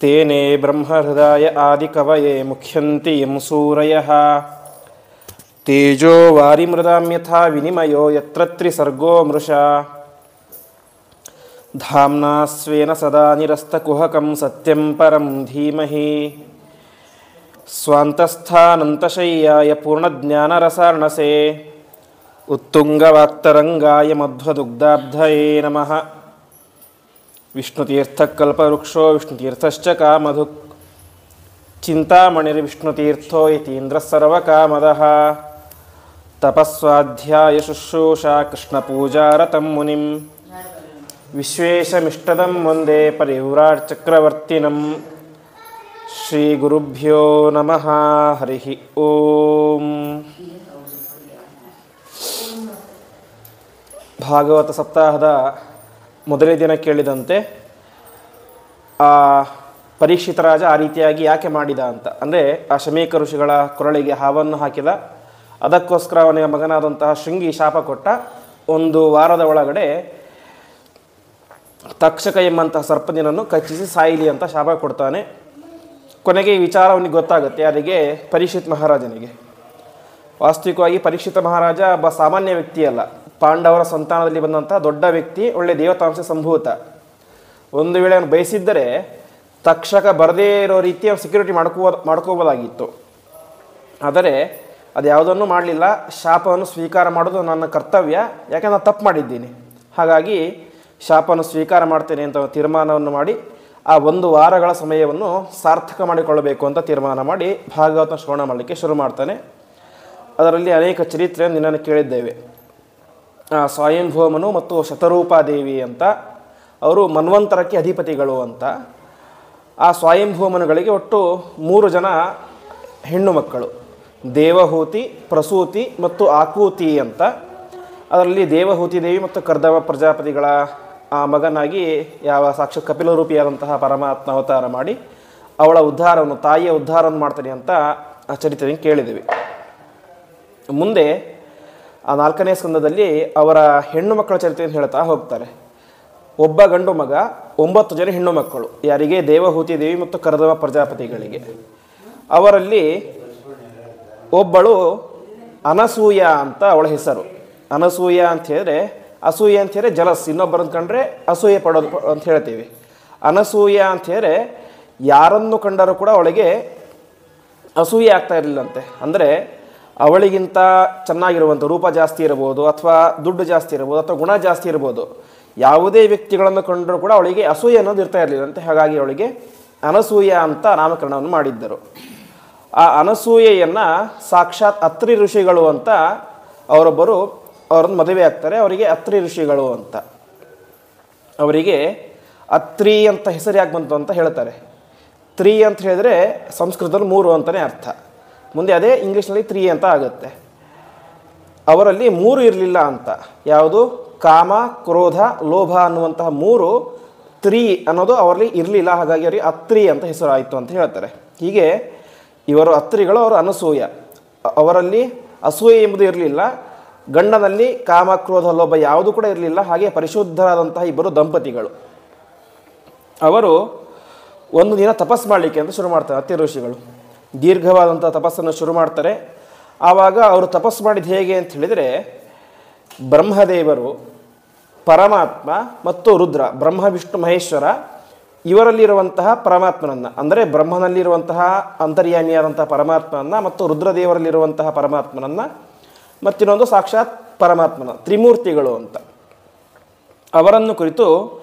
तेने ब्रह्महृदाय आदिकवये मुह्यन्ति यं सूरयः तेजो वारिमृदां यथा विनिमयो यत्र त्रिसर्गो मृषा धाम्ना स्वेन सदा निरस्तकुहकं सत्यं परं धीमहि स्वान्तस्थानन्तशय्याय पूर्णज्ञानरसार्णसे उत्तुङ्गवाक्तरङ्गाय मध्वदुग्धाब्धये नमः। विष्णुतीर्थकल्पवृक्षो विष्णुतीर्थश्च कामधुक् चिन्तामणिर्विष्णुतीर्थो यतीन्द्रः सर्वकामदः तपस्वाध्याय शुश्रूषा कृष्णपूजारतं मुनिं विश्वेशमिष्टदं वन्दे परिव्राट्चक्रवर्तिनं श्रीगुरुभ्यो नमः। हरिः ओಂ। ಭಾಗವತ ಸಪ್ತಾಹದ ಮೊದಲನೇ ದಿನ ಕೇಳಿದಂತೆ ಪರೀಕ್ಷಿತ ರಾಜ ಆ ರೀತಿಯಾಗಿ ಯಾಕೆ ಮಾಡಿದ ಅಂತ, ಅಂದರೆ ಆ ಶಮೀಕ ಋಷಿಗಳ ಕೊರಳಿಗೆ ಹಾವನ್ನು ಹಾಕಿದ, ಅದಕ್ಕೋಸ್ಕರ ಅವನಿಗೆ ಮಗನಾದಂತಹ ಶೃಂಗಿ ಶಾಪ ಕೊಟ್ಟ. ಒಂದು ವಾರದ ಒಳಗಡೆ ತಕ್ಷಕ ಎಂಬಂತಹ ಸರ್ಪದಿನನ್ನು ಕಚ್ಚಿಸಿ ಸಾಯಿಲಿ ಅಂತ ಶಾಪ ಕೊಡ್ತಾನೆ. ಕೊನೆಗೆ ಈ ವಿಚಾರ ಅವನಿಗೆ ಗೊತ್ತಾಗುತ್ತೆ, ಯಾರಿಗೆ? ಪರೀಕ್ಷಿತ್ ಮಹಾರಾಜನಿಗೆ. ವಾಸ್ತವಿಕವಾಗಿ ಪರೀಕ್ಷಿತ ಮಹಾರಾಜ ಒಬ್ಬ ಸಾಮಾನ್ಯ ವ್ಯಕ್ತಿಯಲ್ಲ, ಪಾಂಡವರ ಸಂತಾನದಲ್ಲಿ ಬಂದಂಥ ದೊಡ್ಡ ವ್ಯಕ್ತಿ, ಒಳ್ಳೆ ದೇವತಾಂಶ ಸಂಭೂತ. ಒಂದು ವೇಳೆ ಅವನು ಬಯಸಿದ್ದರೆ ತಕ್ಷಕ ಬರದೇ ಇರೋ ರೀತಿ ಅವನು ಸೆಕ್ಯೂರಿಟಿ ಮಾಡ್ಕೋಬೋದಾಗಿತ್ತು. ಆದರೆ ಅದು ಯಾವುದನ್ನು ಮಾಡಲಿಲ್ಲ. ಶಾಪವನ್ನು ಸ್ವೀಕಾರ ಮಾಡೋದು ನನ್ನ ಕರ್ತವ್ಯ, ಯಾಕೆಂದ್ರೆ ನಾನು ತಪ್ಪು ಮಾಡಿದ್ದೀನಿ, ಹಾಗಾಗಿ ಶಾಪವನ್ನು ಸ್ವೀಕಾರ ಮಾಡ್ತೇನೆ ಅಂತ ತೀರ್ಮಾನವನ್ನು ಮಾಡಿ ಆ ಒಂದು ವಾರಗಳ ಸಮಯವನ್ನು ಸಾರ್ಥಕ ಮಾಡಿಕೊಳ್ಳಬೇಕು ಅಂತ ತೀರ್ಮಾನ ಮಾಡಿ ಭಾಗವತನ ಶ್ರವಣ ಮಾಡಲಿಕ್ಕೆ ಶುರು ಮಾಡ್ತಾನೆ. ಅದರಲ್ಲಿ ಅನೇಕ ಚರಿತ್ರೆಯನ್ನು ನಿನ್ನನ್ನು ಕೇಳಿದ್ದೇವೆ. ಸ್ವಯಂಭೂಮನು ಮತ್ತು ಶತರೂಪಾದೇವಿ ಅಂತ, ಅವರು ಮನ್ವಂತರಕ್ಕೆ ಅಧಿಪತಿಗಳು ಅಂತ. ಆ ಸ್ವಯಂಭೂಮನುಗಳಿಗೆ ಒಟ್ಟು 3 ಜನ ಹೆಣ್ಣು ಮಕ್ಕಳು, ದೇವಹೂತಿ, ಪ್ರಸೂತಿ ಮತ್ತು ಆಕೂತಿ ಅಂತ. ಅದರಲ್ಲಿ ದೇವಹೂತಿ ದೇವಿ ಮತ್ತು ಕರ್ದಮ ಪ್ರಜಾಪತಿಗಳ ಮಗನಾಗಿ ಯಾವ ಸಾಕ್ಷಾತ್ ಕಪಿಲರೂಪಿಯಾದಂತಹ ಪರಮಾತ್ಮ ಅವತಾರ ಮಾಡಿ ಅವಳ ಉದ್ಧಾರವನ್ನು, ತಾಯಿಯ ಉದ್ಧಾರವನ್ನು ಮಾಡ್ತಾನೆ ಅಂತ ಆ ಚರಿತ್ರೆಯನ್ನು ಕೇಳಿದ್ದೀವಿ. ಮುಂದೆ ಆ 4ನೇ ಸ್ಕಂದದಲ್ಲಿ ಅವರ ಹೆಣ್ಣು ಮಕ್ಕಳ ಚರಿತ್ರೆಯನ್ನು ಹೇಳ್ತಾ ಹೋಗ್ತಾರೆ. ಒಬ್ಬ ಗಂಡು ಮಗ, 9 ಜನ ಹೆಣ್ಣು ಮಕ್ಕಳು. ಯಾರಿಗೆ? ದೇವಹೂತಿ ದೇವಿ ಮತ್ತು ಕರ್ದಮ ಪ್ರಜಾಪತಿಗಳಿಗೆ. ಅವರಲ್ಲಿ ಒಬ್ಬಳು ಅನಸೂಯ ಅಂತ ಅವಳ ಹೆಸರು. ಅನಸೂಯ ಅಂತ ಹೇಳಿದ್ರೆ, ಅಸೂಯ ಅಂತ ಹೇಳಿದ್ರೆ ಜಲಸ್, ಇನ್ನೊಬ್ಬರನ್ನು ಕಂಡ್ರೆ ಅಸೂಯೆ ಪಡೋದು ಅಂತ ಹೇಳ್ತೀವಿ. ಅನಸೂಯ ಅಂತ ಹೇಳಿದ್ರೆ ಯಾರನ್ನು ಕಂಡರೂ ಕೂಡ ಅವಳಿಗೆ ಅಸೂಯೆ ಆಗ್ತಾ ಇರಲಿಲ್ಲಂತೆ. ಅಂದರೆ ಅವಳಿಗಿಂತ ಚೆನ್ನಾಗಿರುವಂಥ ರೂಪ ಜಾಸ್ತಿ ಇರ್ಬೋದು, ಅಥವಾ ದುಡ್ಡು ಜಾಸ್ತಿ ಇರ್ಬೋದು, ಅಥವಾ ಗುಣ ಜಾಸ್ತಿ ಇರ್ಬೋದು, ಯಾವುದೇ ವ್ಯಕ್ತಿಗಳನ್ನು ಕಂಡರೂ ಕೂಡ ಅವಳಿಗೆ ಅಸೂಯೆ ಅನ್ನೋದು ಇರ್ತಾ ಇರಲಿಲ್ಲಂತೆ. ಹಾಗಾಗಿ ಅವಳಿಗೆ ಅನಸೂಯ ಅಂತ ನಾಮಕರಣವನ್ನು ಮಾಡಿದ್ದರು. ಆ ಅನಸೂಯೆಯನ್ನು ಸಾಕ್ಷಾತ್ ಅತ್ರಿ ಋಷಿಗಳು ಅಂತ ಅವರೊಬ್ಬರು ಅವರನ್ನು ಮದುವೆ ಆಗ್ತಾರೆ. ಅವರಿಗೆ ಅತ್ರಿ ಋಷಿಗಳು ಅಂತ. ಅವರಿಗೆ ಅತ್ರಿ ಅಂತ ಹೆಸರು ಯಾಕೆ ಬಂತು ಅಂತ ಹೇಳ್ತಾರೆ. ತ್ರಿ ಅಂತ ಹೇಳಿದ್ರೆ ಸಂಸ್ಕೃತದಲ್ಲಿ 3 ಅಂತಲೇ ಅರ್ಥ. ಮುಂದೆ ಅದೇ ಇಂಗ್ಲೀಷ್ನಲ್ಲಿ 3 ಅಂತ ಆಗುತ್ತೆ. ಅವರಲ್ಲಿ 3 ಇರಲಿಲ್ಲ ಅಂತ. ಯಾವುದು? ಕಾಮ, ಕ್ರೋಧ, ಲೋಭ ಅನ್ನುವಂತಹ 3 ತ್ರಿ ಅನ್ನೋದು ಅವರಲ್ಲಿ ಇರಲಿಲ್ಲ. ಹಾಗಾಗಿ ಅವರಿಗೆ ಅತ್ರಿ ಅಂತ ಹೆಸರು ಆಯಿತು ಅಂತ ಹೇಳ್ತಾರೆ. ಹೀಗೆ ಇವರು ಅತ್ರಿಗಳು, ಅವರು ಅನಸೂಯ. ಅವರಲ್ಲಿ ಅಸೂಯೆ ಎಂಬುದು ಇರಲಿಲ್ಲ. ಗಂಡನಲ್ಲಿ ಕಾಮ, ಕ್ರೋಧ, ಲೋಭ ಯಾವುದು ಕೂಡ ಇರಲಿಲ್ಲ. ಹಾಗೆ ಪರಿಶುದ್ಧರಾದಂತಹ ಇಬ್ಬರು ದಂಪತಿಗಳು. ಅವರು ಒಂದು ದಿನ ತಪಸ್ ಮಾಡಲಿಕ್ಕೆ ಅಂತ ಶುರು ಮಾಡ್ತಾರೆ. ಅತ್ರಿ ಋಷಿಗಳು ದೀರ್ಘವಾದಂಥ ತಪಸ್ಸನ್ನು ಶುರು ಮಾಡ್ತಾರೆ. ಆವಾಗ ಅವರು ತಪಸ್ಸು ಮಾಡಿದ್ದು ಹೇಗೆ ಅಂತ ಹೇಳಿದರೆ, ಬ್ರಹ್ಮದೇವರು, ಪರಮಾತ್ಮ ಮತ್ತು ರುದ್ರ, ಬ್ರಹ್ಮ ವಿಷ್ಣು ಮಹೇಶ್ವರ ಇವರಲ್ಲಿರುವಂತಹ ಪರಮಾತ್ಮನನ್ನು, ಅಂದರೆ ಬ್ರಹ್ಮನಲ್ಲಿರುವಂತಹ ಅಂತರ್ಯಾಮಿಯಾದಂತಹ ಪರಮಾತ್ಮನನ್ನು ಮತ್ತು ರುದ್ರದೇವರಲ್ಲಿರುವಂತಹ ಪರಮಾತ್ಮನನ್ನು ಮತ್ತಿನ್ನೊಂದು ಸಾಕ್ಷಾತ್ ಪರಮಾತ್ಮನ, ತ್ರಿಮೂರ್ತಿಗಳು ಅಂತ, ಅವರನ್ನು ಕುರಿತು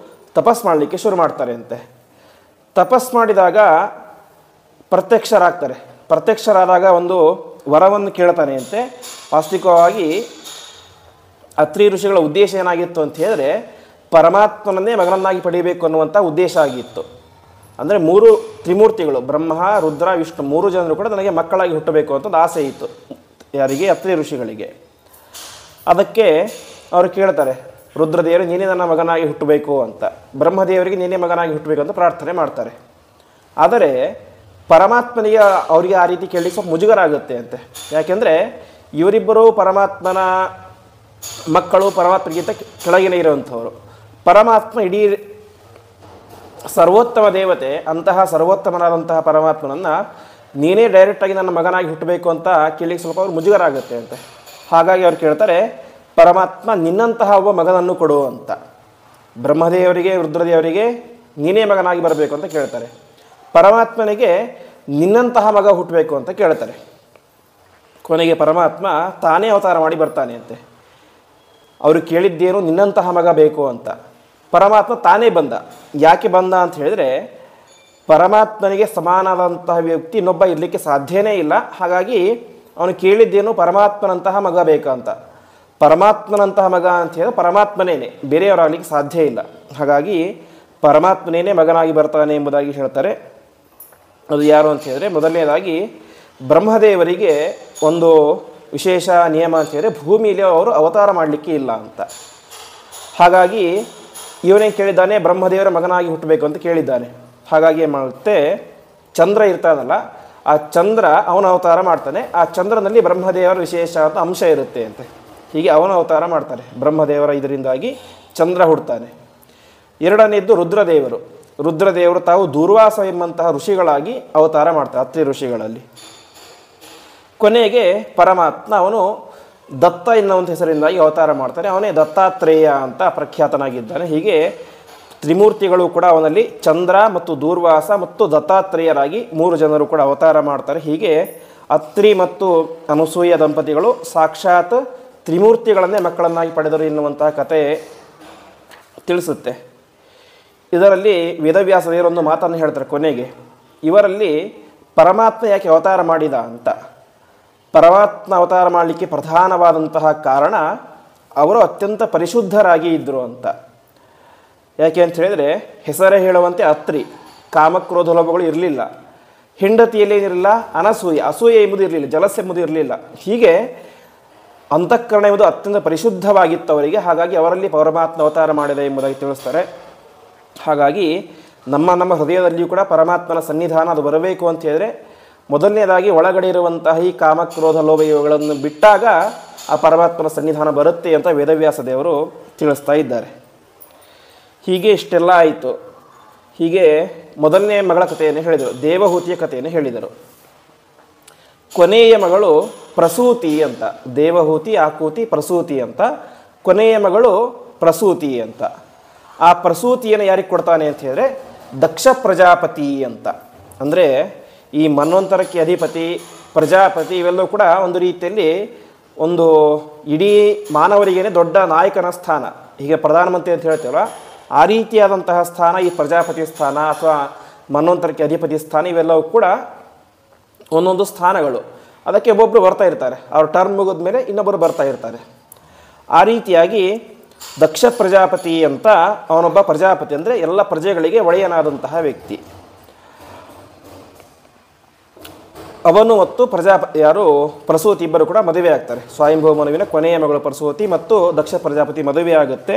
ತಪಸ್ ಮಾಡಲಿಕ್ಕೆ ಶುರು ಮಾಡ್ತಾರೆ ಅಂತೆ. ತಪಸ್ ಮಾಡಿದಾಗ ಪ್ರತ್ಯಕ್ಷರಾಗ್ತಾರೆ. ಪ್ರತ್ಯಕ್ಷರಾದಾಗ ಒಂದು ವರವನ್ನು ಕೇಳ್ತಾನೆ ಅಂತೆ. ವಾಸ್ತವಿಕವಾಗಿ ಅತ್ರಿ ಋಷಿಗಳ ಉದ್ದೇಶ ಏನಾಗಿತ್ತು ಅಂತ ಹೇಳಿದ್ರೆ, ಪರಮಾತ್ಮನನ್ನೇ ಮಗನನ್ನಾಗಿ ಪಡೆಯಬೇಕು ಅನ್ನುವಂಥ ಉದ್ದೇಶ ಆಗಿತ್ತು. ಅಂದರೆ 3 ತ್ರಿಮೂರ್ತಿಗಳು, ಬ್ರಹ್ಮ, ರುದ್ರ, ವಿಷ್ಣು 3 ಜನರು ಕೂಡ ನನಗೆ ಮಕ್ಕಳಾಗಿ ಹುಟ್ಟಬೇಕು ಅಂತ ಆಸೆ ಇತ್ತು. ಯಾರಿಗೆ? ಅತ್ರಿ ಋಷಿಗಳಿಗೆ. ಅದಕ್ಕೆ ಅವರು ಕೇಳ್ತಾರೆ, ರುದ್ರದೇವರು ನೀನೇ ನನ್ನ ಮಗನಾಗಿ ಹುಟ್ಟಬೇಕು ಅಂತ, ಬ್ರಹ್ಮದೇವರಿಗೆ ನೀನೇ ಮಗನಾಗಿ ಹುಟ್ಟಬೇಕು ಅಂತ ಪ್ರಾರ್ಥನೆ ಮಾಡ್ತಾರೆ. ಆದರೆ ಪರಮಾತ್ಮನಿಗೆ ಅವರಿಗೆ ಆ ರೀತಿ ಕೇಳಲಿಕ್ಕೆ ಸ್ವಲ್ಪ ಮುಜುಗರ ಆಗುತ್ತೆ ಅಂತೆ. ಯಾಕೆಂದರೆ ಇವರಿಬ್ಬರು ಪರಮಾತ್ಮನ ಮಕ್ಕಳು, ಪರಮಾತ್ಮನಿಗಿಂತ ಕೆಳಗಿನ ಇರುವಂಥವರು. ಪರಮಾತ್ಮ ಇಡೀ ಸರ್ವೋತ್ತಮ ದೇವತೆ ಅಂತಹ ಸರ್ವೋತ್ತಮನಾದಂತಹ ಪರಮಾತ್ಮನನ್ನು ನೀನೇ ಡೈರೆಕ್ಟಾಗಿ ನನ್ನ ಮಗನಾಗಿ ಹುಟ್ಟಬೇಕು ಅಂತ ಕೇಳಲಿಕ್ಕೆ ಸ್ವಲ್ಪ ಅವ್ರು ಮುಜುಗರ ಆಗುತ್ತೆ ಅಂತೆ. ಹಾಗಾಗಿ ಅವ್ರು ಕೇಳ್ತಾರೆ, ಪರಮಾತ್ಮ ನಿನ್ನಂತಹ ಒಬ್ಬ ಮಗನನ್ನು ಕೊಡು ಅಂತ. ಬ್ರಹ್ಮದೇವರಿಗೆ ರುದ್ರದೇವರಿಗೆ ನೀನೇ ಮಗನಾಗಿ ಬರಬೇಕು ಅಂತ ಕೇಳ್ತಾರೆ. ಪರಮಾತ್ಮನಿಗೆ ನಿನ್ನಂತಹ ಮಗ ಹುಟ್ಟಬೇಕು ಅಂತ ಕೇಳ್ತಾರೆ. ಕೊನೆಗೆ ಪರಮಾತ್ಮ ತಾನೇ ಅವತಾರ ಮಾಡಿ ಬರ್ತಾನೆ ಅಂತೆ. ಅವರು ಕೇಳಿದ್ದೇನು ನಿನ್ನಂತಹ ಮಗ ಬೇಕು ಅಂತ. ಪರಮಾತ್ಮ ತಾನೇ ಬಂದ. ಯಾಕೆ ಬಂದ ಅಂತ ಹೇಳಿದರೆ, ಪರಮಾತ್ಮನಿಗೆ ಸಮಾನವಾದಂತಹ ವ್ಯಕ್ತಿ ಇನ್ನೊಬ್ಬ ಇರಲಿಕ್ಕೆ ಸಾಧ್ಯನೇ ಇಲ್ಲ. ಹಾಗಾಗಿ ಅವನು ಕೇಳಿದ್ದೇನು ಪರಮಾತ್ಮನಂತಹ ಮಗ ಬೇಕಂತ. ಪರಮಾತ್ಮನಂತಹ ಮಗ ಅಂತ ಹೇಳಿದ್ರೆ ಪರಮಾತ್ಮನೇನೆ, ಬೇರೆಯವರಾಗಲಿಕ್ಕೆ ಸಾಧ್ಯ ಇಲ್ಲ. ಹಾಗಾಗಿ ಪರಮಾತ್ಮನೇನೆ ಮಗನಾಗಿ ಬರ್ತಾನೆ ಎಂಬುದಾಗಿ ಹೇಳ್ತಾರೆ. ಅದು ಯಾರು ಅಂತ ಹೇಳಿದ್ರೆ, ಮೊದಲನೇದಾಗಿ ಬ್ರಹ್ಮದೇವರಿಗೆ ಒಂದು ವಿಶೇಷ ನಿಯಮ ಅಂತ ಹೇಳಿದ್ರೆ ಭೂಮಿಯಲ್ಲಿ ಅವರು ಅವತಾರ ಮಾಡಲಿಕ್ಕೆ ಇಲ್ಲ ಅಂತ. ಹಾಗಾಗಿ ಇವನೇ ಕೇಳಿದ್ದಾನೆ ಬ್ರಹ್ಮದೇವರ ಮಗನಾಗಿ ಹುಟ್ಟಬೇಕು ಅಂತ ಕೇಳಿದ್ದಾನೆ. ಹಾಗಾಗಿ ಏನು ಮಾಡುತ್ತೆ, ಚಂದ್ರ ಇರ್ತಾನಲ್ಲ, ಆ ಚಂದ್ರ ಅವನ ಅವತಾರ ಮಾಡ್ತಾನೆ. ಆ ಚಂದ್ರನಲ್ಲಿ ಬ್ರಹ್ಮದೇವರ ವಿಶೇಷವಾದ ಅಂಶ ಇರುತ್ತೆ ಅಂತೆ. ಹೀಗೆ ಅವನ ಅವತಾರ ಮಾಡ್ತಾರೆ ಬ್ರಹ್ಮದೇವರ. ಇದರಿಂದಾಗಿ ಚಂದ್ರ ಹುಡ್ತಾನೆ. ಎರಡನೇದ್ದು ರುದ್ರದೇವರು. ರುದ್ರದೇವರು ತಾವು ದೂರ್ವಾಸ ಎಂಬಂತಹ ಋಷಿಗಳಾಗಿ ಅವತಾರ ಮಾಡ್ತಾರೆ, ಅತ್ರಿ ಋಷಿಗಳಲ್ಲಿ. ಕೊನೆಗೆ ಪರಮಾತ್ಮ ಅವನು ದತ್ತ ಎನ್ನುವಂಥ ಹೆಸರಿಂದಾಗಿ ಅವತಾರ ಮಾಡ್ತಾನೆ. ಅವನೇ ದತ್ತಾತ್ರೇಯ ಅಂತ ಪ್ರಖ್ಯಾತನಾಗಿದ್ದಾನೆ. ಹೀಗೆ ತ್ರಿಮೂರ್ತಿಗಳು ಕೂಡ ಅವನಲ್ಲಿ ಚಂದ್ರ ಮತ್ತು ದೂರ್ವಾಸ ಮತ್ತು ದತ್ತಾತ್ರೇಯರಾಗಿ 3 ಜನರು ಕೂಡ ಅವತಾರ ಮಾಡ್ತಾರೆ. ಹೀಗೆ ಅತ್ರಿ ಮತ್ತು ಅನಸೂಯ ದಂಪತಿಗಳು ಸಾಕ್ಷಾತ್ ತ್ರಿಮೂರ್ತಿಗಳನ್ನೇ ಮಕ್ಕಳನ್ನಾಗಿ ಪಡೆದರು ಎನ್ನುವಂತಹ ಕತೆ ತಿಳಿಸುತ್ತೆ. ಇದರಲ್ಲಿ ವೇದವ್ಯಾಸ ದೇವರೊಂದು ಮಾತನ್ನು ಹೇಳ್ತಾರೆ ಕೊನೆಗೆ, ಇವರಲ್ಲಿ ಪರಮಾತ್ಮ ಯಾಕೆ ಅವತಾರ ಮಾಡಿದ ಅಂತ. ಪರಮಾತ್ಮ ಅವತಾರ ಮಾಡಲಿಕ್ಕೆ ಪ್ರಧಾನವಾದಂತಹ ಕಾರಣ ಅವರು ಅತ್ಯಂತ ಪರಿಶುದ್ಧರಾಗಿ ಇದ್ದರು ಅಂತ. ಯಾಕೆ ಅಂತ ಹೇಳಿದರೆ, ಹೆಸರೇ ಹೇಳುವಂತೆ ಅತ್ರಿ, ಕಾಮಕ್ರೋಧ ಲೋಭಗಳು ಇರಲಿಲ್ಲ. ಹೆಂಡತಿಯಲ್ಲಿ ಏನಿರಲಿಲ್ಲ, ಅಸೂಯೆ ಎಂಬುದು ಇರಲಿಲ್ಲ, ಜಲಸ್ ಎಂಬುದು ಇರಲಿಲ್ಲ. ಹೀಗೆ ಅಂತಃಕರಣ ಎಂಬುದು ಅತ್ಯಂತ ಪರಿಶುದ್ಧವಾಗಿತ್ತು ಅವರಿಗೆ. ಹಾಗಾಗಿ ಅವರಲ್ಲಿ ಪರಮಾತ್ಮ ಅವತಾರ ಮಾಡಿದೆ ಎಂಬುದಾಗಿ ತಿಳಿಸ್ತಾರೆ. ಹಾಗಾಗಿ ನಮ್ಮ ಹೃದಯದಲ್ಲಿಯೂ ಕೂಡ ಪರಮಾತ್ಮನ ಸನ್ನಿಧಾನ ಅದು ಬರಬೇಕು ಅಂತ ಹೇಳಿದ್ರೆ, ಮೊದಲನೇದಾಗಿ ಒಳಗಡೆ ಇರುವಂತಹ ಈ ಕಾಮಕ್ರೋಧ ಲೋಭ ಇವುಗಳನ್ನು ಬಿಟ್ಟಾಗ ಆ ಪರಮಾತ್ಮನ ಸನ್ನಿಧಾನ ಬರುತ್ತೆ ಅಂತ ವೇದವ್ಯಾಸ ದೇವರು ತಿಳಿಸ್ತಾ ಇದ್ದಾರೆ. ಹೀಗೆ ಇಷ್ಟೆಲ್ಲ ಆಯಿತು. ಹೀಗೆ ಮೊದಲನೇ ಮಗಳ ಕಥೆಯನ್ನು ಹೇಳಿದರು, ದೇವಹೂತಿಯ ಕಥೆಯನ್ನು ಹೇಳಿದರು. ಕೊನೆಯ ಮಗಳು ಪ್ರಸೂತಿ ಅಂತ. ದೇವಹೂತಿ, ಆಕೂತಿ, ಪ್ರಸೂತಿ ಅಂತ. ಕೊನೆಯ ಮಗಳು ಪ್ರಸೂತಿ ಅಂತ. ಆ ಪ್ರಸೂತಿಯನ್ನು ಯಾರಿಗೆ ಕೊಡ್ತಾನೆ ಅಂತ ಹೇಳಿದ್ರೆ ದಕ್ಷ ಪ್ರಜಾಪತಿ ಅಂತ. ಅಂದರೆ ಈ ಮನ್ವಂತರಕ್ಕೆ ಅಧಿಪತಿ, ಪ್ರಜಾಪತಿ ಇವೆಲ್ಲವೂ ಕೂಡ ಒಂದು ರೀತಿಯಲ್ಲಿ ಒಂದು ಇಡೀ ಮಾನವರಿಗೇನೆ ದೊಡ್ಡ ನಾಯಕನ ಸ್ಥಾನ. ಹೀಗೆ ಪ್ರಧಾನಮಂತ್ರಿ ಅಂತ ಹೇಳ್ತೇವಲ್ಲ, ಆ ರೀತಿಯಾದಂತಹ ಸ್ಥಾನ ಈ ಪ್ರಜಾಪತಿ ಸ್ಥಾನ ಅಥವಾ ಮನ್ವಂತರಕ್ಕೆ ಅಧಿಪತಿ ಸ್ಥಾನ, ಇವೆಲ್ಲವೂ ಕೂಡ ಒಂದೊಂದು ಸ್ಥಾನಗಳು. ಅದಕ್ಕೆ ಒಬ್ಬೊಬ್ಬರು ಬರ್ತಾ ಇರ್ತಾರೆ. ಅವ್ರ ಟರ್ಮ್ ಮುಗಿದ ಮೇಲೆ ಇನ್ನೊಬ್ಬರು ಬರ್ತಾ ಇರ್ತಾರೆ. ಆ ರೀತಿಯಾಗಿ ದಕ್ಷ ಪ್ರಜಾಪತಿ ಅಂತ ಅವನೊಬ್ಬ ಪ್ರಜಾಪತಿ, ಅಂದರೆ ಎಲ್ಲ ಪ್ರಜೆಗಳಿಗೆ ಒಡೆಯನಾದಂತಹ ವ್ಯಕ್ತಿ. ಅವನು ಮತ್ತು ಯಾರು ಪ್ರಸೂತಿ ಇಬ್ಬರು ಕೂಡ ಮದುವೆ ಆಗ್ತಾರೆ. ಸ್ವಯಂಭೂ ಮನುವಿನ ಕೊನೆಯ ಮಗಳು ಪ್ರಸೂತಿ ಮತ್ತು ದಕ್ಷ ಪ್ರಜಾಪತಿ ಮದುವೆ ಆಗುತ್ತೆ.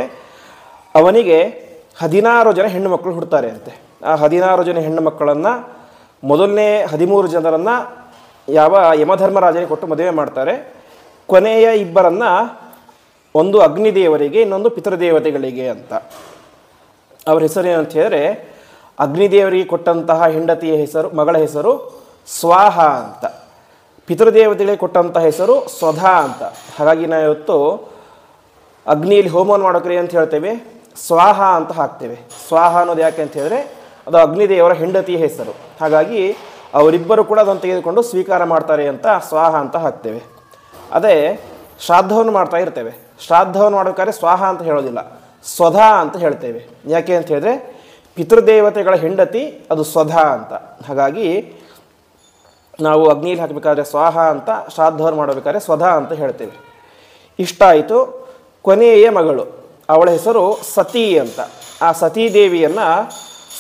ಅವನಿಗೆ 16 ಜನ ಹೆಣ್ಣು ಮಕ್ಕಳು ಹುಡ್ತಾರೆ ಅಂತೆ. ಆ 16 ಜನ ಹೆಣ್ಣು ಮಕ್ಕಳನ್ನು ಮೊದಲನೇ 13 ಜನರನ್ನು ಯಾವ ಯಮಧರ್ಮರಾಜನಿಗೆ ಕೊಟ್ಟು ಮದುವೆ ಮಾಡ್ತಾರೆ. ಕೊನೆಯ ಇಬ್ಬರನ್ನು ಒಂದು ಅಗ್ನಿದೇವರಿಗೆ, ಇನ್ನೊಂದು ಪಿತೃದೇವತೆಗಳಿಗೆ ಅಂತ. ಅವ್ರ ಹೆಸರು ಏನಂತ ಹೇಳಿದ್ರೆ, ಅಗ್ನಿದೇವರಿಗೆ ಕೊಟ್ಟಂತಹ ಹೆಂಡತಿಯ ಹೆಸರು, ಮಗಳ ಹೆಸರು ಸ್ವಾಹ ಅಂತ. ಪಿತೃದೇವತೆಗಳಿಗೆ ಕೊಟ್ಟಂತಹ ಹೆಸರು ಸ್ವಧಾ ಅಂತ. ಹಾಗಾಗಿ ನಾವು ಇವತ್ತು ಅಗ್ನಿಯಲ್ಲಿ ಹೋಮವನ್ನು ಮಾಡೋಕ್ರಿ ಅಂತ ಹೇಳ್ತೇವೆ, ಸ್ವಾಹ ಅಂತ ಹಾಕ್ತೇವೆ. ಸ್ವಾಹ ಅನ್ನೋದು ಯಾಕೆ ಅಂತ ಹೇಳಿದ್ರೆ ಅದು ಅಗ್ನಿದೇವರ ಹೆಂಡತಿಯ ಹೆಸರು. ಹಾಗಾಗಿ ಅವರಿಬ್ಬರು ಕೂಡ ಅದನ್ನು ತೆಗೆದುಕೊಂಡು ಸ್ವೀಕಾರ ಮಾಡ್ತಾರೆ ಅಂತ ಸ್ವಾಹ ಅಂತ ಹಾಕ್ತೇವೆ. ಅದೇ ಶ್ರಾದ್ದವನ್ನು ಮಾಡ್ತಾ ಇರ್ತೇವೆ. ಶ್ರಾದ್ದವನ್ನು ಮಾಡೋಕ್ಕಾದ್ರೆ ಸ್ವಾಹ ಅಂತ ಹೇಳೋದಿಲ್ಲ, ಸ್ವಧಾ ಅಂತ ಹೇಳ್ತೇವೆ. ಯಾಕೆ ಅಂತ ಹೇಳಿದ್ರೆ ಪಿತೃದೇವತೆಗಳ ಹೆಂಡತಿ ಅದು ಸ್ವಧಾ ಅಂತ. ಹಾಗಾಗಿ ನಾವು ಅಗ್ನಿಯಲ್ಲಿ ಹಾಕಬೇಕಾದ್ರೆ ಸ್ವಾಹ ಅಂತ, ಶ್ರಾದ್ದವನ್ನು ಮಾಡಬೇಕಾದ್ರೆ ಸ್ವಧಾ ಅಂತ ಹೇಳ್ತೇವೆ. ಇಷ್ಟ ಆಯಿತು. ಕೊನೆಯ ಮಗಳು, ಅವಳ ಹೆಸರು ಸತಿ ಅಂತ. ಆ ಸತೀದೇವಿಯನ್ನು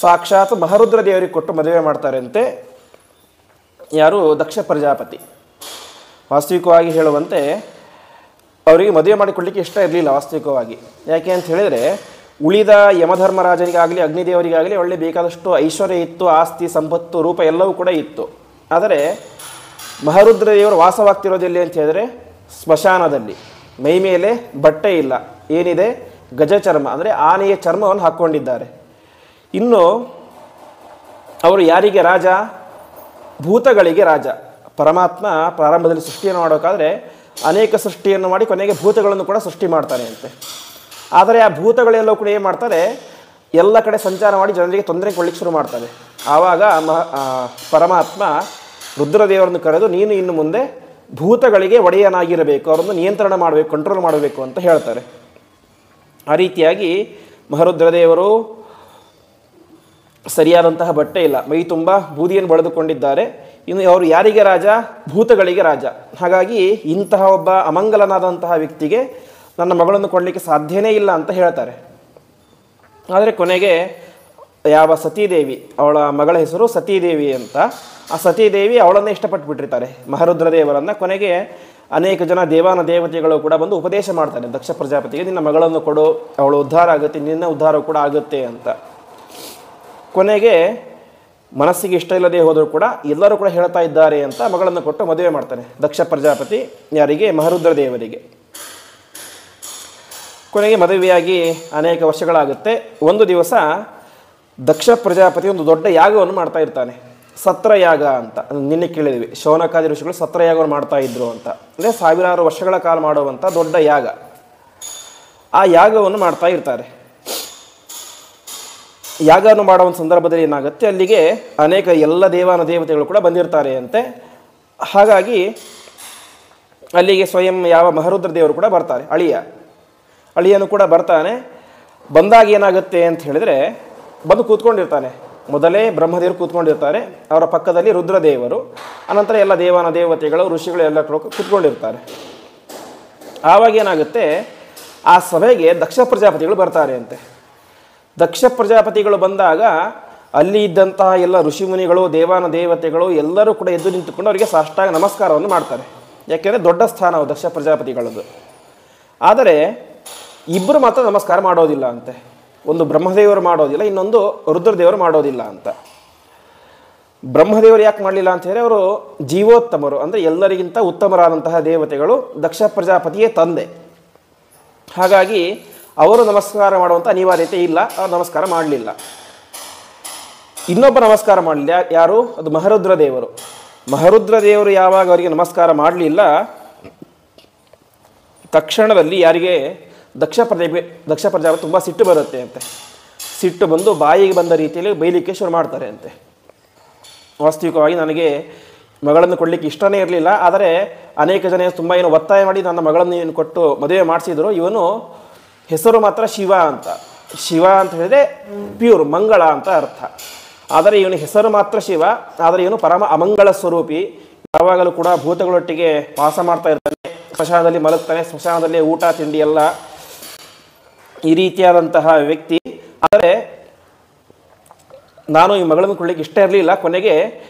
ಸಾಕ್ಷಾತ್ ಮಹಾರುದ್ರ ದೇವರಿಗೆ ಕೊಟ್ಟು ಮದುವೆ ಮಾಡ್ತಾರಂತೆ ಯಾರು, ದಕ್ಷ ಪ್ರಜಾಪತಿ. ವಾಸ್ತವಿಕವಾಗಿ ಹೇಳುವಂತೆ ಅವರಿಗೆ ಮದುವೆ ಮಾಡಿಕೊಳ್ಳಿಕ್ಕೆ ಇಷ್ಟ ಇರಲಿಲ್ಲ ವಾಸ್ತವಿಕವಾಗಿ. ಯಾಕೆ ಅಂತ ಹೇಳಿದರೆ, ಉಳಿದ ಯಮಧರ್ಮರಾಜನಿಗಾಗಲಿ ಅಗ್ನಿದೇವರಿಗಾಗಲಿ ಒಳ್ಳೆ ಬೇಕಾದಷ್ಟು ಐಶ್ವರ್ಯ ಇತ್ತು, ಆಸ್ತಿ ಸಂಪತ್ತು ರೂಪ ಎಲ್ಲವೂ ಕೂಡ ಇತ್ತು. ಆದರೆ ಮಹಾರುದ್ರ ದೇವರು ವಾಸವಾಗ್ತಿರೋದೆಲ್ಲಿ ಅಂತ ಹೇಳಿದ್ರೆ ಸ್ಮಶಾನದಲ್ಲಿ. ಮೈ ಮೇಲೆ ಬಟ್ಟೆ ಇಲ್ಲ, ಏನಿದೆ ಗಜ ಚರ್ಮ, ಅಂದರೆ ಆನೆಯ ಚರ್ಮವನ್ನು ಹಾಕ್ಕೊಂಡಿದ್ದಾರೆ. ಇನ್ನು ಅವರು ಯಾರಿಗೆ ರಾಜ? ಭೂತಗಳಿಗೆ ರಾಜ. ಪರಮಾತ್ಮ ಪ್ರಾರಂಭದಲ್ಲಿ ಸೃಷ್ಟಿಯನ್ನು ಮಾಡಬೇಕಾದ್ರೆ ಅನೇಕ ಸೃಷ್ಟಿಯನ್ನು ಮಾಡಿ ಕೊನೆಗೆ ಭೂತಗಳನ್ನು ಕೂಡ ಸೃಷ್ಟಿ ಮಾಡ್ತಾನೆ ಅಂತೆ. ಆದರೆ ಆ ಭೂತಗಳೆಲ್ಲವೂ ಕೂಡ ಏನು ಮಾಡ್ತಾರೆ? ಎಲ್ಲ ಕಡೆ ಸಂಚಾರ ಮಾಡಿ ಜನರಿಗೆ ತೊಂದರೆ ಕೊಡಲಿಕ್ಕೆ ಶುರು ಮಾಡ್ತಾರೆ. ಆವಾಗ ಪರಮಾತ್ಮ ರುದ್ರದೇವರನ್ನು ಕರೆದು, ನೀನು ಇನ್ನು ಮುಂದೆ ಭೂತಗಳಿಗೆ ಒಡೆಯನಾಗಿರಬೇಕು, ಅವರನ್ನು ನಿಯಂತ್ರಣ ಮಾಡಬೇಕು, ಕಂಟ್ರೋಲ್ ಮಾಡಬೇಕು ಅಂತ ಹೇಳ್ತಾರೆ. ಆ ರೀತಿಯಾಗಿ ಮಹಾರುದ್ರದೇವರು ಸರಿಯಾದಂತಹ ಬಟ್ಟೆ ಇಲ್ಲ, ಮೈ ತುಂಬ ಬೂದಿಯನ್ನು ಬಳಿದುಕೊಂಡಿದ್ದಾರೆ. ಇನ್ನು ಅವರು ಯಾರಿಗೆ ರಾಜ? ಭೂತಗಳಿಗೆ ರಾಜ. ಹಾಗಾಗಿ ಇಂತಹ ಒಬ್ಬ ಅಮಂಗಲನಾದಂತಹ ವ್ಯಕ್ತಿಗೆ ನನ್ನ ಮಗಳನ್ನು ಕೊಡಲಿಕ್ಕೆ ಸಾಧ್ಯನೇ ಇಲ್ಲ ಅಂತ ಹೇಳ್ತಾರೆ. ಆದರೆ ಕೊನೆಗೆ ಯಾವ ಸತೀದೇವಿ, ಅವಳ ಮಗಳ ಹೆಸರು ಸತೀದೇವಿ ಅಂತ, ಆ ಸತೀದೇವಿ ಅವಳನ್ನೇ ಇಷ್ಟಪಟ್ಟು ಬಿಟ್ಟಿರ್ತಾರೆ ಮಹಾರುದ್ರದೇವರನ್ನು. ಕೊನೆಗೆ ಅನೇಕ ಜನ ದೇವಾನ ದೇವತೆಗಳು ಕೂಡ ಬಂದು ಉಪದೇಶ ಮಾಡ್ತಾರೆ ದಕ್ಷ ಪ್ರಜಾಪತಿಗೆ, ನಿನ್ನ ಮಗಳನ್ನು ಕೊಡು, ಅವಳು ಉದ್ಧಾರ ಆಗುತ್ತೆ, ನಿನ್ನ ಉದ್ಧಾರ ಕೂಡ ಆಗುತ್ತೆ ಅಂತ. ಕೊನೆಗೆ ಮನಸ್ಸಿಗೆ ಇಷ್ಟ ಇಲ್ಲದೆ ಹೋದರೂ ಕೂಡ ಎಲ್ಲರೂ ಕೂಡ ಹೇಳ್ತಾ ಇದ್ದಾರೆ ಅಂತ ಮಗಳನ್ನು ಕೊಟ್ಟು ಮದುವೆ ಮಾಡ್ತಾನೆ ದಕ್ಷ ಪ್ರಜಾಪತಿ. ಯಾರಿಗೆ? ಮಹಾರುದ್ರದೇವರಿಗೆ. ಕೊನೆಗೆ ಮದುವೆಯಾಗಿ ಅನೇಕ ವರ್ಷಗಳಾಗುತ್ತೆ. ಒಂದು ದಿವಸ ದಕ್ಷ ಪ್ರಜಾಪತಿ ಒಂದು ದೊಡ್ಡ ಯಾಗವನ್ನು ಮಾಡ್ತಾ ಇರ್ತಾನೆ, ಸತ್ರಯಾಗ ಅಂತ. ನಿನ್ನೆ ಕೇಳಿದ್ವಿ, ಶೌನಕಾದಿ ಋಷಿಗಳು ಸತ್ರಯಾಗವನ್ನು ಮಾಡ್ತಾ ಇದ್ರು ಅಂತ. ಅಂದರೆ ಸಾವಿರಾರು ವರ್ಷಗಳ ಕಾಲ ಮಾಡುವಂಥ ದೊಡ್ಡ ಯಾಗ. ಆ ಯಾಗವನ್ನು ಮಾಡ್ತಾ ಇರ್ತಾರೆ. ಯಾಗವನ್ನು ಮಾಡುವ ಸಂದರ್ಭದಲ್ಲಿ ಏನಾಗುತ್ತೆ, ಅಲ್ಲಿಗೆ ಅನೇಕ ಎಲ್ಲ ದೇವಾನ ದೇವತೆಗಳು ಕೂಡ ಬಂದಿರ್ತಾರೆ ಅಂತೆ. ಹಾಗಾಗಿ ಅಲ್ಲಿಗೆ ಸ್ವಯಂ ಯಾವ ಮಹಾರುದ್ರ ದೇವರು ಕೂಡ ಬರ್ತಾರೆ, ಅಳಿಯನು ಕೂಡ ಬರ್ತಾನೆ. ಬಂದಾಗ ಏನಾಗುತ್ತೆ ಅಂತ ಹೇಳಿದರೆ, ಬಂದು ಕೂತ್ಕೊಂಡಿರ್ತಾನೆ. ಮೊದಲೇ ಬ್ರಹ್ಮದೇವರು ಕೂತ್ಕೊಂಡಿರ್ತಾರೆ, ಅವರ ಪಕ್ಕದಲ್ಲಿ ರುದ್ರದೇವರು, ಅನಂತರ ಎಲ್ಲ ದೇವಾನ ದೇವತೆಗಳು ಋಷಿಗಳು ಎಲ್ಲ ಕೂತ್ಕೊಂಡಿರ್ತಾರೆ. ಆವಾಗ ಏನಾಗುತ್ತೆ, ಆ ಸಭೆಗೆ ದಕ್ಷ ಪ್ರಜಾಪತಿಗಳು ಬರ್ತಾರೆ ಅಂತೆ. ದಕ್ಷ ಪ್ರಜಾಪತಿಗಳು ಬಂದಾಗ ಅಲ್ಲಿ ಇದ್ದಂತಹ ಎಲ್ಲ ಋಷಿಮುನಿಗಳು ದೇವಾನ ದೇವತೆಗಳು ಎಲ್ಲರೂ ಕೂಡ ಎದ್ದು ನಿಂತುಕೊಂಡು ಅವರಿಗೆ ಸಾಷ್ಟಾಂಗ ನಮಸ್ಕಾರವನ್ನು ಮಾಡ್ತಾರೆ. ಯಾಕೆಂದರೆ ದೊಡ್ಡ ಸ್ಥಾನವು ದಕ್ಷ ಪ್ರಜಾಪತಿಗಳದ್ದು. ಆದರೆ ಇಬ್ಬರು ಮಾತ್ರ ನಮಸ್ಕಾರ ಮಾಡೋದಿಲ್ಲ ಅಂತೆ. ಒಂದು ಬ್ರಹ್ಮದೇವರು ಮಾಡೋದಿಲ್ಲ, ಇನ್ನೊಂದು ರುದ್ರದೇವರು ಮಾಡೋದಿಲ್ಲ ಅಂತ. ಬ್ರಹ್ಮದೇವರು ಯಾಕೆ ಮಾಡಲಿಲ್ಲ ಅಂತ ಹೇಳಿದ್ರೆ, ಅವರು ಜೀವೋತ್ತಮರು, ಅಂದರೆ ಎಲ್ಲರಿಗಿಂತ ಉತ್ತಮರಾದಂತಹ ದೇವತೆಗಳು, ದಕ್ಷ ಪ್ರಜಾಪತಿಯೇ ತಂದೆ. ಹಾಗಾಗಿ ಅವರು ನಮಸ್ಕಾರ ಮಾಡುವಂಥ ಅನಿವಾರ್ಯತೆ ಇಲ್ಲ, ಅವರು ನಮಸ್ಕಾರ ಮಾಡಲಿಲ್ಲ. ಇನ್ನೊಬ್ಬ ನಮಸ್ಕಾರ ಮಾಡಲಿಲ್ಲ, ಯಾರು? ಅದು ಮಹಾರುದ್ರದೇವರು. ಮಹಾರುದ್ರದೇವರು ಯಾವಾಗ ಅವರಿಗೆ ನಮಸ್ಕಾರ ಮಾಡಲಿಲ್ಲ, ತಕ್ಷಣದಲ್ಲಿ ಯಾರಿಗೆ? ದಕ್ಷ ಪ್ರಜಾಪತಿ ತುಂಬ ಸಿಟ್ಟು ಬರುತ್ತೆ ಅಂತೆ. ಸಿಟ್ಟು ಬಂದು ಬಾಯಿಗೆ ಬಂದ ರೀತಿಯಲ್ಲಿ ಬೈಲಿಕ್ಕೆ ಶುರು ಮಾಡ್ತಾರೆ ಅಂತೆ. ವಾಸ್ತವಿಕವಾಗಿ ನನಗೆ ಮಗಳನ್ನು ಕೊಡಲಿಕ್ಕೆ ಇಷ್ಟನೇ ಇರಲಿಲ್ಲ, ಆದರೆ ಅನೇಕ ಜನ ತುಂಬ ಏನು ಒತ್ತಾಯ ಮಾಡಿ ನನ್ನ ಮಗಳನ್ನು ಏನು ಕೊಟ್ಟು ಮದುವೆ ಮಾಡಿಸಿದ್ರು. ಇವನು ಹೆಸರು ಮಾತ್ರ ಶಿವ ಅಂತ. ಶಿವ ಅಂತ ಹೇಳಿದ್ರೆ ಪ್ಯೂರ್, ಮಂಗಳ ಅಂತ ಅರ್ಥ. ಆದರೆ ಇವನ ಹೆಸರು ಮಾತ್ರ ಶಿವ, ಆದರೆ ಇವನು ಪರಮ ಅಮಂಗಳ ಸ್ವರೂಪಿ. ಯಾವಾಗಲೂ ಕೂಡ ಭೂತಗಳೊಟ್ಟಿಗೆ ವಾಸ ಮಾಡ್ತಾ ಇರ್ತಾನೆ, ಸ್ಮಶಾನದಲ್ಲಿ ಮಲಗ್ತಾನೆ, ಸ್ಮಶಾನದಲ್ಲೇ ಊಟ ತಿಂಡಿ ಎಲ್ಲ ಈ ರೀತಿಯಾದಂತಹ ವ್ಯಕ್ತಿ. ಆದರೆ ನಾನು ಈ ಮಗಳನ್ನು ಕೊಡಲಿಕ್ಕೆ ಇಷ್ಟ ಇರಲಿಲ್ಲ. ಕೊನೆಗೆ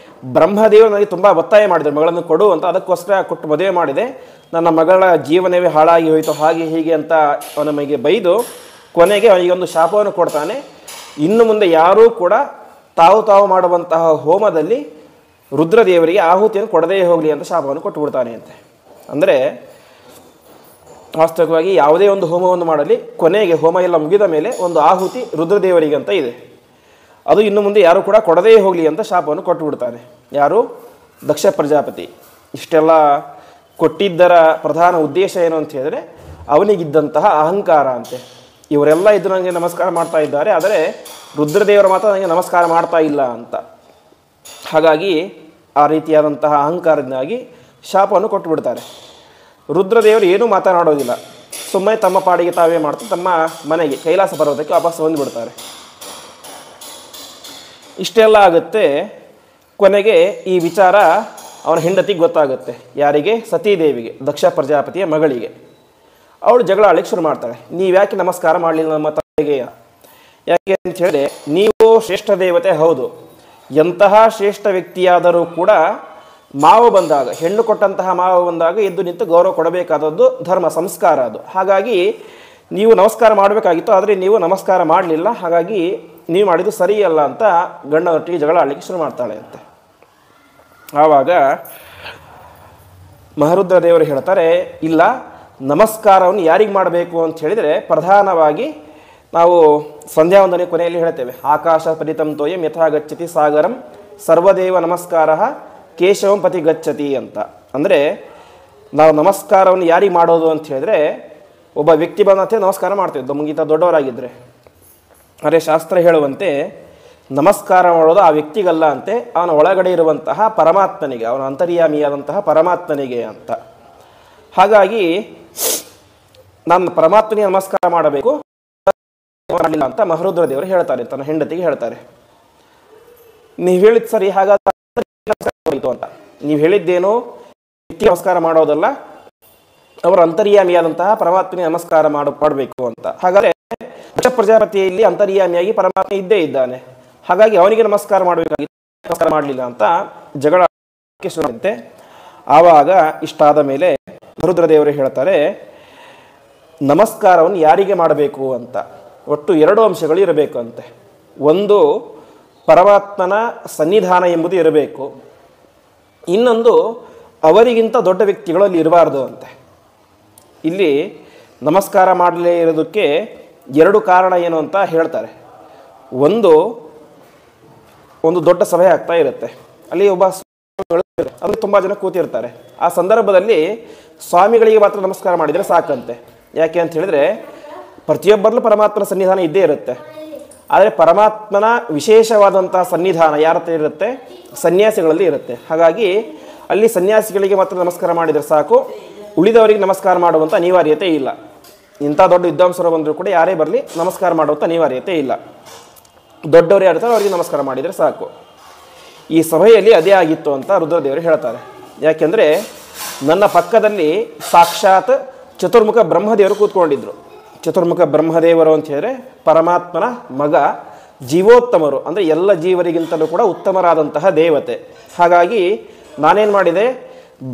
ಬ್ರಹ್ಮದೇವರು ನನಗೆ ತುಂಬ ಒತ್ತಾಯ ಮಾಡಿದರು ಮಗಳನ್ನು ಕೊಡು ಅಂತ. ಅದಕ್ಕೋಸ್ಕರ ಕೊಟ್ಟು ಮದುವೆ ಮಾಡಿದೆ. ನನ್ನ ಮಗಳ ಜೀವನವೇ ಹಾಳಾಗಿ ಹೋಯಿತು, ಹಾಗೆ ಹೀಗೆ ಅಂತ ನಮಗೆ ಬೈದು ಕೊನೆಗೆ ಅವನಿಗೊಂದು ಶಾಪವನ್ನು ಕೊಡ್ತಾನೆ. ಇನ್ನು ಮುಂದೆ ಯಾರೂ ಕೂಡ ತಾವು ಮಾಡುವಂತಹ ಹೋಮದಲ್ಲಿ ರುದ್ರದೇವರಿಗೆ ಆಹುತಿಯನ್ನು ಕೊಡದೇ ಹೋಗಲಿ ಅಂತ ಶಾಪವನ್ನು ಕೊಟ್ಟು ಬಿಡ್ತಾನೆ ಅಂತೆ. ಅಂದರೆ ವಾಸ್ತವಿಕವಾಗಿ ಯಾವುದೇ ಒಂದು ಹೋಮವನ್ನು ಮಾಡಲಿ, ಕೊನೆಗೆ ಹೋಮ ಎಲ್ಲ ಮುಗಿದ ಮೇಲೆ ಒಂದು ಆಹುತಿ ರುದ್ರದೇವರಿಗೆ ಅಂತ ಇದೆ. ಅದು ಇನ್ನು ಮುಂದೆ ಯಾರು ಕೂಡ ಕೊಡದೇ ಹೋಗಲಿ ಅಂತ ಶಾಪವನ್ನು ಕೊಟ್ಟು ಬಿಡ್ತಾನೆ. ಯಾರು? ದಕ್ಷ ಪ್ರಜಾಪತಿ. ಇಷ್ಟೆಲ್ಲ ಕೊಟ್ಟಿದ್ದರ ಪ್ರಧಾನ ಉದ್ದೇಶ ಏನು ಅಂತ ಹೇಳಿದ್ರೆ, ಅವನಿಗಿದ್ದಂತಹ ಅಹಂಕಾರ ಅಂತೆ. ಇವರೆಲ್ಲ ಇದು ನನಗೆ ನಮಸ್ಕಾರ ಮಾಡ್ತಾ ಇದ್ದಾರೆ, ಆದರೆ ರುದ್ರದೇವರು ಮಾತ್ರ ನನಗೆ ನಮಸ್ಕಾರ ಮಾಡ್ತಾ ಇಲ್ಲ ಅಂತ. ಹಾಗಾಗಿ ಆ ರೀತಿಯಾದಂತಹ ಅಹಂಕಾರದಿಂದಾಗಿ ಶಾಪವನ್ನು ಕೊಟ್ಟು ಬಿಡ್ತಾರೆ. ರುದ್ರದೇವರು ಏನೂ ಮಾತನಾಡೋದಿಲ್ಲ, ಸುಮ್ಮನೆ ತಮ್ಮ ಪಾಡಿಗೆ ತಾವೇ ಮಾಡ್ತಾ ತಮ್ಮ ಮನೆಗೆ ಕೈಲಾಸ ಪರ್ವತಕ್ಕೆ ವಾಪಸ್ ಬಂದುಬಿಡ್ತಾರೆ. ಇಷ್ಟೆಲ್ಲ ಆಗುತ್ತೆ. ಕೊನೆಗೆ ಈ ವಿಚಾರ ಅವನ ಹೆಂಡತಿಗೆ ಗೊತ್ತಾಗುತ್ತೆ. ಯಾರಿಗೆ? ಸತೀದೇವಿಗೆ, ದಕ್ಷ ಪ್ರಜಾಪತಿಯ ಮಗಳಿಗೆ. ಅವಳು ಜಗಳ ಆಡಲಿಕ್ಕೆ ಶುರು ಮಾಡ್ತಾಳೆ. ನೀವ್ಯಾಕೆ ನಮಸ್ಕಾರ ಮಾಡಲಿಲ್ಲ ನಮ್ಮ ತಂದೆಗೆ? ಯಾಕೆ ಅಂತ ಹೇಳಿದ್ರೆ, ನೀವು ಶ್ರೇಷ್ಠ ದೇವತೆ ಹೌದು, ಎಂತಹ ಶ್ರೇಷ್ಠ ವ್ಯಕ್ತಿಯಾದರೂ ಕೂಡ ಮಾವು ಬಂದಾಗ, ಹೆಣ್ಣು ಕೊಟ್ಟಂತಹ ಮಾವು ಬಂದಾಗ ಎದ್ದು ನಿಂತು ಗೌರವ ಕೊಡಬೇಕಾದದ್ದು ಧರ್ಮ ಸಂಸ್ಕಾರ ಅದು. ಹಾಗಾಗಿ ನೀವು ನಮಸ್ಕಾರ ಮಾಡಬೇಕಾಗಿತ್ತು, ಆದರೆ ನೀವು ನಮಸ್ಕಾರ ಮಾಡಲಿಲ್ಲ, ಹಾಗಾಗಿ ನೀವು ಮಾಡಿದ್ದು ಸರಿಯಲ್ಲ ಅಂತ ಗಂಡನೊಟ್ಟಿಗೆ ಜಗಳ ಆಡಲಿಕ್ಕೆ ಶುರು ಮಾಡ್ತಾಳೆ ಅಂತೆ. ಆವಾಗ ಮಹಾರುದ್ರ ದೇವರು ಹೇಳ್ತಾರೆ, ಇಲ್ಲ, ನಮಸ್ಕಾರವನ್ನು ಯಾರಿಗೆ ಮಾಡಬೇಕು ಅಂತ ಹೇಳಿದರೆ ಪ್ರಧಾನವಾಗಿ ನಾವು ಸಂಧ್ಯಾ ವಂದನೆ ಕೊನೆಯಲ್ಲಿ ಹೇಳ್ತೇವೆ, ಆಕಾಶ ಪರಿತಂ ತೋಯಂ ಯಥಾ ಗಚ್ಚತಿ ಸಾಗರಂ ಸರ್ವದೇವ ನಮಸ್ಕಾರ ಕೇಶವಂ ಪತಿ ಗಚ್ಚತಿ ಅಂತ. ಅಂದರೆ ನಾವು ನಮಸ್ಕಾರವನ್ನು ಯಾರಿಗೆ ಮಾಡೋದು ಅಂತ ಹೇಳಿದ್ರೆ, ಒಬ್ಬ ವ್ಯಕ್ತಿ ಬಂದಂತೆ ನಮಸ್ಕಾರ ಮಾಡ್ತೇವೆ ನಮಗಿಂತ ದೊಡ್ಡವರಾಗಿದ್ದರೆ. ಆದರೆ ಶಾಸ್ತ್ರ ಹೇಳುವಂತೆ ನಮಸ್ಕಾರ ಮಾಡೋದು ಆ ವ್ಯಕ್ತಿಗಲ್ಲ ಅಂತೆ, ಅವನ ಒಳಗಡೆ ಇರುವಂತಹ ಪರಮಾತ್ಮನಿಗೆ, ಅವನ ಅಂತರ್ಯಾಮಿಯಾದಂತಹ ಪರಮಾತ್ಮನಿಗೆ ಅಂತ. ಹಾಗಾಗಿ ನಾನು ಪರಮಾತ್ಮನಿಗೆ ನಮಸ್ಕಾರ ಮಾಡಬೇಕು ಮಾಡಲಿಲ್ಲ ಅಂತ ಮಹರುದ್ರ ದೇವರು ಹೇಳ್ತಾರೆ, ತನ್ನ ಹೆಂಡತಿಗೆ ಹೇಳ್ತಾರೆ. ನೀವು ಹೇಳಿದ್ ಸರಿ, ಹಾಗಾದ್ರೆ ಅಂತ. ನೀವು ಹೇಳಿದ್ದೇನು ವ್ಯಕ್ತಿ ನಮಸ್ಕಾರ ಮಾಡೋದಲ್ಲ, ಅವರ ಅಂತರ್ಯಾಮಿಯಾದಂತಹ ಪರಮಾತ್ಮನಿಗೆ ನಮಸ್ಕಾರ ಮಾಡಬೇಕು ಅಂತ. ಹಾಗಾದ್ರೆ ದಕ್ಷ ಪ್ರಜಾಪತಿಯಲ್ಲಿ ಅಂತರ್ಯಾಮಿಯಾಗಿ ಪರಮಾತ್ಮ ಇದ್ದೇ ಇದ್ದಾನೆ, ಹಾಗಾಗಿ ಅವನಿಗೆ ನಮಸ್ಕಾರ ಮಾಡಬೇಕಾಗಿತ್ತು, ನಮಸ್ಕಾರ ಮಾಡಲಿಲ್ಲ ಅಂತ ಜಗಳ ಶುರುವಂತೆ. ಆವಾಗ ಇಷ್ಟಾದ ಮೇಲೆ ಮಹರುದ್ರ ದೇವರು ಹೇಳ್ತಾರೆ, ನಮಸ್ಕಾರವನ್ನು ಯಾರಿಗೆ ಮಾಡಬೇಕು ಅಂತ ಒಟ್ಟು 2 ಅಂಶಗಳು ಇರಬೇಕು ಅಂತೆ. ಒಂದು ಪರಮಾತ್ಮನ ಸನ್ನಿಧಾನ ಎಂಬುದು ಇರಬೇಕು, ಇನ್ನೊಂದು ಅವರಿಗಿಂತ ದೊಡ್ಡ ವ್ಯಕ್ತಿಗಳು ಅಲ್ಲಿ ಇರಬಾರ್ದು ಅಂತೆ. ಇಲ್ಲಿ ನಮಸ್ಕಾರ ಮಾಡಲೇ ಇರೋದಕ್ಕೆ 2 ಕಾರಣ ಏನು ಅಂತ ಹೇಳ್ತಾರೆ. ಒಂದು ದೊಡ್ಡ ಸಭೆ ಆಗ್ತಾ ಇರುತ್ತೆ, ಅಲ್ಲಿ ಒಬ್ಬ ಅಲ್ಲಿ ತುಂಬ ಜನ ಕೂತಿರ್ತಾರೆ. ಆ ಸಂದರ್ಭದಲ್ಲಿ ಸ್ವಾಮಿಗಳಿಗೆ ಮಾತ್ರ ನಮಸ್ಕಾರ ಮಾಡಿದರೆ ಸಾಕಂತೆ. ಯಾಕೆ ಅಂತ ಹೇಳಿದ್ರೆ ಪ್ರತಿಯೊಬ್ಬರಲ್ಲೂ ಪರಮಾತ್ಮನ ಸನ್ನಿಧಾನ ಇದ್ದೇ ಇರುತ್ತೆ, ಆದರೆ ಪರಮಾತ್ಮನ ವಿಶೇಷವಾದಂತಹ ಸನ್ನಿಧಾನ ಯಾರ ಹತ್ರ ಇರುತ್ತೆ, ಸನ್ಯಾಸಿಗಳಲ್ಲಿ ಇರುತ್ತೆ. ಹಾಗಾಗಿ ಅಲ್ಲಿ ಸನ್ಯಾಸಿಗಳಿಗೆ ಮಾತ್ರ ನಮಸ್ಕಾರ ಮಾಡಿದರೆ ಸಾಕು, ಉಳಿದವರಿಗೆ ನಮಸ್ಕಾರ ಮಾಡುವಂಥ ಅನಿವಾರ್ಯತೆ ಇಲ್ಲ. ಇಂಥ ದೊಡ್ಡ ವಿದ್ವಾಂಸರು ಬಂದರೂ ಕೂಡ ಯಾರೇ ಬರಲಿ ನಮಸ್ಕಾರ ಮಾಡುವಂಥ ಅನಿವಾರ್ಯತೆ ಇಲ್ಲ. ದೊಡ್ಡವರು ಯಾರಿರ್ತಾರೆ ಅವರಿಗೆ ನಮಸ್ಕಾರ ಮಾಡಿದರೆ ಸಾಕು. ಈ ಸಭೆಯಲ್ಲಿ ಅದೇ ಆಗಿತ್ತು ಅಂತ ರುದ್ರದೇವರು ಹೇಳ್ತಾರೆ. ಯಾಕೆಂದರೆ ನನ್ನ ಪಕ್ಕದಲ್ಲಿ ಸಾಕ್ಷಾತ್ ಚತುರ್ಮುಖ ಬ್ರಹ್ಮದೇವರು ಕೂತ್ಕೊಂಡಿದ್ರು. ಚತುರ್ಮುಖ ಬ್ರಹ್ಮದೇವರು ಅಂತ ಹೇಳಿದ್ರೆ ಪರಮಾತ್ಮನ ಮಗ, ಜೀವೋತ್ತಮರು, ಅಂದರೆ ಎಲ್ಲ ಜೀವರಿಗಿಂತಲೂ ಕೂಡ ಉತ್ತಮರಾದಂತಹ ದೇವತೆ. ಹಾಗಾಗಿ ನಾನೇನು ಮಾಡಿದೆ,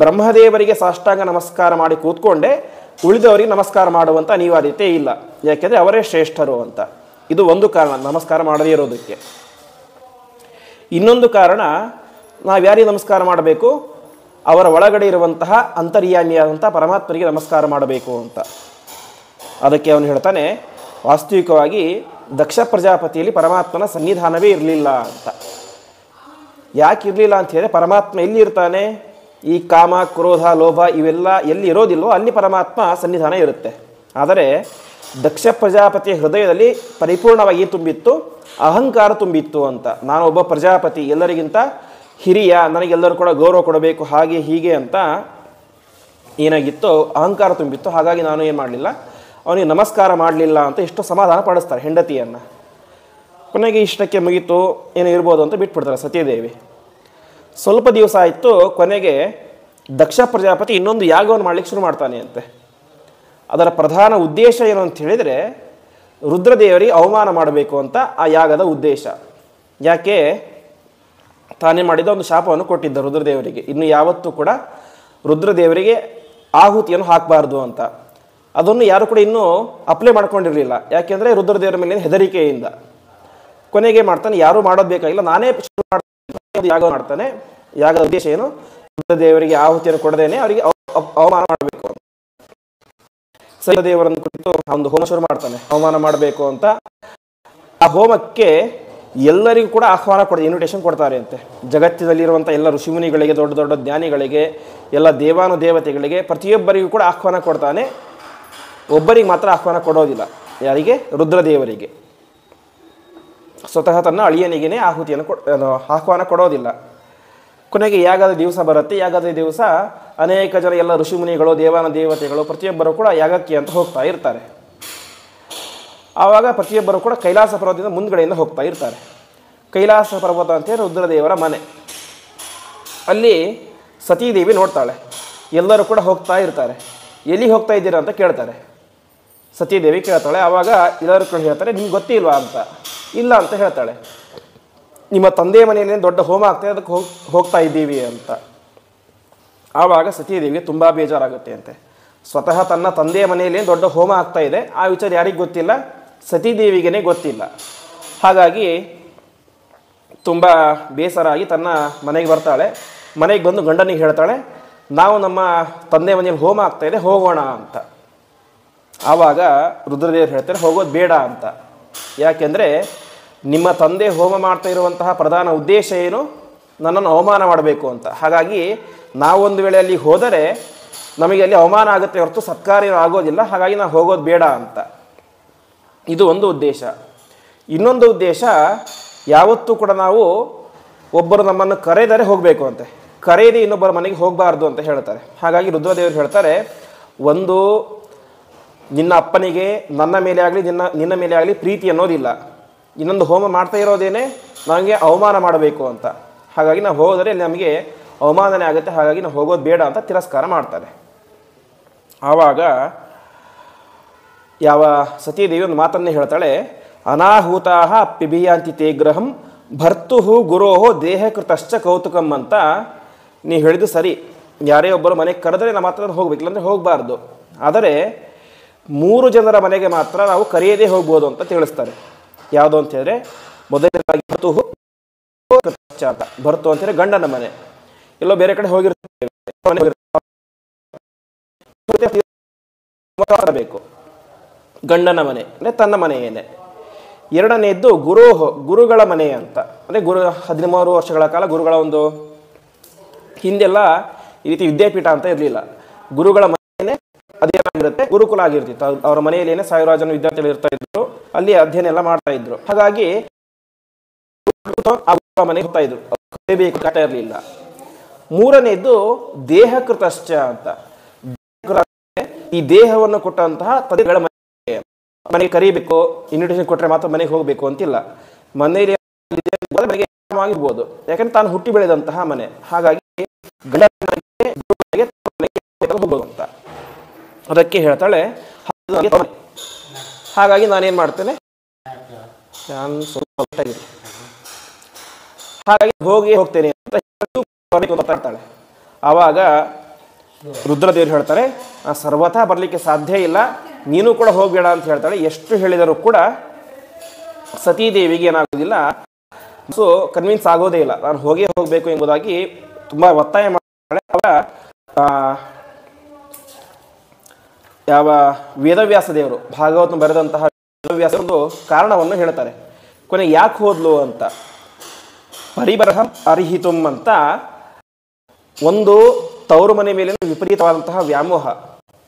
ಬ್ರಹ್ಮದೇವರಿಗೆ ಸಾಷ್ಟಾಂಗ ನಮಸ್ಕಾರ ಮಾಡಿ ಕೂತ್ಕೊಂಡೆ, ಉಳಿದವರಿಗೆ ನಮಸ್ಕಾರ ಮಾಡುವಂಥ ಅನಿವಾರ್ಯತೆ ಇಲ್ಲ, ಯಾಕೆಂದರೆ ಅವರೇ ಶ್ರೇಷ್ಠರು ಅಂತ. ಇದು ಒಂದು ಕಾರಣ ನಮಸ್ಕಾರ ಮಾಡದೇ ಇರೋದಕ್ಕೆ. ಇನ್ನೊಂದು ಕಾರಣ, ನಾವು ಯಾರಿಗೆ ನಮಸ್ಕಾರ ಮಾಡಬೇಕು, ಅವರ ಒಳಗಡೆ ಇರುವಂತಹ ಅಂತರ್ಯಾಮಿಯಾದಂಥ ಪರಮಾತ್ಮರಿಗೆ ನಮಸ್ಕಾರ ಮಾಡಬೇಕು ಅಂತ. ಅದಕ್ಕೆ ಅವನು ಹೇಳ್ತಾನೆ, ವಾಸ್ತವಿಕವಾಗಿ ದಕ್ಷ ಪ್ರಜಾಪತಿಯಲ್ಲಿ ಪರಮಾತ್ಮನ ಸನ್ನಿಧಾನವೇ ಇರಲಿಲ್ಲ ಅಂತ. ಯಾಕೆ ಇರಲಿಲ್ಲ ಅಂತ ಹೇಳಿದ್ರೆ, ಪರಮಾತ್ಮ ಎಲ್ಲಿ ಇರ್ತಾನೆ, ಈ ಕಾಮ ಕ್ರೋಧ ಲೋಭ ಇವೆಲ್ಲ ಎಲ್ಲಿ ಇರೋದಿಲ್ವೋ ಅಲ್ಲಿ ಪರಮಾತ್ಮ ಸನ್ನಿಧಾನ ಇರುತ್ತೆ. ಆದರೆ ದಕ್ಷ ಪ್ರಜಾಪತಿಯ ಹೃದಯದಲ್ಲಿ ಪರಿಪೂರ್ಣವಾಗಿ ತುಂಬಿತ್ತು, ಅಹಂಕಾರ ತುಂಬಿತ್ತು ಅಂತ. ನಾನು ಒಬ್ಬ ಪ್ರಜಾಪತಿ, ಎಲ್ಲರಿಗಿಂತ ಹಿರಿಯ, ನನಗೆಲ್ಲರೂ ಕೂಡ ಗೌರವ ಕೊಡಬೇಕು, ಹಾಗೆ ಹೀಗೆ ಅಂತ ಏನಾಗಿತ್ತು, ಅಹಂಕಾರ ತುಂಬಿತ್ತು. ಹಾಗಾಗಿ ನಾನು ಏನು ಮಾಡಲಿಲ್ಲ, ಅವನಿಗೆ ನಮಸ್ಕಾರ ಮಾಡಲಿಲ್ಲ ಅಂತ ಎಷ್ಟು ಸಮಾಧಾನ ಪಡಿಸ್ತಾರೆ ಹೆಂಡತಿಯನ್ನು. ಕೊನೆಗೆ ಇಷ್ಟಕ್ಕೆ ಮುಗೀತು, ಏನೋ ಇರ್ಬೋದು ಅಂತ ಬಿಟ್ಬಿಡ್ತಾರೆ ಸತ್ಯದೇವಿ. ಸ್ವಲ್ಪ ದಿವಸ ಆಯಿತು, ಕೊನೆಗೆ ದಕ್ಷ ಪ್ರಜಾಪತಿ ಇನ್ನೊಂದು ಯಾಗವನ್ನು ಮಾಡಲಿಕ್ಕೆ ಶುರು ಮಾಡ್ತಾನೆ ಅಂತೆ. ಅದರ ಪ್ರಧಾನ ಉದ್ದೇಶ ಏನು ಅಂತ ಹೇಳಿದರೆ, ರುದ್ರದೇವರಿಗೆ ಅವಮಾನ ಮಾಡಬೇಕು ಅಂತ ಆ ಯಾಗದ ಉದ್ದೇಶ. ಯಾಕೆ, ತಾನೇ ಮಾಡಿದ ಒಂದು ಶಾಪವನ್ನು ಕೊಟ್ಟಿದ್ದ ರುದ್ರದೇವರಿಗೆ, ಇನ್ನು ಯಾವತ್ತೂ ಕೂಡ ರುದ್ರದೇವರಿಗೆ ಆಹುತಿಯನ್ನು ಹಾಕಬಾರ್ದು ಅಂತ. ಅದನ್ನು ಯಾರು ಕೂಡ ಇನ್ನೂ ಅಪ್ಲೈ ಮಾಡ್ಕೊಂಡಿರಲಿಲ್ಲ, ಯಾಕೆಂದರೆ ರುದ್ರದೇವರ ಮೇಲೆ ಹೆದರಿಕೆಯಿಂದ. ಕೊನೆಗೆ ಮಾಡ್ತಾನೆ, ಯಾರೂ ಮಾಡೋದು ಬೇಕಾಗಿಲ್ಲ, ನಾನೇ ಯಾಗ ಮಾಡ್ತಾನೆ. ಯಾಗದ ಉದ್ದೇಶ ಏನು, ರುದ್ರದೇವರಿಗೆ ಆಹುತಿಯನ್ನು ಕೊಡದೇನೆ ಅವರಿಗೆ ಅವಮಾನ ಮಾಡಬೇಕು ಅಂತ. ಸೈದೇವರನ್ನು ಕುರಿತು ಒಂದು ಹೋಮ ಶುರು ಮಾಡ್ತಾನೆ, ಅವಮಾನ ಮಾಡಬೇಕು ಅಂತ. ಆ ಹೋಮಕ್ಕೆ ಎಲ್ಲರಿಗೂ ಕೂಡ ಆಹ್ವಾನ ಇನ್ವಿಟೇಷನ್ ಕೊಡ್ತಾರೆ ಅಂತೆ. ಜಗತ್ತಿನಲ್ಲಿರುವಂಥ ಎಲ್ಲ ಋಷಿಮುನಿಗಳಿಗೆ, ದೊಡ್ಡ ದೊಡ್ಡ ಜ್ಞಾನಿಗಳಿಗೆ, ಎಲ್ಲ ದೇವಾನುದೇವತೆಗಳಿಗೆ, ಪ್ರತಿಯೊಬ್ಬರಿಗೂ ಕೂಡ ಆಹ್ವಾನ ಕೊಡ್ತಾನೆ. ಒಬ್ಬರಿಗೆ ಮಾತ್ರ ಆಹ್ವಾನ ಕೊಡೋದಿಲ್ಲ, ಯಾರಿಗೆ, ರುದ್ರದೇವರಿಗೆ. ಸ್ವತಃ ತನ್ನ ಅಳಿಯನಿಗೇನೆ ಆಹುತಿಯನ್ನು ಆಹ್ವಾನ ಕೊಡೋದಿಲ್ಲ. ಕೊನೆಗೆ ಯಾಗದ ದಿವಸ ಬರುತ್ತೆ. ಯಾಗದ ದಿವಸ ಅನೇಕ ಜನ, ಎಲ್ಲ ಋಷಿಮುನಿಗಳು, ದೇವಾನುದೇವತೆಗಳು ಪ್ರತಿಯೊಬ್ಬರು ಕೂಡ ಯಾಗಕ್ಕೆ ಅಂತ ಹೋಗ್ತಾ ಇರ್ತಾರೆ. ಆವಾಗ ಪ್ರತಿಯೊಬ್ಬರು ಕೂಡ ಕೈಲಾಸ ಪರ್ವತದಿಂದ ಮುಂದ್ಗಡೆಯಿಂದ ಹೋಗ್ತಾ ಇರ್ತಾರೆ. ಕೈಲಾಸ ಪರ್ವತ ಅಂತೇಳಿ ರುದ್ರದೇವರ ಮನೆ. ಅಲ್ಲಿ ಸತೀದೇವಿ ನೋಡ್ತಾಳೆ, ಎಲ್ಲರೂ ಕೂಡ ಹೋಗ್ತಾ ಇರ್ತಾರೆ. ಎಲ್ಲಿಗೆ ಹೋಗ್ತಾ ಇದ್ದೀರಾ ಅಂತ ಕೇಳ್ತಾರೆ. ಸತೀದೇವಿ ಕೇಳ್ತಾಳೆ. ಆವಾಗ ಎಲ್ಲರೂ ಕೂಡ ಹೇಳ್ತಾರೆ, ನಿಮ್ಗೆ ಗೊತ್ತಿಲ್ವಾ ಅಂತ. ಇಲ್ಲ ಅಂತ ಹೇಳ್ತಾಳೆ. ನಿಮ್ಮ ತಂದೆ ಮನೆಯಲ್ಲಿ ದೊಡ್ಡ ಹೋಮ ಆಗ್ತದೆ, ಅದಕ್ಕೆ ಹೋಗ್ತಾ ಇದ್ದೀವಿ ಅಂತ. ಆವಾಗ ಸತೀದೇವಿಗೆ ತುಂಬ ಬೇಜಾರಾಗುತ್ತೆ ಅಂತೆ. ಸ್ವತಃ ತನ್ನ ತಂದೆಯ ಮನೆಯಲ್ಲಿ ದೊಡ್ಡ ಹೋಮ ಆಗ್ತಾ ಇದೆ, ಆ ವಿಚಾರ ಯಾರಿಗೆ ಗೊತ್ತಿಲ್ಲ, ಸತೀದೇವಿಗೇ ಗೊತ್ತಿಲ್ಲ. ಹಾಗಾಗಿ ತುಂಬ ಬೇಸರಾಗಿ ತನ್ನ ಮನೆಗೆ ಬರ್ತಾಳೆ. ಮನೆಗೆ ಬಂದು ಗಂಡನಿಗೆ ಹೇಳ್ತಾಳೆ, ನಾವು ನಮ್ಮ ತಂದೆ ಮನೆಯಲ್ಲಿ ಹೋಮ ಆಗ್ತಾ ಇದೆ, ಹೋಗೋಣ ಅಂತ. ಆವಾಗ ರುದ್ರದೇವರು ಹೇಳ್ತಾರೆ, ಹೋಗೋದು ಬೇಡ ಅಂತ. ಯಾಕೆಂದರೆ ನಿಮ್ಮ ತಂದೆ ಹೋಮ ಮಾಡ್ತಾ ಇರುವಂತಹ ಪ್ರಧಾನ ಉದ್ದೇಶ ಏನು? ನನ್ನನ್ನು ಅವಮಾನ ಮಾಡಬೇಕು ಅಂತ. ಹಾಗಾಗಿ ನಾವೊಂದು ವೇಳೆ ಅಲ್ಲಿ ಹೋದರೆ ನಮಗೆ ಅಲ್ಲಿ ಅವಮಾನ ಆಗುತ್ತೆ ಹೊರತು ಸತ್ಕಾರ ಆಗೋದಿಲ್ಲ. ಹಾಗಾಗಿ ನಾವು ಹೋಗೋದು ಬೇಡ ಅಂತ. ಇದು ಒಂದು ಉದ್ದೇಶ. ಇನ್ನೊಂದು ಉದ್ದೇಶ, ಯಾವತ್ತೂ ಕೂಡ ನಾವು ಒಬ್ಬರು ನಮ್ಮನ್ನು ಕರೆದರೆ ಹೋಗಬೇಕು ಅಂತೆ, ಕರೆಯದೆ ಇನ್ನೊಬ್ಬರ ಮನೆಗೆ ಹೋಗಬಾರ್ದು ಅಂತ ಹೇಳ್ತಾರೆ. ಹಾಗಾಗಿ ರುದ್ರದೇವರು ಹೇಳ್ತಾರೆ, ಒಂದು ನಿನ್ನ ಅಪ್ಪನಿಗೆ ನನ್ನ ಮೇಲೆ ಆಗಲಿ ನಿನ್ನ ಮೇಲೆ ಆಗಲಿ ಪ್ರೀತಿ ಅನ್ನೋದಿಲ್ಲ. ಇನ್ನೊಂದು ಹೋಮ ಮಾಡ್ತಾ ಇರೋದೇನೆ ನನಗೆ ಅವಮಾನ ಮಾಡಬೇಕು ಅಂತ. ಹಾಗಾಗಿ ನಾವು ಹೋದರೆ ಅಲ್ಲಿ ನಮಗೆ ಅವಮಾನನೇ ಆಗುತ್ತೆ. ಹಾಗಾಗಿ ನಾವು ಹೋಗೋದು ಬೇಡ ಅಂತ ತಿರಸ್ಕಾರ ಮಾಡ್ತಾರೆ. ಆವಾಗ ಯಾವ ಸತೀದೇವಿ ಒಂದು ಮಾತನ್ನೇ ಹೇಳ್ತಾಳೆ, ಅನಾಹೂತಾ ಪಿಬಿಯಾಂತಿ ತೇ ಗೃಹಂ ಭರ್ತು ಗುರೋಹೋ ದೇಹಕೃತಶ್ಚ ಕೌತುಕಂ ಅಂತ. ನೀವು ಹೇಳಿದ್ದು ಸರಿ, ಯಾರೇ ಒಬ್ಬರು ಮನೆಗೆ ಕರೆದರೆ ನಮ್ಮ ಮಾತ್ರ ಹೋಗ್ಬೇಕು, ಇಲ್ಲಾಂದರೆ ಹೋಗಬಾರ್ದು. ಆದರೆ 3 ಜನರ ಮನೆಗೆ ಮಾತ್ರ ನಾವು ಕರೆಯದೇ ಹೋಗ್ಬೋದು ಅಂತ ತಿಳಿಸ್ತಾರೆ. ಯಾವುದು ಅಂತ ಹೇಳಿದ್ರೆ, ಮೊದಲನೇದಾಗಿ ಭರ್ತು ಅಂತೇಳಿ ಗಂಡನ ಮನೆ. ಎಲ್ಲೋ ಬೇರೆ ಕಡೆ ಹೋಗಿರ್ತೇವೆ, ಗಂಡನ ಮನೆ ಅಂದರೆ ತನ್ನ ಮನೆಯೇನೆ. ಎರಡನೆಯದ್ದು ಗುರುಗಳ ಮನೆ ಅಂತ. ಅಂದರೆ 13 ವರ್ಷಗಳ ಕಾಲ ಗುರುಗಳ ಒಂದು, ಹಿಂದೆಲ್ಲ ಈ ರೀತಿ ವಿದ್ಯಾಪೀಠ ಅಂತ ಇರಲಿಲ್ಲ. ಗುರುಗಳ ಮನೆಯೇ ಅದೇನಾಗಿರುತ್ತೆ, ಗುರುಕುಲ ಆಗಿರ್ತಿತ್ತು. ಅವರ ಮನೆಯಲ್ಲಿ 1000 ಜನ ವಿದ್ಯಾರ್ಥಿಗಳು ಇರ್ತಾ ಇದ್ರು, ಅಲ್ಲಿ ಅಧ್ಯಯನ ಎಲ್ಲ ಮಾಡ್ತಾ ಇದ್ರು. ಹಾಗಾಗಿ ಮನೆಗೆ ಹೋಗ್ತಾ ಇದ್ರು, ಕಷ್ಟ ಇರಲಿಲ್ಲ. ಮೂರನೆಯದ್ದು ದೇಹಕೃತಶ್ಚ ಅಂತ. ಈ ದೇಹವನ್ನು ಕೊಟ್ಟಂತಹ ತಂದೆಗಳ ಮನೆಗೆ ಕರೀಬೇಕು, ಇನ್ವಿಟೇಷನ್ ಕೊಟ್ಟರೆ ಮಾತ್ರ ಮನೆಗೆ ಹೋಗಬೇಕು ಅಂತಿಲ್ಲ. ಮನೆಯಲ್ಲಿ ಮನೆಗೆ ಆಗಿರ್ಬೋದು, ಯಾಕಂದ್ರೆ ತಾನು ಹುಟ್ಟಿ ಬೆಳೆದಂತಹ ಮನೆ. ಹಾಗಾಗಿ ಹೋಗ್ಬೋದು ಅಂತ ಅದಕ್ಕೆ ಹೇಳ್ತಾಳೆ. ಹಾಗಾಗಿ ನಾನೇನು ಮಾಡ್ತೇನೆ, ಹಾಗಾಗಿ ಹೋಗ್ತೇನೆ ಅಂತ ಮಾತಾಡ್ತಾಳೆ. ಆವಾಗ ರುದ್ರದೇವರು ಹೇಳ್ತಾರೆ, ಸರ್ವಥಾ ಬರಲಿಕ್ಕೆ ಸಾಧ್ಯ ಇಲ್ಲ, ನೀನು ಕೂಡ ಹೋಗಬೇಡ ಅಂತ ಹೇಳ್ತಾಳೆ. ಎಷ್ಟು ಹೇಳಿದರೂ ಕೂಡ ಸತೀದೇವಿಗೆ ಏನಾಗೋದಿಲ್ಲ, ಸೊ ಕನ್ವಿನ್ಸ್ ಆಗೋದೇ ಇಲ್ಲ. ನಾನು ಹೋಗಬೇಕು ಎಂಬುದಾಗಿ ತುಂಬ ಒತ್ತಾಯ ಮಾಡ್ತಾಳೆ. ಯಾವ ವೇದವ್ಯಾಸ ದೇವರು ಭಾಗವತ ಬರೆದಂತಹ ವೇದವ್ಯಾಸ ಒಂದು ಕಾರಣವನ್ನು ಹೇಳ್ತಾರೆ. ಕೊನೆಗೆ ಯಾಕೆ ಹೋದ್ಲು ಅಂತ. ಪರಿಬರಹ ಅರ್ಹಿತುಂ ಅಂತ. ಒಂದು ತವರು ಮನೆ ಮೇಲೆ ವಿಪರೀತವಾದಂತಹ ವ್ಯಾಮೋಹ,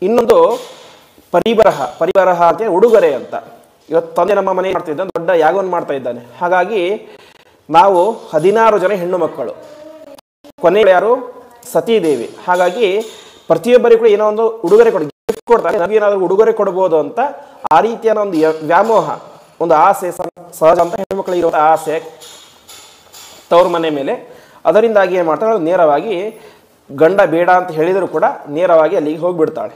ಇನ್ನೊಂದು ಪರಿಬರಹ ಅಂತ ಉಡುಗೊರೆ ಅಂತ. ಇವತ್ತು ತಂದೆ ನಮ್ಮ ಮನೆ ಮಾಡ್ತಾ ಇದ್ದಾನೆ, ದೊಡ್ಡ ಯಾಗವನ್ನು ಮಾಡ್ತಾ ಇದ್ದಾನೆ. ಹಾಗಾಗಿ ನಾವು 16 ಜನ ಹೆಣ್ಣು ಮಕ್ಕಳು, ಕೊನೆಯ ಯಾರು ಸತೀದೇವಿ. ಹಾಗಾಗಿ ಪ್ರತಿಯೊಬ್ಬರಿಗೂ ಕೂಡ ಏನೋ ಒಂದು ಉಡುಗೊರೆ ಕೊಡ್ತಾರೆ, ನಮಗೇನಾದರೂ ಉಡುಗೊರೆ ಕೊಡ್ಬೋದು ಅಂತ. ಆ ರೀತಿಯ ಒಂದು ವ್ಯಾಮೋಹ, ಒಂದು ಆಸೆ, ಸಹಜ ಅಂತ ಹೆಣ್ಣುಮಕ್ಕಳಿಗೆ ಇರೋ ಆಸೆ ತವ್ರ ಮನೆ ಮೇಲೆ. ಅದರಿಂದಾಗಿ ಏನು ಮಾಡ್ತಾಳೆ, ನೇರವಾಗಿ ಗಂಡ ಬೇಡ ಅಂತ ಹೇಳಿದರೂ ಕೂಡ ನೇರವಾಗಿ ಅಲ್ಲಿಗೆ ಹೋಗಿಬಿಡ್ತಾಳೆ.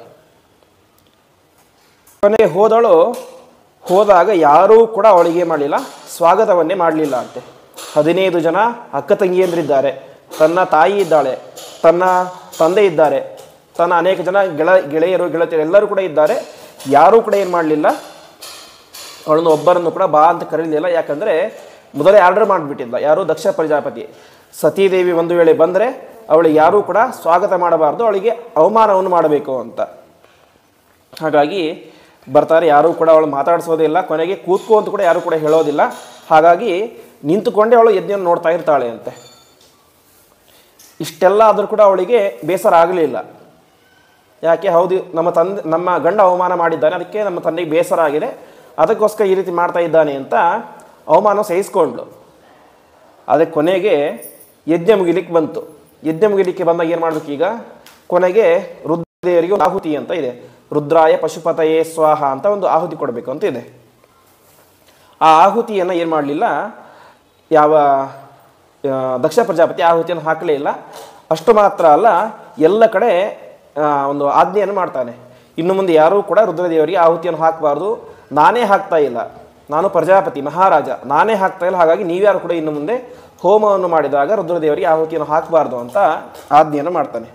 ಕೊನೆಗೆ ಹೋದಾಗ ಯಾರೂ ಕೂಡ ಅವಳಿಗೆ ಮಾಡಲಿಲ್ಲ, ಸ್ವಾಗತವನ್ನೇ ಮಾಡಲಿಲ್ಲ ಅಂತೆ. 15 ಜನ ಅಕ್ಕ ತಂಗಿಯಂದ್ರಿದ್ದಾರೆ, ತನ್ನ ತಾಯಿ ಇದ್ದಾಳೆ, ತನ್ನ ತಂದೆ ಇದ್ದಾರೆ, ತನ್ನ ಅನೇಕ ಜನ ಗೆಳೆಯರು ಗೆಳತಿಯರು ಎಲ್ಲರೂ ಕೂಡ ಇದ್ದಾರೆ. ಯಾರೂ ಕೂಡ ಏನು ಮಾಡಲಿಲ್ಲ, ಅವಳನ್ನು ಒಬ್ಬರನ್ನು ಕೂಡ ಬಾ ಅಂತ ಕರೀಲಿಲ್ಲ. ಯಾಕಂದರೆ ಮೊದಲೇ ಆರ್ಡರ್ ಮಾಡಿಬಿಟ್ಟಿಲ್ಲ ಯಾರು, ದಕ್ಷ ಪ್ರಜಾಪತಿ. ಸತೀದೇವಿ ಒಂದು ವೇಳೆ ಬಂದರೆ ಅವಳಿಗೆ ಯಾರೂ ಕೂಡ ಸ್ವಾಗತ ಮಾಡಬಾರ್ದು, ಅವಳಿಗೆ ಅವಮಾನವನ್ನು ಮಾಡಬೇಕು ಅಂತ. ಹಾಗಾಗಿ ಬರ್ತಾರೆ, ಯಾರೂ ಕೂಡ ಅವಳು ಮಾತಾಡಿಸೋದೇ ಇಲ್ಲ. ಕೊನೆಗೆ ಕೂತ್ಕೋ ಅಂತ ಕೂಡ ಯಾರೂ ಕೂಡ ಹೇಳೋದಿಲ್ಲ. ಹಾಗಾಗಿ ನಿಂತುಕೊಂಡೇ ಅವಳು ಯಜ್ಞವನ್ನು ನೋಡ್ತಾ ಇರ್ತಾಳೆ ಅಂತೆ. ಇಷ್ಟೆಲ್ಲ ಆದರೂ ಕೂಡ ಅವಳಿಗೆ ಬೇಸರ ಆಗಲಿಲ್ಲ. ಯಾಕೆ, ಹೌದು ನಮ್ಮ ಗಂಡ ಅವಮಾನ ಮಾಡಿದ್ದಾನೆ, ಅದಕ್ಕೆ ನಮ್ಮ ತಂದೆಗೆ ಬೇಸರ ಆಗಿದೆ, ಅದಕ್ಕೋಸ್ಕರ ಈ ರೀತಿ ಮಾಡ್ತಾ ಇದ್ದಾನೆ ಅಂತ ಅವಮಾನ ಸಹಿಸ್ಕೊಂಡ್ಳು. ಅದಕ್ಕೆ ಕೊನೆಗೆ ಯಜ್ಞ ಮುಗಿಲಿಕ್ಕೆ ಬಂತು. ಯಜ್ಞ ಮುಗಿಲಿಕ್ಕೆ ಬಂದಾಗ ಏನು ಮಾಡಬೇಕು, ಈಗ ಕೊನೆಗೆ ರುದ್ರದೇವರಿಗೆ ಒಂದು ಆಹುತಿ ಅಂತ ಇದೆ. ರುದ್ರಾಯ ಪಶುಪತಯೇ ಸ್ವಾಹ ಅಂತ ಒಂದು ಆಹುತಿ ಕೊಡಬೇಕು ಅಂತ ಇದೆ. ಆ ಆಹುತಿಯನ್ನು ಏನು ಮಾಡಲಿಲ್ಲ, ಯಾವ ದಕ್ಷ ಪ್ರಜಾಪತಿ ಆಹುತಿಯನ್ನು ಹಾಕಲೇ ಇಲ್ಲ. ಅಷ್ಟು ಮಾತ್ರ ಅಲ್ಲ, ಎಲ್ಲ ಕಡೆ ಒಂದು ಆಜ್ಞೆಯನ್ನು ಮಾಡ್ತಾನೆ. ಇನ್ನು ಮುಂದೆ ಯಾರೂ ಕೂಡ ರುದ್ರದೇವರಿಗೆ ಆಹುತಿಯನ್ನು ಹಾಕಬಾರ್ದು, ನಾನೇ ಹಾಕ್ತಾ ಇಲ್ಲ, ನಾನು ಪ್ರಜಾಪತಿ ಮಹಾರಾಜ, ನಾನೇ ಹಾಕ್ತಾ ಇಲ್ಲ. ಹಾಗಾಗಿ ನೀವ್ಯಾರು ಕೂಡ ಇನ್ನು ಮುಂದೆ ಹೋಮವನ್ನು ಮಾಡಿದಾಗ ರುದ್ರದೇವರಿಗೆ ಆಹುತಿಯನ್ನು ಹಾಕಬಾರ್ದು ಅಂತ ಆಜ್ಞೆಯನ್ನು ಮಾಡ್ತಾನೆ.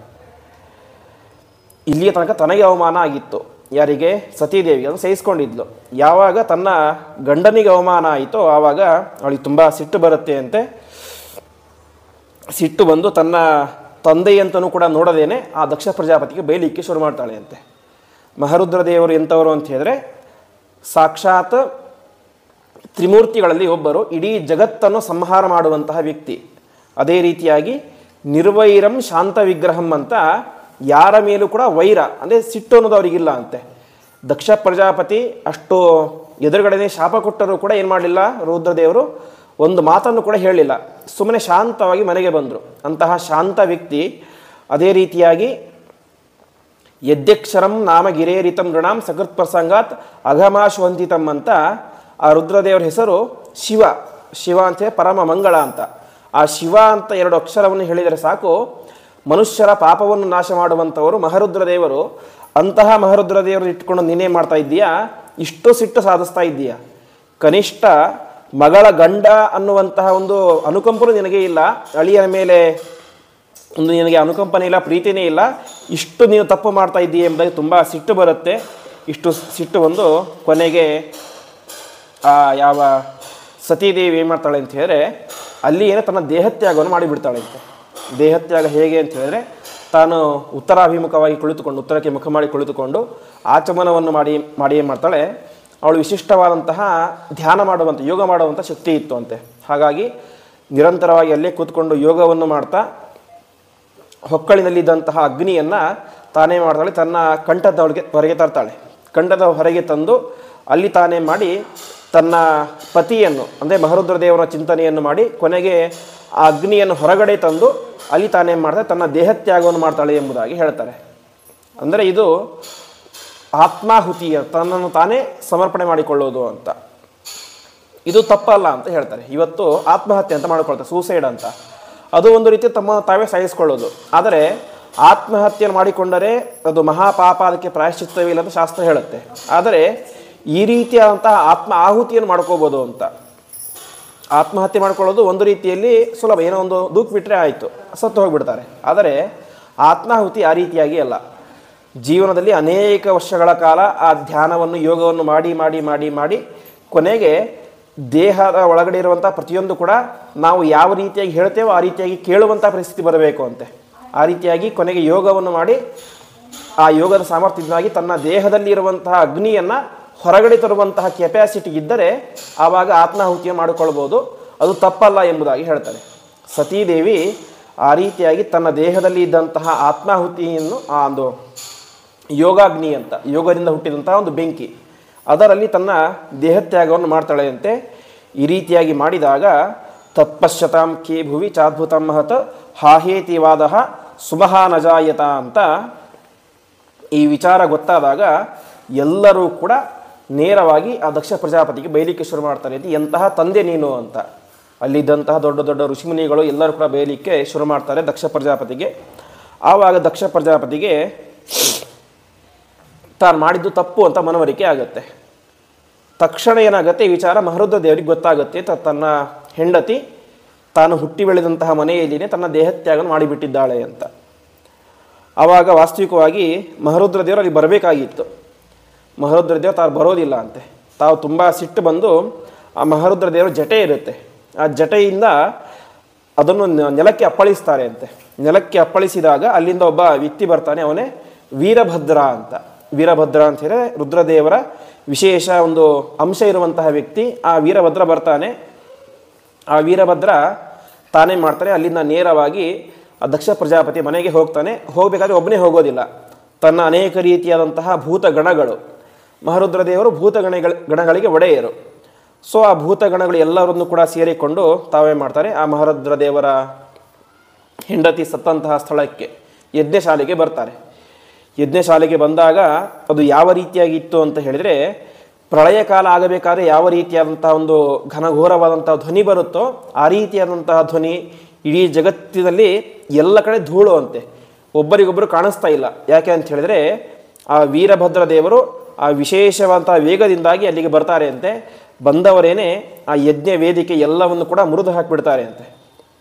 ಇಲ್ಲಿಯ ತನಕ ತನಗೆ ಅವಮಾನ ಆಗಿತ್ತು, ಯಾರಿಗೆ, ಸತೀದೇವಿಗೆ. ಅದು ಸಹಿಸ್ಕೊಂಡಿದ್ಲು. ಯಾವಾಗ ತನ್ನ ಗಂಡನಿಗೆ ಅವಮಾನ ಆಯಿತೋ ಆವಾಗ ಅವಳಿಗೆ ತುಂಬ ಸಿಟ್ಟು ಬರುತ್ತೆ ಅಂತೆ. ಸಿಟ್ಟು ಬಂದು ತನ್ನ ತಂದೆಯಂತನೂ ಕೂಡ ನೋಡದೇನೆ ಆ ದಕ್ಷ ಪ್ರಜಾಪತಿಗೆ ಬೈಲಿಕ್ಕೆ ಶುರು ಮಾಡ್ತಾಳೆ ಅಂತೆ. ಮಹರುದ್ರದೇವರು ಎಂಥವರು ಅಂತ ಹೇಳಿದ್ರೆ, ಸಾಕ್ಷಾತ್ ತ್ರಿಮೂರ್ತಿಗಳಲ್ಲಿ ಒಬ್ಬರು, ಇಡೀ ಜಗತ್ತನ್ನು ಸಂಹಾರ ಮಾಡುವಂತಹ ವ್ಯಕ್ತಿ. ಅದೇ ರೀತಿಯಾಗಿ ನಿರ್ವೈರಂ ಶಾಂತ ವಿಗ್ರಹಂ ಅಂತ ಯಾರ ಮೇಲೂ ಕೂಡ ವೈರ ಅಂದರೆ ಸಿಟ್ಟು ಅನ್ನೋದು ಅವರಿಗಿಲ್ಲ ಅಂತೆ. ದಕ್ಷ ಪ್ರಜಾಪತಿ ಅಷ್ಟು ಎದುರುಗಡೆನೇ ಶಾಪ ಕೊಟ್ಟರೂ ಕೂಡ ಏನು ಮಾಡಲಿಲ್ಲ, ರುದ್ರದೇವರು ಒಂದು ಮಾತನ್ನು ಕೂಡ ಹೇಳಲಿಲ್ಲ, ಸುಮ್ಮನೆ ಶಾಂತವಾಗಿ ಮನೆಗೆ ಬಂದರು. ಅಂತಹ ಶಾಂತ ವ್ಯಕ್ತಿ. ಅದೇ ರೀತಿಯಾಗಿ ಯದ್ಯಕ್ಷರಂ ನಾಮ ಗಿರೇರಿತಂ ನೃಣಾಂ ಸಕೃತ್ ಪ್ರಸಂಗಾತ್ ಅಘಮಾಶ್ವಂತಿತಂ ಅಂತ ಆ ರುದ್ರದೇವರ ಹೆಸರು ಶಿವ. ಶಿವ ಅಂತ ಪರಮ ಮಂಗಳ ಅಂತ. ಆ ಶಿವ ಅಂತ 2 ಅಕ್ಷರವನ್ನು ಹೇಳಿದರೆ ಸಾಕು, ಮನುಷ್ಯರ ಪಾಪವನ್ನು ನಾಶ ಮಾಡುವಂಥವರು ಮಹಾರುದ್ರದೇವರು. ಅಂತಹ ಮಹಾರುದ್ರದೇವರು ಇಟ್ಕೊಂಡು ನೀನೇ ಮಾಡ್ತಾ ಇದ್ದೀಯಾ, ಇಷ್ಟು ಸಿಟ್ಟು ಸಾಧಿಸ್ತಾ ಇದ್ದೀಯಾ, ಕನಿಷ್ಠ ಮಗಳ ಗಂಡ ಅನ್ನುವಂತಹ ಒಂದು ಅನುಕಂಪನೂ ನಿನಗೆ ಇಲ್ಲ, ಅಳಿಯನ ಮೇಲೆ ಒಂದು ನಿನಗೆ ಅನುಕಂಪನೇ ಇಲ್ಲ, ಪ್ರೀತಿನೇ ಇಲ್ಲ, ಇಷ್ಟು ನೀನು ತಪ್ಪು ಮಾಡ್ತಾ ಇದ್ದೀಯ ಎಂಬುದಾಗಿ ತುಂಬ ಸಿಟ್ಟು ಬರುತ್ತೆ. ಇಷ್ಟು ಸಿಟ್ಟು ಒಂದು ಕೊನೆಗೆ ಯಾವ ಸತೀದೇವಿ ಏನು ಮಾಡ್ತಾಳೆ ಅಂತ ಹೇಳಿದ್ರೆ, ಅಲ್ಲಿ ಏನೋ ತನ್ನ ದೇಹತ್ಯಾಗವನ್ನು ಮಾಡಿಬಿಡ್ತಾಳೆ ಅಂತೆ. ದೇಹತ್ಯಾಗ ಹೇಗೆ ಅಂತ ಹೇಳಿದ್ರೆ, ತಾನು ಉತ್ತರಾಭಿಮುಖವಾಗಿ ಕುಳಿತುಕೊಂಡು, ಉತ್ತರಕ್ಕೆ ಮುಖ ಮಾಡಿ ಕುಳಿತುಕೊಂಡು ಆಚಮನವನ್ನು ಮಾಡಿ ಏನು ಮಾಡ್ತಾಳೆ, ಅವಳು ವಿಶಿಷ್ಟವಾದಂತಹ ಧ್ಯಾನ ಮಾಡುವಂಥ, ಯೋಗ ಮಾಡುವಂಥ ಶಕ್ತಿ ಇತ್ತು ಅಂತೆ. ಹಾಗಾಗಿ ನಿರಂತರವಾಗಿ ಅಲ್ಲೇ ಕೂತ್ಕೊಂಡು ಯೋಗವನ್ನು ಮಾಡ್ತಾ ಹೊಕ್ಕಳಿನಲ್ಲಿದ್ದಂತಹ ಅಗ್ನಿಯನ್ನು ತಾನೇ ಮಾಡ್ತಾಳೆ, ತನ್ನ ಕಂಠದ ಹೊರಗೆ ತರ್ತಾಳೆ. ಕಂಠದ ಹೊರಗೆ ತಂದು ಅಲ್ಲಿ ತಾನೇ ಮಾಡಿ ತನ್ನ ಪತಿಯನ್ನು ಅಂದರೆ ಮಹಾರುದ್ರದೇವರ ಚಿಂತನೆಯನ್ನು ಮಾಡಿ ಕೊನೆಗೆ ಆ ಅಗ್ನಿಯನ್ನು ಹೊರಗಡೆ ತಂದು ಅಲ್ಲಿ ತಾನೇ ಮಾಡ್ತಾಳೆ, ತನ್ನ ದೇಹತ್ಯಾಗವನ್ನು ಮಾಡ್ತಾಳೆ ಎಂಬುದಾಗಿ ಹೇಳ್ತಾರೆ. ಅಂದರೆ ಇದು ಆತ್ಮಾಹುತಿಯ, ತನ್ನನ್ನು ತಾನೇ ಸಮರ್ಪಣೆ ಮಾಡಿಕೊಳ್ಳೋದು ಅಂತ. ಇದು ತಪ್ಪಲ್ಲ ಅಂತ ಹೇಳ್ತಾರೆ. ಇವತ್ತು ಆತ್ಮಹತ್ಯೆ ಅಂತ ಮಾಡಿಕೊಳ್ತಾರೆ, ಸೂಸೈಡ್ ಅಂತ. ಅದು ಒಂದು ರೀತಿ ತಮ್ಮ ತಾವೇ ಸಾಯಿಸ್ಕೊಳ್ಳೋದು. ಆದರೆ ಆತ್ಮಹತ್ಯೆಯನ್ನು ಮಾಡಿಕೊಂಡರೆ ಅದು ಮಹಾಪಾಪ, ಅದಕ್ಕೆ ಪ್ರಾಯಶ್ಚಿತ್ತವಿಲ್ಲ ಅಂತ ಶಾಸ್ತ್ರ ಹೇಳುತ್ತೆ. ಆದರೆ ಈ ರೀತಿಯಾದಂತಹ ಆತ್ಮ ಆಹುತಿಯನ್ನು ಮಾಡ್ಕೋಬೋದು ಅಂತ. ಆತ್ಮಹತ್ಯೆ ಮಾಡ್ಕೊಳ್ಳೋದು ಒಂದು ರೀತಿಯಲ್ಲಿ ಸುಲಭ, ಏನೋ ಒಂದು ದೂಕ್ ಬಿಟ್ಟರೆ ಆಯಿತು, ಸತ್ತು ಹೋಗಿಬಿಡ್ತಾರೆ. ಆದರೆ ಆತ್ಮಾಹುತಿ ಆ ರೀತಿಯಾಗಿ ಅಲ್ಲ. ಜೀವನದಲ್ಲಿ ಅನೇಕ ವರ್ಷಗಳ ಕಾಲ ಆ ಧ್ಯಾನವನ್ನು, ಯೋಗವನ್ನು ಮಾಡಿ ಮಾಡಿ ಮಾಡಿ ಮಾಡಿ ಕೊನೆಗೆ ದೇಹದ ಒಳಗಡೆ ಇರುವಂಥ ಪ್ರತಿಯೊಂದು ಕೂಡ ನಾವು ಯಾವ ರೀತಿಯಾಗಿ ಹೇಳ್ತೇವೋ ಆ ರೀತಿಯಾಗಿ ಕೇಳುವಂಥ ಪರಿಸ್ಥಿತಿ ಬರಬೇಕು ಅಂತೆ. ಆ ರೀತಿಯಾಗಿ ಕೊನೆಗೆ ಯೋಗವನ್ನು ಮಾಡಿ ಆ ಯೋಗದ ಸಾಮರ್ಥ್ಯದಿಂದಾಗಿ ತನ್ನ ದೇಹದಲ್ಲಿ ಇರುವಂತಹ ಅಗ್ನಿಯನ್ನು ಹೊರಗಡೆ ತರುವಂತಹ ಕೆಪಾಸಿಟಿ ಇದ್ದರೆ ಆವಾಗ ಆತ್ಮಾಹುತಿಯನ್ನು ಮಾಡಿಕೊಳ್ಬೋದು. ಅದು ತಪ್ಪಲ್ಲ ಎಂಬುದಾಗಿ ಹೇಳ್ತಾರೆ. ಸತೀದೇವಿ ಆ ರೀತಿಯಾಗಿ ತನ್ನ ದೇಹದಲ್ಲಿ ಇದ್ದಂತಹ ಆತ್ಮಾಹುತಿಯನ್ನು ಆ ಒಂದು ಯೋಗಾಗ್ನಿ ಅಂತ, ಯೋಗದಿಂದ ಹುಟ್ಟಿದಂತಹ ಒಂದು ಬೆಂಕಿ, ಅದರಲ್ಲಿ ತನ್ನ ದೇಹತ್ಯಾಗವನ್ನು ಮಾಡ್ತಾಳೆ ಅಂತೆ. ಈ ರೀತಿಯಾಗಿ ಮಾಡಿದಾಗ ತತ್ಪಶ್ಯತಾಂ ಕೇ ಭುವಿ ಚಾದ್ಭುತಂ ಮಹತ್ ಹಾಹೇತಿವಾದ ಸುಮಹಾ ನಜಾಯತ ಅಂತ ಈ ವಿಚಾರ ಗೊತ್ತಾದಾಗ ಎಲ್ಲರೂ ಕೂಡ ನೇರವಾಗಿ ಆ ದಕ್ಷ ಪ್ರಜಾಪತಿಗೆ ಬೈಲಿಕ್ಕೆ ಶುರು ಮಾಡ್ತಾರೆ. ಎಂತಹ ತಂದೆ ನೀನು ಅಂತ. ಅಲ್ಲಿದ್ದಂತಹ ದೊಡ್ಡ ದೊಡ್ಡ ಋಷಿಮುನಿಗಳು ಎಲ್ಲರೂ ಕೂಡ ಬೈಲಿಕ್ಕೆ ಶುರು ಮಾಡ್ತಾರೆ ದಕ್ಷ ಪ್ರಜಾಪತಿಗೆ. ಆವಾಗ ದಕ್ಷ ಪ್ರಜಾಪತಿಗೆ ತಾನು ಮಾಡಿದ್ದು ತಪ್ಪು ಅಂತ ಮನವರಿಕೆ ಆಗುತ್ತೆ. ತಕ್ಷಣ ಏನಾಗುತ್ತೆ, ಈ ವಿಚಾರ ಮಹಾರುದ್ರ ದೇವರಿಗೆ ಗೊತ್ತಾಗುತ್ತೆ. ತನ್ನ ಹೆಂಡತಿ ತಾನು ಹುಟ್ಟಿ ಬೆಳೆದಂತಹ ಮನೆಯಲ್ಲಿನೇ ತನ್ನ ದೇಹತ್ಯಾಗವನ್ನು ಮಾಡಿಬಿಟ್ಟಿದ್ದಾಳೆ ಅಂತ. ಆವಾಗ ವಾಸ್ತವಿಕವಾಗಿ ಮಹಾರುದ್ರ ದೇವರು ಅಲ್ಲಿ ಬರಬೇಕಾಗಿತ್ತು. ಮಹಾರುದ್ರ ದೇವರು ತಾವು ಬರೋದಿಲ್ಲ ಅಂತೆ. ತಾವು ತುಂಬ ಸಿಟ್ಟು ಬಂದು ಆ ಮಹಾರುದ್ರ ದೇವರು ಜಟೆ ಇರುತ್ತೆ, ಆ ಜಟೆಯಿಂದ ಅದನ್ನು ನೆಲಕ್ಕೆ ಅಪ್ಪಳಿಸ್ತಾರೆ ಅಂತೆ. ನೆಲಕ್ಕೆ ಅಪ್ಪಳಿಸಿದಾಗ ಅಲ್ಲಿಂದ ಒಬ್ಬ ವ್ಯಕ್ತಿ ಬರ್ತಾನೆ, ಅವನೇ ವೀರಭದ್ರ ಅಂತ. ವೀರಭದ್ರ ಅಂತ ಹೇಳಿದ್ರೆ ರುದ್ರದೇವರ ವಿಶೇಷ ಒಂದು ಅಂಶ ಇರುವಂತಹ ವ್ಯಕ್ತಿ. ಆ ವೀರಭದ್ರ ಬರ್ತಾನೆ. ಆ ವೀರಭದ್ರ ತಾನೇ ಮಾಡ್ತಾರೆ, ಅಲ್ಲಿಂದ ನೇರವಾಗಿ ಆ ದಕ್ಷ ಪ್ರಜಾಪತಿ ಮನೆಗೆ ಹೋಗ್ತಾನೆ. ಹೋಗಬೇಕಾದ್ರೆ ಒಬ್ಬನೇ ಹೋಗೋದಿಲ್ಲ, ತನ್ನ ಅನೇಕ ರೀತಿಯಾದಂತಹ ಭೂತಗಣಗಳು, ಮಹಾರುದ್ರದೇವರು ಗಣಗಳಿಗೆ ಒಡೆಯರು. ಸೊ ಆ ಭೂತಗಣಗಳು ಎಲ್ಲರನ್ನು ಕೂಡ ಸೇರಿಕೊಂಡು ತಾವೇ ಮಾಡ್ತಾರೆ, ಆ ಮಹಾರುದ್ರದೇವರ ಹೆಂಡತಿ ಸತ್ತಂತಹ ಸ್ಥಳಕ್ಕೆ ಯಜ್ಞಶಾಲೆಗೆ ಬರ್ತಾರೆ. ಯಜ್ಞಶಾಲೆಗೆ ಬಂದಾಗ ಅದು ಯಾವ ರೀತಿಯಾಗಿತ್ತು ಅಂತ ಹೇಳಿದರೆ, ಪ್ರಳಯ ಕಾಲ ಆಗಬೇಕಾದ್ರೆ ಯಾವ ರೀತಿಯಾದಂತಹ ಒಂದು ಘನಘೋರವಾದಂಥ ಧ್ವನಿ ಬರುತ್ತೋ ಆ ರೀತಿಯಾದಂತಹ ಧ್ವನಿ ಇಡೀ ಜಗತ್ತಿನಲ್ಲಿ ಎಲ್ಲ ಕಡೆ ಧೂಳು ಅಂತೆ. ಒಬ್ಬರಿಗೊಬ್ಬರು ಕಾಣಿಸ್ತಾ ಇಲ್ಲ. ಯಾಕೆ ಅಂತ ಹೇಳಿದರೆ ಆ ವೀರಭದ್ರ ದೇವರು ಆ ವಿಶೇಷವಾದಂಥ ವೇಗದಿಂದಾಗಿ ಅಲ್ಲಿಗೆ ಬರ್ತಾರೆ ಅಂತೆ. ಬಂದವರೇನೆ ಆ ಯಜ್ಞ ವೇದಿಕೆ ಎಲ್ಲವನ್ನು ಕೂಡ ಮುರಿದು ಹಾಕಿಬಿಡ್ತಾರೆ ಅಂತೆ.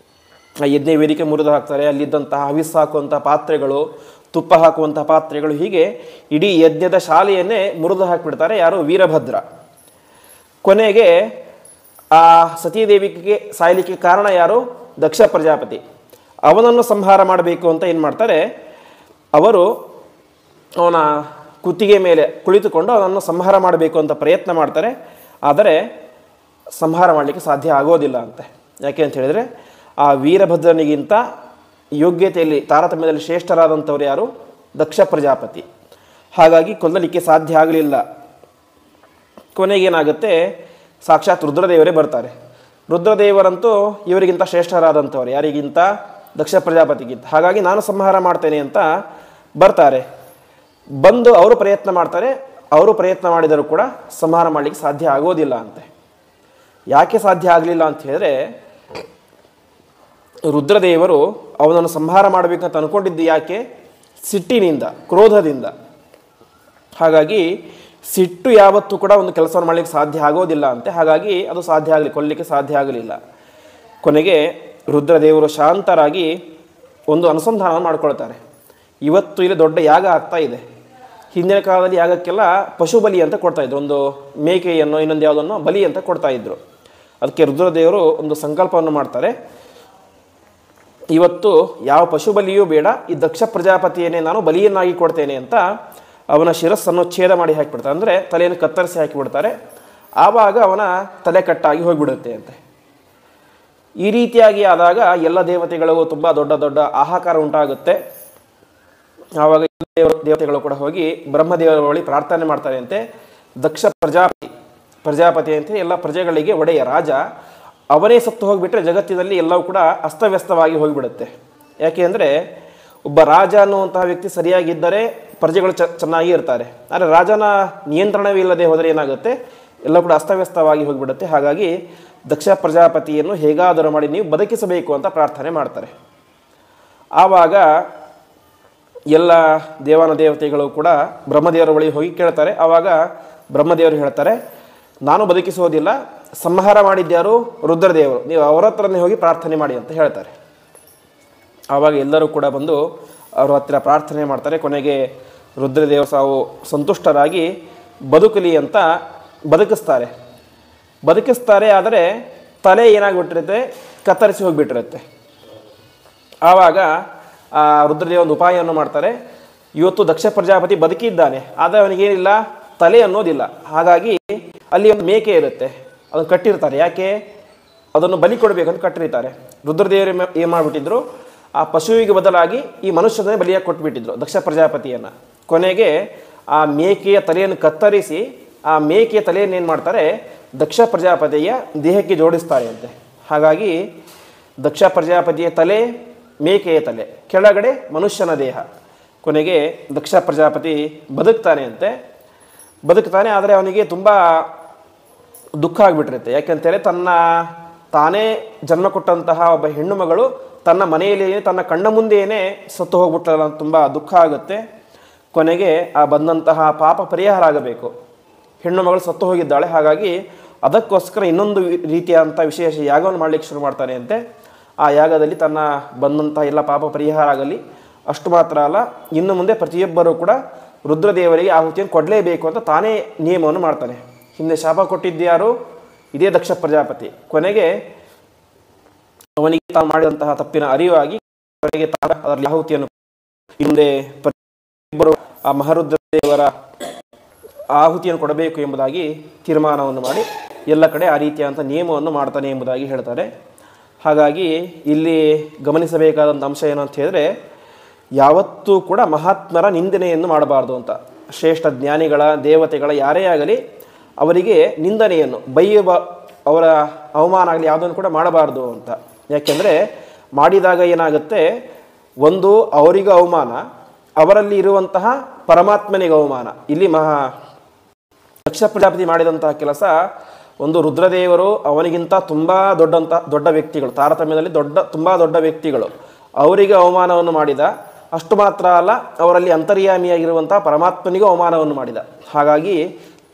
ಆ ಯಜ್ಞ ವೇದಿಕೆ ಮುರಿದು ಹಾಕ್ತಾರೆ. ಅಲ್ಲಿದ್ದಂತಹ ಹವಿಸ್ಸು ಹಾಕುವಂಥ ಪಾತ್ರೆಗಳು, ತುಪ್ಪ ಹಾಕುವಂಥ ಪಾತ್ರೆಗಳು, ಹೀಗೆ ಇಡೀ ಯಜ್ಞದ ಶಾಲೆಯನ್ನೇ ಮುರಿದು ಹಾಕಿಬಿಡ್ತಾರೆ ಯಾರು, ವೀರಭದ್ರ. ಕೊನೆಗೆ ಆ ಸತೀದೇವಿಗೆ ಸಾಯಲಿಕ್ಕೆ ಕಾರಣ ಯಾರು, ದಕ್ಷ ಪ್ರಜಾಪತಿ. ಅವನನ್ನು ಸಂಹಾರ ಮಾಡಬೇಕು ಅಂತ ಏನು ಮಾಡ್ತಾರೆ, ಅವರು ಅವನ ಕುತ್ತಿಗೆ ಮೇಲೆ ಕುಳಿತುಕೊಂಡು ಅವನನ್ನು ಸಂಹಾರ ಮಾಡಬೇಕು ಅಂತ ಪ್ರಯತ್ನ ಮಾಡ್ತಾರೆ. ಆದರೆ ಸಂಹಾರ ಮಾಡಲಿಕ್ಕೆ ಸಾಧ್ಯ ಆಗೋದಿಲ್ಲ ಅಂತೆ. ಯಾಕೆ ಅಂತ ಹೇಳಿದರೆ ಆ ವೀರಭದ್ರನಿಗಿಂತ ಯೋಗ್ಯತೆಯಲ್ಲಿ ತಾರತಮ್ಯದಲ್ಲಿ ಶ್ರೇಷ್ಠರಾದಂಥವ್ರು ಯಾರು? ದಕ್ಷ ಪ್ರಜಾಪತಿ. ಹಾಗಾಗಿ ಕೊಲ್ಲಲಿಕ್ಕೆ ಸಾಧ್ಯ ಆಗಲಿಲ್ಲ. ಕೊನೆಗೇನಾಗುತ್ತೆ, ಸಾಕ್ಷಾತ್ ರುದ್ರದೇವರೇ ಬರ್ತಾರೆ. ರುದ್ರದೇವರಂತೂ ಇವರಿಗಿಂತ ಶ್ರೇಷ್ಠರಾದಂಥವ್ರು, ಯಾರಿಗಿಂತ? ದಕ್ಷ ಪ್ರಜಾಪತಿಗಿಂತ. ಹಾಗಾಗಿ ನಾನು ಸಂಹಾರ ಮಾಡ್ತೇನೆ ಅಂತ ಬರ್ತಾರೆ. ಬಂದು ಅವರು ಪ್ರಯತ್ನ ಮಾಡ್ತಾರೆ. ಅವರು ಪ್ರಯತ್ನ ಮಾಡಿದರೂ ಕೂಡ ಸಂಹಾರ ಮಾಡಲಿಕ್ಕೆ ಸಾಧ್ಯ ಆಗೋದಿಲ್ಲ ಅಂತೆ. ಯಾಕೆ ಸಾಧ್ಯ ಆಗಲಿಲ್ಲ ಅಂತ ಹೇಳಿದ್ರೆ, ರುದ್ರದೇವರು ಅವನನ್ನು ಸಂಹಾರ ಮಾಡಬೇಕಂತ ಅಂದ್ಕೊಂಡಿದ್ದು ಯಾಕೆ? ಸಿಟ್ಟಿನಿಂದ, ಕ್ರೋಧದಿಂದ. ಹಾಗಾಗಿ ಸಿಟ್ಟು ಯಾವತ್ತೂ ಕೂಡ ಒಂದು ಕೆಲಸವನ್ನು ಮಾಡಲಿಕ್ಕೆ ಸಾಧ್ಯ ಆಗೋದಿಲ್ಲ ಅಂತೆ. ಹಾಗಾಗಿ ಅದು ಸಾಧ್ಯ ಆಗಲಿ, ಕೊಲ್ಲಲಿಕ್ಕೆ ಸಾಧ್ಯ ಆಗಲಿಲ್ಲ. ಕೊನೆಗೆ ರುದ್ರದೇವರು ಶಾಂತರಾಗಿ ಒಂದು ಅನುಸಂಧಾನ ಮಾಡ್ಕೊಳ್ತಾರೆ. ಇವತ್ತು ಇಲ್ಲಿ ದೊಡ್ಡ ಯಾಗ ಆಗ್ತಾ ಇದೆ. ಹಿಂದಿನ ಕಾಲದಲ್ಲಿ ಯಾಗಕ್ಕೆಲ್ಲ ಪಶು ಬಲಿ ಅಂತ ಕೊಡ್ತಾಯಿದ್ರು. ಒಂದು ಮೇಕೆಯನ್ನು ಇನ್ನೊಂದು ಯಾವುದನ್ನು ಬಲಿ ಅಂತ ಕೊಡ್ತಾಯಿದ್ರು. ಅದಕ್ಕೆ ರುದ್ರದೇವರು ಒಂದು ಸಂಕಲ್ಪವನ್ನು ಮಾಡ್ತಾರೆ, ಇವತ್ತು ಯಾವ ಪಶು ಬಲಿಯೂ ಬೇಡ, ಈ ದಕ್ಷ ಪ್ರಜಾಪತಿಯನ್ನೇ ನಾನು ಬಲಿಯನ್ನಾಗಿ ಕೊಡ್ತೇನೆ ಅಂತ ಅವನ ಶಿರಸ್ಸನ್ನು ಛೇದ ಮಾಡಿ ಹಾಕಿಬಿಡ್ತಾರೆ. ಅಂದರೆ ತಲೆಯನ್ನು ಕತ್ತರಿಸಿ ಹಾಕಿಬಿಡ್ತಾರೆ. ಆವಾಗ ಅವನ ತಲೆ ಕಟ್ಟಾಗಿ ಹೋಗಿಬಿಡುತ್ತೆ ಅಂತೆ. ಈ ರೀತಿಯಾಗಿ ಆದಾಗ ಎಲ್ಲ ದೇವತೆಗಳಿಗೂ ತುಂಬ ದೊಡ್ಡ ದೊಡ್ಡ ಹಾಹಾಕಾರ ಉಂಟಾಗುತ್ತೆ. ಆವಾಗ ದೇವತೆಗಳು ಕೂಡ ಹೋಗಿ ಬ್ರಹ್ಮದೇವರ ಬಳಿ ಪ್ರಾರ್ಥನೆ ಮಾಡ್ತಾರೆ ಅಂತೆ. ದಕ್ಷ ಪ್ರಜಾಪತಿ ಅಂತ ಎಲ್ಲ ಪ್ರಜೆಗಳಿಗೆ ಒಡೆಯ ರಾಜ, ಅವನೇ ಸತ್ತು ಹೋಗಿಬಿಟ್ರೆ ಜಗತ್ತಿನಲ್ಲಿ ಎಲ್ಲವೂ ಕೂಡ ಅಸ್ತವ್ಯಸ್ತವಾಗಿ ಹೋಗಿಬಿಡುತ್ತೆ. ಯಾಕೆ ಅಂದರೆ ಒಬ್ಬ ರಾಜ ಅನ್ನುವಂತಹ ವ್ಯಕ್ತಿ ಸರಿಯಾಗಿದ್ದರೆ ಪ್ರಜೆಗಳು ಚೆನ್ನಾಗಿ ಇರ್ತಾರೆ. ಆದರೆ ರಾಜನ ನಿಯಂತ್ರಣವೇ ಇಲ್ಲದೆ ಹೋದರೆ ಏನಾಗುತ್ತೆ? ಎಲ್ಲ ಕೂಡ ಅಸ್ತವ್ಯಸ್ತವಾಗಿ ಹೋಗಿಬಿಡುತ್ತೆ. ಹಾಗಾಗಿ ದಕ್ಷ ಪ್ರಜಾಪತಿಯನ್ನು ಹೇಗಾದರೂ ಮಾಡಿ ನೀವು ಬದುಕಿಸಬೇಕು ಅಂತ ಪ್ರಾರ್ಥನೆ ಮಾಡ್ತಾರೆ. ಆವಾಗ ಎಲ್ಲ ದೇವಾನ ದೇವತೆಗಳು ಕೂಡ ಬ್ರಹ್ಮದೇವರ ಬಳಿ ಹೋಗಿ ಕೇಳ್ತಾರೆ. ಆವಾಗ ಬ್ರಹ್ಮದೇವರು ಹೇಳ್ತಾರೆ, ನಾನು ಬದುಕಿಸೋದಿಲ್ಲ, ಸಂಹಾರ ಮಾಡಿದ್ಯಾರು? ರುದ್ರದೇವರು, ನೀವು ಅವರ ಹತ್ರನೇ ಹೋಗಿ ಪ್ರಾರ್ಥನೆ ಮಾಡಿ ಅಂತ ಹೇಳ್ತಾರೆ. ಆವಾಗ ಎಲ್ಲರೂ ಕೂಡ ಬಂದು ಅವ್ರ ಹತ್ತಿರ ಪ್ರಾರ್ಥನೆ ಮಾಡ್ತಾರೆ. ಕೊನೆಗೆ ರುದ್ರದೇವ ಸಾವು ಸಂತುಷ್ಟರಾಗಿ ಬದುಕಲಿ ಅಂತ ಬದುಕಿಸ್ತಾರೆ. ಆದರೆ ತಲೆ ಏನಾಗಿಬಿಟ್ಟಿರುತ್ತೆ? ಕತ್ತರಿಸಿ ಹೋಗಿಬಿಟ್ಟಿರುತ್ತೆ. ಆವಾಗ ಆ ರುದ್ರದೇವ ಒಂದು ಉಪಾಯವನ್ನು ಮಾಡ್ತಾರೆ. ಇವತ್ತು ದಕ್ಷ ಪ್ರಜಾಪತಿ ಬದುಕಿದ್ದಾನೆ, ಆದರೆ ಅವನಿಗೇನಿಲ್ಲ, ತಲೆ ಅನ್ನೋದಿಲ್ಲ. ಹಾಗಾಗಿ ಅಲ್ಲಿ ಒಂದು ಮೇಕೆ ಇರುತ್ತೆ, ಅದನ್ನು ಕಟ್ಟಿರ್ತಾರೆ. ಯಾಕೆ? ಅದನ್ನು ಬಲಿ ಕೊಡಬೇಕಂತ ಕಟ್ಟಿರ್ತಾರೆ. ರುದ್ರದೇವರು ಏನು ಮಾಡಿಬಿಟ್ಟಿದ್ರು, ಆ ಪಶುವಿಗೆ ಬದಲಾಗಿ ಈ ಮನುಷ್ಯನೇ ಬಲಿಯಾಗಿ ಕೊಟ್ಬಿಟ್ಟಿದ್ರು ದಕ್ಷ ಪ್ರಜಾಪತಿಯನ್ನು. ಕೊನೆಗೆ ಆ ಮೇಕೆಯ ತಲೆಯನ್ನು ಕತ್ತರಿಸಿ ಆ ಮೇಕೆಯ ತಲೆಯನ್ನು ಏನು ಮಾಡ್ತಾರೆ? ದಕ್ಷ ಪ್ರಜಾಪತಿಯ ದೇಹಕ್ಕೆ ಜೋಡಿಸ್ತಾರೆ ಅಂತೆ. ಹಾಗಾಗಿ ದಕ್ಷ ಪ್ರಜಾಪತಿಯ ತಲೆ, ಮೇಕೆಯ ತಲೆ, ಕೆಳಗಡೆ ಮನುಷ್ಯನ ದೇಹ. ಕೊನೆಗೆ ದಕ್ಷ ಪ್ರಜಾಪತಿ ಬದುಕ್ತಾನೆ ಅಂತೆ. ಆದರೆ ಅವನಿಗೆ ತುಂಬ ದುಃಖ ಆಗಿಬಿಟ್ಟಿರುತ್ತೆ. ಯಾಕೆಂತೇಳಿ ತಾನೇ ಜನ್ಮ ಕೊಟ್ಟಂತಹ ಒಬ್ಬ ಹೆಣ್ಣು ಮಗಳು ತನ್ನ ಮನೆಯಲ್ಲಿ ತನ್ನ ಕಣ್ಣ ಮುಂದೆಯೇ ಸತ್ತು ಹೋಗ್ಬಿಟ್ಟಲ್ಲ ಅಂತ ತುಂಬ ದುಃಖ ಆಗುತ್ತೆ. ಕೊನೆಗೆ ಆ ಬಂದಂತಹ ಪಾಪ ಪರಿಹಾರ ಆಗಬೇಕು. ಹೆಣ್ಣು ಮಗಳು ಸತ್ತು ಹೋಗಿದ್ದಾಳೆ. ಹಾಗಾಗಿ ಅದಕ್ಕೋಸ್ಕರ ಇನ್ನೊಂದು ರೀತಿಯಾದಂಥ ವಿಶೇಷ ಯಾಗವನ್ನು ಮಾಡಲಿಕ್ಕೆ ಶುರು ಮಾಡ್ತಾನೆ ಅಂತೆ. ಆ ಯಾಗದಲ್ಲಿ ತನ್ನ ಬಂದಂಥ ಎಲ್ಲ ಪಾಪ ಪರಿಹಾರ ಆಗಲಿ, ಅಷ್ಟು ಮಾತ್ರ ಅಲ್ಲ, ಇನ್ನು ಮುಂದೆ ಪ್ರತಿಯೊಬ್ಬರೂ ಕೂಡ ರುದ್ರದೇವರಿಗೆ ಆಹುತಿಯನ್ನು ಕೊಡಲೇಬೇಕು ಅಂತ ತಾನೇ ನಿಯಮವನ್ನು ಮಾಡ್ತಾನೆ. ಹಿಂದೆ ಶಾಪ ಕೊಟ್ಟಿದ್ದ್ಯಾರು? ಇದೇ ದಕ್ಷ ಪ್ರಜಾಪತಿ. ಕೊನೆಗೆ ಅವನಿಗೆ ತಾನು ಮಾಡಿದಂತಹ ತಪ್ಪಿನ ಅರಿವಾಗಿ ಕೊನೆಗೆ ಅದರಲ್ಲಿ ಆಹುತಿಯನ್ನು ಹಿಂದೆ ಪ್ರತಿಯೊಬ್ಬರು ಆ ಮಹಾರುದ್ರದೇವರ ಆಹುತಿಯನ್ನು ಕೊಡಬೇಕು ಎಂಬುದಾಗಿ ತೀರ್ಮಾನವನ್ನು ಮಾಡಿ ಎಲ್ಲ ಕಡೆ ಆ ರೀತಿಯಾದಂಥ ನಿಯಮವನ್ನು ಮಾಡ್ತಾನೆ ಎಂಬುದಾಗಿ ಹೇಳ್ತಾರೆ. ಹಾಗಾಗಿ ಇಲ್ಲಿ ಗಮನಿಸಬೇಕಾದಂಥ ಅಂಶ ಏನು ಅಂತ ಹೇಳಿದ್ರೆ, ಯಾವತ್ತೂ ಕೂಡ ಮಹಾತ್ಮರ ನಿಂದನೆಯನ್ನು ಮಾಡಬಾರ್ದು ಅಂತ. ಶ್ರೇಷ್ಠ ಜ್ಞಾನಿಗಳ, ದೇವತೆಗಳ ಯಾರೇ ಆಗಲಿ ಅವರಿಗೆ ನಿಂದನೆಯನ್ನು, ಅವರ ಅವಮಾನ ಆಗಲಿ ಯಾವುದನ್ನು ಕೂಡ ಮಾಡಬಾರ್ದು ಅಂತ. ಯಾಕೆಂದರೆ ಮಾಡಿದಾಗ ಏನಾಗುತ್ತೆ, ಒಂದು ಅವರಿಗೂ ಅವಮಾನ, ಅವರಲ್ಲಿ ಇರುವಂತಹ ಪರಮಾತ್ಮನಿಗೆ ಅವಮಾನ. ಇಲ್ಲಿ ದಕ್ಷ ಪ್ರಜಾಪತಿ ಮಾಡಿದಂತಹ ಕೆಲಸ, ಒಂದು ರುದ್ರದೇವರು ಅವನಿಗಿಂತ ತುಂಬ ದೊಡ್ಡ ವ್ಯಕ್ತಿಗಳು, ತಾರತಮ್ಯದಲ್ಲಿ ತುಂಬ ದೊಡ್ಡ ವ್ಯಕ್ತಿಗಳು, ಅವರಿಗೆ ಅವಮಾನವನ್ನು ಮಾಡಿದ. ಅಷ್ಟು ಮಾತ್ರ ಅಲ್ಲ, ಅವರಲ್ಲಿ ಅಂತರ್ಯಾಮಿಯಾಗಿರುವಂಥ ಪರಮಾತ್ಮನಿಗೂ ಅವಮಾನವನ್ನು ಮಾಡಿದ. ಹಾಗಾಗಿ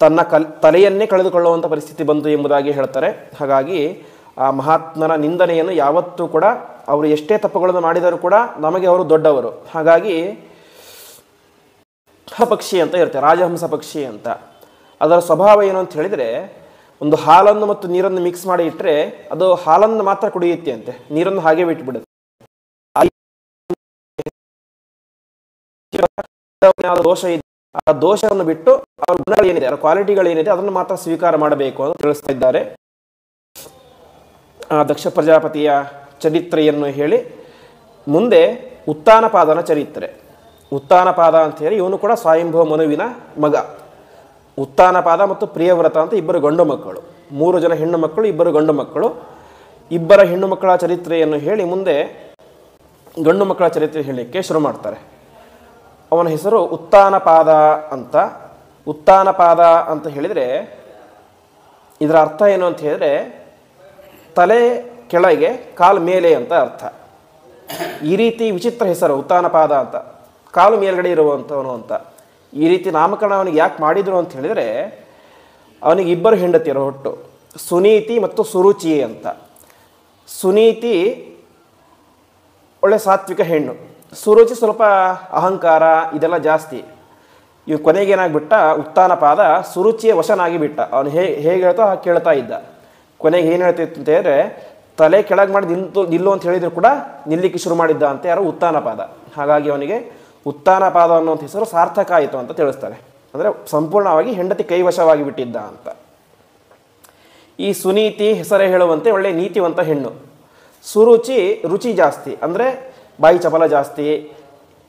ತನ್ನ ತಲೆಯನ್ನೇ ಕಳೆದುಕೊಳ್ಳುವಂಥ ಪರಿಸ್ಥಿತಿ ಬಂತು ಎಂಬುದಾಗಿ ಹೇಳ್ತಾರೆ. ಹಾಗಾಗಿ ಆ ಮಹಾತ್ಮನ ನಿಂದನೆಯನ್ನು ಯಾವತ್ತೂ ಕೂಡ, ಅವರು ಎಷ್ಟೇ ತಪ್ಪುಗಳನ್ನು ಮಾಡಿದರೂ ಕೂಡ ನಮಗೆ ಅವರು ದೊಡ್ಡವರು. ಹಾಗಾಗಿ ಪಕ್ಷಿ ಅಂತ ಇರುತ್ತೆ, ರಾಜಹಂಸ ಪಕ್ಷಿ ಅಂತ. ಅದರ ಸ್ವಭಾವ ಏನು ಅಂತ ಹೇಳಿದರೆ, ಒಂದು ಹಾಲನ್ನು ಮತ್ತು ನೀರನ್ನು ಮಿಕ್ಸ್ ಮಾಡಿ ಇಟ್ಟರೆ ಅದು ಹಾಲನ್ನು ಮಾತ್ರ ಕುಡಿಯುತ್ತೆ ಅಂತೆ, ನೀರನ್ನು ಹಾಗೆ ಬಿಟ್ಟುಬಿಡುತ್ತೆ. ದೋಷ ಇದೆ, ಆ ದೋಷವನ್ನು ಬಿಟ್ಟು ಅವರ ಗುಣಗಳೇನಿದೆ, ಅವರ ಕ್ವಾಲಿಟಿಗಳೇನಿದೆ ಅದನ್ನು ಮಾತ್ರ ಸ್ವೀಕಾರ ಮಾಡಬೇಕು ಅಂತ ತಿಳಿಸ್ತಾ ಇದ್ದಾರೆ. ದಕ್ಷ ಪ್ರಜಾಪತಿಯ ಚರಿತ್ರೆಯನ್ನು ಹೇಳಿ ಮುಂದೆ ಉತ್ತಾನಪಾದನ ಚರಿತ್ರೆ. ಉತ್ತಾನಪಾದ ಅಂತ ಹೇಳಿ ಇವನು ಕೂಡ ಸ್ವಯಂಭುವ ಮನುವಿನ ಮಗ. ಉತ್ತಾನಪಾದ ಮತ್ತು ಪ್ರಿಯವ್ರತ ಅಂತ ಇಬ್ಬರು ಗಂಡು ಮಕ್ಕಳು, 3 ಜನ ಹೆಣ್ಣು ಮಕ್ಕಳು, 2 ಗಂಡು ಮಕ್ಕಳು. ಇಬ್ಬರ ಹೆಣ್ಣು ಮಕ್ಕಳ ಚರಿತ್ರೆಯನ್ನು ಹೇಳಿ ಮುಂದೆ ಗಂಡು ಮಕ್ಕಳ ಚರಿತ್ರೆ ಹೇಳಲಿಕ್ಕೆ ಶುರು ಮಾಡ್ತಾರೆ. ಅವನ ಹೆಸರು ಉತ್ತಾನಪಾದ ಅಂತ. ಉತ್ತಾನಪಾದ ಅಂತ ಹೇಳಿದರೆ ಇದರ ಅರ್ಥ ಏನು ಅಂತ ಹೇಳಿದರೆ ತಲೆ ಕೆಳಗೆ ಕಾಲು ಮೇಲೆ ಅಂತ ಅರ್ಥ. ಈ ರೀತಿ ವಿಚಿತ್ರ ಹೆಸರು ಉತ್ತಾನಪಾದ ಅಂತ, ಕಾಲು ಮೇಲ್ಗಡೆ ಇರುವಂಥವನು ಅಂತ. ಈ ರೀತಿ ನಾಮಕರಣ ಅವನಿಗೆ ಯಾಕೆ ಮಾಡಿದರು ಅಂತ ಹೇಳಿದರೆ ಅವನಿಗೆ 2 ಹೆಂಡತಿಯರು ಹುಟ್ಟು, ಸುನೀತಿ ಮತ್ತು ಸುರುಚಿ ಅಂತ. ಸುನೀತಿ ಒಳ್ಳೆ ಸಾತ್ವಿಕ ಹೆಣ್ಣು, ಸುರುಚಿ ಸ್ವಲ್ಪ ಅಹಂಕಾರ ಇದೆಲ್ಲ ಜಾಸ್ತಿ. ಇವು ಕೊನೆಗೇನಾಗ್ಬಿಟ್ಟ, ಉತ್ತಾನಪಾದ ಸುರುಚಿಯ ವಶನಾಗಿ ಬಿಟ್ಟ. ಅವನು ಹೇಗೆ ಹೇಳ್ತೋ ಹಾಗೆ ಕೇಳ್ತಾ ಇದ್ದ. ಕೊನೆಗೆ ಏನು ಹೇಳ್ತಿತ್ತು ಅಂತ ಹೇಳಿದ್ರೆ ತಲೆ ಕೆಳಗೆ ಮಾಡಿ ನಿಲ್ಲು ಅಂತ ಹೇಳಿದ್ರು ಕೂಡ ನಿಲ್ಲಿಕ್ಕೆ ಶುರು ಮಾಡಿದ್ದ ಅಂತ ಯಾರು, ಉತ್ತಾನಪಾದ. ಹಾಗಾಗಿ ಅವನಿಗೆ ಉತ್ತಾನಪಾದ ಅನ್ನೋಂಥ ಹೆಸರು ಸಾರ್ಥಕ ಆಯಿತು ಅಂತ ತಿಳಿಸ್ತಾರೆ. ಅಂದರೆ ಸಂಪೂರ್ಣವಾಗಿ ಹೆಂಡತಿ ಕೈವಶವಾಗಿ ಬಿಟ್ಟಿದ್ದ ಅಂತ. ಈ ಸುನೀತಿ ಹೆಸರೇ ಹೇಳುವಂತೆ ಒಳ್ಳೆ ನೀತಿವಂತ ಹೆಣ್ಣು. ಸುರುಚಿ ರುಚಿ ಜಾಸ್ತಿ, ಅಂದರೆ ಬಾಯಿ ಚಪಲ ಜಾಸ್ತಿ,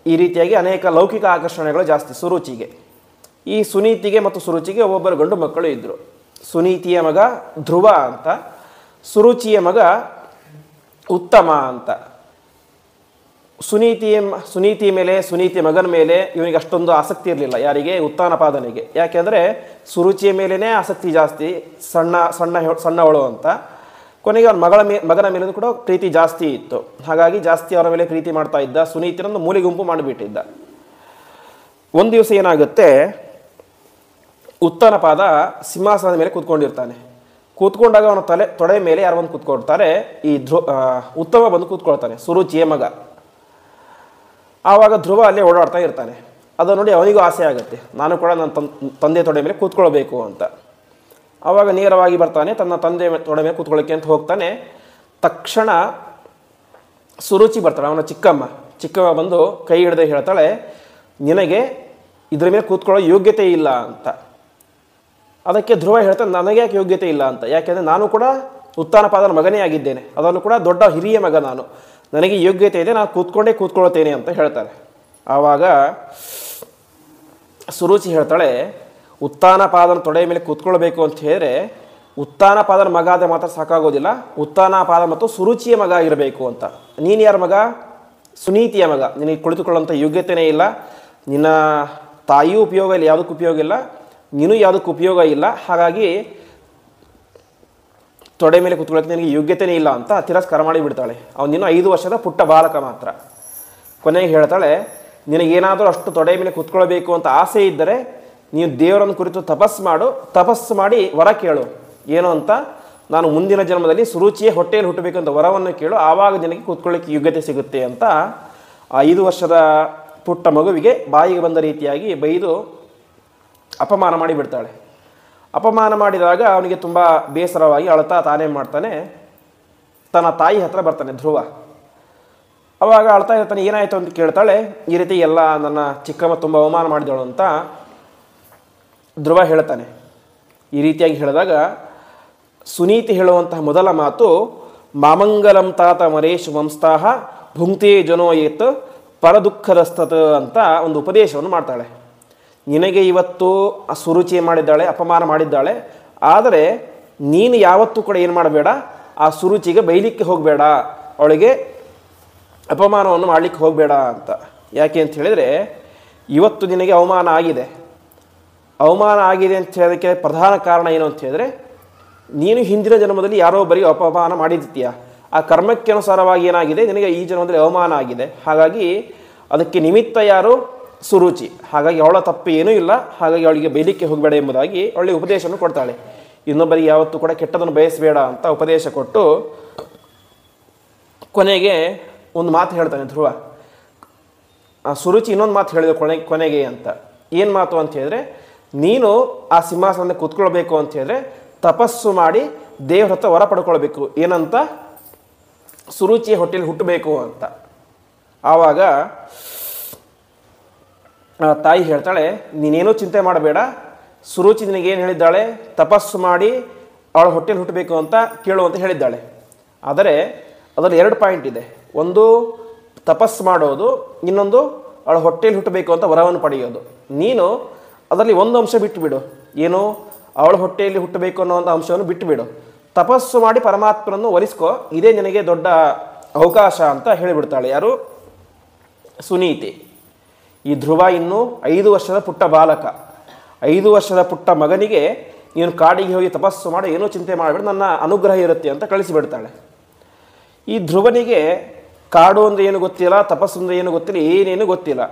ಈ ರೀತಿಯಾಗಿ ಅನೇಕ ಲೌಕಿಕ ಆಕರ್ಷಣೆಗಳು ಜಾಸ್ತಿ ಸುರುಚಿಗೆ. ಈ ಸುನೀತಿಗೆ ಮತ್ತು ಸುರುಚಿಗೆ ಒಬ್ಬೊಬ್ಬರು ಗಂಡು ಮಕ್ಕಳು ಇದ್ದರು. ಸುನೀತಿಯ ಮಗ ಧ್ರುವ ಅಂತ, ಸುರುಚಿಯ ಮಗ ಉತ್ತಮ ಅಂತ. ಸುನೀತಿ ಮೇಲೆ, ಸುನೀತಿ ಮಗನ ಮೇಲೆ ಇವನಿಗೆ ಅಷ್ಟೊಂದು ಆಸಕ್ತಿ ಇರಲಿಲ್ಲ. ಯಾರಿಗೆ? ಉತ್ತಾನಪಾದನಿಗೆ. ಯಾಕೆಂದರೆ ಸುರುಚಿಯ ಮೇಲೇ ಆಸಕ್ತಿ ಜಾಸ್ತಿ, ಸಣ್ಣವಳು ಅಂತ. ಕೊನೆಗೆ ಅವನ ಮಗನ ಮೇಲೂ ಕೂಡ ಪ್ರೀತಿ ಜಾಸ್ತಿ ಇತ್ತು. ಹಾಗಾಗಿ ಜಾಸ್ತಿ ಅವರ ಮೇಲೆ ಪ್ರೀತಿ ಮಾಡ್ತಾ ಇದ್ದ. ಸುನೀತಿನೊಂದು ಮೂಲೆ ಗುಂಪು ಮಾಡಿಬಿಟ್ಟಿದ್ದ. ಒಂದು ದಿವಸ ಏನಾಗುತ್ತೆ, ಉತ್ತಾನಪಾದ ಸಿಂಹಾಸನದ ಮೇಲೆ ಕೂತ್ಕೊಂಡಿರ್ತಾನೆ. ಕೂತ್ಕೊಂಡಾಗ ಅವನ ತೊಡೆ ಮೇಲೆ ಯಾರು ಬಂದು ಕೂತ್ಕೊಳ್ತಾರೆ, ಈ ಉತ್ತಮ ಬಂದು ಕೂತ್ಕೊಳ್ತಾನೆ, ಸುರುಚಿಯ ಮಗ. ಆವಾಗ ಧ್ರುವ ಅಲ್ಲೇ ಓಡಾಡ್ತಾ ಇರ್ತಾನೆ. ಅದನ್ನು ನೋಡಿ ಅವನಿಗೂ ಆಸೆ ಆಗುತ್ತೆ, ನಾನು ಕೂಡ ನನ್ನ ತಂದೆ ತೊಡೆ ಮೇಲೆ ಕೂತ್ಕೊಳ್ಬೇಕು ಅಂತ. ಆವಾಗ ನೇರವಾಗಿ ಬರ್ತಾನೆ, ತನ್ನ ತಂದೆ ತೊಡೆ ಮೇಲೆ ಕೂತ್ಕೊಳ್ಳೋಕ್ಕೆ ಅಂತ ಹೋಗ್ತಾನೆ. ತಕ್ಷಣ ಸುರುಚಿ ಬರ್ತಾಳೆ, ಅವನ ಚಿಕ್ಕಮ್ಮ ಬಂದು ಕೈ ಹಿಡಿದು ಹೇಳ್ತಾಳೆ, ನಿನಗೆ ಇದ್ರ ಮೇಲೆ ಕೂತ್ಕೊಳ್ಳೋ ಯೋಗ್ಯತೆ ಇಲ್ಲ ಅಂತ. ಅದಕ್ಕೆ ಧ್ರುವ ಹೇಳ್ತಾನೆ, ನನಗೆ ಯಾಕೆ ಯೋಗ್ಯತೆ ಇಲ್ಲ ಅಂತ. ಯಾಕೆಂದರೆ ನಾನು ಕೂಡ ಉತ್ತಾನಪಾದನ ಮಗನೇ ಆಗಿದ್ದೇನೆ, ಅದರಲ್ಲೂ ಕೂಡ ದೊಡ್ಡ ಹಿರಿಯ ಮಗ ನಾನು, ನನಗೆ ಯೋಗ್ಯತೆ ಇದೆ, ನಾನು ಕೂತ್ಕೊಳ್ತೇನೆ ಅಂತ ಹೇಳ್ತಾರೆ. ಆವಾಗ ಸುರುಚಿ ಹೇಳ್ತಾಳೆ, ಉತ್ತಾನಪಾದನ ತೊಡೆಯ ಮೇಲೆ ಕೂತ್ಕೊಳ್ಬೇಕು ಅಂತ ಹೇಳಿದ್ರೆ ಉತ್ತಾನಪಾದನ ಮಗ ಆದರೆ ಮಾತ್ರ ಸಾಕಾಗೋದಿಲ್ಲ, ಉತ್ತಾನಪಾದ ಮತ್ತು ಸುರುಚಿಯ ಮಗ ಇರಬೇಕು ಅಂತ. ನೀನು ಯಾರ ಮಗ? ಸುನೀತಿಯ ಮಗ. ನಿನಗೆ ಕುಳಿತುಕೊಳ್ಳುವಂಥ ಯೋಗ್ಯತೆಯೇ ಇಲ್ಲ, ನಿನ್ನ ತಾಯಿಯೂ ಉಪಯೋಗ ಇಲ್ಲ, ಯಾವುದಕ್ಕೂ ಉಪಯೋಗ ಇಲ್ಲ, ನೀನು ಯಾವುದಕ್ಕೂ ಉಪಯೋಗ ಇಲ್ಲ. ಹಾಗಾಗಿ ತೊಡೆ ಮೇಲೆ ಕೂತ್ಕೊಳ್ಳೋಕ್ಕೆ ನಿನಗೆ ಯೋಗ್ಯತೆಯೇ ಇಲ್ಲ ಅಂತ ತಿರಸ್ಕಾರ ಮಾಡಿಬಿಡ್ತಾಳೆ. ಅವನಿನ್ನೂ 5 ವರ್ಷದ ಪುಟ್ಟ ಬಾಲಕ ಮಾತ್ರ. ಕೊನೆಗೆ ಹೇಳ್ತಾಳೆ, ನಿನಗೇನಾದರೂ ಅಷ್ಟು ತೊಡೆ ಮೇಲೆ ಕೂತ್ಕೊಳ್ಬೇಕು ಅಂತ ಆಸೆ ಇದ್ದರೆ ನೀವು ದೇವರನ್ನು ಕುರಿತು ತಪಸ್ಸು ಮಾಡಿ ವರ ಕೇಳು. ಏನು ಅಂತ, ನಾನು ಮುಂದಿನ ಜನ್ಮದಲ್ಲಿ ಸುರುಚಿಯ ಹೊಟ್ಟೆಯಲ್ಲಿ ಹುಟ್ಟಬೇಕಂತ ವರವನ್ನು ಕೇಳು, ಆವಾಗ ನಿನಗೆ ಕೂತ್ಕೊಳ್ಳಿಕ್ಕೆ ಯೋಗ್ಯತೆ ಸಿಗುತ್ತೆ ಅಂತ ಆ 5 ವರ್ಷದ ಪುಟ್ಟ ಮಗುವಿಗೆ ಬಾಯಿಗೆ ಬಂದ ರೀತಿಯಾಗಿ ಬೈದು ಅಪಮಾನ ಮಾಡಿಬಿಡ್ತಾಳೆ. ಅಪಮಾನ ಮಾಡಿದಾಗ ಅವನಿಗೆ ತುಂಬ ಬೇಸರವಾಗಿ ಅಳ್ತಾ ತಾನೇನು ಮಾಡ್ತಾನೆ, ತನ್ನ ತಾಯಿ ಹತ್ರ ಬರ್ತಾನೆ ಧ್ರುವ. ಅವಾಗ ಅಳ್ತಾ ಇರ್ತಾನೆ, ಏನಾಯಿತು ಅಂತ ಕೇಳ್ತಾಳೆ. ಈ ರೀತಿ ಎಲ್ಲ ನನ್ನ ಚಿಕ್ಕಮ್ಮ ತುಂಬ ಅವಮಾನ ಮಾಡಿದಳು ಅಂತ ಧ್ರುವ ಹೇಳ್ತಾನೆ. ಈ ರೀತಿಯಾಗಿ ಹೇಳಿದಾಗ ಸುನೀತಿ ಹೇಳುವಂತಹ ಮೊದಲ ಮಾತು, ಮಾಮಂಗಲಂ ತಾತ ಮರೇಶ್ ವಂಸ್ತಾಹ ಭುಂಕ್ತೇ ಜನೋಯೇತ್ ಪರದುಃಖದಸ್ತತ್ ಅಂತ ಒಂದು ಉಪದೇಶವನ್ನು ಮಾಡ್ತಾಳೆ. ನಿನಗೆ ಇವತ್ತು ಸುರುಚಿ ಮಾಡಿದ್ದಾಳೆ, ಅಪಮಾನ ಮಾಡಿದ್ದಾಳೆ, ಆದರೆ ನೀನು ಯಾವತ್ತೂ ಕೂಡ ಏನು ಮಾಡಬೇಡ, ಆ ಸುರುಚಿಗೆ ಬೈಲಿಕ್ಕೆ ಹೋಗಬೇಡ, ಅವಳಿಗೆ ಅಪಮಾನವನ್ನು ಮಾಡಲಿಕ್ಕೆ ಹೋಗಬೇಡ ಅಂತ. ಯಾಕೆ ಅಂತ ಹೇಳಿದರೆ ಇವತ್ತು ನಿನಗೆ ಅವಮಾನ ಆಗಿದೆ ಅಂತ ಹೇಳೋದಕ್ಕೆ ಪ್ರಧಾನ ಕಾರಣ ಏನು ಅಂತ ಹೇಳಿದ್ರೆ, ನೀನು ಹಿಂದಿನ ಜನ್ಮದಲ್ಲಿ ಯಾರೋ ಬರೀ ಅಪಮಾನ ಮಾಡಿರ್ತೀಯ, ಆ ಕರ್ಮಕ್ಕೆ ಅನುಸಾರವಾಗಿ ಏನಾಗಿದೆ, ನಿನಗೆ ಈ ಜನ್ಮದಲ್ಲಿ ಅವಮಾನ ಆಗಿದೆ. ಹಾಗಾಗಿ ಅದಕ್ಕೆ ನಿಮಿತ್ತ ಯಾರು? ಸುರುಚಿ. ಹಾಗಾಗಿ ಅವಳ ತಪ್ಪು ಏನೂ ಇಲ್ಲ, ಹಾಗಾಗಿ ಅವಳಿಗೆ ಬೈಲಿಕ್ಕೆ ಹೋಗಬೇಡ ಎಂಬುದಾಗಿ ಅವಳಿಗೆ ಉಪದೇಶವನ್ನು ಕೊಡ್ತಾಳೆ. ಇನ್ನೊಬ್ಬರಿಗೆ ಯಾವತ್ತೂ ಕೂಡ ಕೆಟ್ಟದನ್ನು ಬಯಸಬೇಡ ಅಂತ ಉಪದೇಶ ಕೊಟ್ಟು ಕೊನೆಗೆ ಒಂದು ಮಾತು ಹೇಳ್ತಾನೆ ಧ್ರುವ. ಆ ಸುರುಚಿ ಇನ್ನೊಂದು ಮಾತು ಹೇಳಿದೆ ಕೊನೆಗೆ ಅಂತ. ಏನು ಮಾತು ಅಂತ ಹೇಳಿದ್ರೆ, ನೀನು ಆ ಸಿಂಹಾಸನದಲ್ಲಿ ಕೂತ್ಕೊಳ್ಬೇಕು ಅಂತ ಹೇಳಿದ್ರೆ ತಪಸ್ಸು ಮಾಡಿ ದೇವ್ರ ಹತ್ರ ವರ ಪಡ್ಕೊಳ್ಬೇಕು. ಏನಂತ? ಸುರುಚಿಯ ಹೊಟ್ಟೆಯಲ್ಲಿ ಹುಟ್ಟಬೇಕು ಅಂತ. ಆವಾಗ ತಾಯಿ ಹೇಳ್ತಾಳೆ, ನೀನೇನೂ ಚಿಂತೆ ಮಾಡಬೇಡ, ಸುರುಚಿ ನಿನಗೇನು ಹೇಳಿದ್ದಾಳೆ, ತಪಸ್ಸು ಮಾಡಿ ಅವಳ ಹೊಟ್ಟೆಯಲ್ಲಿ ಹುಟ್ಟಬೇಕು ಅಂತ ಕೇಳು ಅಂತ ಹೇಳಿದ್ದಾಳೆ. ಆದರೆ ಅದರಲ್ಲಿ 2 ಪಾಯಿಂಟ್ ಇದೆ. ಒಂದು ತಪಸ್ಸು ಮಾಡೋದು, ಇನ್ನೊಂದು ಅವಳ ಹೊಟ್ಟೆಯಲ್ಲಿ ಹುಟ್ಟಬೇಕು ಅಂತ ವರವನ್ನು ಪಡೆಯೋದು. ನೀನು ಅದರಲ್ಲಿ ಒಂದು ಅಂಶ ಬಿಟ್ಟುಬಿಡು. ಏನು, ಅವಳ ಹೊಟ್ಟೆಯಲ್ಲಿ ಹುಟ್ಟಬೇಕು ಅನ್ನೋವಂಥ ಅಂಶವನ್ನು ಬಿಟ್ಟುಬಿಡು. ತಪಸ್ಸು ಮಾಡಿ ಪರಮಾತ್ಮನನ್ನು ಒಲಿಸ್ಕೋ, ಇದೇ ನಿನಗೆ ದೊಡ್ಡ ಅವಕಾಶ ಅಂತ ಹೇಳಿಬಿಡ್ತಾಳೆ. ಯಾರು? ಸುನೀತಿ. ಈ ಧ್ರುವ ಇನ್ನೂ 5 ವರ್ಷದ ಪುಟ್ಟ ಬಾಲಕ. 5 ವರ್ಷದ ಪುಟ್ಟ ಮಗನಿಗೆ ನೀನು ಕಾಡಿಗೆ ಹೋಗಿ ತಪಸ್ಸು ಮಾಡಿ ಏನೂ ಚಿಂತೆ ಮಾಡಬೇಡ, ನನ್ನ ಅನುಗ್ರಹ ಇರುತ್ತೆ ಅಂತ ಕಳಿಸಿಬಿಡ್ತಾಳೆ. ಈ ಧ್ರುವನಿಗೆ ಕಾಡು ಅಂದರೆ ಏನು ಗೊತ್ತಿಲ್ಲ, ತಪಸ್ಸು ಅಂದರೆ ಏನು ಗೊತ್ತಿಲ್ಲ, ಏನೇನು ಗೊತ್ತಿಲ್ಲ.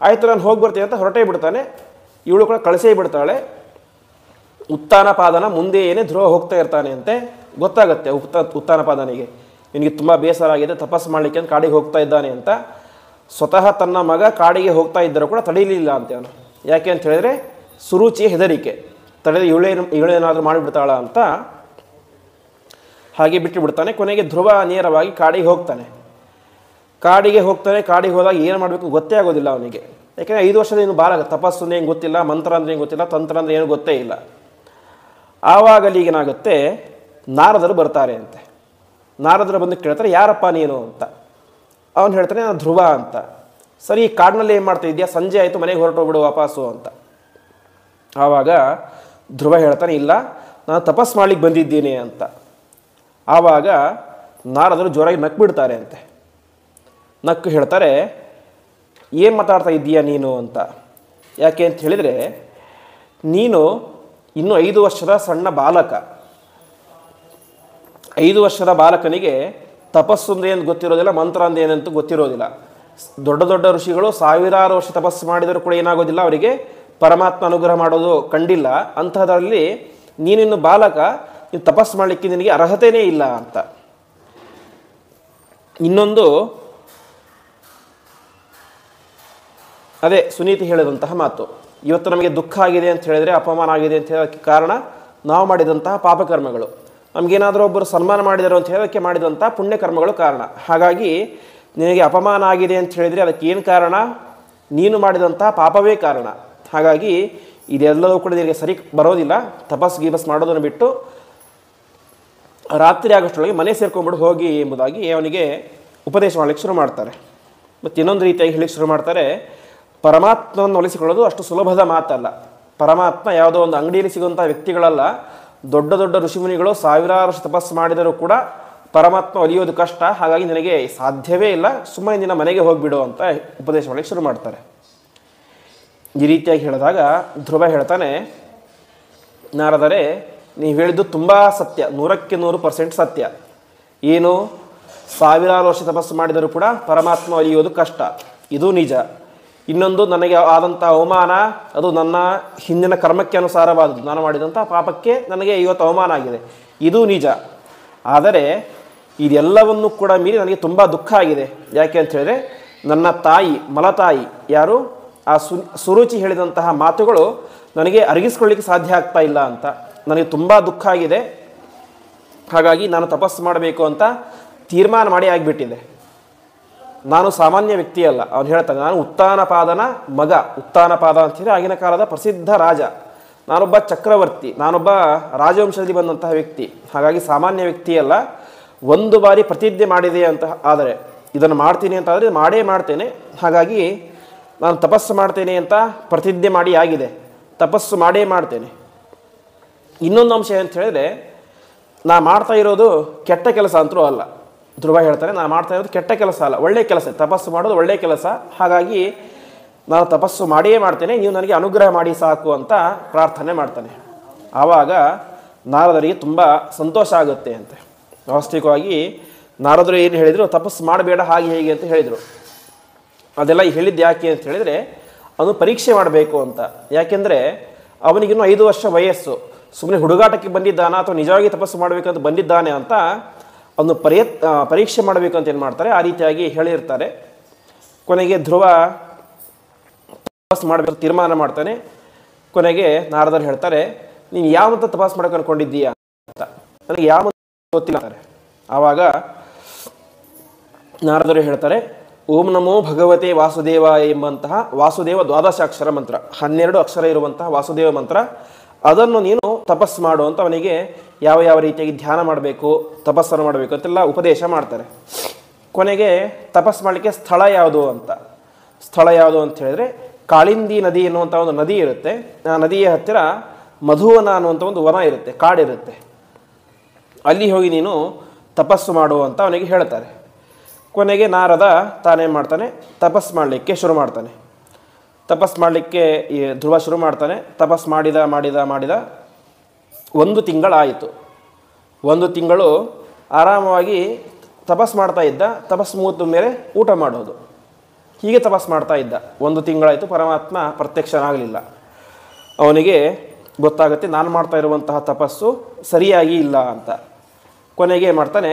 ಆಯಿತು ನಾನು ಹೋಗಿ ಬರ್ತೀನಿ ಅಂತ ಹೊರಟೇ ಬಿಡ್ತಾನೆ. ಇವಳು ಕೂಡ ಕಳಿಸೇ ಬಿಡ್ತಾಳೆ. ಉತ್ತಾನಪಾದನ ಮುಂದೆ ಏನೇ ಧ್ರುವ ಹೋಗ್ತಾ ಇರ್ತಾನೆ ಅಂತೆ. ಗೊತ್ತಾಗುತ್ತೆ ಉತ್ತಾನಪಾದನಿಗೆ ನಿನಗೆ ತುಂಬ ಬೇಸರ ಆಗಿದೆ, ತಪಸ್ಸು ಮಾಡಲಿಕ್ಕೆ ಅಂತ ಕಾಡಿಗೆ ಹೋಗ್ತಾ ಇದ್ದಾನೆ ಅಂತ. ಸ್ವತಃ ತನ್ನ ಮಗ ಕಾಡಿಗೆ ಹೋಗ್ತಾ ಇದ್ದರೂ ಕೂಡ ತಡೀಲಿಲ್ಲ ಅಂತ ಅವನು. ಯಾಕೆ ಅಂತ ಹೇಳಿದ್ರೆ ಸುರುಚಿಯ ಹೆದರಿಕೆ, ತಡೆದು ಇವಳೇನಾದರೂ ಮಾಡಿಬಿಡ್ತಾಳ ಅಂತ ಹಾಗೆ ಬಿಟ್ಟು ಬಿಡ್ತಾನೆ. ಕೊನೆಗೆ ಧ್ರುವ ನೇರವಾಗಿ ಕಾಡಿಗೆ ಹೋಗ್ತಾನೆ. ಕಾಡಿಗೆ ಹೋದಾಗ ಏನು ಮಾಡಬೇಕು ಗೊತ್ತೇ ಆಗೋದಿಲ್ಲ ಅವನಿಗೆ. ಯಾಕೆಂದರೆ 5 ವರ್ಷದ ಏನು ಬಾಲಕ, ತಪಸ್ಸು ಅಂದ್ರೆ ಏನು ಗೊತ್ತಿಲ್ಲ, ಮಂತ್ರ ಅಂದರೆ ಏನು ಗೊತ್ತಿಲ್ಲ, ತಂತ್ರ ಅಂದರೆ ಏನು ಗೊತ್ತೇ ಇಲ್ಲ. ಆವಾಗ ಅಲ್ಲಿಗೇನಾಗುತ್ತೆ, ನಾರದರು ಬರ್ತಾರೆ ಅಂತೆ. ನಾರದರು ಬಂದು ಕೇಳ್ತಾರೆ, ಯಾರಪ್ಪ ನೀನು ಅಂತ. ಅವನು ಹೇಳ್ತಾನೆ, ನಾನು ಧ್ರುವ ಅಂತ. ಸರಿ, ಈ ಕಾಡಿನಲ್ಲಿ ಏನು ಮಾಡ್ತಾ ಇದೆಯಾ, ಸಂಜೆ ಆಯಿತು, ಮನೆಗೆ ಹೊರಟೋಗ್ಬಿಡು ವಾಪಸ್ಸು ಅಂತ. ಆವಾಗ ಧ್ರುವ ಹೇಳ್ತಾನೆ, ಇಲ್ಲ ನಾನು ತಪಸ್ಸು ಮಾಡ್ಲಿಕ್ಕೆ ಬಂದಿದ್ದೀನಿ ಅಂತ. ಆವಾಗ ನಾರದರು ಜೋರಾಗಿ ನಕ್ಬಿಡ್ತಾರೆ ಅಂತೆ. ನಕ್ಕು ಹೇಳ್ತಾರೆ, ಏನು ಮಾತಾಡ್ತಾ ಇದ್ದೀಯಾ ನೀನು ಅಂತ. ಯಾಕೆ ಅಂತ ಹೇಳಿದರೆ, ನೀನು ಇನ್ನೂ 5 ವರ್ಷದ ಸಣ್ಣ ಬಾಲಕ. 5 ವರ್ಷದ ಬಾಲಕನಿಗೆ ತಪಸ್ಸು ಅಂದ್ರೆ ಏನು ಗೊತ್ತಿರೋದಿಲ್ಲ, ಮಂತ್ರ ಅಂದ್ರೆ ಏನಂತೂ ಗೊತ್ತಿರೋದಿಲ್ಲ. ದೊಡ್ಡ ದೊಡ್ಡ ಋಷಿಗಳು 1000 ವರ್ಷ ತಪಸ್ಸು ಮಾಡಿದರೂ ಕೂಡ ಏನಾಗೋದಿಲ್ಲ, ಅವರಿಗೆ ಪರಮಾತ್ಮ ಅನುಗ್ರಹ ಮಾಡೋದು ಕಂಡಿಲ್ಲ. ಅಂಥದ್ರಲ್ಲಿ ನೀನಿನ್ನು ಬಾಲಕ, ನೀನು ತಪಸ್ಸು ಮಾಡಲಿಕ್ಕೆ ನಿನಗೆ ಅರ್ಹತೆಯೇ ಇಲ್ಲ ಅಂತ. ಇನ್ನೊಂದು ಅದೇ ಸುನೀತಿ ಹೇಳಿದಂತಹ ಮಾತು. ಇವತ್ತು ನಮಗೆ ದುಃಖ ಆಗಿದೆ ಅಂತ ಹೇಳಿದರೆ, ಅಪಮಾನ ಆಗಿದೆ ಅಂತ ಹೇಳೋಕ್ಕೆ ಕಾರಣ ನಾವು ಮಾಡಿದಂತಹ ಪಾಪಕರ್ಮಗಳು. ನಮಗೇನಾದರೂ ಒಬ್ಬರು ಸನ್ಮಾನ ಮಾಡಿದರು ಅಂತ ಹೇಳೋಕ್ಕೆ ಮಾಡಿದಂಥ ಪುಣ್ಯಕರ್ಮಗಳು ಕಾರಣ. ಹಾಗಾಗಿ ನಿನಗೆ ಅಪಮಾನ ಆಗಿದೆ ಅಂತ ಹೇಳಿದರೆ ಅದಕ್ಕೆ ಏನು ಕಾರಣ? ನೀನು ಮಾಡಿದಂಥ ಪಾಪವೇ ಕಾರಣ. ಹಾಗಾಗಿ ಇದೆಲ್ಲವೂ ಕೂಡ ನಿನಗೆ ಸರಿ ಬರೋದಿಲ್ಲ. ಗೀಬಸ್ ಮಾಡೋದನ್ನು ಬಿಟ್ಟು ರಾತ್ರಿ ಆಗೋಷ್ಟರೊಳಗೆ ಮನೆ ಸೇರ್ಕೊಂಡ್ಬಿಟ್ಟು ಹೋಗಿ ಎಂಬುದಾಗಿ ಅವನಿಗೆ ಉಪದೇಶ ಮಾಡಲಿಕ್ಕೆ ಶುರು ಮಾಡ್ತಾರೆ. ಮತ್ತು ಇನ್ನೊಂದು ರೀತಿಯಾಗಿ ಹೇಳಲಿಕ್ಕೆ ಶುರು ಮಾಡ್ತಾರೆ, ಪರಮಾತ್ಮವನ್ನು ಒಲಿಸಿಕೊಳ್ಳೋದು ಅಷ್ಟು ಸುಲಭದ ಮಾತಲ್ಲ. ಪರಮಾತ್ಮ ಯಾವುದೋ ಒಂದು ಅಂಗಡಿಯಲ್ಲಿ ಸಿಗುವಂಥ ವ್ಯಕ್ತಿಗಳಲ್ಲ. ದೊಡ್ಡ ದೊಡ್ಡ ಋಷಿಮುನಿಗಳು 1000 ವರ್ಷ ತಪಸ್ಸು ಮಾಡಿದರೂ ಕೂಡ ಪರಮಾತ್ಮ ಒಲಿಯೋದು ಕಷ್ಟ. ಹಾಗಾಗಿ ನಿನಗೆ ಸಾಧ್ಯವೇ ಇಲ್ಲ, ಸುಮ್ಮನೆ ನಿನ್ನ ಮನೆಗೆ ಹೋಗಿಬಿಡು ಅಂತ ಉಪದೇಶ ಮಾಡಲಿಕ್ಕೆ ಶುರು ಮಾಡ್ತಾರೆ. ಈ ರೀತಿಯಾಗಿ ಹೇಳಿದಾಗ ಧ್ರುವ ಹೇಳ್ತಾನೆ, ನಾರದರೆ ನೀವು ಹೇಳಿದ್ದು ತುಂಬ ಸತ್ಯ, 100ಕ್ಕೆ 100% ಸತ್ಯ. ಏನು, 1000 ವರ್ಷ ತಪಸ್ಸು ಮಾಡಿದರೂ ಕೂಡ ಪರಮಾತ್ಮ ಒಲಿಯೋದು ಕಷ್ಟ, ಇದು ನಿಜ. ಇನ್ನೊಂದು, ನನಗೆ ಆದಂಥ ಅವಮಾನ ಅದು ನನ್ನ ಹಿಂದಿನ ಕರ್ಮಕ್ಕೆ ಅನುಸಾರವಾದದ್ದು. ನಾನು ಮಾಡಿದಂಥ ಪಾಪಕ್ಕೆ ನನಗೆ ಇವತ್ತು ಅವಮಾನ ಆಗಿದೆ, ಇದು ನಿಜ. ಆದರೆ ಇದೆಲ್ಲವನ್ನು ಕೂಡ ಮೀರಿ ನನಗೆ ತುಂಬ ದುಃಖ ಆಗಿದೆ. ಯಾಕೆ ಅಂತ ಹೇಳಿದ್ರೆ, ನನ್ನ ತಾಯಿ ಮಲತಾಯಿ ಯಾರು, ಆ ಸುರುಚಿ ಹೇಳಿದಂತಹ ಮಾತುಗಳು ನನಗೆ ಅರಗಿಸ್ಕೊಳ್ಳಿಕ್ಕೆ ಸಾಧ್ಯ ಆಗ್ತಾ ಇಲ್ಲ ಅಂತ ನನಗೆ ತುಂಬ ದುಃಖ ಆಗಿದೆ. ಹಾಗಾಗಿ ನಾನು ತಪಸ್ಸು ಮಾಡಬೇಕು ಅಂತ ತೀರ್ಮಾನ ಮಾಡಿ ಆಗಿಬಿಟ್ಟಿದೆ. ನಾನು ಸಾಮಾನ್ಯ ವ್ಯಕ್ತಿಯಲ್ಲ. ಅವನು ಹೇಳ್ತಾನೆ, ನಾನು ಉತ್ತಾನಪಾದನ ಮಗ. ಉತ್ತಾನಪಾದ ಅಂತೇಳಿ ಆಗಿನ ಕಾಲದ ಪ್ರಸಿದ್ಧ ರಾಜ. ನಾನೊಬ್ಬ ಚಕ್ರವರ್ತಿ, ನಾನೊಬ್ಬ ರಾಜವಂಶದಲ್ಲಿ ಬಂದಂತಹ ವ್ಯಕ್ತಿ. ಹಾಗಾಗಿ ಸಾಮಾನ್ಯ ವ್ಯಕ್ತಿಯಲ್ಲ. ಒಂದು ಬಾರಿ ಪ್ರತಿಜ್ಞೆ ಮಾಡಿದೆ ಅಂತ ಆದರೆ, ಇದನ್ನು ಮಾಡ್ತೀನಿ ಅಂತ ಆದರೆ ಮಾಡೇ ಮಾಡ್ತೇನೆ. ಹಾಗಾಗಿ ನಾನು ತಪಸ್ಸು ಮಾಡ್ತೇನೆ ಅಂತ ಪ್ರತಿಜ್ಞೆ ಮಾಡಿ ಆಗಿದೆ, ತಪಸ್ಸು ಮಾಡೇ ಮಾಡ್ತೇನೆ. ಇನ್ನೊಂದು ಅಂಶ ಅಂತ ಹೇಳಿದ್ರೆ, ನಾ ಮಾಡ್ತಾ ಇರೋದು ಕೆಟ್ಟ ಕೆಲಸ ಅಂತರೂ ಅಲ್ಲ. ಧ್ರುವ ಹೇಳ್ತಾರೆ, ನಾನು ಮಾಡ್ತಾ ಇರೋದು ಕೆಟ್ಟ ಕೆಲಸ ಅಲ್ಲ, ಒಳ್ಳೆಯ ಕೆಲಸ. ತಪಸ್ಸು ಮಾಡೋದು ಒಳ್ಳೆಯ ಕೆಲಸ. ಹಾಗಾಗಿ ನಾನು ತಪಸ್ಸು ಮಾಡಿಯೇ ಮಾಡ್ತೇನೆ, ನೀವು ನನಗೆ ಅನುಗ್ರಹ ಮಾಡಿ ಸಾಕು ಅಂತ ಪ್ರಾರ್ಥನೆ ಮಾಡ್ತಾನೆ. ಆವಾಗ ನಾರದರಿಗೆ ತುಂಬ ಸಂತೋಷ ಆಗುತ್ತೆ ಅಂತೆ. ವಾಸ್ತವಿಕವಾಗಿ ನಾರದರು ಏನು ಹೇಳಿದರು, ತಪಸ್ಸು ಮಾಡಬೇಡ ಹಾಗೆ ಹೇಗೆ ಅಂತ ಹೇಳಿದರು. ಅದೆಲ್ಲ ಹೇಳಿದ್ದು ಯಾಕೆ ಅಂತ ಹೇಳಿದರೆ, ಅವನು ಪರೀಕ್ಷೆ ಮಾಡಬೇಕು ಅಂತ. ಯಾಕೆಂದರೆ ಅವನಿಗಿನ್ನೂ 5 ವರ್ಷ ವಯಸ್ಸು. ಸುಮ್ಮನೆ ಹುಡುಗಾಟಕ್ಕೆ ಬಂದಿದ್ದಾನ ಅಥವಾ ನಿಜವಾಗಿ ತಪಸ್ಸು ಮಾಡಬೇಕಂತ ಬಂದಿದ್ದಾನೆ ಅಂತ ಅವನು ಪರೀಕ್ಷೆ ಮಾಡಬೇಕು ಅಂತ ಏನು ಮಾಡ್ತಾರೆ, ಆ ರೀತಿಯಾಗಿ ಹೇಳಿರ್ತಾರೆ. ಕೊನೆಗೆ ಧ್ರುವ ತಪಸ್ಸು ಮಾಡಬೇಕು ತೀರ್ಮಾನ ಮಾಡ್ತಾನೆ. ಕೊನೆಗೆ ನಾರದರು ಹೇಳ್ತಾರೆ, ನೀನು ಯಾವಂತ ತಪಸ್ಸು ಮಾಡಕ್ಕೆ ಅನ್ಕೊಂಡಿದ್ದೀಯಾ ಅಂತ. ನನಗೆ ಯಾವ ಗೊತ್ತಿಲ್ಲ ಅಂತಾರೆ. ಆವಾಗ ನಾರದರು ಹೇಳ್ತಾರೆ, ಓಂ ನಮೋ ಭಗವತೆ ವಾಸುದೇವ ಎಂಬಂತಹ ವಾಸುದೇವ 12 ಅಕ್ಷರ ಮಂತ್ರ, 12 ಅಕ್ಷರ ಇರುವಂತಹ ವಾಸುದೇವ ಮಂತ್ರ, ಅದನ್ನು ನೀನು ತಪಸ್ಸು ಮಾಡು ಅಂತ ಅವನಿಗೆ ಯಾವ ಯಾವ ರೀತಿಯಾಗಿ ಧ್ಯಾನ ಮಾಡಬೇಕು, ತಪಸ್ಸನ್ನು ಮಾಡಬೇಕು ಅಂತೆಲ್ಲ ಉಪದೇಶ ಮಾಡ್ತಾರೆ. ಕೊನೆಗೆ ತಪಸ್ಸು ಮಾಡಲಿಕ್ಕೆ ಸ್ಥಳ ಯಾವುದು ಅಂತ ಹೇಳಿದ್ರೆ ಕಾಳಿಂದಿ ನದಿ ಎನ್ನುವಂಥ ಒಂದು ನದಿ ಇರುತ್ತೆ. ಆ ನದಿಯ ಹತ್ತಿರ ಮಧುವನ ಅನ್ನುವಂಥ ಒಂದು ವನ ಇರುತ್ತೆ, ಕಾಡಿರುತ್ತೆ. ಅಲ್ಲಿ ಹೋಗಿ ನೀನು ತಪಸ್ಸು ಮಾಡು ಅಂತ ಅವನಿಗೆ ಹೇಳ್ತಾರೆ. ಕೊನೆಗೆ ನಾರದ ತಾನೇನು ಮಾಡ್ತಾನೆ, ತಪಸ್ಸು ಮಾಡಲಿಕ್ಕೆ ಶುರು ಮಾಡ್ತಾನೆ. ತಪಸ್ಸು ಮಾಡಲಿಕ್ಕೆ ಧ್ರುವ ಶುರು ಮಾಡ್ತಾನೆ. ತಪಸ್ಸು ಮಾಡಿದ 1 ತಿಂಗಳಾಯಿತು. 1 ತಿಂಗಳು ಆರಾಮವಾಗಿ ತಪಸ್ಸು ಮಾಡ್ತಾ ಇದ್ದ. ತಪಸ್ಸು ಮುಗಿದ ಮೇಲೆ ಊಟ ಮಾಡೋದು, ಹೀಗೆ ತಪಸ್ಸು ಮಾಡ್ತಾ ಇದ್ದ. 1 ತಿಂಗಳಾಯಿತು, ಪರಮಾತ್ಮ ಪ್ರತ್ಯಕ್ಷನಾಗಲಿಲ್ಲ. ಅವನಿಗೆ ಗೊತ್ತಾಗುತ್ತೆ ನಾನು ಮಾಡ್ತಾ ಇರುವಂತಹ ತಪಸ್ಸು ಸರಿಯಾಗಿ ಇಲ್ಲ ಅಂತ. ಕೊನೆಗೆ ಏನು ಮಾಡ್ತಾನೆ,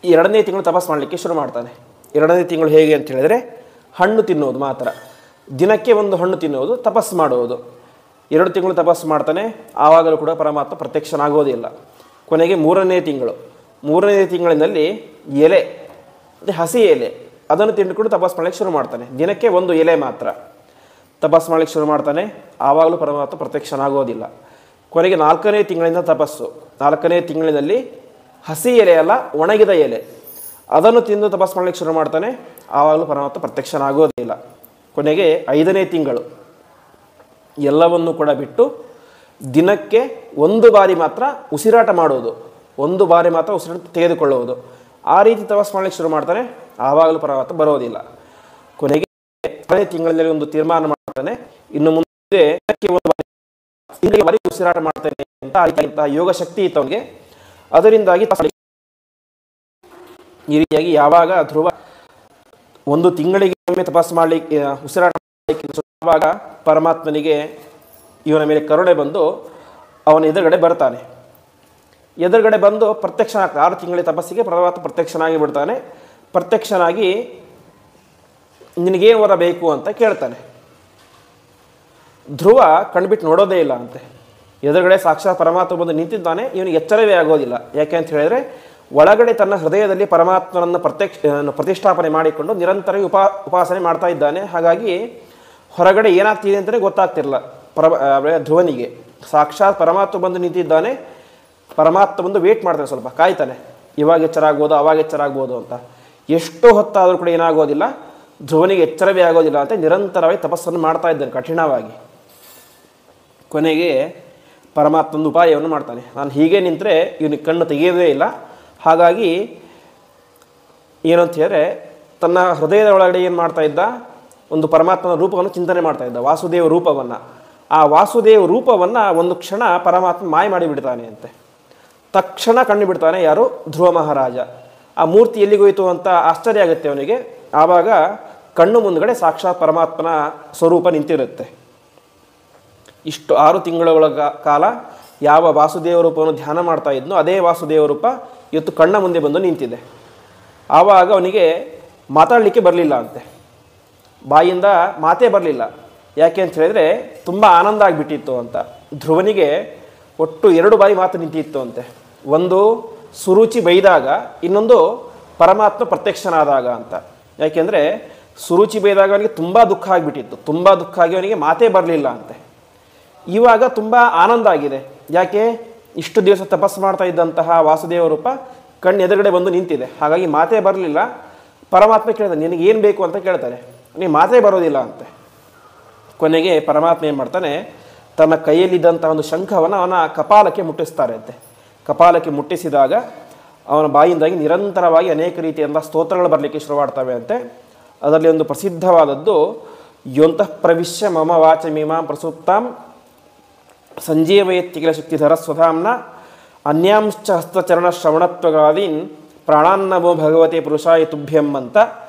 2ನೇ ತಿಂಗಳು ತಪಸ್ಸು ಮಾಡಲಿಕ್ಕೆ ಶುರು ಮಾಡ್ತಾನೆ. 2ನೇ ತಿಂಗಳು ಹೇಗೆ ಅಂತ ಹೇಳಿದರೆ ಹಣ್ಣು ತಿನ್ನೋದು ಮಾತ್ರ, ದಿನಕ್ಕೆ 1 ಹಣ್ಣು ತಿನ್ನೋದು, ತಪಸ್ಸು ಮಾಡುವುದು. 2 ತಿಂಗಳು ತಪಸ್ಸು ಮಾಡ್ತಾನೆ, ಆವಾಗಲೂ ಕೂಡ ಪರಮಾತ್ಮ ಪ್ರತ್ಯಕ್ಷನಾಗೋದಿಲ್ಲ. ಕೊನೆಗೆ 3ನೇ ತಿಂಗಳಿನಲ್ಲಿ ಎಲೆ, ಹಸಿ ಎಲೆ, ಅದನ್ನು ತಿಂದುಕೊಂಡು ತಪಸ್ಸು ಮಾಡಲಿಕ್ಕೆ ಶುರು ಮಾಡ್ತಾನೆ. ದಿನಕ್ಕೆ 1 ಎಲೆ ಮಾತ್ರ ತಪಸ್ಸು ಮಾಡಲಿಕ್ಕೆ ಶುರು ಮಾಡ್ತಾನೆ, ಆವಾಗಲೂ ಪರಮಾತ್ಮ ಪ್ರತ್ಯಕ್ಷನಾಗೋದಿಲ್ಲ. ಕೊನೆಗೆ 4ನೇ ತಿಂಗಳಿಂದ ತಪಸ್ಸು. 4ನೇ ತಿಂಗಳಿನಲ್ಲಿ ಹಸಿ ಎಲೆ ಅಲ್ಲ, ಒಣಗಿದ ಎಲೆ, ಅದನ್ನು ತಿಂದು ತಪಸ್ಸು ಮಾಡಲಿಕ್ಕೆ ಶುರು ಮಾಡ್ತಾನೆ, ಆವಾಗಲೂ ಪರಮಾತ್ಮ ಪ್ರತ್ಯಕ್ಷನಾಗೋದಿಲ್ಲ. ಕೊನೆಗೆ 5ನೇ ತಿಂಗಳು ಎಲ್ಲವನ್ನೂ ಕೂಡ ಬಿಟ್ಟು ದಿನಕ್ಕೆ 1 ಬಾರಿ ಮಾತ್ರ ಉಸಿರಾಟ ಮಾಡೋದು, 1 ಬಾರಿ ಮಾತ್ರ ಉಸಿರಾಟ ತೆಗೆದುಕೊಳ್ಳುವುದು. ಆ ರೀತಿ ತಪಸ್ಸು ಮಾಡಲಿಕ್ಕೆ ಶುರು ಮಾಡ್ತಾನೆ, ಆವಾಗಲೂ ಪರಮಾತ್ಮ ಬರೋದಿಲ್ಲ. ಕೊನೆಗೆ 6ನೇ ತಿಂಗಳಿನಲ್ಲಿ ಒಂದು ತೀರ್ಮಾನ ಮಾಡ್ತಾನೆ, ಇನ್ನು ಮುಂದೆ 1 ಬಾರಿ ಉಸಿರಾಟ ಮಾಡ್ತಾನೆ ಅಂತ ಯೋಗ ಶಕ್ತಿ ಇತ್ತು ಅವನಿಗೆ. ಅದರಿಂದಾಗಿ ಈ ರೀತಿಯಾಗಿ ಯಾವಾಗ ಧ್ರುವ 1 ತಿಂಗಳಿಗೆ ಒಮ್ಮೆ ತಪಸ್ಸು ಮಾಡಲಿಕ್ಕೆ ಉಸಿರಾಟ ಮಾಡಲಿಕ್ಕೆ ಆವಾಗ ಪರಮಾತ್ಮನಿಗೆ ಇವನ ಮೇಲೆ ಕರುಣೆ ಬಂದು ಅವನ ಎದುರುಗಡೆ ಬರ್ತಾನೆ. ಎದುರುಗಡೆ ಬಂದು ಪ್ರತ್ಯಕ್ಷನಾಗ್ತಾನೆ. 6 ತಿಂಗಳ ತಪಸ್ಸಿಗೆ ಪರಮಾತ್ಮ ಪ್ರತ್ಯಕ್ಷನಾಗಿ ಬಿಡ್ತಾನೆ. ಪ್ರತ್ಯಕ್ಷನಾಗಿ ನಿನಗೇನು ವರ ಬೇಕು ಅಂತ ಕೇಳ್ತಾನೆ. ಧ್ರುವ ಕಣ್ಬಿಟ್ಟು ನೋಡೋದೇ ಇಲ್ಲ ಅಂತೆ. ಎದುರುಗಡೆ ಸಾಕ್ಷಾತ್ ಪರಮಾತ್ಮ ಬಂದು ನಿಂತಿದ್ದಾನೆ, ಇವನಿಗೆ ಎಚ್ಚರವೇ ಆಗೋದಿಲ್ಲ. ಯಾಕೆ ಅಂತ ಹೇಳಿದರೆ ಒಳಗಡೆ ತನ್ನ ಹೃದಯದಲ್ಲಿ ಪರಮಾತ್ಮನನ್ನು ಪ್ರತಿಷ್ಠಾಪನೆ ಮಾಡಿಕೊಂಡು ನಿರಂತರ ಉಪಾಸನೆ ಮಾಡ್ತಾ ಇದ್ದಾನೆ. ಹಾಗಾಗಿ ಹೊರಗಡೆ ಏನಾಗ್ತಿದೆ ಅಂತಲೇ ಗೊತ್ತಾಗ್ತಿರಲ್ಲ ಧ್ರುವನಿಗೆ. ಸಾಕ್ಷಾತ್ ಪರಮಾತ್ಮ ಬಂದು ನಿಂತಿದ್ದಾನೆ, ಪರಮಾತ್ಮ ಬಂದು ವೇಟ್ ಮಾಡ್ತಾನೆ, ಸ್ವಲ್ಪ ಕಾಯ್ತಾನೆ, ಇವಾಗ ಎಚ್ಚರ ಆಗ್ಬೋದು, ಅವಾಗ ಎಚ್ಚರ ಆಗ್ಬೋದು ಅಂತ. ಎಷ್ಟು ಹೊತ್ತಾದರೂ ಕೂಡ ಏನಾಗೋದಿಲ್ಲ, ಧ್ರುವನಿಗೆ ಎಚ್ಚರವೇ ಆಗೋದಿಲ್ಲ ಅಂತ ನಿರಂತರವಾಗಿ ತಪಸ್ಸನ್ನು ಮಾಡ್ತಾ ಇದ್ದಾನೆ ಕಠಿಣವಾಗಿ. ಕೊನೆಗೆ ಪರಮಾತ್ಮನ ಉಪಾಯವನ್ನು ಮಾಡ್ತಾನೆ. ನಾನು ಹೀಗೆ ನಿಂತರೆ ಇವನಿಗೆ ಕಣ್ಣು ತೆಗೆಯೋದೇ ಇಲ್ಲ. ಹಾಗಾಗಿ ಏನು ಅಂತ ಹೇಳಿದ್ರೆ ತನ್ನ ಹೃದಯದ ಒಳಗಡೆ ಏನು ಮಾಡ್ತಾ ಇದ್ದ, ಒಂದು ಪರಮಾತ್ಮನ ರೂಪವನ್ನು ಚಿಂತನೆ ಮಾಡ್ತಾ ಇದ್ದ, ವಾಸುದೇವ ರೂಪವನ್ನು. ಆ ವಾಸುದೇವ ರೂಪವನ್ನು ಒಂದು ಕ್ಷಣ ಪರಮಾತ್ಮ ಮಾಯ ಮಾಡಿಬಿಡ್ತಾನೆ ಅಂತೆ. ತಕ್ಷಣ ಕಣ್ಣು ಬಿಡ್ತಾನೆ ಯಾರು, ಧ್ರುವ ಮಹಾರಾಜ. ಆ ಮೂರ್ತಿ ಎಲ್ಲಿಗೋಯ್ತು ಅಂತ ಆಶ್ಚರ್ಯ ಆಗುತ್ತೆ ಅವನಿಗೆ. ಆವಾಗ ಕಣ್ಣು ಮುಂದ್ಗಡೆ ಸಾಕ್ಷಾತ್ ಪರಮಾತ್ಮನ ಸ್ವರೂಪ ನಿಂತಿರುತ್ತೆ. ಇಷ್ಟು 6 ತಿಂಗಳ ಕಾಲ ಯಾವ ವಾಸುದೇವ ರೂಪವನ್ನು ಧ್ಯಾನ ಮಾಡ್ತಾ ಇದ್ನೋ ಅದೇ ವಾಸುದೇವ ರೂಪ ಇವತ್ತು ಕಣ್ಣ ಮುಂದೆ ಬಂದು ನಿಂತಿದೆ. ಆವಾಗ ಅವನಿಗೆ ಮಾತಾಡಲಿಕ್ಕೆ ಬರಲಿಲ್ಲ ಅಂತೆ, ಬಾಯಿಂದ ಮಾತೇ ಬರಲಿಲ್ಲ. ಯಾಕೆ ಅಂತ ಹೇಳಿದರೆ ತುಂಬ ಆನಂದ ಆಗಿಬಿಟ್ಟಿತ್ತು ಅಂತ. ಧ್ರುವನಿಗೆ ಒಟ್ಟು 2 ಬಾರಿ ಮಾತು ನಿಂತಿತ್ತು ಅಂತೆ. ಒಂದು ಸುರುಚಿ ಬೈದಾಗ, ಇನ್ನೊಂದು ಪರಮಾತ್ಮ ಪ್ರತ್ಯಕ್ಷನಾದಾಗ ಅಂತ. ಯಾಕೆಂದರೆ ಸುರುಚಿ ಬೈದಾಗ ಅವನಿಗೆ ತುಂಬ ದುಃಖ ಆಗಿಬಿಟ್ಟಿತ್ತು, ತುಂಬ ದುಃಖ ಆಗಿ ಅವನಿಗೆ ಮಾತೇ ಬರಲಿಲ್ಲ ಅಂತೆ. ಇವಾಗ ತುಂಬ ಆನಂದ ಆಗಿದೆ. ಯಾಕೆ, ಇಷ್ಟು ದಿವಸ ತಪಸ್ಸು ಮಾಡ್ತಾ ಇದ್ದಂತಹ ವಾಸುದೇವ ರೂಪ ಕಣ್ಣು ಎದುರುಗಡೆ ಬಂದು ನಿಂತಿದೆ. ಹಾಗಾಗಿ ಮಾತೇ ಬರಲಿಲ್ಲ. ಪರಮಾತ್ಮ ಕೇಳ್ತಾನೆ, ನಿನಗೇನು ಬೇಕು ಅಂತ ಕೇಳ್ತಾನೆ. ನೀನು ಮಾತೇ ಬರೋದಿಲ್ಲ ಅಂತೆ. ಕೊನೆಗೆ ಪರಮಾತ್ಮ ಏನು ಮಾಡ್ತಾನೆ, ತನ್ನ ಕೈಯಲ್ಲಿದ್ದಂಥ ಒಂದು ಶಂಖವನ್ನು ಅವನ ಕಪಾಲಕ್ಕೆ ಮುಟ್ಟಿಸ್ತಾರೆ ಅಂತೆ. ಕಪಾಲಕ್ಕೆ ಮುಟ್ಟಿಸಿದಾಗ ಅವನ ಬಾಯಿಂದಾಗಿ ನಿರಂತರವಾಗಿ ಅನೇಕ ರೀತಿಯಿಂದ ಸ್ತೋತ್ರಗಳು ಬರಲಿಕ್ಕೆ ಶುರುವಾಡ್ತವೆ ಅಂತೆ. ಅದರಲ್ಲಿ ಒಂದು ಪ್ರಸಿದ್ಧವಾದದ್ದು ಯೋಂತಃ ಪ್ರವಿಶ್ಯ ಮಮ ವಾಚಮೀಮಾಂ ಪ್ರಸುಪ್ತಾಂ ಸಂಜೀವಯತ್ಯಖಿಲ ಶಕ್ತಿಧರ ಸ್ವಧಾಂನ ಅನ್ಯಾಂಶ್ಚ ಹಸ್ತಚರಣ ಶ್ರವಣತ್ವಗಾದೀನ್ ಪ್ರಾಣಾನ್ನಮೋ ಭಗವತೆ ಪುರುಷಾಯ ತುಭ್ಯಂ ಅಂತ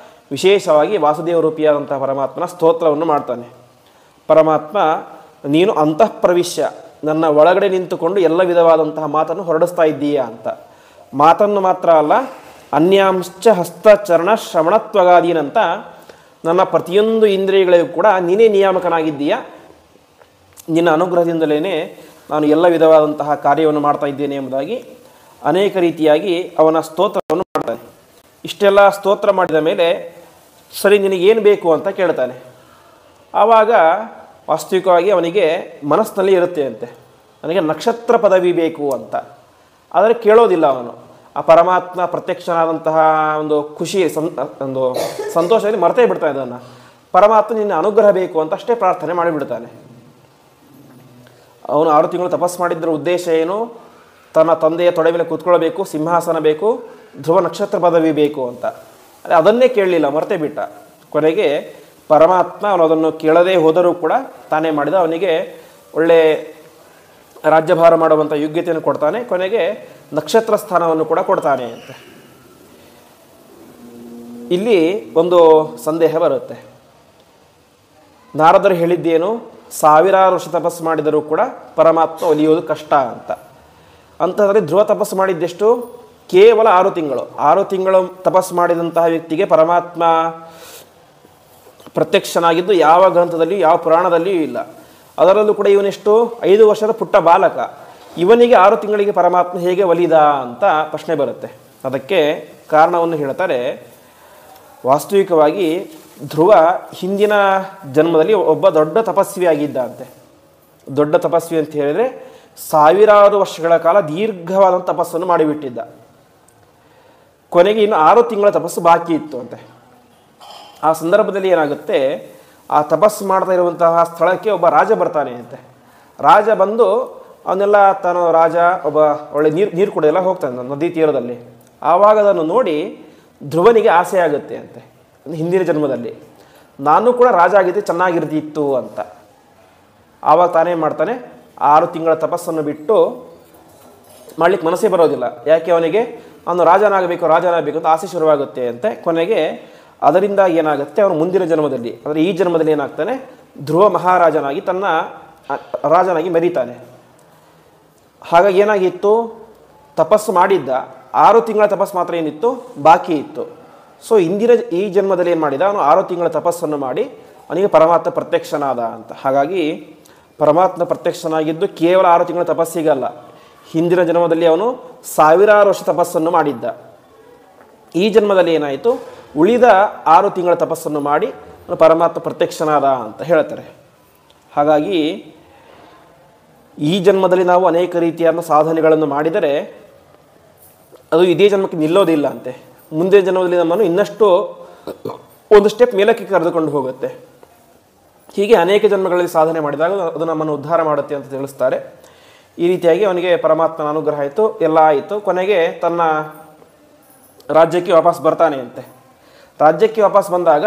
ವಿಶೇಷವಾಗಿ ವಾಸುದೇವ ರೂಪಿಯಾದಂತಹ ಪರಮಾತ್ಮನ ಸ್ತೋತ್ರವನ್ನು ಮಾಡ್ತಾನೆ. ಪರಮಾತ್ಮ, ನೀನು ಅಂತಃ ಪ್ರವಿಶ್ಯ, ನನ್ನ ಒಳಗಡೆ ನಿಂತುಕೊಂಡು ಎಲ್ಲ ವಿಧವಾದಂತಹ ಮಾತನ್ನು ಹೊರಡಿಸ್ತಾ ಇದ್ದೀಯಾ ಅಂತ. ಮಾತನ್ನು ಮಾತ್ರ ಅಲ್ಲ, ಅನ್ಯಾಂಶ್ಚ ಹಸ್ತಚರಣ ಶ್ರವಣತ್ವಗಾದೀನಂತ ನನ್ನ ಪ್ರತಿಯೊಂದು ಇಂದ್ರಿಯಗಳಿಗೂ ಕೂಡ ನೀನೇ ನಿಯಾಮಕನಾಗಿದ್ದೀಯಾ. ನಿನ್ನ ಅನುಗ್ರಹದಿಂದಲೇ ನಾನು ಎಲ್ಲ ವಿಧವಾದಂತಹ ಕಾರ್ಯವನ್ನು ಮಾಡ್ತಾ ಇದ್ದೇನೆ ಎಂಬುದಾಗಿ ಅನೇಕ ರೀತಿಯಾಗಿ ಅವನ ಸ್ತೋತ್ರವನ್ನು ಮಾಡ್ತಾನೆ. ಇಷ್ಟೆಲ್ಲ ಸ್ತೋತ್ರ ಮಾಡಿದ ಮೇಲೆ ಸರಿ ನಿನಗೇನು ಬೇಕು ಅಂತ ಕೇಳ್ತಾನೆ. ಆವಾಗ ವಾಸ್ತವಿಕವಾಗಿ ಅವನಿಗೆ ಮನಸ್ಸಿನಲ್ಲಿ ಇರುತ್ತೆ ಅಂತೆ, ನನಗೆ ನಕ್ಷತ್ರ ಪದವಿ ಬೇಕು ಅಂತ. ಆದರೆ ಕೇಳೋದಿಲ್ಲ ಅವನು. ಆ ಪರಮಾತ್ಮ ಪ್ರತ್ಯಕ್ಷನಾದಂತಹ ಒಂದು ಖುಷಿ ಒಂದು ಸಂತೋಷದಲ್ಲಿ ಮರ್ತೇ ಬಿಡ್ತಾ ಇದನ್ನು. ಪರಮಾತ್ಮ ನಿನ್ನ ಅನುಗ್ರಹ ಬೇಕು ಅಂತ ಅಷ್ಟೇ ಪ್ರಾರ್ಥನೆ ಮಾಡಿಬಿಡ್ತಾನೆ. ಅವನು 6 ತಿಂಗಳು ತಪಸ್ಸು ಮಾಡಿದ್ದರ ಉದ್ದೇಶ ಏನು? ತನ್ನ ತಂದೆಯ ತೊಡೆ ಮೇಲೆ ಕೂತ್ಕೊಳ್ಬೇಕು, ಸಿಂಹಾಸನ ಬೇಕು, ಧ್ರುವ ನಕ್ಷತ್ರ ಪದವಿ ಬೇಕು ಅಂತ. ಅದನ್ನೇ ಕೇಳಲಿಲ್ಲ, ಮರ್ತೇ ಬಿಟ್ಟ. ಕೊನೆಗೆ ಪರಮಾತ್ಮ ಅವನು ಅದನ್ನು ಕೇಳದೇ ಹೋದರೂ ಕೂಡ ತಾನೇ ಮಾಡಿದ. ಅವನಿಗೆ ಒಳ್ಳೆ ರಾಜ್ಯಭಾರ ಮಾಡುವಂಥ ಯೋಗ್ಯತೆಯನ್ನು ಕೊಡ್ತಾನೆ. ಕೊನೆಗೆ ನಕ್ಷತ್ರ ಸ್ಥಾನವನ್ನು ಕೂಡ ಕೊಡ್ತಾನೆ ಅಂತ. ಇಲ್ಲಿ ಒಂದು ಸಂದೇಹ ಬರುತ್ತೆ. ನಾರದರು ಹೇಳಿದ್ದೇನು? 1000 ವರ್ಷ ತಪಸ್ಸು ಮಾಡಿದರೂ ಕೂಡ ಪರಮಾತ್ಮ ಒಲಿಯೋದು ಕಷ್ಟ ಅಂತ. ಅಂಥದ್ರಲ್ಲಿ ಧ್ರುವ ತಪಸ್ಸು ಮಾಡಿದ್ದೆಷ್ಟು? ಕೇವಲ 6 ತಿಂಗಳು. 6 ತಿಂಗಳು ತಪಸ್ಸು ಮಾಡಿದಂತಹ ವ್ಯಕ್ತಿಗೆ ಪರಮಾತ್ಮ ಪ್ರತ್ಯಕ್ಷನಾಗಿದ್ದು ಯಾವ ಗ್ರಂಥದಲ್ಲಿಯೂ ಯಾವ ಪುರಾಣದಲ್ಲಿಯೂ ಇಲ್ಲ. ಅದರಲ್ಲೂ ಕೂಡ ಇವನೆಷ್ಟು 5 ವರ್ಷದ ಪುಟ್ಟ ಬಾಲಕ. ಇವನಿಗೆ 6 ತಿಂಗಳಿಗೆ ಪರಮಾತ್ಮ ಹೇಗೆ ಒಲಿದ ಅಂತ ಪ್ರಶ್ನೆ ಬರುತ್ತೆ. ಅದಕ್ಕೆ ಕಾರಣವನ್ನು ಹೇಳ್ತಾರೆ. ವಾಸ್ತವಿಕವಾಗಿ ಧ್ರುವ ಹಿಂದಿನ ಜನ್ಮದಲ್ಲಿ ಒಬ್ಬ ದೊಡ್ಡ ತಪಸ್ವಿ ಆಗಿದ್ದ ಅಂತೆ. ದೊಡ್ಡ ತಪಸ್ವಿ ಅಂತ ಹೇಳಿದರೆ 1000 ವರ್ಷಗಳ ಕಾಲ ದೀರ್ಘವಾದಂಥ ತಪಸ್ಸನ್ನು ಮಾಡಿಬಿಟ್ಟಿದ್ದ. ಕೊನೆಗೆ ಇನ್ನು 6 ತಿಂಗಳ ತಪಸ್ಸು ಬಾಕಿ ಇತ್ತು ಅಂತೆ. ಆ ಸಂದರ್ಭದಲ್ಲಿ ಏನಾಗುತ್ತೆ, ಆ ತಪಸ್ಸು ಮಾಡ್ತಾ ಇರುವಂತಹ ಸ್ಥಳಕ್ಕೆ ಒಬ್ಬ ರಾಜ ಬರ್ತಾನೆ ಅಂತೆ. ರಾಜ ಬಂದು ಅವನ್ನೆಲ್ಲ ತಾನು ರಾಜ ಒಬ್ಬ ಒಳ್ಳೆ ನೀರು ಕುಡಿಯೆಲ್ಲ ಹೋಗ್ತಾನೆ ನದಿ ತೀರದಲ್ಲಿ. ಆವಾಗ ಅದನ್ನು ನೋಡಿ ಧ್ರುವನಿಗೆ ಆಸೆ ಆಗುತ್ತೆ ಅಂತೆ. ಹಿಂದಿನ ಜನ್ಮದಲ್ಲಿ ನಾನು ಕೂಡ ರಾಜ ಆಗಿದ್ದೆ ಚೆನ್ನಾಗಿರ್ತಿತ್ತು ಅಂತ. ಆವಾಗ ತಾನೇ ಮಾಡ್ತಾನೆ, 6 ತಿಂಗಳ ತಪಸ್ಸನ್ನು ಬಿಟ್ಟು ಮಾಡ್ಲಿಕ್ಕೆ ಮನಸ್ಸೇ ಬರೋದಿಲ್ಲ. ಯಾಕೆ? ಅವನಿಗೆ ಅವನು ರಾಜನಾಗಬೇಕು ಅಂತ ಆಸೆ ಶುರುವಾಗುತ್ತೆ ಅಂತೆ. ಕೊನೆಗೆ ಅದರಿಂದ ಏನಾಗುತ್ತೆ, ಅವನು ಮುಂದಿನ ಜನ್ಮದಲ್ಲಿ ಅಂದರೆ ಈ ಜನ್ಮದಲ್ಲಿ ಏನಾಗ್ತಾನೆ, ಧ್ರುವ ಮಹಾರಾಜನಾಗಿ ತನ್ನ ರಾಜನಾಗಿ ಮೆರೀತಾನೆ. ಹಾಗಾಗಿ ಏನಾಗಿತ್ತು, ತಪಸ್ಸು ಮಾಡಿದ್ದ 6 ತಿಂಗಳ ತಪಸ್ಸು ಮಾತ್ರ ಏನಿತ್ತು ಬಾಕಿ ಇತ್ತು. ಸೊ ಈ ಜನ್ಮದಲ್ಲಿ ಏನು ಮಾಡಿದ, ಅವನು 6 ತಿಂಗಳ ತಪಸ್ಸನ್ನು ಮಾಡಿ ಅವನಿಗೆ ಪರಮಾತ್ಮ ಪ್ರತ್ಯಕ್ಷನಾದ ಅಂತ. ಹಾಗಾಗಿ ಪರಮಾತ್ಮ ಪ್ರತ್ಯಕ್ಷನಾಗಿದ್ದು ಕೇವಲ 6 ತಿಂಗಳ ತಪಸ್ಸಿಗಲ್ಲ, ಹಿಂದಿನ ಜನ್ಮದಲ್ಲಿ ಅವನು 1000 ವರ್ಷ ತಪಸ್ಸನ್ನು ಮಾಡಿದ್ದ. ಈ ಜನ್ಮದಲ್ಲಿ ಏನಾಯಿತು, ಉಳಿದ 6 ತಿಂಗಳ ತಪಸ್ಸನ್ನು ಮಾಡಿ ಪರಮಾತ್ಮ ಪ್ರತ್ಯಕ್ಷನಾದ ಅಂತ ಹೇಳ್ತಾರೆ. ಹಾಗಾಗಿ ಈ ಜನ್ಮದಲ್ಲಿ ನಾವು ಅನೇಕ ರೀತಿಯಾದ ಸಾಧನೆಗಳನ್ನು ಮಾಡಿದರೆ ಅದು ಇದೇ ಜನ್ಮಕ್ಕೆ ನಿಲ್ಲೋದಿಲ್ಲ ಅಂತೆ. ಮುಂದಿನ ಜನ್ಮದಲ್ಲಿ ನಮ್ಮನ್ನು ಇನ್ನಷ್ಟು ಒಂದು ಸ್ಟೆಪ್ ಮೇಲಕ್ಕೆ ಕರೆದುಕೊಂಡು ಹೋಗುತ್ತೆ. ಹೀಗೆ ಅನೇಕ ಜನ್ಮಗಳಲ್ಲಿ ಸಾಧನೆ ಮಾಡಿದಾಗ ಅದು ನಮ್ಮನ್ನು ಉದ್ಧಾರ ಮಾಡುತ್ತೆ ಅಂತ ತಿಳಿಸ್ತಾರೆ. ಈ ರೀತಿಯಾಗಿ ಅವನಿಗೆ ಪರಮಾತ್ಮನ ಅನುಗ್ರಹ ಆಯಿತು, ಎಲ್ಲ ಆಯಿತು. ಕೊನೆಗೆ ತನ್ನ ರಾಜ್ಯಕ್ಕೆ ವಾಪಸ್ ಬರ್ತಾನೆ ಅಂತೆ. ರಾಜ್ಯಕ್ಕೆ ವಾಪಸ್ ಬಂದಾಗ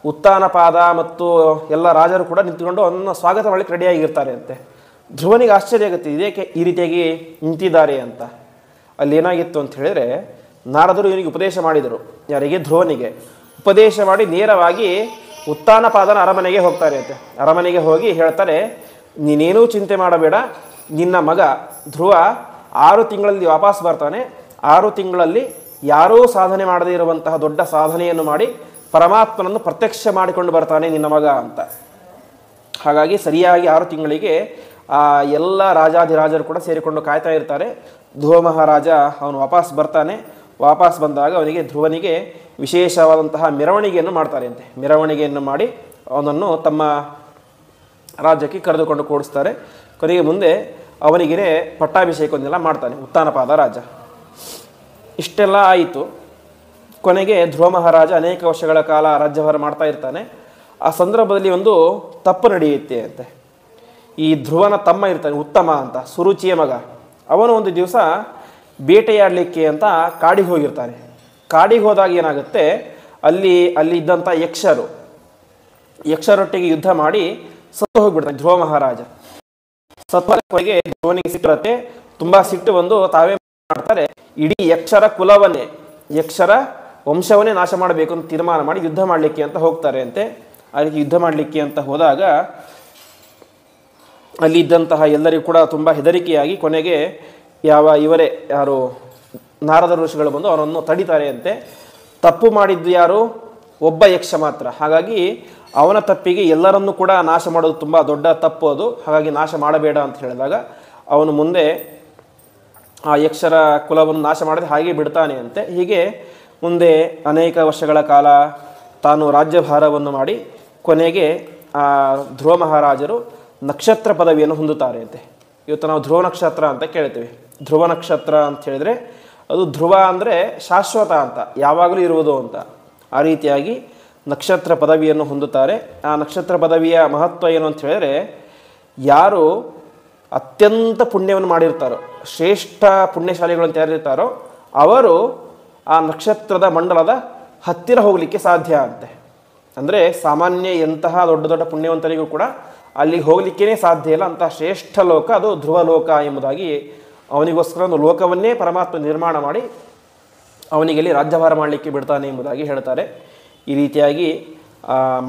ಉತ್ತಾನಪಾದ ಮತ್ತು ಎಲ್ಲ ರಾಜರು ಕೂಡ ನಿಂತುಕೊಂಡು ಅವನನ್ನು ಸ್ವಾಗತ ಮಾಡಲಿಕ್ಕೆ ರೆಡಿಯಾಗಿರ್ತಾರೆ ಅಂತೆ. ಧ್ರುವನಿಗೆ ಆಶ್ಚರ್ಯ ಆಗುತ್ತೆ, ಇದೇಕೆ ಈ ರೀತಿಯಾಗಿ ನಿಂತಿದ್ದಾರೆ ಅಂತ. ಅಲ್ಲಿ ಏನಾಗಿತ್ತು ಅಂತ ಹೇಳಿದರೆ, ನಾರದರು ಇವನಿಗೆ ಉಪದೇಶ ಮಾಡಿದರು. ಯಾರಿಗೆ? ಧ್ರುವನಿಗೆ ಉಪದೇಶ ಮಾಡಿ ನೇರವಾಗಿ ಉತ್ತಾನಪಾದನ ಅರಮನೆಗೆ ಹೋಗ್ತಾರೆ ಅಂತೆ. ಅರಮನೆಗೆ ಹೋಗಿ ಹೇಳ್ತಾರೆ, ನೀನೇನೂ ಚಿಂತೆ ಮಾಡಬೇಡ, ನಿನ್ನ ಮಗ ಧ್ರುವ 6 ತಿಂಗಳಲ್ಲಿ ವಾಪಸ್ ಬರ್ತಾನೆ. 6 ತಿಂಗಳಲ್ಲಿ ಯಾರೂ ಸಾಧನೆ ಮಾಡದೇ ಇರುವಂತಹ ದೊಡ್ಡ ಸಾಧನೆಯನ್ನು ಮಾಡಿ ಪರಮಾತ್ಮನನ್ನು ಪ್ರತ್ಯಕ್ಷ ಮಾಡಿಕೊಂಡು ಬರ್ತಾನೆ ನಿನ್ನ ಮಗ ಅಂತ. ಹಾಗಾಗಿ ಸರಿಯಾಗಿ 6 ತಿಂಗಳಿಗೆ ಎಲ್ಲ ರಾಜಾಧಿರಾಜರು ಕೂಡ ಸೇರಿಕೊಂಡು ಕಾಯ್ತಾ ಇರ್ತಾರೆ. ಧ್ರುವ ಮಹಾರಾಜ ಅವನು ವಾಪಸ್ ಬರ್ತಾನೆ. ವಾಪಸ್ ಬಂದಾಗ ಅವನಿಗೆ ಧ್ರುವನಿಗೆ ವಿಶೇಷವಾದಂತಹ ಮೆರವಣಿಗೆಯನ್ನು ಮಾಡ್ತಾರೆ ಅಂತೆ. ಮೆರವಣಿಗೆಯನ್ನು ಮಾಡಿ ಅವನನ್ನು ತಮ್ಮ ರಾಜ್ಯಕ್ಕೆ ಕರೆದುಕೊಂಡು ಕೂಡಿಸ್ತಾರೆ. ಕೊನೆಗೆ ಮುಂದೆ ಅವನಿಗೆ ಪಟ್ಟಾಭಿಷೇಕವನ್ನೆಲ್ಲ ಮಾಡ್ತಾನೆ ಉತ್ತಾನಪಾದ ರಾಜ. ಇಷ್ಟೆಲ್ಲ ಆಯಿತು. ಕೊನೆಗೆ ಧ್ರುವ ಮಹಾರಾಜ ಅನೇಕ ವರ್ಷಗಳ ಕಾಲ ರಾಜ್ಯಭಾರ ಮಾಡ್ತಾ ಇರ್ತಾನೆ. ಆ ಸಂದರ್ಭದಲ್ಲಿ ಒಂದು ತಪ್ಪು ನಡೆಯುತ್ತೆ ಅಂತೆ. ಈ ಧ್ರುವನ ತಮ್ಮ ಇರ್ತಾನೆ ಉತ್ತಮ ಅಂತ, ಸುರುಚಿಯ ಮಗ. ಅವನು ಒಂದು ದಿವಸ ಬೇಟೆಯಾಡಲಿಕ್ಕೆ ಅಂತ ಕಾಡಿಗೆ ಹೋಗಿರ್ತಾನೆ. ಕಾಡಿಗೆ ಹೋದಾಗ ಏನಾಗುತ್ತೆ, ಅಲ್ಲಿ ಇದ್ದಂಥ ಯಕ್ಷರೊಟ್ಟಿಗೆ ಯುದ್ಧ ಮಾಡಿ ಸತ್ತು ಹೋಗಿಬಿಡ್ತಾನೆ ಧ್ರುವ ಮಹಾರಾಜ. ಸತ್ವಕ್ಕೆ ಧ್ರುವನಿಗೆ ಸಿಟ್ಟಿರುತ್ತೆ. ತುಂಬ ಸಿಟ್ಟು ಬಂದು ತಾವೇ ಮಾಡ್ತಾರೆ, ಇಡೀ ಯಕ್ಷರ ಕುಲವನ್ನೇ, ಯಕ್ಷರ ವಂಶವನ್ನೇ ನಾಶ ಮಾಡಬೇಕು ಅಂತ ತೀರ್ಮಾನ ಮಾಡಿ ಯುದ್ಧ ಮಾಡಲಿಕ್ಕೆ ಅಂತ ಹೋಗ್ತಾರೆ ಅಂತೆ. ಆ ರೀತಿ ಯುದ್ಧ ಮಾಡಲಿಕ್ಕೆ ಅಂತ ಹೋದಾಗ ಅಲ್ಲಿ ಇದ್ದಂತಹ ಎಲ್ಲರಿಗೂ ಕೂಡ ತುಂಬ ಹೆದರಿಕೆಯಾಗಿ ಕೊನೆಗೆ ಇವರೇ ಯಾರು ನಾರದ ಋಷಿಗಳು ಬಂದು ಅವನನ್ನು ತಡಿತಾರೆ ಅಂತೆ. ತಪ್ಪು ಮಾಡಿದ್ದು ಯಾರು? ಒಬ್ಬ ಯಕ್ಷ ಮಾತ್ರ. ಹಾಗಾಗಿ ಅವನ ತಪ್ಪಿಗೆ ಎಲ್ಲರನ್ನೂ ಕೂಡ ನಾಶ ಮಾಡೋದು ತುಂಬ ದೊಡ್ಡ ತಪ್ಪು ಅದು. ಹಾಗಾಗಿ ನಾಶ ಮಾಡಬೇಡ ಅಂತ ಹೇಳಿದಾಗ ಅವನು ಮುಂದೆ ಆ ಯಕ್ಷರ ಕುಲವನ್ನು ನಾಶ ಮಾಡದೆ ಹಾಗೆ ಬಿಡ್ತಾನೆ ಅಂತೆ. ಹೀಗೆ ಮುಂದೆ ಅನೇಕ ವರ್ಷಗಳ ಕಾಲ ತಾನು ರಾಜ್ಯಭಾರವನ್ನು ಮಾಡಿ ಕೊನೆಗೆ ಆ ಧ್ರುವ ಮಹಾರಾಜರು ನಕ್ಷತ್ರ ಪದವಿಯನ್ನು ಹೊಂದುತ್ತಾರೆ ಅಂತೆ. ಇವತ್ತು ನಾವು ಧ್ರುವ ನಕ್ಷತ್ರ ಅಂತ ಕೇಳ್ತೀವಿ. ಧ್ರುವ ನಕ್ಷತ್ರ ಅಂತ ಹೇಳಿದರೆ ಅದು ಧ್ರುವ ಅಂದರೆ ಶಾಶ್ವತ ಅಂತ, ಯಾವಾಗಲೂ ಇರುವುದು ಅಂತ. ಆ ರೀತಿಯಾಗಿ ನಕ್ಷತ್ರ ಪದವಿಯನ್ನು ಹೊಂದುತ್ತಾರೆ. ಆ ನಕ್ಷತ್ರ ಪದವಿಯ ಮಹತ್ವ ಏನು ಅಂತ ಹೇಳಿದರೆ, ಯಾರು ಅತ್ಯಂತ ಪುಣ್ಯವನ್ನು ಮಾಡಿರ್ತಾರೋ, ಶ್ರೇಷ್ಠ ಪುಣ್ಯಶಾಲಿಗಳನ್ನು ತಯಾರಿರ್ತಾರೋ ಅವರು ಆ ನಕ್ಷತ್ರದ ಮಂಡಲದ ಹತ್ತಿರ ಹೋಗಲಿಕ್ಕೆ ಸಾಧ್ಯ ಅಂತೆ. ಅಂದರೆ ಸಾಮಾನ್ಯ ಎಂತಹ ದೊಡ್ಡ ದೊಡ್ಡ ಪುಣ್ಯವಂತರಿಗೂ ಕೂಡ ಅಲ್ಲಿಗೆ ಹೋಗಲಿಕ್ಕೇ ಸಾಧ್ಯ ಇಲ್ಲ. ಅಂತಹ ಶ್ರೇಷ್ಠ ಲೋಕ ಅದು ಧ್ರುವ ಲೋಕ ಎಂಬುದಾಗಿ, ಅವನಿಗೋಸ್ಕರ ಒಂದು ಲೋಕವನ್ನೇ ಪರಮಾತ್ಮ ನಿರ್ಮಾಣ ಮಾಡಿ ಅವನಿಗೆಲ್ಲಿ ರಾಜ್ಯಭಾರ ಮಾಡಲಿಕ್ಕೆ ಬಿಡ್ತಾನೆ ಎಂಬುದಾಗಿ ಹೇಳ್ತಾರೆ. ಈ ರೀತಿಯಾಗಿ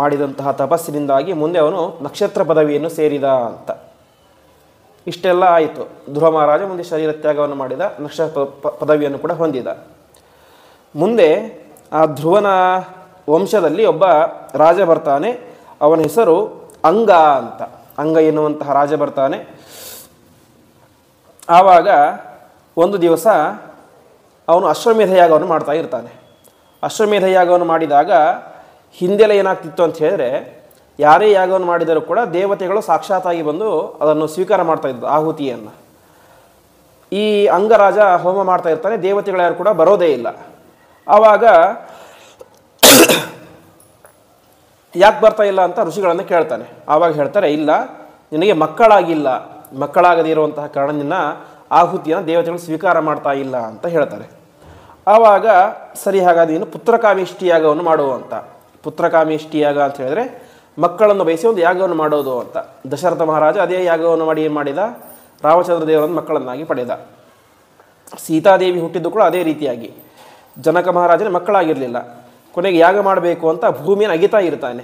ಮಾಡಿದಂತಹ ತಪಸ್ಸಿನಿಂದಾಗಿ ಮುಂದೆ ಅವನು ನಕ್ಷತ್ರ ಪದವಿಯನ್ನು ಸೇರಿದ ಅಂತ. ಇಷ್ಟೆಲ್ಲ ಆಯಿತು. ಧ್ರುವ ಮಹಾರಾಜ ಮುಂದೆ ಶರೀರ ತ್ಯಾಗವನ್ನು ಮಾಡಿದ, ನಕ್ಷತ್ರ ಪದವಿಯನ್ನು ಕೂಡ ಹೊಂದಿದ. ಮುಂದೆ ಆ ಧ್ರುವನ ವಂಶದಲ್ಲಿ ಒಬ್ಬ ರಾಜ ಬರ್ತಾನೆ. ಅವನ ಹೆಸರು ಅಂಗ ಅಂತ. ಅಂಗ ಎನ್ನುವಂತಹ ರಾಜ ಬರ್ತಾನೆ. ಆವಾಗ ಒಂದು ದಿವಸ ಅವನು ಅಶ್ವಮೇಧ ಯಾಗವನ್ನು ಮಾಡ್ತಾ ಇರ್ತಾನೆ. ಅಶ್ವಮೇಧ ಯಾಗವನ್ನು ಮಾಡಿದಾಗ ಹಿಂದೆಲ್ಲ ಏನಾಗ್ತಿತ್ತು ಅಂತ ಹೇಳಿದ್ರೆ, ಯಾರೇ ಯಾಗವನ್ನು ಮಾಡಿದರೂ ಕೂಡ ದೇವತೆಗಳು ಸಾಕ್ಷಾತ್ತಾಗಿ ಬಂದು ಅದನ್ನು ಸ್ವೀಕಾರ ಮಾಡ್ತಾ ಇದ್ದು ಆಹುತಿಯನ್ನು. ಈ ಅಂಗರಾಜ ಹೋಮ ಮಾಡ್ತಾ ಇರ್ತಾನೆ, ದೇವತೆಗಳು ಯಾರು ಕೂಡ ಬರೋದೇ ಇಲ್ಲ. ಆವಾಗ ಯಾಕೆ ಬರ್ತಾ ಇಲ್ಲ ಅಂತ ಋಷಿಗಳನ್ನು ಕೇಳ್ತಾನೆ. ಆವಾಗ ಹೇಳ್ತಾರೆ, ಇಲ್ಲ, ನಿನಗೆ ಮಕ್ಕಳಾಗದೇ ಇರುವಂತಹ ಕಾರಣದಿಂದ ಆಹುತಿಯನ್ನು ದೇವತೆಗಳು ಸ್ವೀಕಾರ ಮಾಡ್ತಾ ಇಲ್ಲ ಅಂತ ಹೇಳ್ತಾರೆ. ಆವಾಗ ಸರಿ, ಹಾಗಾದ್ರೆ ನೀನು ಪುತ್ರಕಾಮೇಷ್ಟಿ ಯಾಗವನ್ನು ಮಾಡುವಂತ. ಪುತ್ರಕಾಮೇಷ್ಟಿ ಯಾಗ ಅಂತ ಹೇಳಿದ್ರೆ ಮಕ್ಕಳನ್ನು ಬಯಸಿ ಒಂದು ಯಾಗವನ್ನು ಮಾಡೋದು ಅಂತ. ದಶರಥ ಮಹಾರಾಜ ಅದೇ ಯಾಗವನ್ನು ಮಾಡಿ ಏನು ಮಾಡಿದ, ರಾಮಚಂದ್ರ ದೇವರನ್ನು ಮಕ್ಕಳನ್ನಾಗಿ ಪಡೆದ. ಸೀತಾದೇವಿ ಹುಟ್ಟಿದ್ದು ಕೂಡ ಅದೇ ರೀತಿಯಾಗಿ. ಜನಕ ಮಹಾರಾಜನ ಮಕ್ಕಳಾಗಿರಲಿಲ್ಲ. ಕೊನೆಗೆ ಯಾಗ ಮಾಡಬೇಕು ಅಂತ ಭೂಮಿಯನ್ನು ಅಗಿತಾ ಇರ್ತಾನೆ.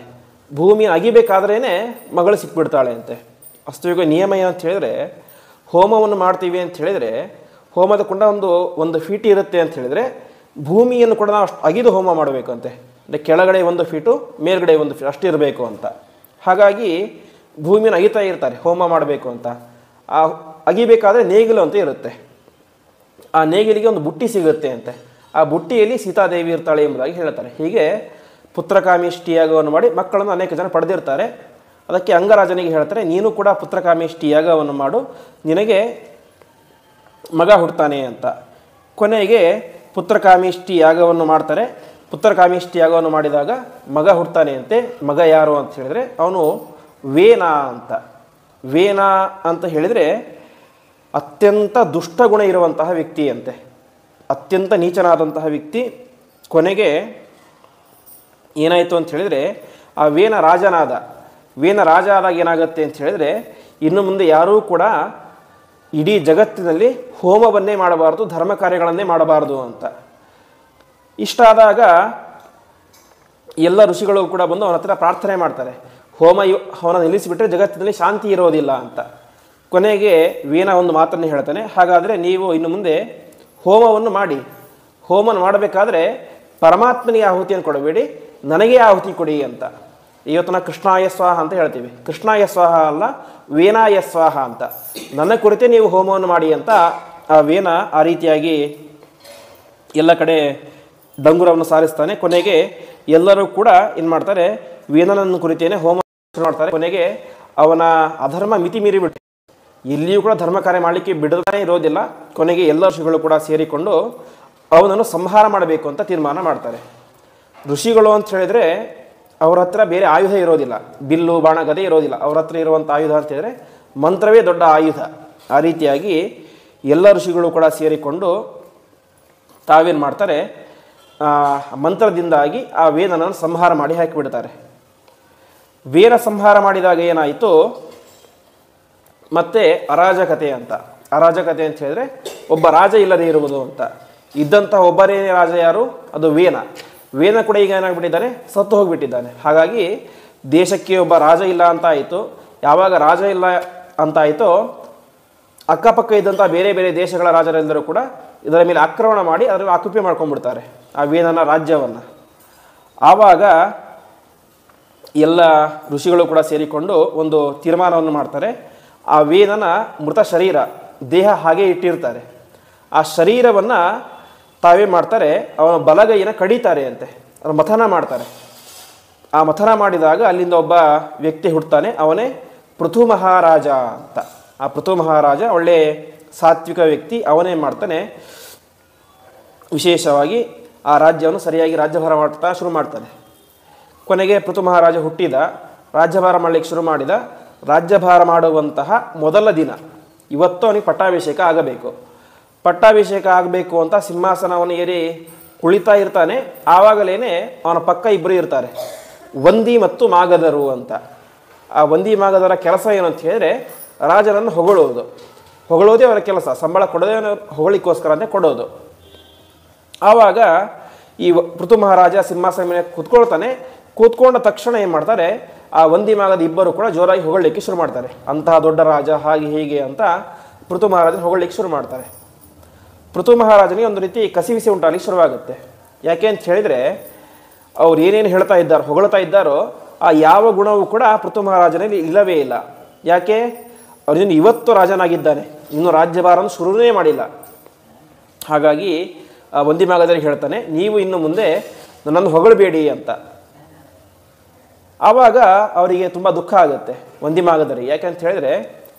ಭೂಮಿಯನ್ನು ಅಗಿಬೇಕಾದ್ರೇ ಮಗಳು ಸಿಕ್ಬಿಡ್ತಾಳೆ ಅಂತೆ. ವಾಸ್ತವಿಕ ನಿಯಮ ಏನಂತ ಹೇಳಿದ್ರೆ, ಹೋಮವನ್ನು ಮಾಡ್ತೀವಿ ಅಂತ ಹೇಳಿದರೆ ಹೋಮದ ಕುಂಡ ಒಂದು ಫೀಟ್ ಇರುತ್ತೆ ಅಂತ ಹೇಳಿದರೆ ಭೂಮಿಯನ್ನು ಕೂಡ ನಾವು ಅಷ್ಟು ಅಗಿದು ಹೋಮ ಮಾಡಬೇಕಂತೆ. ಅಂದರೆ ಕೆಳಗಡೆ 1 ಫೀಟು, ಮೇಲ್ಗಡೆ 1 ಫೀಟ್ ಅಷ್ಟಿರಬೇಕು ಅಂತ. ಹಾಗಾಗಿ ಭೂಮಿಯನ್ನು ಅಗಿತಾ ಇರ್ತಾರೆ ಹೋಮ ಮಾಡಬೇಕು ಅಂತ. ಆ ಅಗಿಬೇಕಾದ್ರೆ ನೇಗಿಲು ಅಂತ ಇರುತ್ತೆ. ಆ ನೇಗಿಲಿಗೆ ಒಂದು ಬುಟ್ಟಿ ಸಿಗುತ್ತೆ ಅಂತೆ. ಆ ಬುಟ್ಟಿಯಲ್ಲಿ ಸೀತಾದೇವಿ ಇರ್ತಾಳೆ ಎಂಬುದಾಗಿ ಹೇಳ್ತಾರೆ. ಹೀಗೆ ಪುತ್ರಕಾಮೇಷ್ಟಿ ಯಾಗವನ್ನು ಮಾಡಿ ಮಕ್ಕಳನ್ನು ಅನೇಕ ಜನ ಪಡೆದಿರ್ತಾರೆ. ಅದಕ್ಕೆ ಅಂಗರಾಜನಿಗೆ ಹೇಳ್ತಾರೆ, ನೀನು ಕೂಡ ಪುತ್ರಕಾಮೇಷ್ಟಿ ಯಾಗವನ್ನು ಮಾಡು, ನಿನಗೆ ಮಗ ಹುಡ್ತಾನೆ ಅಂತ. ಕೊನೆಗೆ ಪುತ್ರಕಾಮೇಷ್ಟಿ ಯಾಗವನ್ನು ಮಾಡ್ತಾರೆ. ಪುತ್ರಕಾಮೇಷ್ಟಿ ಯಾಗವನ್ನು ಮಾಡಿದಾಗ ಮಗ ಹುಡ್ತಾನೆ ಅಂತೆ. ಮಗ ಯಾರು ಅಂತ ಹೇಳಿದರೆ ಅವನು ವೇನ ಅಂತ. ವೇನ ಅಂತ ಹೇಳಿದರೆ ಅತ್ಯಂತ ದುಷ್ಟಗುಣ ಇರುವಂತಹ ವ್ಯಕ್ತಿ ಅಂತೆ. ಅತ್ಯಂತ ನೀಚನಾದಂತಹ ವ್ಯಕ್ತಿ. ಕೊನೆಗೆ ಏನಾಯಿತು ಅಂತ ಹೇಳಿದರೆ, ಆ ವೇನ ರಾಜನಾದ. ವೇನ ರಾಜ ಆದಾಗ ಏನಾಗುತ್ತೆ ಅಂತ ಹೇಳಿದರೆ, ಇನ್ನು ಮುಂದೆ ಯಾರೂ ಕೂಡ ಇಡೀ ಜಗತ್ತಿನಲ್ಲಿ ಹೋಮವನ್ನೇ ಮಾಡಬಾರ್ದು, ಧರ್ಮ ಕಾರ್ಯಗಳನ್ನೇ ಮಾಡಬಾರ್ದು ಅಂತ. ಇಷ್ಟಾದಾಗ ಎಲ್ಲ ಋಷಿಗಳು ಕೂಡ ಬಂದು ಅವನ ಹತ್ರ ಪ್ರಾರ್ಥನೆ ಮಾಡ್ತಾರೆ, ಅವನ ನಿಲ್ಲಿಸಿಬಿಟ್ರೆ ಜಗತ್ತಿನಲ್ಲಿ ಶಾಂತಿ ಇರೋದಿಲ್ಲ ಅಂತ. ಕೊನೆಗೆ ವೇನ ಒಂದು ಮಾತನ್ನು ಹೇಳ್ತಾನೆ, ಹಾಗಾದರೆ ನೀವು ಇನ್ನು ಮುಂದೆ ಹೋಮವನ್ನು ಮಾಡಿ, ಹೋಮವನ್ನು ಮಾಡಬೇಕಾದ್ರೆ ಪರಮಾತ್ಮನಿಗೆ ಆಹುತಿಯನ್ನು ಕೊಡಬೇಡಿ, ನನಗೇ ಆಹುತಿ ಕೊಡಿ ಅಂತ. ಇವತ್ತು ನಾವು ಕೃಷ್ಣಾಯ ಸ್ವಾಹ ಅಂತ ಹೇಳ್ತೀವಿ. ಕೃಷ್ಣಾಯ ಸ್ವಾಹ ಅಲ್ಲ, ವೇನಾಯ ಸ್ವಾಹ ಅಂತ. ನನ್ನ ಕುರಿತೇ ನೀವು ಹೋಮವನ್ನು ಮಾಡಿ ಅಂತ ಆ ವೇನ ಆ ರೀತಿಯಾಗಿ ಎಲ್ಲ ಕಡೆ ಡಂಗುರವನ್ನು ಸಾರಿಸ್ತಾನೆ. ಕೊನೆಗೆ ಎಲ್ಲರೂ ಕೂಡ ಏನು ಮಾಡ್ತಾರೆ, ವೇನನನ್ನು ಕುರಿತೇನೆ ಹೋಮ ಮಾಡ್ತಾರೆ. ಕೊನೆಗೆ ಅವನ ಅಧರ್ಮ ಮಿತಿ ಮೀರಿಬಿಟ್ಟು ಎಲ್ಲಿಯೂ ಕೂಡ ಧರ್ಮ ಕಾರ್ಯ ಮಾಡಲಿಕ್ಕೆ ಬಿಡದೇ ಇರೋದಿಲ್ಲ. ಕೊನೆಗೆ ಎಲ್ಲ ಋಷಿಗಳು ಕೂಡ ಸೇರಿಕೊಂಡು ಅವನನ್ನು ಸಂಹಾರ ಮಾಡಬೇಕು ಅಂತ ತೀರ್ಮಾನ ಮಾಡ್ತಾರೆ. ಋಷಿಗಳು ಅಂತ ಹೇಳಿದರೆ ಅವರ ಹತ್ರ ಬೇರೆ ಆಯುಧ ಇರೋದಿಲ್ಲ, ಬಿಲ್ಲು ಬಾಣ ಗದೆ ಇರೋದಿಲ್ಲ. ಅವ್ರ ಹತ್ರ ಇರುವಂಥ ಆಯುಧ ಅಂತ ಹೇಳಿದರೆ ಮಂತ್ರವೇ ದೊಡ್ಡ ಆಯುಧ. ಆ ರೀತಿಯಾಗಿ ಎಲ್ಲ ಋಷಿಗಳು ಕೂಡ ಸೇರಿಕೊಂಡು ತಾವೇನು ಮಾಡ್ತಾರೆ, ಮಂತ್ರದಿಂದಾಗಿ ಆ ವೇನನನ್ನು ಸಂಹಾರ ಮಾಡಿ ಹಾಕಿಬಿಡ್ತಾರೆ. ವೇನ ಸಂಹಾರ ಮಾಡಿದಾಗ ಏನಾಯಿತು, ಮತ್ತೆ ಅರಾಜಕತೆ ಅಂತ. ಅರಾಜಕತೆ ಅಂತ ಹೇಳಿದ್ರೆ ಒಬ್ಬ ರಾಜ ಇಲ್ಲದೆ ಇರುವುದು ಅಂತ. ಇದ್ದಂತಹ ಒಬ್ಬರೇ ರಾಜ ಯಾರು, ಅದು ವೇನ. ವೇನ ಕೂಡ ಈಗ ಏನಾಗ್ಬಿಟ್ಟಿದ್ದಾನೆ, ಸತ್ತು ಹೋಗಿಬಿಟ್ಟಿದ್ದಾನೆ. ಹಾಗಾಗಿ ದೇಶಕ್ಕೆ ಒಬ್ಬ ರಾಜ ಇಲ್ಲ ಅಂತ ಆಯಿತು. ಯಾವಾಗ ರಾಜ ಇಲ್ಲ ಅಂತ ಆಯಿತೋ ಅಕ್ಕಪಕ್ಕ ಇದ್ದಂಥ ಬೇರೆ ಬೇರೆ ದೇಶಗಳ ರಾಜರೆಲ್ಲರೂ ಕೂಡ ಇದರ ಮೇಲೆ ಆಕ್ರಮಣ ಮಾಡಿ ಅದನ್ನು ಆಕ್ಯುಪೈ ಮಾಡ್ಕೊಂಡ್ಬಿಡ್ತಾರೆ ಆ ವೇನನ ರಾಜ್ಯವನ್ನು. ಆವಾಗ ಎಲ್ಲ ಋಷಿಗಳು ಕೂಡ ಸೇರಿಕೊಂಡು ಒಂದು ತೀರ್ಮಾನವನ್ನು ಮಾಡ್ತಾರೆ. ಆ ವೇನನ ಮೃತ ಶರೀರ, ದೇಹ ಹಾಗೆ ಇಟ್ಟಿರ್ತಾರೆ. ಆ ಶರೀರವನ್ನು ತಾವೇ ಮಾಡ್ತಾರೆ, ಅವನ ಬಲಗೈಯನ್ನು ಕಡಿತಾರೆ ಅಂತೆ, ಅದನ್ನು ಮಥನ ಮಾಡ್ತಾರೆ. ಆ ಮಥನ ಮಾಡಿದಾಗ ಅಲ್ಲಿಂದ ಒಬ್ಬ ವ್ಯಕ್ತಿ ಹುಡ್ತಾನೆ, ಅವನೇ ಪೃಥು ಮಹಾರಾಜ ಅಂತ. ಆ ಪೃಥು ಮಹಾರಾಜ ಒಳ್ಳೆ ಸಾತ್ವಿಕ ವ್ಯಕ್ತಿ. ಅವನೇನು ಮಾಡ್ತಾನೆ, ವಿಶೇಷವಾಗಿ ಆ ರಾಜ್ಯವನ್ನು ಸರಿಯಾಗಿ ರಾಜ್ಯಭಾರ ಮಾಡ್ತಾ ಶುರು ಮಾಡ್ತಾನೆ. ಕೊನೆಗೆ ಪೃಥು ಮಹಾರಾಜ ಹುಟ್ಟಿದ, ರಾಜ್ಯಭಾರ ಮಾಡಲಿಕ್ಕೆ ಶುರು ಮಾಡಿದ. ರಾಜ್ಯಭಾರ ಮಾಡುವಂತಹ ಮೊದಲ ದಿನ ಇವತ್ತು ಅವನಿಗೆ ಪಟ್ಟಾಭಿಷೇಕ ಆಗಬೇಕು. ಪಟ್ಟಾಭಿಷೇಕ ಆಗಬೇಕು ಅಂತ ಸಿಂಹಾಸನವನ್ನು ಏರಿ ಕುಳಿತಾ ಇರ್ತಾನೆ. ಆವಾಗಲೇ ಅವನ ಪಕ್ಕ ಇಬ್ಬರು ಇರ್ತಾರೆ, ವಂದಿ ಮತ್ತು ಮಾಗಧರು ಅಂತ. ಆ ವಂದಿ ಮಾಗಧರ ಕೆಲಸ ಏನು ಅಂತ ಹೇಳಿದ್ರೆ ರಾಜನನ್ನು ಹೊಗಳೋದೇ ಅವರ ಕೆಲಸ. ಸಂಬಳ ಕೊಡೋದೇ ಹೊಗಳಿಕ್ಕೋಸ್ಕರ ಅಂತ ಕೊಡೋದು. ಆವಾಗ ಈ ಪೃಥು ಮಹಾರಾಜ ಸಿಂಹಾಸನ ಮೇಲೆ ಕೂತ್ಕೊಳ್ತಾನೆ. ಕೂತ್ಕೊಂಡ ತಕ್ಷಣ ಏನು ಮಾಡ್ತಾರೆ, ಆ ವಂದಿ ಮಾಗದ ಇಬ್ಬರು ಕೂಡ ಜೋರಾಗಿ ಹೊಗಳಲಿಕ್ಕೆ ಶುರು ಮಾಡ್ತಾರೆ. ಅಂತಹ ದೊಡ್ಡ ರಾಜ ಹಾಗೆ ಹೀಗೆ ಅಂತ ಪೃಥು ಮಹಾರಾಜನ ಹೊಗಳಲಿಕ್ಕೆ ಶುರು ಮಾಡ್ತಾರೆ. ಪೃಥು ಮಹಾರಾಜನಿಗೆ ಒಂದು ರೀತಿ ಕಸಿವಿಸಿ ಉಂಟಾಗಲಿಕ್ಕೆ ಶುರುವಾಗುತ್ತೆ. ಯಾಕೆ ಅಂತ ಹೇಳಿದರೆ ಅವ್ರು ಏನೇನು ಹೇಳ್ತಾ ಇದ್ದಾರೋ, ಹೊಗಳ್ತಾ ಇದ್ದಾರೋ ಆ ಯಾವ ಗುಣವೂ ಕೂಡ ಪೃಥು ಮಹಾರಾಜನಲ್ಲಿ ಇಲ್ಲವೇ ಇಲ್ಲ. ಯಾಕೆ, ಅವರಿನ್ನು ಇವತ್ತು ರಾಜನಾಗಿದ್ದಾನೆ, ಇನ್ನು ರಾಜ್ಯಭಾರವನ್ನು ಶುರುವೇ ಮಾಡಿಲ್ಲ. ಹಾಗಾಗಿ ವಂದಿ ಮಾಗಧರಿಗೆ ಹೇಳ್ತಾನೆ, ನೀವು ಇನ್ನು ಮುಂದೆ ನನ್ನನ್ನು ಹೊಗಳಬೇಡಿ ಅಂತ. ಆವಾಗ ಅವರಿಗೆ ತುಂಬ ದುಃಖ ಆಗುತ್ತೆ ವಂದಿ ಮಾಗಧರಿಗೆ. ಯಾಕೆಂತ ಹೇಳಿದ್ರೆ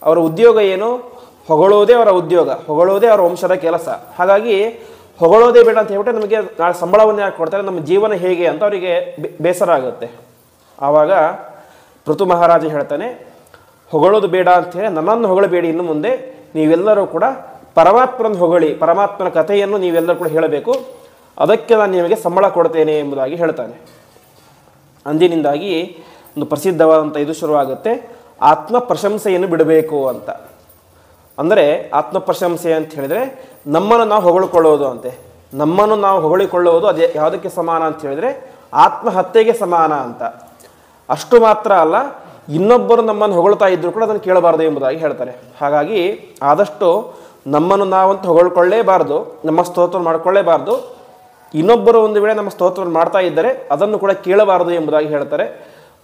ಅವರ ಉದ್ಯೋಗ ಏನು, ಹೊಗಳೋದೇ ಅವರ ಉದ್ಯೋಗ, ಹೊಗಳೋದೇ ಅವರ ವಂಶದ ಕೆಲಸ. ಹಾಗಾಗಿ ಹೊಗಳೋದೇ ಬೇಡ ಅಂತ ಹೇಳ್ಬಿಟ್ಟೆ ನಮಗೆ ನಾಳೆ ಸಂಬಳವನ್ನು ಯಾಕೆ ಕೊಡ್ತಾರೆ, ನಮ್ಮ ಜೀವನ ಹೇಗೆ ಅಂತ ಅವರಿಗೆ ಬೇಸರ ಆಗುತ್ತೆ. ಆವಾಗ ಪೃಥು ಮಹಾರಾಜ ಹೇಳ್ತಾನೆ, ಹೊಗಳೋದು ಬೇಡ ಅಂಥೇಳಿ ನನ್ನನ್ನು ಹೊಗಳಬೇಡಿ, ಇನ್ನು ಮುಂದೆ ನೀವೆಲ್ಲರೂ ಕೂಡ ಪರಮಾತ್ಮನ ಹೊಗಳಿ, ಪರಮಾತ್ಮನ ಕಥೆಯನ್ನು ನೀವೆಲ್ಲರೂ ಕೂಡ ಹೇಳಬೇಕು, ಅದಕ್ಕೆ ನಾನು ನಿಮಗೆ ಸಂಬಳ ಕೊಡ್ತೇನೆ ಎಂಬುದಾಗಿ ಹೇಳ್ತಾನೆ. ಅಂದಿನಿಂದಾಗಿ ಒಂದು ಪ್ರಸಿದ್ಧವಾದಂಥ ಇದು ಶುರುವಾಗುತ್ತೆ, ಆತ್ಮ ಪ್ರಶಂಸೆಯನ್ನು ಬಿಡಬೇಕು ಅಂತ. ಅಂದರೆ ಆತ್ಮ ಪ್ರಶಂಸೆ ಅಂತ ಹೇಳಿದರೆ ನಮ್ಮನ್ನು ನಾವು ಹೊಗಳಿಕೊಳ್ಳೋದು ಅಂತೆ. ನಮ್ಮನ್ನು ನಾವು ಹೊಗಳಿಕೊಳ್ಳುವುದು ಅದೇ ಯಾವುದಕ್ಕೆ ಸಮಾನ ಅಂತ ಹೇಳಿದರೆ ಆತ್ಮಹತ್ಯೆಗೆ ಸಮಾನ ಅಂತ. ಅಷ್ಟು ಮಾತ್ರ ಅಲ್ಲ, ಇನ್ನೊಬ್ಬರು ನಮ್ಮನ್ನು ಹೊಗಳ್ತಾ ಇದ್ದರೂ ಕೂಡ ಅದನ್ನು ಕೇಳಬಾರ್ದು ಎಂಬುದಾಗಿ ಹೇಳ್ತಾರೆ. ಹಾಗಾಗಿ ಆದಷ್ಟು ನಮ್ಮನ್ನು ನಾವಂತೂ ಹೊಗಳ್ಕೊಳ್ಳೇಬಾರ್ದು, ನಮ್ಮ ಸ್ತೋತ್ರವನ್ನು ಮಾಡಿಕೊಳ್ಳೇಬಾರ್ದು. ಇನ್ನೊಬ್ಬರು ಒಂದು ವೇಳೆ ನಮ್ಮ ಸ್ತೋತ್ರವನ್ನು ಮಾಡ್ತಾ ಇದ್ದರೆ ಅದನ್ನು ಕೂಡ ಕೇಳಬಾರದು ಎಂಬುದಾಗಿ ಹೇಳ್ತಾರೆ.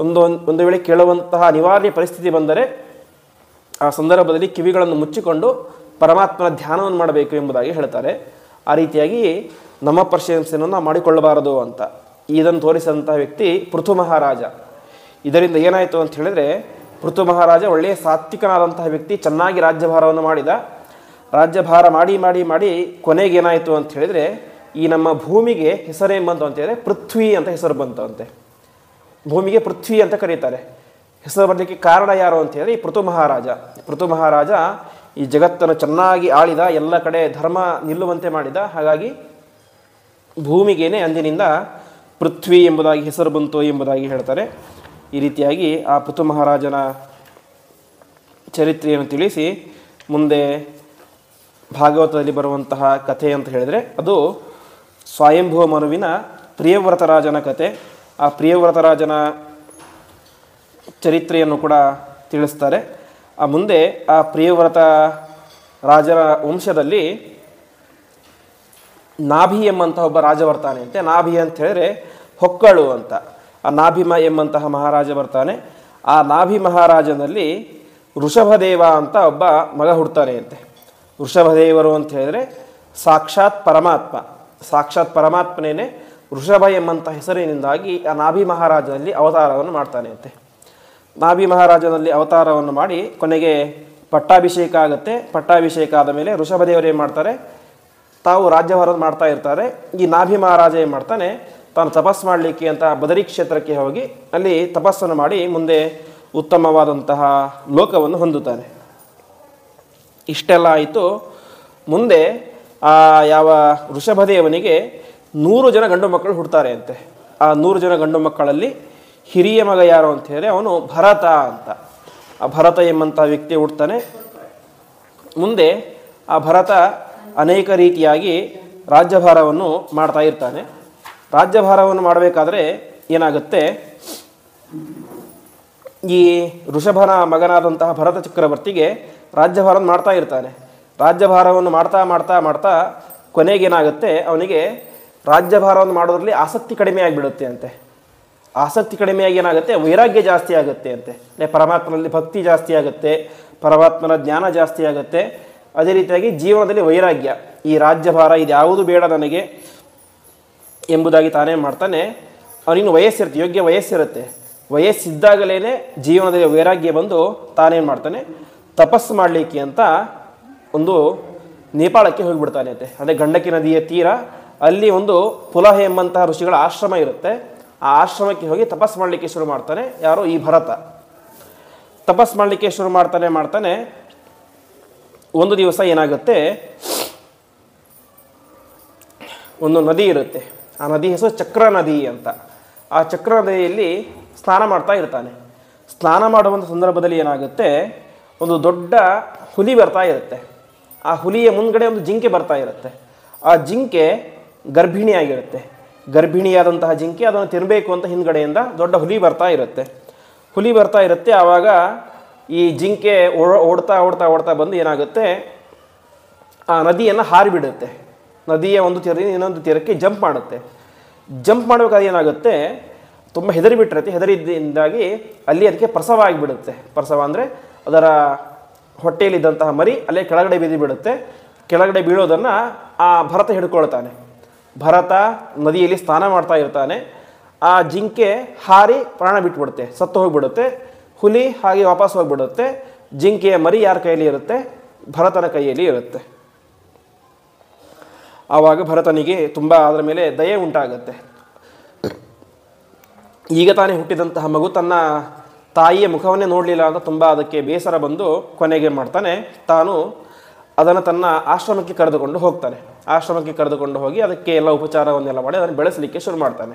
ಒಂದು ವೇಳೆ ಕೇಳುವಂತಹ ಅನಿವಾರ್ಯ ಪರಿಸ್ಥಿತಿ ಬಂದರೆ ಆ ಸಂದರ್ಭದಲ್ಲಿ ಕಿವಿಗಳನ್ನು ಮುಚ್ಚಿಕೊಂಡು ಪರಮಾತ್ಮನ ಧ್ಯಾನವನ್ನು ಮಾಡಬೇಕು ಎಂಬುದಾಗಿ ಹೇಳ್ತಾರೆ. ಆ ರೀತಿಯಾಗಿ ನಮ್ಮ ಪ್ರಶಂಸೆಯನ್ನು ನಾವು ಮಾಡಿಕೊಳ್ಳಬಾರದು ಅಂತ ಇದನ್ನು ತೋರಿಸಿದಂತಹ ವ್ಯಕ್ತಿ ಪೃಥು ಮಹಾರಾಜ. ಇದರಿಂದ ಏನಾಯಿತು ಅಂತ ಹೇಳಿದರೆ, ಪೃಥು ಮಹಾರಾಜ ಒಳ್ಳೆಯ ಸಾತ್ವಿಕನಾದಂತಹ ವ್ಯಕ್ತಿ, ಚೆನ್ನಾಗಿ ರಾಜ್ಯಭಾರವನ್ನು ಮಾಡಿದ. ರಾಜ್ಯಭಾರ ಮಾಡಿ ಮಾಡಿ ಮಾಡಿ ಕೊನೆಗೆ ಏನಾಯಿತು ಅಂತ ಹೇಳಿದರೆ, ಈ ನಮ್ಮ ಭೂಮಿಗೆ ಹೆಸರೇನು ಬಂತು ಅಂತ ಹೇಳಿದ್ರೆ ಪೃಥ್ವಿ ಅಂತ ಹೆಸರು ಬಂತು ಅಂತೆ. ಭೂಮಿಗೆ ಪೃಥ್ವಿ ಅಂತ ಕರೀತಾರೆ. ಹೆಸರು ಬರಲಿಕ್ಕೆ ಕಾರಣ ಯಾರು ಅಂತ ಹೇಳಿದ್ರೆ ಈ ಪೃಥು ಮಹಾರಾಜ. ಪೃಥು ಮಹಾರಾಜ ಈ ಜಗತ್ತನ್ನು ಚೆನ್ನಾಗಿ ಆಳಿದ, ಎಲ್ಲ ಕಡೆ ಧರ್ಮ ನಿಲ್ಲುವಂತೆ ಮಾಡಿದ. ಹಾಗಾಗಿ ಭೂಮಿಗೇನೆ ಅಂದಿನಿಂದ ಪೃಥ್ವಿ ಎಂಬುದಾಗಿ ಹೆಸರು ಬಂತು ಎಂಬುದಾಗಿ ಹೇಳ್ತಾರೆ. ಈ ರೀತಿಯಾಗಿ ಆ ಪೃಥು ಮಹಾರಾಜನ ಚರಿತ್ರೆಯನ್ನು ತಿಳಿಸಿ ಮುಂದೆ ಭಾಗವತದಲ್ಲಿ ಬರುವಂತಹ ಕಥೆ ಅಂತ ಹೇಳಿದರೆ ಅದು ಸ್ವಯಂಭುವ ಮನುವಿನ ಪ್ರಿಯವ್ರತರಾಜನ ಕತೆ. ಆ ಪ್ರಿಯವ್ರತರಾಜನ ಚರಿತ್ರೆಯನ್ನು ಕೂಡ ತಿಳಿಸ್ತಾರೆ. ಆ ಮುಂದೆ ಆ ಪ್ರಿಯವ್ರತ ರಾಜನ ವಂಶದಲ್ಲಿ ನಾಭಿ ಎಂಬಂತಹ ಒಬ್ಬ ರಾಜ ಬರ್ತಾನೆ ಅಂತೆ. ನಾಭಿ ಅಂತ ಹೇಳಿದ್ರೆ ಹೊಕ್ಕಳು ಅಂತ. ಆ ನಾಭಿಮ ಎಂಬಂತಹ ಮಹಾರಾಜ ಬರ್ತಾನೆ. ಆ ನಾಭಿ ಮಹಾರಾಜನಲ್ಲಿ ವೃಷಭದೇವ ಅಂತ ಒಬ್ಬ ಮಗ ಹುಡ್ತಾನೆ ಅಂತೆ. ವೃಷಭದೇವರು ಅಂತ ಹೇಳಿದರೆ ಸಾಕ್ಷಾತ್ ಪರಮಾತ್ಮ, ಸಾಕ್ಷಾತ್ ಪರಮಾತ್ಮನೇ ವೃಷಭ ಎಂಬಂಥ ಹೆಸರಿನಿಂದಾಗಿ ಆ ನಾಭಿ ಮಹಾರಾಜನಲ್ಲಿ ಅವತಾರವನ್ನು ಮಾಡ್ತಾನೆ ಅಂತೆ. ನಾಭಿ ಮಹಾರಾಜನಲ್ಲಿ ಅವತಾರವನ್ನು ಮಾಡಿ ಕೊನೆಗೆ ಪಟ್ಟಾಭಿಷೇಕ ಆಗುತ್ತೆ. ಪಟ್ಟಾಭಿಷೇಕ ಆದ ಮೇಲೆ ವೃಷಭದೇವರು ಏನು ಮಾಡ್ತಾರೆ, ತಾವು ರಾಜ್ಯಭಾರವನ್ನು ಮಾಡ್ತಾ ಇರ್ತಾರೆ. ಈ ನಾಭಿ ಮಹಾರಾಜ ಏನು ಮಾಡ್ತಾನೆ, ತಾನು ತಪಸ್ಸು ಮಾಡಲಿಕ್ಕೆ ಅಂತ ಬದರಿ ಕ್ಷೇತ್ರಕ್ಕೆ ಹೋಗಿ ಅಲ್ಲಿ ತಪಸ್ಸನ್ನು ಮಾಡಿ ಮುಂದೆ ಉತ್ತಮವಾದಂತಹ ಲೋಕವನ್ನು ಹೊಂದುತ್ತಾನೆ. ಇಷ್ಟೆಲ್ಲ ಆಯಿತು. ಮುಂದೆ ಆ ಯಾವ ವೃಷಭದೇವನಿಗೆ 100 ಜನ ಗಂಡು ಮಕ್ಕಳು ಹುಡ್ತಾರೆ ಅಂತೆ. ಆ 100 ಜನ ಗಂಡು ಮಕ್ಕಳಲ್ಲಿ ಹಿರಿಯ ಮಗ ಯಾರು ಅಂತ ಹೇಳಿದ್ರೆ ಅವನು ಭರತ ಅಂತ. ಆ ಭರತ ಎಂಬಂಥ ವ್ಯಕ್ತಿ ಹುಡ್ತಾನೆ. ಮುಂದೆ ಆ ಭರತ ಅನೇಕ ರೀತಿಯಾಗಿ ರಾಜ್ಯಭಾರವನ್ನು ಮಾಡ್ತಾ ಇರ್ತಾನೆ. ರಾಜ್ಯಭಾರವನ್ನು ಮಾಡಬೇಕಾದ್ರೆ ಏನಾಗುತ್ತೆ, ಈ ಋಷಭನ ಮಗನಾದಂತಹ ಭರತ ಚಕ್ರವರ್ತಿಗೆ ರಾಜ್ಯಭಾರವನ್ನು ಮಾಡ್ತಾ ಇರ್ತಾನೆ. ರಾಜ್ಯಭಾರವನ್ನು ಮಾಡ್ತಾ ಮಾಡ್ತಾ ಮಾಡ್ತಾ ಕೊನೆಗೇನಾಗುತ್ತೆ, ಅವನಿಗೆ ರಾಜ್ಯಭಾರವನ್ನು ಮಾಡೋದ್ರಲ್ಲಿ ಆಸಕ್ತಿ ಕಡಿಮೆ ಆಗಿಬಿಡುತ್ತೆ ಅಂತೆ. ಆಸಕ್ತಿ ಕಡಿಮೆಯಾಗಿ ಏನಾಗುತ್ತೆ, ವೈರಾಗ್ಯ ಜಾಸ್ತಿ ಆಗುತ್ತೆ ಅಂತೆ. ಪರಮಾತ್ಮನಲ್ಲಿ ಭಕ್ತಿ ಜಾಸ್ತಿ ಆಗುತ್ತೆ, ಪರಮಾತ್ಮನ ಜ್ಞಾನ ಜಾಸ್ತಿ ಆಗುತ್ತೆ. ಅದೇ ರೀತಿಯಾಗಿ ಜೀವನದಲ್ಲಿ ವೈರಾಗ್ಯ, ಈ ರಾಜ್ಯಭಾರ ಇದ್ಯಾವುದು ಬೇಡ ನನಗೆ ಎಂಬುದಾಗಿ ತಾನೇ ಮಾಡ್ತಾನೆ. ಅವನಿನ್ನು ವಯಸ್ಸಿರುತ್ತೆ, ಯೋಗ್ಯ ವಯಸ್ಸಿರುತ್ತೆ. ವಯಸ್ಸಿದ್ದಾಗಲೇ ಜೀವನದಲ್ಲಿ ವೈರಾಗ್ಯ ಬಂದು ತಾನೇನು ಮಾಡ್ತಾನೆ, ತಪಸ್ಸು ಮಾಡಲಿಕ್ಕೆ ಅಂತ ಒಂದು ನೇಪಾಳಕ್ಕೆ ಹೋಗಿಬಿಡ್ತಾನೆ ಅಂತೆ. ಅದೇ ಗಂಡಕಿ ನದಿಯ ತೀರ ಅಲ್ಲಿ ಒಂದು ಪುಲಹ ಎಂಬಂತಹ ಋಷಿಗಳ ಆಶ್ರಮ ಇರುತ್ತೆ. ಆ ಆಶ್ರಮಕ್ಕೆ ಹೋಗಿ ತಪಸ್ಸು ಮಾಡಲಿಕ್ಕೆ ಶುರು ಮಾಡ್ತಾನೆ. ಯಾರು? ಈ ಭರತ ತಪಸ್ಸು ಮಾಡಲಿಕ್ಕೆ ಶುರು ಮಾಡ್ತಾನೆ. ಒಂದು ದಿವಸ ಏನಾಗುತ್ತೆ, ಒಂದು ನದಿ ಇರುತ್ತೆ. ಆ ನದಿ ಹೆಸರು ಚಕ್ರ ನದಿ ಅಂತ. ಆ ಚಕ್ರ ನದಿಯಲ್ಲಿ ಸ್ನಾನ ಮಾಡ್ತಾ ಇರ್ತಾನೆ. ಸ್ನಾನ ಮಾಡುವಂಥ ಸಂದರ್ಭದಲ್ಲಿ ಏನಾಗುತ್ತೆ, ಒಂದು ದೊಡ್ಡ ಹುಲಿ ಬರ್ತಾ ಇರುತ್ತೆ. ಆ ಹುಲಿಯ ಮುಂದ್ಗಡೆ ಒಂದು ಜಿಂಕೆ ಬರ್ತಾ ಇರುತ್ತೆ. ಆ ಜಿಂಕೆ ಗರ್ಭಿಣಿಯಾಗಿರುತ್ತೆ. ಗರ್ಭಿಣಿಯಾದಂತಹ ಜಿಂಕೆ ಅದನ್ನು ತಿನ್ನಬೇಕು ಅಂತ ಹಿಂದ್ಗಡೆಯಿಂದ ದೊಡ್ಡ ಹುಲಿ ಬರ್ತಾ ಇರುತ್ತೆ. ಆವಾಗ ಈ ಜಿಂಕೆ ಓಡ್ತಾ ಬಂದು ಏನಾಗುತ್ತೆ, ಆ ನದಿಯನ್ನು ಹಾರಿಬಿಡುತ್ತೆ. ನದಿಯ ಒಂದು ತೀರದಿಂದ ಇನ್ನೊಂದು ತೀರಕ್ಕೆ ಜಂಪ್ ಮಾಡುತ್ತೆ. ಜಂಪ್ ಮಾಡಬೇಕಾದ್ರೆ ಏನಾಗುತ್ತೆ, ತುಂಬ ಹೆದರಿಬಿಟ್ಟಿರುತ್ತೆ. ಹೆದರಿದ್ದಾಗಿ ಅಲ್ಲಿ ಅದಕ್ಕೆ ಪ್ರಸವ ಆಗಿಬಿಡುತ್ತೆ. ಪ್ರಸವ ಅಂದರೆ ಅದರ ಹೊಟ್ಟೆಯಲ್ಲಿದ್ದಂತಹ ಮರಿ ಅಲ್ಲೇ ಕೆಳಗಡೆ ಬಿಡುತ್ತೆ. ಕೆಳಗಡೆ ಬೀಳೋದನ್ನು ಆ ಭರತ ಹಿಡ್ಕೊಳ್ತಾನೆ. ಭರತ ನದಿಯಲ್ಲಿ ಸ್ನಾನ ಮಾಡ್ತಾ ಇರ್ತಾನೆ. ಆ ಜಿಂಕೆ ಹಾರಿ ಪ್ರಾಣ ಬಿಟ್ಬಿಡುತ್ತೆ, ಸತ್ತು ಹೋಗಿಬಿಡುತ್ತೆ. ಹುಲಿ ಹಾಗೆ ವಾಪಸ್ ಹೋಗಿಬಿಡುತ್ತೆ. ಜಿಂಕೆಯ ಮರಿ ಯಾರ ಕೈಯಲ್ಲಿ ಇರುತ್ತೆ? ಭರತನ ಕೈಯಲ್ಲಿ ಇರುತ್ತೆ. ಆವಾಗ ಭರತನಿಗೆ ತುಂಬ ಅದರ ಮೇಲೆ ದಯೆ ಉಂಟಾಗುತ್ತೆ. ಈಗ ತಾನೇ ಹುಟ್ಟಿದಂತಹ ಮಗು ತನ್ನ ತಾಯಿಯ ಮುಖವನ್ನೇ ನೋಡಲಿಲ್ಲ ಅಂತ ತುಂಬ ಅದಕ್ಕೆ ಬೇಸರ ಬಂದು ಕೊನೆಗೆ ಮಾಡ್ತಾನೆ, ತಾನು ಅದನ್ನು ತನ್ನ ಆಶ್ರಮಕ್ಕೆ ಕರೆದುಕೊಂಡು ಹೋಗ್ತಾನೆ. ಆಶ್ರಮಕ್ಕೆ ಕರೆದುಕೊಂಡು ಹೋಗಿ ಅದಕ್ಕೆ ಎಲ್ಲ ಉಪಚಾರವನ್ನೆಲ್ಲ ಮಾಡಿ ಅದನ್ನು ಬೆಳೆಸಲಿಕ್ಕೆ ಶುರು ಮಾಡ್ತಾನೆ.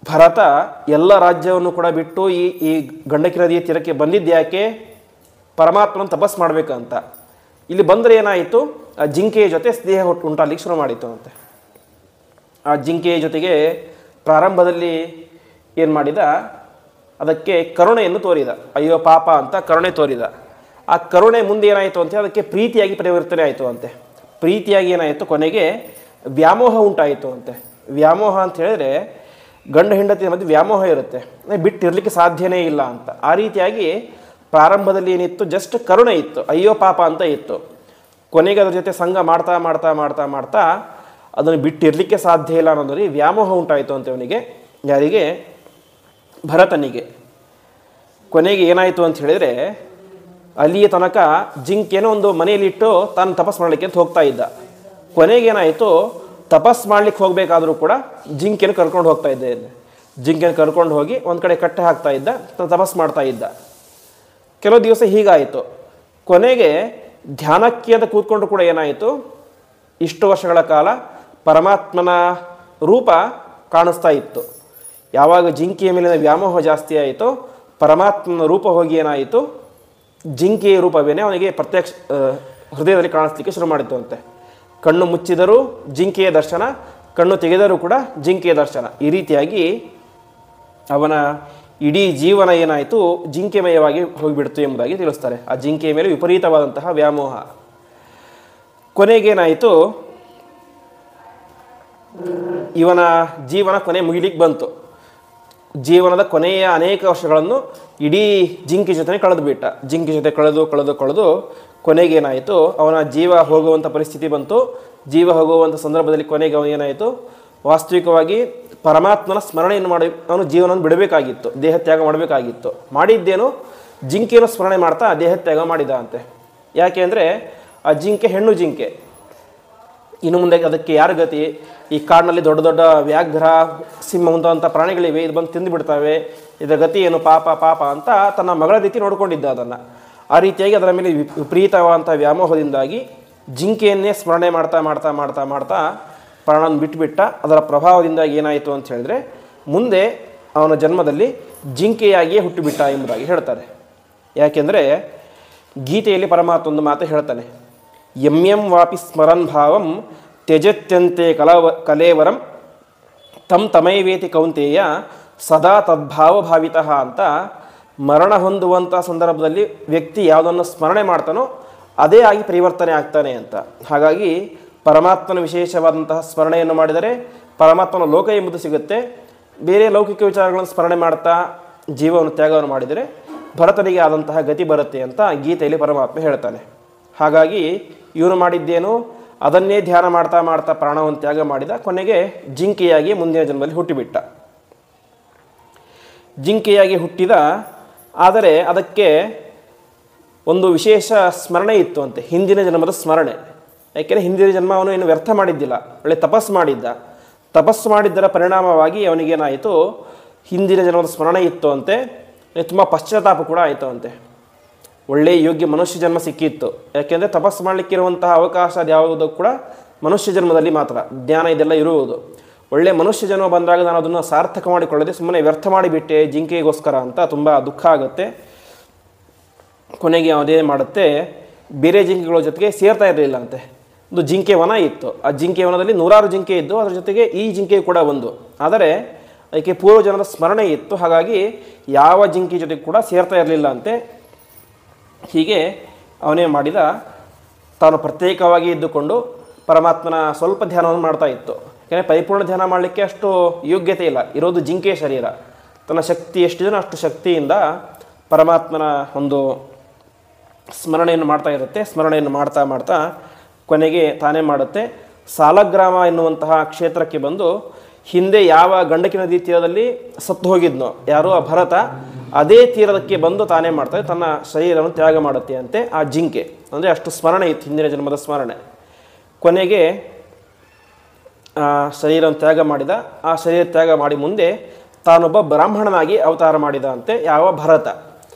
ಭರತ ಎಲ್ಲ ರಾಜ್ಯವನ್ನು ಕೂಡ ಬಿಟ್ಟು ಈ ಗಂಡಕಿ ನದಿಯ ತೀರಕ್ಕೆ ಬಂದಿದ್ದ್ಯಾಕೆ? ಪರಮಾತ್ಮನ ತಪಸ್ಸು ಮಾಡಬೇಕಂತ. ಇಲ್ಲಿ ಬಂದರೆ ಏನಾಯಿತು, ಆ ಜಿಂಕೆಯ ಜೊತೆ ಸ್ನೇಹ ಉಂಟಾಗಲಿಕ್ಕೆ ಶುರು ಮಾಡಿತು ಅಂತೆ. ಆ ಜಿಂಕೆಯ ಜೊತೆಗೆ ಪ್ರಾರಂಭದಲ್ಲಿ ಏನು ಮಾಡಿದ, ಅದಕ್ಕೆ ಕರುಣೆಯನ್ನು ತೋರಿದ. ಅಯ್ಯೋ ಪಾಪ ಅಂತ ಕರುಣೆ ತೋರಿದ. ಆ ಕರುಣೆ ಮುಂದೆ ಏನಾಯಿತು ಅಂತ ಅದಕ್ಕೆ ಪ್ರೀತಿಯಾಗಿ ಪರಿವರ್ತನೆ ಆಯಿತು ಅಂತೆ. ಪ್ರೀತಿಯಾಗಿ ಏನಾಯಿತು, ಕೊನೆಗೆ ವ್ಯಾಮೋಹ ಉಂಟಾಯಿತು ಅಂತೆ. ವ್ಯಾಮೋಹ ಅಂತ ಹೇಳಿದ್ರೆ ಗಂಡ ಹೆಂಡತಿಯ ಮಧ್ಯೆ ವ್ಯಾಮೋಹ ಇರುತ್ತೆ, ಬಿಟ್ಟಿರಲಿಕ್ಕೆ ಸಾಧ್ಯನೇ ಇಲ್ಲ ಅಂತ. ಆ ರೀತಿಯಾಗಿ ಪ್ರಾರಂಭದಲ್ಲಿ ಏನಿತ್ತು, ಜಸ್ಟ್ ಕರುಣೆ ಇತ್ತು, ಅಯ್ಯೋ ಪಾಪ ಅಂತ ಇತ್ತು. ಕೊನೆಗೆ ಅದ್ರ ಜೊತೆ ಸಂಘ ಮಾಡ್ತಾ ಅದನ್ನು ಬಿಟ್ಟಿರಲಿಕ್ಕೆ ಸಾಧ್ಯ ಇಲ್ಲ ಅನ್ನೋದ್ರಲ್ಲಿ ವ್ಯಾಮೋಹ ಉಂಟಾಯಿತು ಅಂತ ಅವನಿಗೆ. ಯಾರಿಗೆ? ಭರತನಿಗೆ. ಕೊನೆಗೆ ಏನಾಯಿತು ಅಂತ ಹೇಳಿದರೆ, ಅಲ್ಲಿಯ ತನಕ ಜಿಂಕೆನೋ ಒಂದು ಮನೆಯಲ್ಲಿಟ್ಟು ತಾನು ತಪಸ್ಸು ಮಾಡಲಿಕ್ಕೆ ಅಂತ ಹೋಗ್ತಾ ಇದ್ದ. ಕೊನೆಗೇನಾಯಿತು, ತಪಸ್ಸು ಮಾಡ್ಲಿಕ್ಕೆ ಹೋಗಬೇಕಾದ್ರೂ ಕೂಡ ಜಿಂಕೆನ ಕರ್ಕೊಂಡು ಹೋಗ್ತಾ ಇದ್ದೆ. ಜಿಂಕೆನ ಕರ್ಕೊಂಡು ಹೋಗಿ ಒಂದು ಕಡೆ ಕಟ್ಟೆ ಹಾಕ್ತಾ ಇದ್ದ, ತಪಸ್ಸು ಮಾಡ್ತಾ ಇದ್ದ. ಕೆಲವು ದಿವಸ ಹೀಗಾಯಿತು. ಕೊನೆಗೆ ಧ್ಯಾನಕ್ಕೆ ಅಂತ ಕೂತ್ಕೊಂಡು ಕೂಡ ಏನಾಯಿತು, ಇಷ್ಟು ವರ್ಷಗಳ ಕಾಲ ಪರಮಾತ್ಮನ ರೂಪ ಕಾಣಿಸ್ತಾ ಇತ್ತು. ಯಾವಾಗ ಜಿಂಕೆಯ ಮೇಲಿನ ವ್ಯಾಮೋಹ ಜಾಸ್ತಿ ಆಯಿತು, ಪರಮಾತ್ಮನ ರೂಪ ಹೋಗಿ ಏನಾಯಿತು, ಜಿಂಕೆಯ ರೂಪವೇನೆ ಅವನಿಗೆ ಪ್ರತ್ಯಕ್ಷ ಹೃದಯದಲ್ಲಿ ಕಾಣಿಸ್ಲಿಕ್ಕೆ ಶುರು ಮಾಡಿತ್ತು ಅಂತೆ. ಕಣ್ಣು ಮುಚ್ಚಿದರೂ ಜಿಂಕೆಯ ದರ್ಶನ, ಕಣ್ಣು ತೆಗೆದರೂ ಕೂಡ ಜಿಂಕೆಯ ದರ್ಶನ. ಈ ರೀತಿಯಾಗಿ ಅವನ ಇಡೀ ಜೀವನ ಏನಾಯಿತು, ಜಿಂಕೆಮಯವಾಗಿ ಹೋಗಿಬಿಡ್ತು ಎಂಬುದಾಗಿ ತಿಳಿಸ್ತಾರೆ. ಆ ಜಿಂಕೆಯ ಮೇಲೆ ವಿಪರೀತವಾದಂತಹ ವ್ಯಾಮೋಹ. ಕೊನೆಗೇನಾಯಿತು, ಇವನ ಜೀವನ ಕೊನೆ ಮುಗಿಲಿಕ್ಕೆ ಬಂತು. ಜೀವನದ ಕೊನೆಯ ಅನೇಕ ವರ್ಷಗಳನ್ನು ಇಡೀ ಜಿಂಕೆ ಜೊತೆ ಕಳೆದು ಬಿಟ್ಟ. ಜಿಂಕೆ ಜೊತೆ ಕಳೆದು ಕೊನೆಗೇನಾಯಿತು, ಅವನ ಜೀವ ಹೋಗುವಂಥ ಪರಿಸ್ಥಿತಿ ಬಂತು. ಜೀವ ಹೋಗುವಂಥ ಸಂದರ್ಭದಲ್ಲಿ ಕೊನೆಗೆ ಅವನೇನಾಯಿತು, ವಾಸ್ತವಿಕವಾಗಿ ಪರಮಾತ್ಮನ ಸ್ಮರಣೆಯನ್ನು ಮಾಡಿ ಅವನು ಜೀವನವನ್ನು ಬಿಡಬೇಕಾಗಿತ್ತು, ದೇಹತ್ಯಾಗ ಮಾಡಬೇಕಾಗಿತ್ತು. ಮಾಡಿದ್ದೇನು, ಜಿಂಕೆಯನ್ನು ಸ್ಮರಣೆ ಮಾಡ್ತಾ ದೇಹತ್ಯಾಗ ಮಾಡಿದ ಅಂತೆ. ಯಾಕೆ ಅಂದರೆ ಆ ಜಿಂಕೆ ಹೆಣ್ಣು ಜಿಂಕೆ. ಇನ್ನು ಮುಂದೆ ಅದಕ್ಕೆ ಯಾರ ಗತಿ? ಈ ಕಾಡಿನಲ್ಲಿ ದೊಡ್ಡ ದೊಡ್ಡ ವ್ಯಾಘ್ರ, ಸಿಂಹ ಮುಂತಾದಂಥ ಪ್ರಾಣಿಗಳಿವೆ, ಇದು ಬಂದು ತಿಂದು ಬಿಡ್ತವೆ, ಇದರ ಗತಿ ಏನು, ಪಾಪ ಅಂತ ತನ್ನ ಮಗಳ ರೀತಿ ನೋಡ್ಕೊಂಡಿದ್ದ ಅದನ್ನು. ಆ ರೀತಿಯಾಗಿ ಅದರ ಮೇಲೆ ವಿಪರೀತವಾದಂಥ ವ್ಯಾಮೋಹದಿಂದಾಗಿ ಜಿಂಕೆಯನ್ನೇ ಸ್ಮರಣೆ ಮಾಡ್ತಾ ಪ್ರಾಣವನ್ನು ಬಿಟ್ಟುಬಿಟ್ಟ. ಅದರ ಪ್ರಭಾವದಿಂದಾಗಿ ಏನಾಯಿತು ಅಂತ ಹೇಳಿದ್ರೆ, ಮುಂದೆ ಅವನ ಜನ್ಮದಲ್ಲಿ ಜಿಂಕೆಯಾಗಿಯೇ ಹುಟ್ಟುಬಿಟ್ಟ ಎಂಬುದಾಗಿ ಹೇಳ್ತಾರೆ. ಯಾಕೆಂದರೆ ಗೀತೆಯಲ್ಲಿ ಪರಮಾತ್ಮ ಒಂದು ಮಾತು ಹೇಳ್ತಾನೆ, ಯಂ ವಾಪಿ ಸ್ಮರನ್ ಭಾವಂ ತ್ಯಜತ್ಯಂತೆ ಕಲೇವರಂ ತಮೈವೇತಿ ಕೌಂತೆಯ ಸದಾ ತದ್ಭಾವಭಾವಿತಃ ಅಂತ. ಮರಣ ಹೊಂದುವಂಥ ಸಂದರ್ಭದಲ್ಲಿ ವ್ಯಕ್ತಿ ಯಾವುದನ್ನು ಸ್ಮರಣೆ ಮಾಡ್ತಾನೋ ಅದೇ ಆಗಿ ಪರಿವರ್ತನೆ ಆಗ್ತಾನೆ ಅಂತ. ಹಾಗಾಗಿ ಪರಮಾತ್ಮನ ವಿಶೇಷವಾದಂತಹ ಸ್ಮರಣೆಯನ್ನು ಮಾಡಿದರೆ ಪರಮಾತ್ಮನ ಲೋಕ ಎಂಬುದು ಸಿಗುತ್ತೆ. ಬೇರೆ ಲೌಕಿಕ ವಿಚಾರಗಳನ್ನು ಸ್ಮರಣೆ ಮಾಡ್ತಾ ಜೀವವನ್ನು ತ್ಯಾಗವನ್ನು ಮಾಡಿದರೆ ಭರತನಿಗೆ ಆದಂತಹ ಗತಿ ಬರುತ್ತೆ ಅಂತ ಗೀತೆಯಲ್ಲಿ ಪರಮಾತ್ಮ ಹೇಳ್ತಾನೆ. ಹಾಗಾಗಿ ಇವನು ಮಾಡಿದ್ದೇನು, ಅದನ್ನೇ ಧ್ಯಾನ ಮಾಡ್ತಾ ಪ್ರಾಣವನ್ನು ತ್ಯಾಗ ಮಾಡಿದ. ಕೊನೆಗೆ ಜಿಂಕೆಯಾಗಿ ಮುಂದಿನ ಜನ್ಮದಲ್ಲಿ ಹುಟ್ಟಿಬಿಟ್ಟ. ಜಿಂಕೆಯಾಗಿ ಹುಟ್ಟಿದ. ಆದರೆ ಅದಕ್ಕೆ ಒಂದು ವಿಶೇಷ ಸ್ಮರಣೆ ಇತ್ತು ಅಂತೆ, ಹಿಂದಿನ ಜನ್ಮದ ಸ್ಮರಣೆ. ಯಾಕೆಂದರೆ ಹಿಂದಿನ ಜನ್ಮ ಅವನು ಏನು ವ್ಯರ್ಥ ಮಾಡಿದ್ದಿಲ್ಲ, ಒಳ್ಳೆ ತಪಸ್ಸು ಮಾಡಿದ್ದ. ತಪಸ್ಸು ಮಾಡಿದ್ದರ ಪರಿಣಾಮವಾಗಿ ಅವನಿಗೇನಾಯಿತು, ಹಿಂದಿನ ಜನ್ಮದ ಸ್ಮರಣೆ ಇತ್ತು ಅಂತೆ. ತುಂಬ ಪಶ್ಚಾತ್ತಾಪ ಕೂಡ ಆಯಿತು ಅಂತೆ. ಒಳ್ಳೆಯ ಯೋಗ್ಯ ಮನುಷ್ಯ ಜನ್ಮ ಸಿಕ್ಕಿತ್ತು. ಯಾಕೆಂದರೆ ತಪಸ್ಸು ಮಾಡಲಿಕ್ಕಿರುವಂತಹ ಅವಕಾಶ ಅದು ಯಾವುದೂ ಕೂಡ ಮನುಷ್ಯ ಜನ್ಮದಲ್ಲಿ ಮಾತ್ರ, ಜ್ಞಾನ ಇದೆಲ್ಲ ಇರುವುದು. ಒಳ್ಳೆಯ ಮನುಷ್ಯ ಜನ್ಮ ಬಂದಾಗ ನಾನು ಅದನ್ನು ಸಾರ್ಥಕ ಮಾಡಿಕೊಳ್ಳದೆ ಸುಮ್ಮನೆ ವ್ಯರ್ಥ ಮಾಡಿಬಿಟ್ಟೆ ಜಿಂಕೆಗೋಸ್ಕರ ಅಂತ ತುಂಬ ದುಃಖ ಆಗುತ್ತೆ. ಕೊನೆಗೆ ಅದೇ ಮಾಡುತ್ತೆ, ಬೇರೆ ಜಿಂಕೆಗಳ ಜೊತೆಗೆ ಸೇರ್ತಾ ಇರಲಿಲ್ಲ ಅಂತೆ. ಒಂದು ಜಿಂಕೆ ವನ ಇತ್ತು, ಆ ಜಿಂಕೆ ವನದಲ್ಲಿ 100 ಜಿಂಕೆ ಇದ್ದು, ಅದರ ಜೊತೆಗೆ ಈ ಜಿಂಕೆ ಕೂಡ ಒಂದು. ಆದರೆ ಅದಕ್ಕೆ ಪೂರ್ವಜನದ ಸ್ಮರಣೆ ಇತ್ತು, ಹಾಗಾಗಿ ಯಾವ ಜಿಂಕೆ ಜೊತೆಗೆ ಕೂಡ ಸೇರ್ತಾ ಇರಲಿಲ್ಲ ಅಂತೆ. ಹೀಗೆ ಅವನೇ ಮಾಡಿದ, ತಾನು ಪ್ರತ್ಯೇಕವಾಗಿ ಇದ್ದುಕೊಂಡು ಪರಮಾತ್ಮನ ಸ್ವಲ್ಪ ಧ್ಯಾನವನ್ನು ಮಾಡ್ತಾ ಇತ್ತು. ಯಾಕೆಂದರೆ ಪರಿಪೂರ್ಣ ಧ್ಯಾನ ಮಾಡಲಿಕ್ಕೆ ಅಷ್ಟು ಯೋಗ್ಯತೆ ಇಲ್ಲ, ಇರೋದು ಜಿಂಕೆಯ ಶರೀರ. ತನ್ನ ಶಕ್ತಿ ಎಷ್ಟಿದೆಯೋ ಅಷ್ಟು ಶಕ್ತಿಯಿಂದ ಪರಮಾತ್ಮನ ಒಂದು ಸ್ಮರಣೆಯನ್ನು ಮಾಡ್ತಾ ಇರುತ್ತೆ. ಸ್ಮರಣೆಯನ್ನು ಮಾಡ್ತಾ ಮಾಡ್ತಾ ಕೊನೆಗೆ ತಾನೇ ಮಾಡುತ್ತೆ, ಸಾಲಗ್ರಾಮ ಎನ್ನುವಂತಹ ಕ್ಷೇತ್ರಕ್ಕೆ ಬಂದು, ಹಿಂದೆ ಯಾವ ಗಂಡಕಿ ನದಿ ತೀರದಲ್ಲಿ ಸತ್ತು ಹೋಗಿದ್ನೋ ಯಾರೋ ಆ ಭರತ, ಅದೇ ತೀರದಕ್ಕೆ ಬಂದು ತಾನೇ ಮಾಡ್ತಾರೆ, ತನ್ನ ಶರೀರವನ್ನು ತ್ಯಾಗ ಮಾಡುತ್ತೆ ಅಂತೆ ಆ ಜಿಂಕೆ. ಅಂದರೆ ಅಷ್ಟು ಸ್ಮರಣೆ ಇತ್ತು, ಹಿಂದಿನ ಜನ್ಮದ ಸ್ಮರಣೆ. ಕೊನೆಗೆ ಶರೀರವನ್ನು ತ್ಯಾಗ ಮಾಡಿದ. ಆ ಶರೀರ ತ್ಯಾಗ ಮಾಡಿ ಮುಂದೆ ತಾನೊಬ್ಬ ಬ್ರಾಹ್ಮಣನಾಗಿ ಅವತಾರ ಮಾಡಿದ ಅಂತೆ. ಯಾವ ಭರತ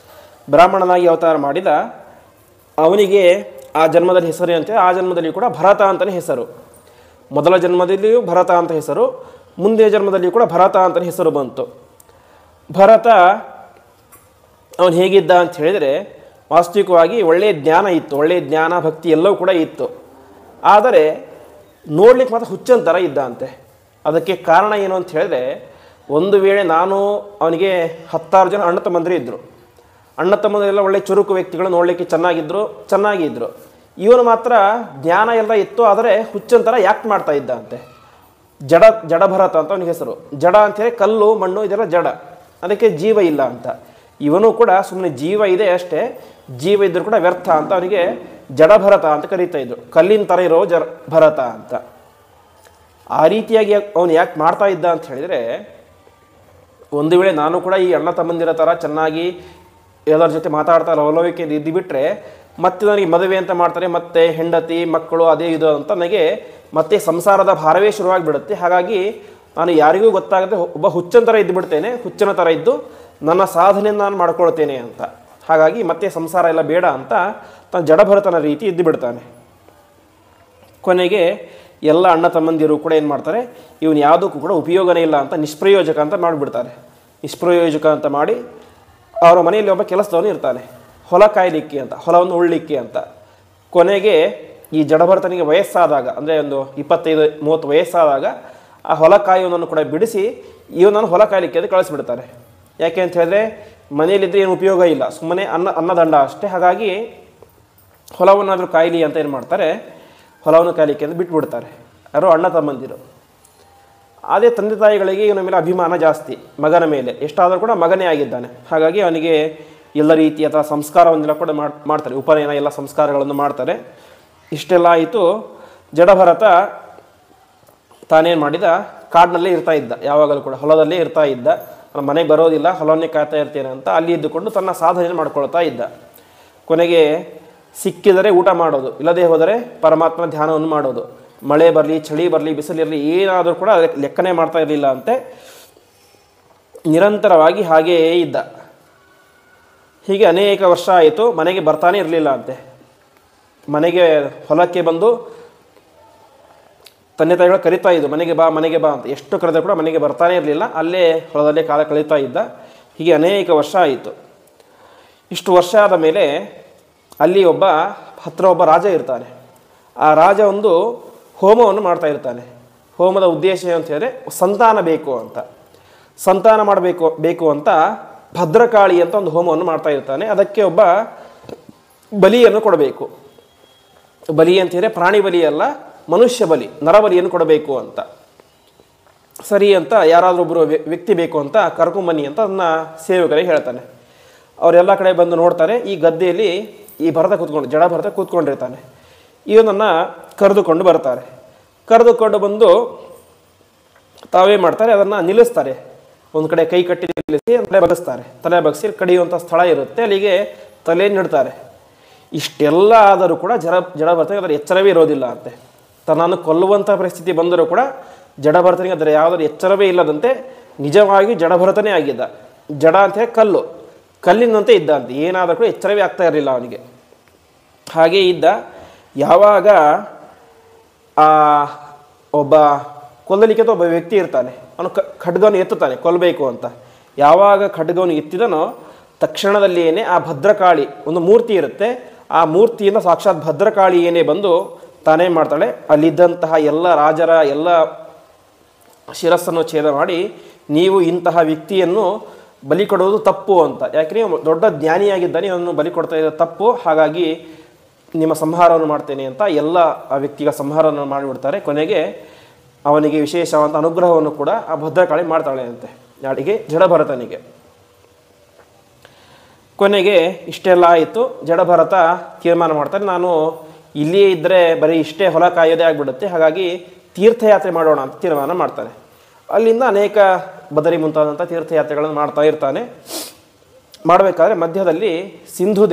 ಬ್ರಾಹ್ಮಣನಾಗಿ ಅವತಾರ ಮಾಡಿದ, ಅವನಿಗೆ ಆ ಜನ್ಮದಲ್ಲಿ ಹೆಸರು ಅಂತೆ. ಆ ಜನ್ಮದಲ್ಲಿ ಕೂಡ ಭರತ ಅಂತಲೇ ಹೆಸರು. ಮೊದಲ ಜನ್ಮದಲ್ಲಿಯೂ ಭರತ ಅಂತ ಹೆಸರು, ಮುಂದಿನ ಜನ್ಮದಲ್ಲಿಯೂ ಕೂಡ ಭರತ ಅಂತಲೇ ಹೆಸರು ಬಂತು. ಭರತ ಅವನು ಹೇಗಿದ್ದ ಅಂತ ಹೇಳಿದರೆ, ವಾಸ್ತವಿಕವಾಗಿ ಒಳ್ಳೆಯ ಜ್ಞಾನ ಇತ್ತು, ಒಳ್ಳೆಯ ಜ್ಞಾನ ಭಕ್ತಿ ಎಲ್ಲವೂ ಕೂಡ ಇತ್ತು. ಆದರೆ ನೋಡ್ಲಿಕ್ಕೆ ಮಾತ್ರ ಹುಚ್ಚಂತರ ಇದ್ದ ಅಂತೆ. ಅದಕ್ಕೆ ಕಾರಣ ಏನು ಅಂತ ಹೇಳಿದ್ರೆ, ಒಂದು ವೇಳೆ ಅವನಿಗೆ 10 ಜನ ಅಣ್ಣ ತಮ್ಮಂದಿರು ಇದ್ದರು. ಅಣ್ಣ ತಮ್ಮಂದಿರೆಲ್ಲ ಒಳ್ಳೆ ಚುರುಕು ವ್ಯಕ್ತಿಗಳು, ನೋಡಲಿಕ್ಕೆ ಚೆನ್ನಾಗಿದ್ದರು. ಇವನು ಮಾತ್ರ ಜ್ಞಾನ ಎಲ್ಲ ಇತ್ತು, ಆದರೆ ಹುಚ್ಚಂತರ ಯಾಕೆ ಮಾಡ್ತಾ ಇದ್ದ ಅಂತೆ. ಜಡಭರತ ಅಂತ ಅವನಿಗೆ ಹೆಸರು. ಜಡ ಅಂತೇಳಿ ಕಲ್ಲು ಮಣ್ಣು ಇದೆಲ್ಲ ಜಡ, ಅದಕ್ಕೆ ಜೀವ ಇಲ್ಲ ಅಂತ. ಇವನು ಕೂಡ ಸುಮ್ಮನೆ ಜೀವ ಇದೆ ಅಷ್ಟೇ, ಜೀವ ಇದ್ದರೂ ಕೂಡ ವ್ಯರ್ಥ ಅಂತ ಅವನಿಗೆ ಜಡಭರತ ಅಂತ ಕರೀತಾ ಇದ್ರು. ಕಲ್ಲಿನ ಥರ ಇರೋ ಭರತ ಅಂತ. ಆ ರೀತಿಯಾಗಿ ಅವನು ಯಾಕೆ ಮಾಡ್ತಾ ಇದ್ದ ಅಂತ ಹೇಳಿದರೆ, ಒಂದು ವೇಳೆ ನಾನು ಕೂಡ ಈ ಅಣ್ಣ ತಮ್ಮಂದಿರ ಥರ ಚೆನ್ನಾಗಿ ಎಲ್ಲರ ಜೊತೆ ಮಾತಾಡ್ತಾ ಲವಲವಿಕೆ ಇದ್ದು ಬಿಟ್ಟರೆ, ಮತ್ತೆ ನನಗೆ ಮದುವೆ ಅಂತ ಮಾಡ್ತಾರೆ, ಮತ್ತೆ ಹೆಂಡತಿ ಮಕ್ಕಳು ಅದೇ ಇದು ಅಂತ ನನಗೆ ಮತ್ತೆ ಸಂಸಾರದ ಭಾರವೇ ಶುರುವಾಗಿಬಿಡುತ್ತೆ. ಹಾಗಾಗಿ ನಾನು ಯಾರಿಗೂ ಗೊತ್ತಾಗದೆ ಒಬ್ಬ ಹುಚ್ಚನ ಥರ ಇದ್ದು ಬಿಡ್ತೇನೆ, ಹುಚ್ಚನ ಥರ ಇದ್ದು ನನ್ನ ಸಾಧನೆಯನ್ನು ನಾನು ಮಾಡ್ಕೊಳ್ತೇನೆ ಅಂತ. ಹಾಗಾಗಿ ಮತ್ತೆ ಸಂಸಾರ ಎಲ್ಲ ಬೇಡ ಅಂತ ತಾನು ಜಡಭರತನ ರೀತಿ ಇದ್ದು ಬಿಡ್ತಾನೆ. ಕೊನೆಗೆ ಎಲ್ಲ ಅಣ್ಣ ತಮ್ಮಂದಿರು ಕೂಡ ಏನು ಮಾಡ್ತಾರೆ, ಇವನು ಯಾವುದಕ್ಕೂ ಕೂಡ ಉಪಯೋಗನೇ ಇಲ್ಲ ಅಂತ ನಿಷ್ಪ್ರಯೋಜಕ ಅಂತ ಮಾಡಿಬಿಡ್ತಾರೆ. ನಿಷ್ಪ್ರಯೋಜಕ ಅಂತ ಮಾಡಿ ಅವರ ಮನೆಯಲ್ಲಿ ಒಬ್ಬ ಕೆಲಸದವನು ಇರ್ತಾನೆ, ಹೊಲ ಕಾಯಲಿಕ್ಕೆ ಅಂತ, ಹೊಲವನ್ನು ಉಳ್ಳಿಕ್ಕೆ ಅಂತ. ಕೊನೆಗೆ ಈ ಜಡಭರತನಿಗೆ ವಯಸ್ಸಾದಾಗ, ಅಂದರೆ ಒಂದು 25-30 ವಯಸ್ಸಾದಾಗ ಆ ಹೊಲ ಕಾಯುವನನ್ನು ಕೂಡ ಬಿಡಿಸಿ ಇವನನ್ನು ಹೊಲ ಕಾಯಲಿಕ್ಕೆ ಅಂತ ಕಳಿಸ್ಬಿಡ್ತಾರೆ. ಯಾಕೆ ಅಂತ ಹೇಳಿದ್ರೆ, ಮನೆಯಲ್ಲಿದ್ದರೆ ಏನು ಉಪಯೋಗ ಇಲ್ಲ, ಸುಮ್ಮನೆ ಅನ್ನದಂಡ ಅಷ್ಟೇ. ಹಾಗಾಗಿ ಹೊಲವನ್ನಾದರೂ ಕಾಯಲಿ ಅಂತ ಏನು ಮಾಡ್ತಾರೆ, ಹೊಲವನ್ನು ಕಾಯಲಿಕ್ಕೆ ಅಂತ ಬಿಟ್ಬಿಡ್ತಾರೆ. ಯಾರೋ ಅಣ್ಣ ತಮ್ಮಂದಿರು. ಅದೇ ತಂದೆ ತಾಯಿಗಳಿಗೆ ಇವನ ಮೇಲೆ ಅಭಿಮಾನ ಜಾಸ್ತಿ, ಮಗನ ಮೇಲೆ. ಎಷ್ಟಾದರೂ ಕೂಡ ಮಗನೇ ಆಗಿದ್ದಾನೆ. ಹಾಗಾಗಿ ಅವನಿಗೆ ಎಲ್ಲ ರೀತಿಯ ಸಂಸ್ಕಾರವನ್ನೆಲ್ಲ ಕೂಡ ಮಾಡ್ತಾರೆ, ಉಪನಯನ ಎಲ್ಲ ಸಂಸ್ಕಾರಗಳನ್ನು ಮಾಡ್ತಾರೆ. ಇಷ್ಟೆಲ್ಲ ಆಯಿತು. ಜಡಭರತ ತಾನೇನು ಮಾಡಿದ, ಕಾಡಿನಲ್ಲೇ ಇರ್ತಾ ಇದ್ದ, ಯಾವಾಗಲೂ ಕೂಡ ಹೊಲದಲ್ಲೇ ಇರ್ತಾ ಇದ್ದ. ಮನೆಗೆ ಬರೋದಿಲ್ಲ, ಹೊಲವನ್ನೇ ಕಾಯ್ತಾ ಇರ್ತೇನೆ ಅಂತ ಅಲ್ಲಿ ಇದ್ದುಕೊಂಡು ತನ್ನ ಸಾಧನೆಯನ್ನು ಮಾಡ್ಕೊಳ್ತಾ ಇದ್ದ. ಕೊನೆಗೆ ಸಿಕ್ಕಿದರೆ ಊಟ ಮಾಡೋದು, ಇಲ್ಲದೇ ಹೋದರೆ ಪರಮಾತ್ಮನ ಧ್ಯಾನವನ್ನು ಮಾಡೋದು. ಮಳೆ ಬರಲಿ, ಚಳಿ ಬರಲಿ, ಬಿಸಿಲಿರಲಿ, ಏನಾದರೂ ಕೂಡ ಅದಕ್ಕೆ ಲೆಕ್ಕನೆ ಮಾಡ್ತಾ ಇರಲಿಲ್ಲ ಅಂತೆ. ನಿರಂತರವಾಗಿ ಹಾಗೆಯೇ ಇದ್ದ. ಹೀಗೆ ಅನೇಕ ವರ್ಷ ಆಯಿತು. ಮನೆಗೆ ಬರ್ತಾನೆ ಇರಲಿಲ್ಲ ಅಂತೆ. ಮನೆಗೆ ಹೊಲಕ್ಕೆ ಬಂದು ತಂದೆ ತಾಯಿಗಳು ಕರಿತಾ ಇದ್ದು, ಮನೆಗೆ ಬಾ ಅಂತ. ಎಷ್ಟು ಕರೆದರೂ ಕೂಡ ಮನೆಗೆ ಬರ್ತಾನೆ ಇರಲಿಲ್ಲ, ಅಲ್ಲೇ ಹೊಲದಲ್ಲೇ ಕಾಲ ಕಳೀತಾ ಇದ್ದ. ಹೀಗೆ ಅನೇಕ ವರ್ಷ ಆಯಿತು. ಇಷ್ಟು ವರ್ಷ ಆದ ಮೇಲೆ ಅಲ್ಲಿ ಹತ್ತಿರ ಒಬ್ಬ ರಾಜ ಇರ್ತಾನೆ. ಆ ರಾಜ ಒಂದು ಹೋಮವನ್ನು ಮಾಡ್ತಾ ಇರ್ತಾನೆ. ಹೋಮದ ಉದ್ದೇಶ ಅಂತ ಹೇಳಿದ್ರೆ ಸಂತಾನ ಬೇಕು ಅಂತ, ಸಂತಾನ ಬೇಕು ಅಂತ ಭದ್ರಕಾಳಿ ಅಂತ ಒಂದು ಹೋಮವನ್ನು ಮಾಡ್ತಾ ಇರ್ತಾನೆ. ಅದಕ್ಕೆ ಒಬ್ಬ ಬಲಿಯನ್ನು ಕೊಡಬೇಕು. ಬಲಿ ಅಂತ ಹೇಳಿದ್ರೆ ಪ್ರಾಣಿ ಬಲಿ ಅಲ್ಲ, ಮನುಷ್ಯ ಬಲಿ, ನರಬಲಿಯನ್ನು ಕೊಡಬೇಕು ಅಂತ. ಸರಿ ಅಂತ ಯಾರಾದರೂ ಒಬ್ಬರು ವ್ಯಕ್ತಿ ಬೇಕು ಅಂತ ಕರ್ಕೊಂಬನ್ನಿ ಅಂತ ಅದನ್ನ ಸೇವಕರಿಗೆ ಹೇಳ್ತಾನೆ. ಅವರೆಲ್ಲ ಕಡೆ ಬಂದು ನೋಡ್ತಾರೆ. ಈ ಗದ್ದೆಯಲ್ಲಿ ಈ ಜಡಭರತ ಕೂತ್ಕೊಂಡಿರ್ತಾನೆ. ಇವನನ್ನು ಕರೆದುಕೊಂಡು ಬರ್ತಾರೆ. ಕರೆದುಕೊಂಡು ಬಂದು ತಾವೇ ಮಾಡ್ತಾರೆ, ಅದನ್ನು ನಿಲ್ಲಿಸ್ತಾರೆ. ಒಂದು ಕಡೆ ಕೈ ಕಟ್ಟಿ ನಿಲ್ಲಿಸಿ ತಲೆ ಬಗ್ಗಿಸ್ತಾರೆ. ತಲೆ ಬಗ್ಗಿಸಿ ಕಡಿಯುವಂಥ ಸ್ಥಳ ಇರುತ್ತೆ, ಅಲ್ಲಿಗೆ ತಲೆಯನ್ನು ಇಡ್ತಾರೆ. ಇಷ್ಟೆಲ್ಲ ಆದರೂ ಕೂಡ ಜಡಭರತನಿಗೆ ಅದರ ಎಚ್ಚರವೇ ಇರೋದಿಲ್ಲ ಅಂತೆ. ತನ್ನನ್ನು ಕೊಲ್ಲುವಂಥ ಪರಿಸ್ಥಿತಿ ಬಂದರೂ ಕೂಡ ಜಡಭರತನಿಗೆ ಅದರ ಯಾವುದರ ಎಚ್ಚರವೇ ಇಲ್ಲದಂತೆ ನಿಜವಾಗಿ ಜಡಭರತನೇ ಆಗಿದ್ದ. ಜಡ ಅಂತೇಳಿ ಕಲ್ಲಿನಂತೆ ಇದ್ದ ಅಂತ, ಏನಾದರೂ ಕೂಡ ಎಚ್ಚರವೇ ಆಗ್ತಾ ಇರಲಿಲ್ಲ ಅವನಿಗೆ. ಹಾಗೇ ಇದ್ದ. ಯಾವಾಗ ಒಬ್ಬ ಕೊಲ್ಲಲಿಕ್ಕೆ ಒಬ್ಬ ವ್ಯಕ್ತಿ ಇರ್ತಾನೆ, ಅವನು ಖಡ್ಗವನ್ನು ಎತ್ತುತ್ತಾನೆ ಕೊಲ್ಲಬೇಕು ಅಂತ. ಯಾವಾಗ ಖಡ್ಗವನ್ನು ಎತ್ತಿದನೋ ತಕ್ಷಣದಲ್ಲಿಯೇ ಆ ಭದ್ರಕಾಳಿ ಒಂದು ಮೂರ್ತಿ ಇರುತ್ತೆ, ಆ ಮೂರ್ತಿಯಿಂದ ಸಾಕ್ಷಾತ್ ಭದ್ರಕಾಳಿ ಏನೇ ಬಂದು ತಾನೇ ಮಾಡ್ತಾಳೆ, ಅಲ್ಲಿದ್ದಂತಹ ಎಲ್ಲ ರಾಜರ ಎಲ್ಲ ಶಿರಸ್ಸನ್ನು ಛೇದ ಮಾಡಿ, ನೀವು ಇಂತಹ ವ್ಯಕ್ತಿಯನ್ನು ಬಲಿ ಕೊಡುವುದು ತಪ್ಪು ಅಂತ. ಯಾಕೆ ದೊಡ್ಡ ಜ್ಞಾನಿಯಾಗಿದ್ದಾನೆ, ಇವನು ಬಲಿ ಕೊಡ್ತಾ ಇರೋ ತಪ್ಪು, ಹಾಗಾಗಿ ನಿಮ್ಮ ಸಂಹಾರವನ್ನು ಮಾಡ್ತೇನೆ ಅಂತ ಎಲ್ಲ ಆ ವ್ಯಕ್ತಿಗೆ ಸಂಹಾರವನ್ನು ಮಾಡಿಬಿಡ್ತಾರೆ. ಕೊನೆಗೆ ಅವನಿಗೆ ವಿಶೇಷವಾದ ಅನುಗ್ರಹವನ್ನು ಕೂಡ ಆ ಭದ್ರಕಾಳಿ ಮಾಡ್ತಾಳೆ ಅಂತೆ ಯಾರಿಗೆ, ಜಡಭರತನಿಗೆ. ಕೊನೆಗೆ ಇಷ್ಟೆಲ್ಲ ಆಯಿತು. ಜಡಭರತ ತೀರ್ಮಾನ ಮಾಡ್ತಾನೆ, ನಾನು ಇಲ್ಲಿಯೇ ಇದ್ದರೆ ಬರೀ ಇಷ್ಟೇ ಹೊಲ ಕಾಯೋದೇ ಆಗಿಬಿಡುತ್ತೆ, ಹಾಗಾಗಿ ತೀರ್ಥಯಾತ್ರೆ ಮಾಡೋಣ ಅಂತ ತೀರ್ಮಾನ ಮಾಡ್ತಾನೆ. ಅಲ್ಲಿಂದ ಅನೇಕ ಬದರಿ ಮುಂತಾದಂಥ ತೀರ್ಥಯಾತ್ರೆಗಳನ್ನು ಮಾಡ್ತಾ ಇರ್ತಾನೆ. ಮಾಡಬೇಕಾದ್ರೆ ಮಧ್ಯದಲ್ಲಿ ಸಿಂಧು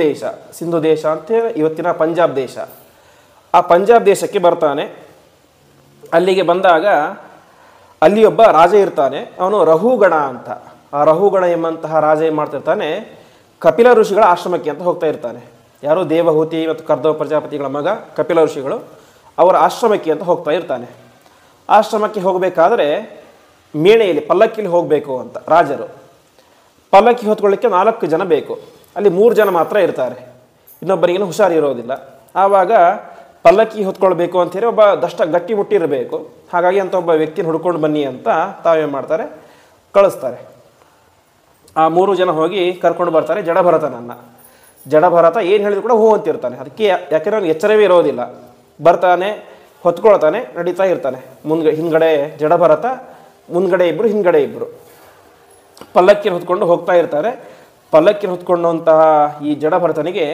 ದೇಶ ಅಂತ ಇವತ್ತಿನ ಪಂಜಾಬ್ ದೇಶ, ಆ ಪಂಜಾಬ್ ದೇಶಕ್ಕೆ ಬರ್ತಾನೆ. ಅಲ್ಲಿಗೆ ಬಂದಾಗ ಅಲ್ಲಿ ಒಬ್ಬ ರಾಜ ಇರ್ತಾನೆ, ಅವನು ರಹುಗಣ ಅಂತ. ಆ ರಹುಗಣ ಎಂಬಂತಹ ರಾಜ ಏನು ಮಾಡ್ತಿರ್ತಾನೆ, ಕಪಿಲ ಋಷಿಗಳ ಆಶ್ರಮಕ್ಕೆ ಅಂತ ಹೋಗ್ತಾ ಇರ್ತಾನೆ. ಯಾರು, ದೇವಹೂತಿ ಮತ್ತು ಕರ್ದಮ ಪ್ರಜಾಪತಿಗಳ ಮಗ ಕಪಿಲ ಋಷಿಗಳು, ಅವರ ಆಶ್ರಮಕ್ಕೆ ಅಂತ ಹೋಗ್ತಾ ಇರ್ತಾನೆ. ಆಶ್ರಮಕ್ಕೆ ಹೋಗಬೇಕಾದ್ರೆ ಮೇಣೆಯಲ್ಲಿ ಪಲ್ಲಕ್ಕಿಲಿ ಹೋಗಬೇಕು ಅಂತ ರಾಜರು. ಪಲ್ಲಕ್ಕಿ ಹೊತ್ಕೊಳ್ಳಿಕ್ಕೆ 4 ಜನ ಬೇಕು, ಅಲ್ಲಿ 3 ಜನ ಮಾತ್ರ ಇರ್ತಾರೆ, ಇನ್ನೊಬ್ಬರಿಗೇನು ಹುಷಾರಿರೋದಿಲ್ಲ. ಆವಾಗ ಪಲ್ಲಕ್ಕಿ ಹೊತ್ಕೊಳ್ಬೇಕು ಅಂಥೇಳಿ ಒಬ್ಬ ಗಟ್ಟಿ ಮುಟ್ಟಿರಬೇಕು. ಹಾಗಾಗಿ ಅಂತ ಒಬ್ಬ ವ್ಯಕ್ತಿನ ಹುಡ್ಕೊಂಡು ಬನ್ನಿ ಅಂತ ತಾವೇನು ಮಾಡ್ತಾರೆ, ಕಳಿಸ್ತಾರೆ. ಆ 3 ಜನ ಹೋಗಿ ಕರ್ಕೊಂಡು ಬರ್ತಾರೆ ಜಡಭರತನನ್ನು. ಜಡಭರತ ಏನು ಹೇಳಿದ್ರು ಕೂಡ ಹೂ ಅಂತಿರ್ತಾನೆ. ಅದಕ್ಕೆ ಯಾಕೆಂದರೆ ಅವ್ನಿಗೆ ಎಚ್ಚರವೇ ಇರೋದಿಲ್ಲ. ಬರ್ತಾನೆ, ಹೊತ್ಕೊಳ್ತಾನೆ, ನಡೀತಾ ಇರ್ತಾನೆ. ಹಿಂದ್ಗಡೆ ಜಡಭರತ, ಮುಂದ್ಗಡೆ ಇಬ್ಬರು, ಹಿಂದ್ಗಡೆ ಇಬ್ಬರು ಪಲ್ಲಕ್ಕಿನ ಹೊತ್ಕೊಂಡು ಹೋಗ್ತಾ ಇರ್ತಾರೆ. ಪಲ್ಲಕ್ಕಿನ ಹೊತ್ಕೊಂಡಂತಹ ಈ ಜಡಭರತನಿಗೆ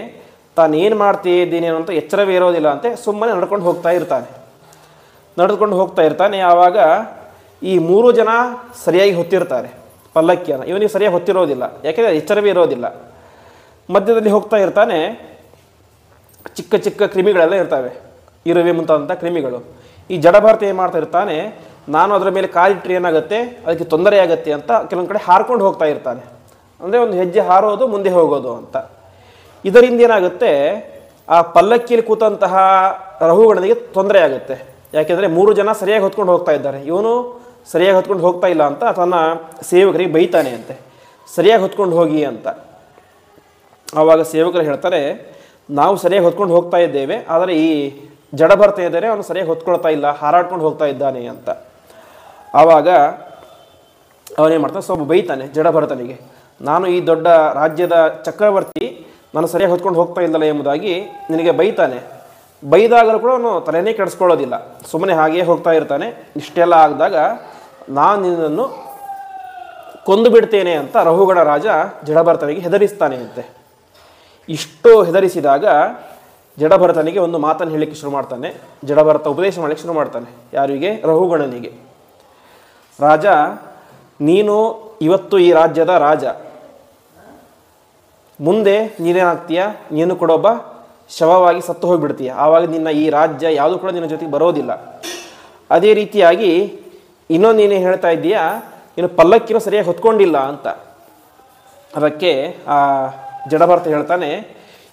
ತಾನು ಏನು ಮಾಡ್ತಿದ್ದೀನಿ ಅಂತ ಎಚ್ಚರವೇ ಇರೋದಿಲ್ಲ ಅಂತೆ, ಸುಮ್ಮನೆ ನಡೆದುಕೊಂಡು ಹೋಗ್ತಾ ಇರ್ತಾನೆ. ಆವಾಗ ಈ 3 ಜನ ಸರಿಯಾಗಿ ಹೊತ್ತಿರ್ತಾರೆ ಪಲ್ಲಕ್ಕಿಯನ್ನು, ಇವನಿಗೆ ಸರಿಯಾಗಿ ಹೊತ್ತಿರೋದಿಲ್ಲ, ಯಾಕೆಂದರೆ ಎಚ್ಚರವೇ ಇರೋದಿಲ್ಲ. ಮಧ್ಯದಲ್ಲಿ ಹೋಗ್ತಾ ಇರ್ತಾನೆ, ಚಿಕ್ಕ ಚಿಕ್ಕ ಕ್ರಿಮಿಗಳೆಲ್ಲ ಇರ್ತವೆ, ಇರುವೆ ಮುಂತಾದಂಥ ಕ್ರಿಮಿಗಳು. ಈ ಜಡಭರತ ಏನು ಮಾಡ್ತಾ ಇರ್ತಾನೆ, ನಾನು ಅದರ ಮೇಲೆ ಕಾಲಿಟ್ಟರೆ ಏನಾಗುತ್ತೆ, ಅದಕ್ಕೆ ತೊಂದರೆ ಆಗುತ್ತೆ ಅಂತ ಕೆಲವೊಂದು ಕಡೆ ಹಾರ್ಕೊಂಡು ಹೋಗ್ತಾ ಇರ್ತಾನೆ. ಅಂದರೆ ಒಂದು ಹೆಜ್ಜೆ ಹಾರೋದು, ಮುಂದೆ ಹೋಗೋದು ಅಂತ. ಇದರಿಂದ ಏನಾಗುತ್ತೆ, ಆ ಪಲ್ಲಕ್ಕಿಯಲ್ಲಿ ಕೂತಂತಹ ರಹುಗಣನಿಗೆ ತೊಂದರೆ ಆಗುತ್ತೆ. ಯಾಕೆಂದರೆ 3 ಜನ ಸರಿಯಾಗಿ ಹೊತ್ಕೊಂಡು ಹೋಗ್ತಾ ಇದ್ದಾರೆ, ಇವನು ಸರಿಯಾಗಿ ಹೊತ್ಕೊಂಡು ಹೋಗ್ತಾ ಇಲ್ಲ ಅಂತ ತನ್ನ ಸೇವಕರಿಗೆ ಬೈತಾನೆ ಅಂತೆ, ಸರಿಯಾಗಿ ಹೊತ್ಕೊಂಡು ಹೋಗಿ ಅಂತ. ಆವಾಗ ಸೇವಕರು ಹೇಳ್ತಾರೆ, ನಾವು ಸರಿಯಾಗಿ ಹೊತ್ಕೊಂಡು ಹೋಗ್ತಾ ಇದ್ದೇವೆ, ಆದರೆ ಈ ಜಡಭರತ ಇದ್ದಾರೆ, ಅವನು ಸರಿಯಾಗಿ ಹೊತ್ಕೊಳ್ತಾ ಇಲ್ಲ, ಹಾರಾಡ್ಕೊಂಡು ಹೋಗ್ತಾ ಇದ್ದಾನೆ ಅಂತ. ಆವಾಗ ಅವನೇನು ಮಾಡ್ತಾನೆ, ಸ್ವಲ್ಪ ಬೈತಾನೆ ಜಡಭರತನಿಗೆ, ನಾನು ಈ ದೊಡ್ಡ ರಾಜ್ಯದ ಚಕ್ರವರ್ತಿ, ನಾನು ಸರಿಯಾಗಿ ಹೊತ್ಕೊಂಡು ಹೋಗ್ತಾ ಇಲ್ಲಲ್ಲ ಎಂಬುದಾಗಿ ನಿನಗೆ ಬೈತಾನೆ. ಬೈದಾಗಲೂ ಕೂಡ ಅವನು ತಲೆನೇ ಕೆಡಿಸ್ಕೊಳ್ಳೋದಿಲ್ಲ, ಸುಮ್ಮನೆ ಹಾಗೆಯೇ ಹೋಗ್ತಾ ಇರ್ತಾನೆ. ಇಷ್ಟೆಲ್ಲ ಆಗಿದಾಗ ನಾನು ನಿನ್ನನ್ನು ಕೊಂದು ಬಿಡ್ತೇನೆ ಅಂತ ರಹುಗಣ ರಾಜ ಜಡಭರತನಿಗೆ ಹೆದರಿಸ್ತಾನೆ ಅಂತೆ. ಇಷ್ಟು ಹೆದರಿಸಿದಾಗ ಜಡಭರತನಿಗೆ ಒಂದು ಮಾತನ್ನು ಹೇಳಲಿಕ್ಕೆ ಶುರು ಮಾಡ್ತಾನೆ. ಜಡಭರತ ಉಪದೇಶ ಮಾಡಲಿಕ್ಕೆ ಶುರು ಮಾಡ್ತಾನೆ. ಯಾರಿಗೆ? ರಹುಗಣನಿಗೆ. ರಾಜ, ನೀನು ಇವತ್ತು ಈ ರಾಜ್ಯದ ರಾಜ, ಮುಂದೆ ನೀನೇನಾಗ್ತೀಯ, ನೀನು ಕೂಡ ಒಬ್ಬ ಶವವಾಗಿ ಸತ್ತು ಹೋಗಿಬಿಡ್ತೀಯ. ಆವಾಗ ನಿನ್ನ ಈ ರಾಜ್ಯ ಯಾವುದು ಕೂಡ ನಿನ್ನ ಜೊತೆಗೆ ಬರೋದಿಲ್ಲ. ಅದೇ ರೀತಿಯಾಗಿ ಇನ್ನೊಂದು ನೀನು ಹೇಳ್ತಾ ಇದ್ದೀಯಾ, ನೀನು ಪಲ್ಲಕ್ಕಿನೂ ಸರಿಯಾಗಿ ಹೊತ್ಕೊಂಡಿಲ್ಲ ಅಂತ. ಅದಕ್ಕೆ ಆ ಜಡಭರತ ಹೇಳ್ತಾನೆ,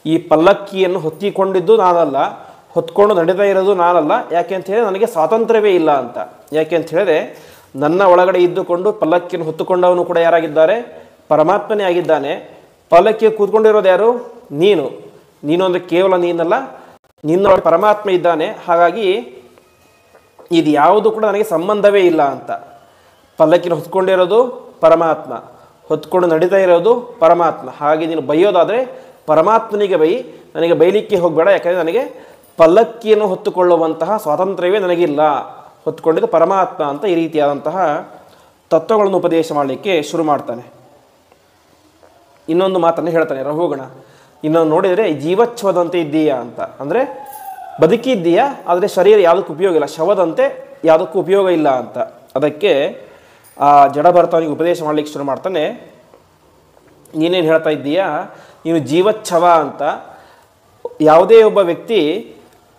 ಈ ಪಲ್ಲಕ್ಕಿಯನ್ನು ಹೊತ್ತಿಕೊಂಡಿದ್ದು ನಾನಲ್ಲ, ಹೊತ್ಕೊಂಡು ನಡೀತಾ ಇರೋದು ನಾನಲ್ಲ. ಯಾಕೆ ಅಂತ ಹೇಳಿದ್ರೆ ನನಗೆ ಸ್ವಾತಂತ್ರ್ಯವೇ ಇಲ್ಲ ಅಂತ. ಯಾಕೆ ಅಂತ ಹೇಳಿದ್ರೆ ನನ್ನ ಒಳಗಡೆ ಇದ್ದುಕೊಂಡು ಪಲ್ಲಕ್ಕಿಯನ್ನು ಹೊತ್ತುಕೊಂಡವನು ಕೂಡ ಯಾರಾಗಿದ್ದಾರೆ? ಪರಮಾತ್ಮನೇ ಆಗಿದ್ದಾನೆ. ಪಲ್ಲಕ್ಕಿ ಕೂತ್ಕೊಂಡಿರೋದು ಯಾರು? ನೀನು ಅಂದರೆ ಕೇವಲ ನೀನಲ್ಲ, ನಿನ್ನೊಳಗೆ ಪರಮಾತ್ಮ ಇದ್ದಾನೆ. ಹಾಗಾಗಿ ಇದು ಯಾವುದು ಕೂಡ ನನಗೆ ಸಂಬಂಧವೇ ಇಲ್ಲ ಅಂತ. ಪಲ್ಲಕ್ಕಿನ ಹೊತ್ಕೊಂಡಿರೋದು ಪರಮಾತ್ಮ, ಹೊತ್ಕೊಂಡು ನಡೀತಾ ಇರೋದು ಪರಮಾತ್ಮ. ಹಾಗೆ ನೀನು ಬೈಯೋದಾದರೆ ಪರಮಾತ್ಮನಿಗೆ ಬೈ, ನನಗೆ ಬೈಲಿಕ್ಕೆ ಹೋಗಬೇಡ. ಯಾಕಂದರೆ ನನಗೆ ಪಲ್ಲಕ್ಕಿಯನ್ನು ಹೊತ್ತುಕೊಳ್ಳುವಂತಹ ಸ್ವಾತಂತ್ರ್ಯವೇ ನನಗಿಲ್ಲ, ಹೊತ್ಕೊಂಡಿದ್ದು ಪರಮಾತ್ಮ ಅಂತ ಈ ರೀತಿಯಾದಂತಹ ತತ್ವಗಳನ್ನು ಉಪದೇಶ ಮಾಡಲಿಕ್ಕೆ ಶುರು ಮಾಡ್ತಾನೆ. ಇನ್ನೊಂದು ಮಾತನ್ನು ಹೇಳ್ತಾನೆ ರಹುಗಣ, ಇನ್ನೊಂದು ನೋಡಿದರೆ ಜೀವಚ್ಛವದಂತೆ ಇದ್ದೀಯಾ ಅಂತ. ಅಂದರೆ ಬದುಕಿದ್ದೀಯಾ, ಆದರೆ ಶರೀರ ಯಾವುದಕ್ಕೂ ಉಪಯೋಗ ಇಲ್ಲ, ಶವದಂತೆ ಯಾವುದಕ್ಕೂ ಉಪಯೋಗ ಇಲ್ಲ ಅಂತ. ಅದಕ್ಕೆ ಆ ಜಡಭರತನಿಗೆ ಉಪದೇಶ ಮಾಡಲಿಕ್ಕೆ ಶುರು ಮಾಡ್ತಾನೆ. ನೀನೇನು ಹೇಳ್ತಾ ಇದ್ದೀಯಾ, ನೀನು ಜೀವಚ್ಛವ ಅಂತ. ಯಾವುದೇ ಒಬ್ಬ ವ್ಯಕ್ತಿ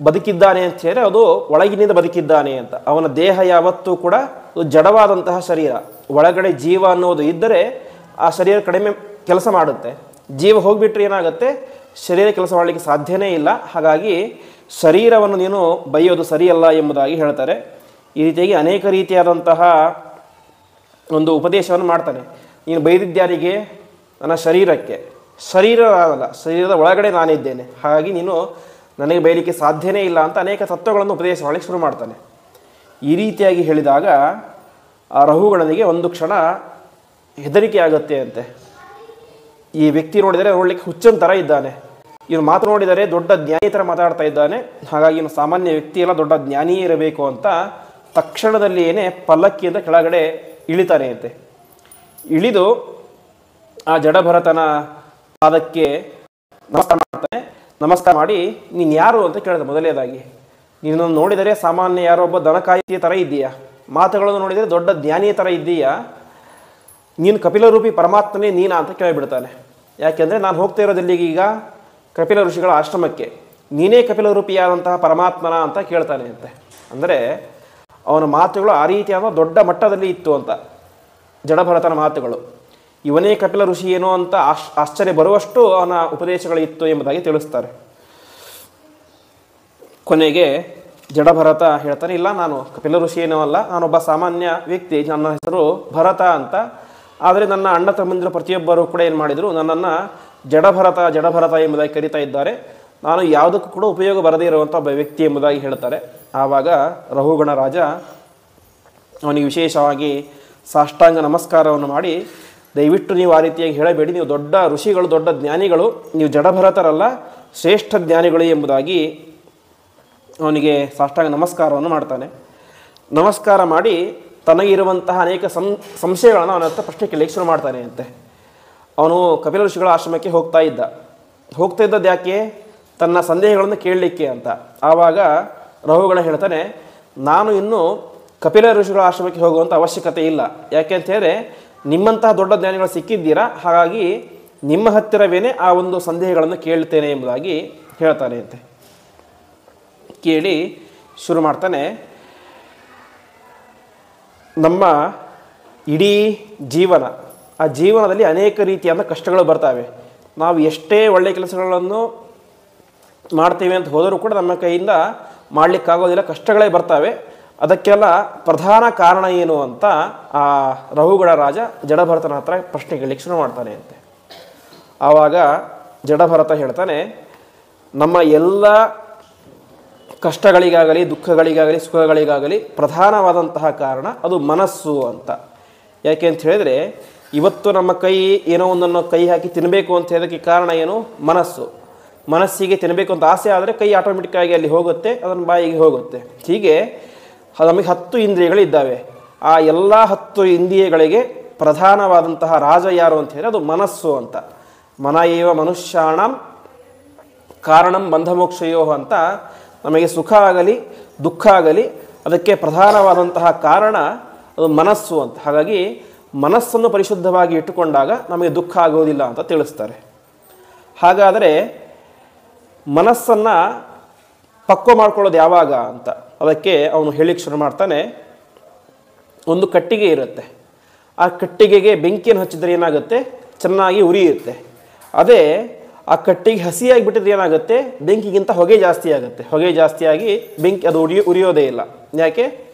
ಬದುಕಿದ್ದಾನೆ ಅಂತ ಹೇಳಿದ್ರೆ ಅದು ಒಳಗಿನಿಂದ ಬದುಕಿದ್ದಾನೆ ಅಂತ. ಅವನ ದೇಹ ಯಾವತ್ತೂ ಕೂಡ ಜಡವಾದಂತಹ ಶರೀರ, ಒಳಗಡೆ ಜೀವ ಅನ್ನೋದು ಇದ್ದರೆ ಆ ಶರೀರ ಕಡಿಮೆ ಕೆಲಸ ಮಾಡುತ್ತೆ. ಜೀವ ಹೋಗಿಬಿಟ್ರೆ ಏನಾಗುತ್ತೆ, ಶರೀರ ಕೆಲಸ ಮಾಡಲಿಕ್ಕೆ ಸಾಧ್ಯನೇ ಇಲ್ಲ. ಹಾಗಾಗಿ ಶರೀರವನ್ನು ನೀನು ಬೈಯೋದು ಸರಿಯಲ್ಲ ಎಂಬುದಾಗಿ ಹೇಳ್ತಾರೆ. ಈ ರೀತಿಯಾಗಿ ಅನೇಕ ರೀತಿಯಾದಂತಹ ಒಂದು ಉಪದೇಶವನ್ನು ಮಾಡ್ತಾನೆ. ನೀನು ಬೈದಿದ್ಯಾರಿಗೆ? ನನ್ನ ಶರೀರಕ್ಕೆ. ಶರೀರ ಅಲ್ಲ, ಶರೀರದ ಒಳಗಡೆ ನಾನಿದ್ದೇನೆ, ಹಾಗಾಗಿ ನೀನು ನನಗೆ ಬೈಲಿಕ್ಕೆ ಸಾಧ್ಯನೇ ಇಲ್ಲ ಅಂತ ಅನೇಕ ತತ್ವಗಳನ್ನು ಉಪದೇಶ ಮಾಡಲಿಕ್ಕೆ ಶುರು ಮಾಡ್ತಾನೆ. ಈ ರೀತಿಯಾಗಿ ಹೇಳಿದಾಗ ಆ ರಹುಗಣನಿಗೆ ಒಂದು ಕ್ಷಣ ಹೆದರಿಕೆ ಆಗುತ್ತೆ ಅಂತೆ. ಈ ವ್ಯಕ್ತಿ ನೋಡಲಿಕ್ಕೆ ಹುಚ್ಚನ ಥರ ಇದ್ದಾನೆ, ಇವನು ಮಾತು ನೋಡಿದರೆ ದೊಡ್ಡ ಜ್ಞಾನಿ ಥರ ಮಾತಾಡ್ತಾ ಇದ್ದಾನೆ, ಹಾಗಾಗಿ ಇವನು ಸಾಮಾನ್ಯ ವ್ಯಕ್ತಿ ಎಲ್ಲ ದೊಡ್ಡ ಜ್ಞಾನಿಯೇ ಇರಬೇಕು ಅಂತ ತಕ್ಷಣದಲ್ಲಿ ಏನೇ ಪಲ್ಲಕ್ಕಿಯಿಂದ ಕೆಳಗಡೆ ಇಳಿತಾನೆ ಅಂತೆ. ಇಳಿದು ಆ ಜಡಭರತನ ಪಾದಕ್ಕೆ ನಮಸ್ಕಾರ ಮಾಡ್ತಾನೆ. ನಮಸ್ಕಾರ ಮಾಡಿ, ನೀನು ಯಾರು ಅಂತ ಕೇಳಿದೆ. ಮೊದಲನೇದಾಗಿ, ನೀನು ನೋಡಿದರೆ ಸಾಮಾನ್ಯ ಯಾರೋ ಒಬ್ಬ ದನಕಾಯಿಯ ಥರ ಇದ್ದೀಯಾ, ಮಾತುಗಳನ್ನು ನೋಡಿದರೆ ದೊಡ್ಡ ಜ್ಞಾನಿಯ ಥರ ಇದ್ದೀಯಾ, ನೀನು ಕಪಿಲರೂಪಿ ಪರಮಾತ್ಮನೇ ನೀನಾ ಅಂತ ಕೇಳಿಬಿಡ್ತಾನೆ. ಯಾಕೆಂದರೆ ನಾನು ಹೋಗ್ತಾ ಇರೋದಿಲ್ಲಿಗೆ ಈಗ ಕಪಿಲ ಋಷಿಗಳ ಆಶ್ರಮಕ್ಕೆ, ನೀನೇ ಕಪಿಲರೂಪಿಯಾದಂತಹ ಪರಮಾತ್ಮನ ಅಂತ ಕೇಳ್ತಾನೆ ಅಂತೆ. ಅಂದರೆ ಅವನ ಮಾತುಗಳು ಆ ರೀತಿಯಾದ ದೊಡ್ಡ ಮಟ್ಟದಲ್ಲಿ ಇತ್ತು ಅಂತ, ಜಡಭರತನ ಮಾತುಗಳು. ಇವನೇ ಕಪಿಲ ಋಷಿ ಏನೋ ಅಂತ ಆಶ್ಚರ್ಯ ಬರುವಷ್ಟು ಅವನ ಉಪದೇಶಗಳಿತ್ತು ಎಂಬುದಾಗಿ ತಿಳಿಸ್ತಾರೆ. ಕೊನೆಗೆ ಜಡಭರತ ಹೇಳ್ತಾನೆ, ಇಲ್ಲ ನಾನು ಕಪಿಲ ಋಷಿ ಏನೋ ಅಲ್ಲ, ನಾನೊಬ್ಬ ಸಾಮಾನ್ಯ ವ್ಯಕ್ತಿ, ನನ್ನ ಹೆಸರು ಭರತ ಅಂತ. ಆದರೆ ನನ್ನ ಅಣ್ಣ ತಮ್ಮಂದಿರು ಪ್ರತಿಯೊಬ್ಬರು ಕೂಡ ಏನು ಮಾಡಿದರು, ನನ್ನನ್ನು ಜಡಭರತ ಜಡಭರತ ಎಂಬುದಾಗಿ ಕರೀತಾ ಇದ್ದಾರೆ, ನಾನು ಯಾವುದಕ್ಕೂ ಕೂಡ ಉಪಯೋಗ ಬರದೇ ಇರುವಂಥ ಒಬ್ಬ ವ್ಯಕ್ತಿ ಎಂಬುದಾಗಿ ಹೇಳ್ತಾರೆ. ಆವಾಗ ರಹುಗಣ ರಾಜ ಅವನಿಗೆ ವಿಶೇಷವಾಗಿ ಸಾಷ್ಟಾಂಗ ನಮಸ್ಕಾರವನ್ನು ಮಾಡಿ, ದಯವಿಟ್ಟು ನೀವು ಆ ರೀತಿಯಾಗಿ ಹೇಳಬೇಡಿ, ನೀವು ದೊಡ್ಡ ಋಷಿಗಳು, ದೊಡ್ಡ ಜ್ಞಾನಿಗಳು, ನೀವು ಜಡಭರತರಲ್ಲ, ಶ್ರೇಷ್ಠ ಜ್ಞಾನಿಗಳು ಎಂಬುದಾಗಿ ಅವನಿಗೆ ಸಾಷ್ಟಾಂಗ ನಮಸ್ಕಾರವನ್ನು ಮಾಡ್ತಾನೆ. ನಮಸ್ಕಾರ ಮಾಡಿ ತನಗಿರುವಂತಹ ಅನೇಕ ಸಂಶಯಗಳನ್ನು ಅವನ ಹತ್ರ ಪ್ರಶ್ನೆ ಕೇಳಲಿಕ್ಕೆ ಶುರು ಮಾಡ್ತಾನೆ ಅಂತೆ. ಅವನು ಕಪಿಲ ಋಷಿಗಳ ಆಶ್ರಮಕ್ಕೆ ಹೋಗ್ತಾ ಇದ್ದದ್ದು ಯಾಕೆ, ತನ್ನ ಸಂದೇಹಗಳನ್ನು ಕೇಳಲಿಕ್ಕೆ ಅಂತ. ಆವಾಗ ರಹುಗಣ ಹೇಳ್ತಾನೆ, ನಾನು ಇನ್ನೂ ಕಪಿಲ ಋಷಿಗಳ ಆಶ್ರಮಕ್ಕೆ ಹೋಗುವಂಥ ಅವಶ್ಯಕತೆ ಇಲ್ಲ. ಯಾಕೆ ಅಂತ ಹೇಳಿದ್ರೆ ನಿಮ್ಮಂತಹ ದೊಡ್ಡ ಜ್ಞಾನಿಗಳು ಸಿಕ್ಕಿದ್ದೀರಾ, ಹಾಗಾಗಿ ನಿಮ್ಮ ಹತ್ತಿರವೇನೆ ಆ ಒಂದು ಸಂದೇಹಗಳನ್ನು ಕೇಳ್ತೇನೆ ಎಂಬುದಾಗಿ ಹೇಳ್ತಾನೆ ಅಂತೆ. ಕೇಳಿ ಶುರು ಮಾಡ್ತಾನೆ, ನಮ್ಮ ಇಡೀ ಜೀವನ, ಆ ಜೀವನದಲ್ಲಿ ಅನೇಕ ರೀತಿಯಾದ ಕಷ್ಟಗಳು ಬರ್ತವೆ. ನಾವು ಎಷ್ಟೇ ಒಳ್ಳೆಯ ಕೆಲಸಗಳನ್ನು ಮಾಡ್ತೀವಿ ಅಂತ ಹೋದರೂ ಕೂಡ ನಮ್ಮ ಕೈಯಿಂದ ಮಾಡಲಿಕ್ಕಾಗೋದಿಲ್ಲ, ಕಷ್ಟಗಳೇ ಬರ್ತವೆ. ಅದಕ್ಕೆಲ್ಲ ಪ್ರಧಾನ ಕಾರಣ ಏನು ಅಂತ ಆ ರಹುಗಣ ರಾಜ ಜಡಭರತನ ಹತ್ರ ಪ್ರಶ್ನೆ ಕೇಳಲಿಕ್ಕೆ ಶುರು ಮಾಡ್ತಾನೆ ಅಂತೆ. ಆವಾಗ ಜಡಭರತ ಹೇಳ್ತಾನೆ, ನಮ್ಮ ಎಲ್ಲ ಕಷ್ಟಗಳಿಗಾಗಲಿ ದುಃಖಗಳಿಗಾಗಲಿ ಸುಖಗಳಿಗಾಗಲಿ ಪ್ರಧಾನವಾದಂತಹ ಕಾರಣ ಅದು ಮನಸ್ಸು ಅಂತ. ಯಾಕೆ ಅಂತ ಹೇಳಿದರೆ, ಇವತ್ತು ನಮ್ಮ ಕೈ ಏನೋ ಒಂದನ್ನು ಕೈ ಹಾಕಿ ತಿನ್ನಬೇಕು ಅಂತ ಹೇಳೋದಕ್ಕೆ ಕಾರಣ ಏನು, ಮನಸ್ಸು. ಮನಸ್ಸಿಗೆ ತಿನ್ನಬೇಕು ಅಂತ ಆಸೆ ಆದರೆ ಕೈ ಆಟೋಮೆಟಿಕ್ಕಾಗಿ ಅಲ್ಲಿ ಹೋಗುತ್ತೆ, ಅದನ್ನು ಬಾಯಿಗೆ ಹೋಗುತ್ತೆ. ಹೀಗೆ ನಮಗೆ 10 ಇಂದ್ರಿಯಗಳಿದ್ದಾವೆ. ಆ ಎಲ್ಲ 10 ಇಂದ್ರಿಯಗಳಿಗೆ ಪ್ರಧಾನವಾದಂತಹ ರಾಜ ಯಾರು ಅಂತ ಹೇಳಿದ್ರೆ ಅದು ಮನಸ್ಸು ಅಂತ. ಮನ ಏವ ಮನುಷ್ಯಾಣಂ ಕಾರಣಂ ಬಂಧಮೋಕ್ಷಯೋ ಅಂತ. ನಮಗೆ ಸುಖ ಆಗಲಿ ದುಃಖ ಆಗಲಿ ಅದಕ್ಕೆ ಪ್ರಧಾನವಾದಂತಹ ಕಾರಣ ಅದು ಮನಸ್ಸು ಅಂತ. ಹಾಗಾಗಿ ಮನಸ್ಸನ್ನು ಪರಿಶುದ್ಧವಾಗಿ ಇಟ್ಟುಕೊಂಡಾಗ ನಮಗೆ ದುಃಖ ಆಗೋದಿಲ್ಲ ಅಂತ ತಿಳಿಸ್ತಾರೆ. ಹಾಗಾದರೆ ಮನಸ್ಸನ್ನು ಪಕ್ವ ಮಾಡ್ಕೊಳ್ಳೋದು ಯಾವಾಗ ಅಂತ ಅದಕ್ಕೆ ಅವನು ಹೇಳಿಕ್ಕೆ ಶುರು ಮಾಡ್ತಾನೆ. ಒಂದು ಕಟ್ಟಿಗೆ ಇರುತ್ತೆ, ಆ ಕಟ್ಟಿಗೆಗೆ ಬೆಂಕಿಯನ್ನು ಹಚ್ಚಿದ್ರೆ ಏನಾಗುತ್ತೆ, ಚೆನ್ನಾಗಿ ಉರಿಯುತ್ತೆ. ಅದೇ ಆ ಕಟ್ಟಿಗೆ ಹಸಿಯಾಗಿ ಬಿಟ್ಟಿದ್ರೆ ಏನಾಗುತ್ತೆ, ಬೆಂಕಿಗಿಂತ ಹೊಗೆ ಜಾಸ್ತಿ ಆಗುತ್ತೆ. ಹೊಗೆ ಜಾಸ್ತಿಯಾಗಿ ಬೆಂಕಿ ಅದು ಉರಿಯೋದೇ ಇಲ್ಲ. ಯಾಕೆ,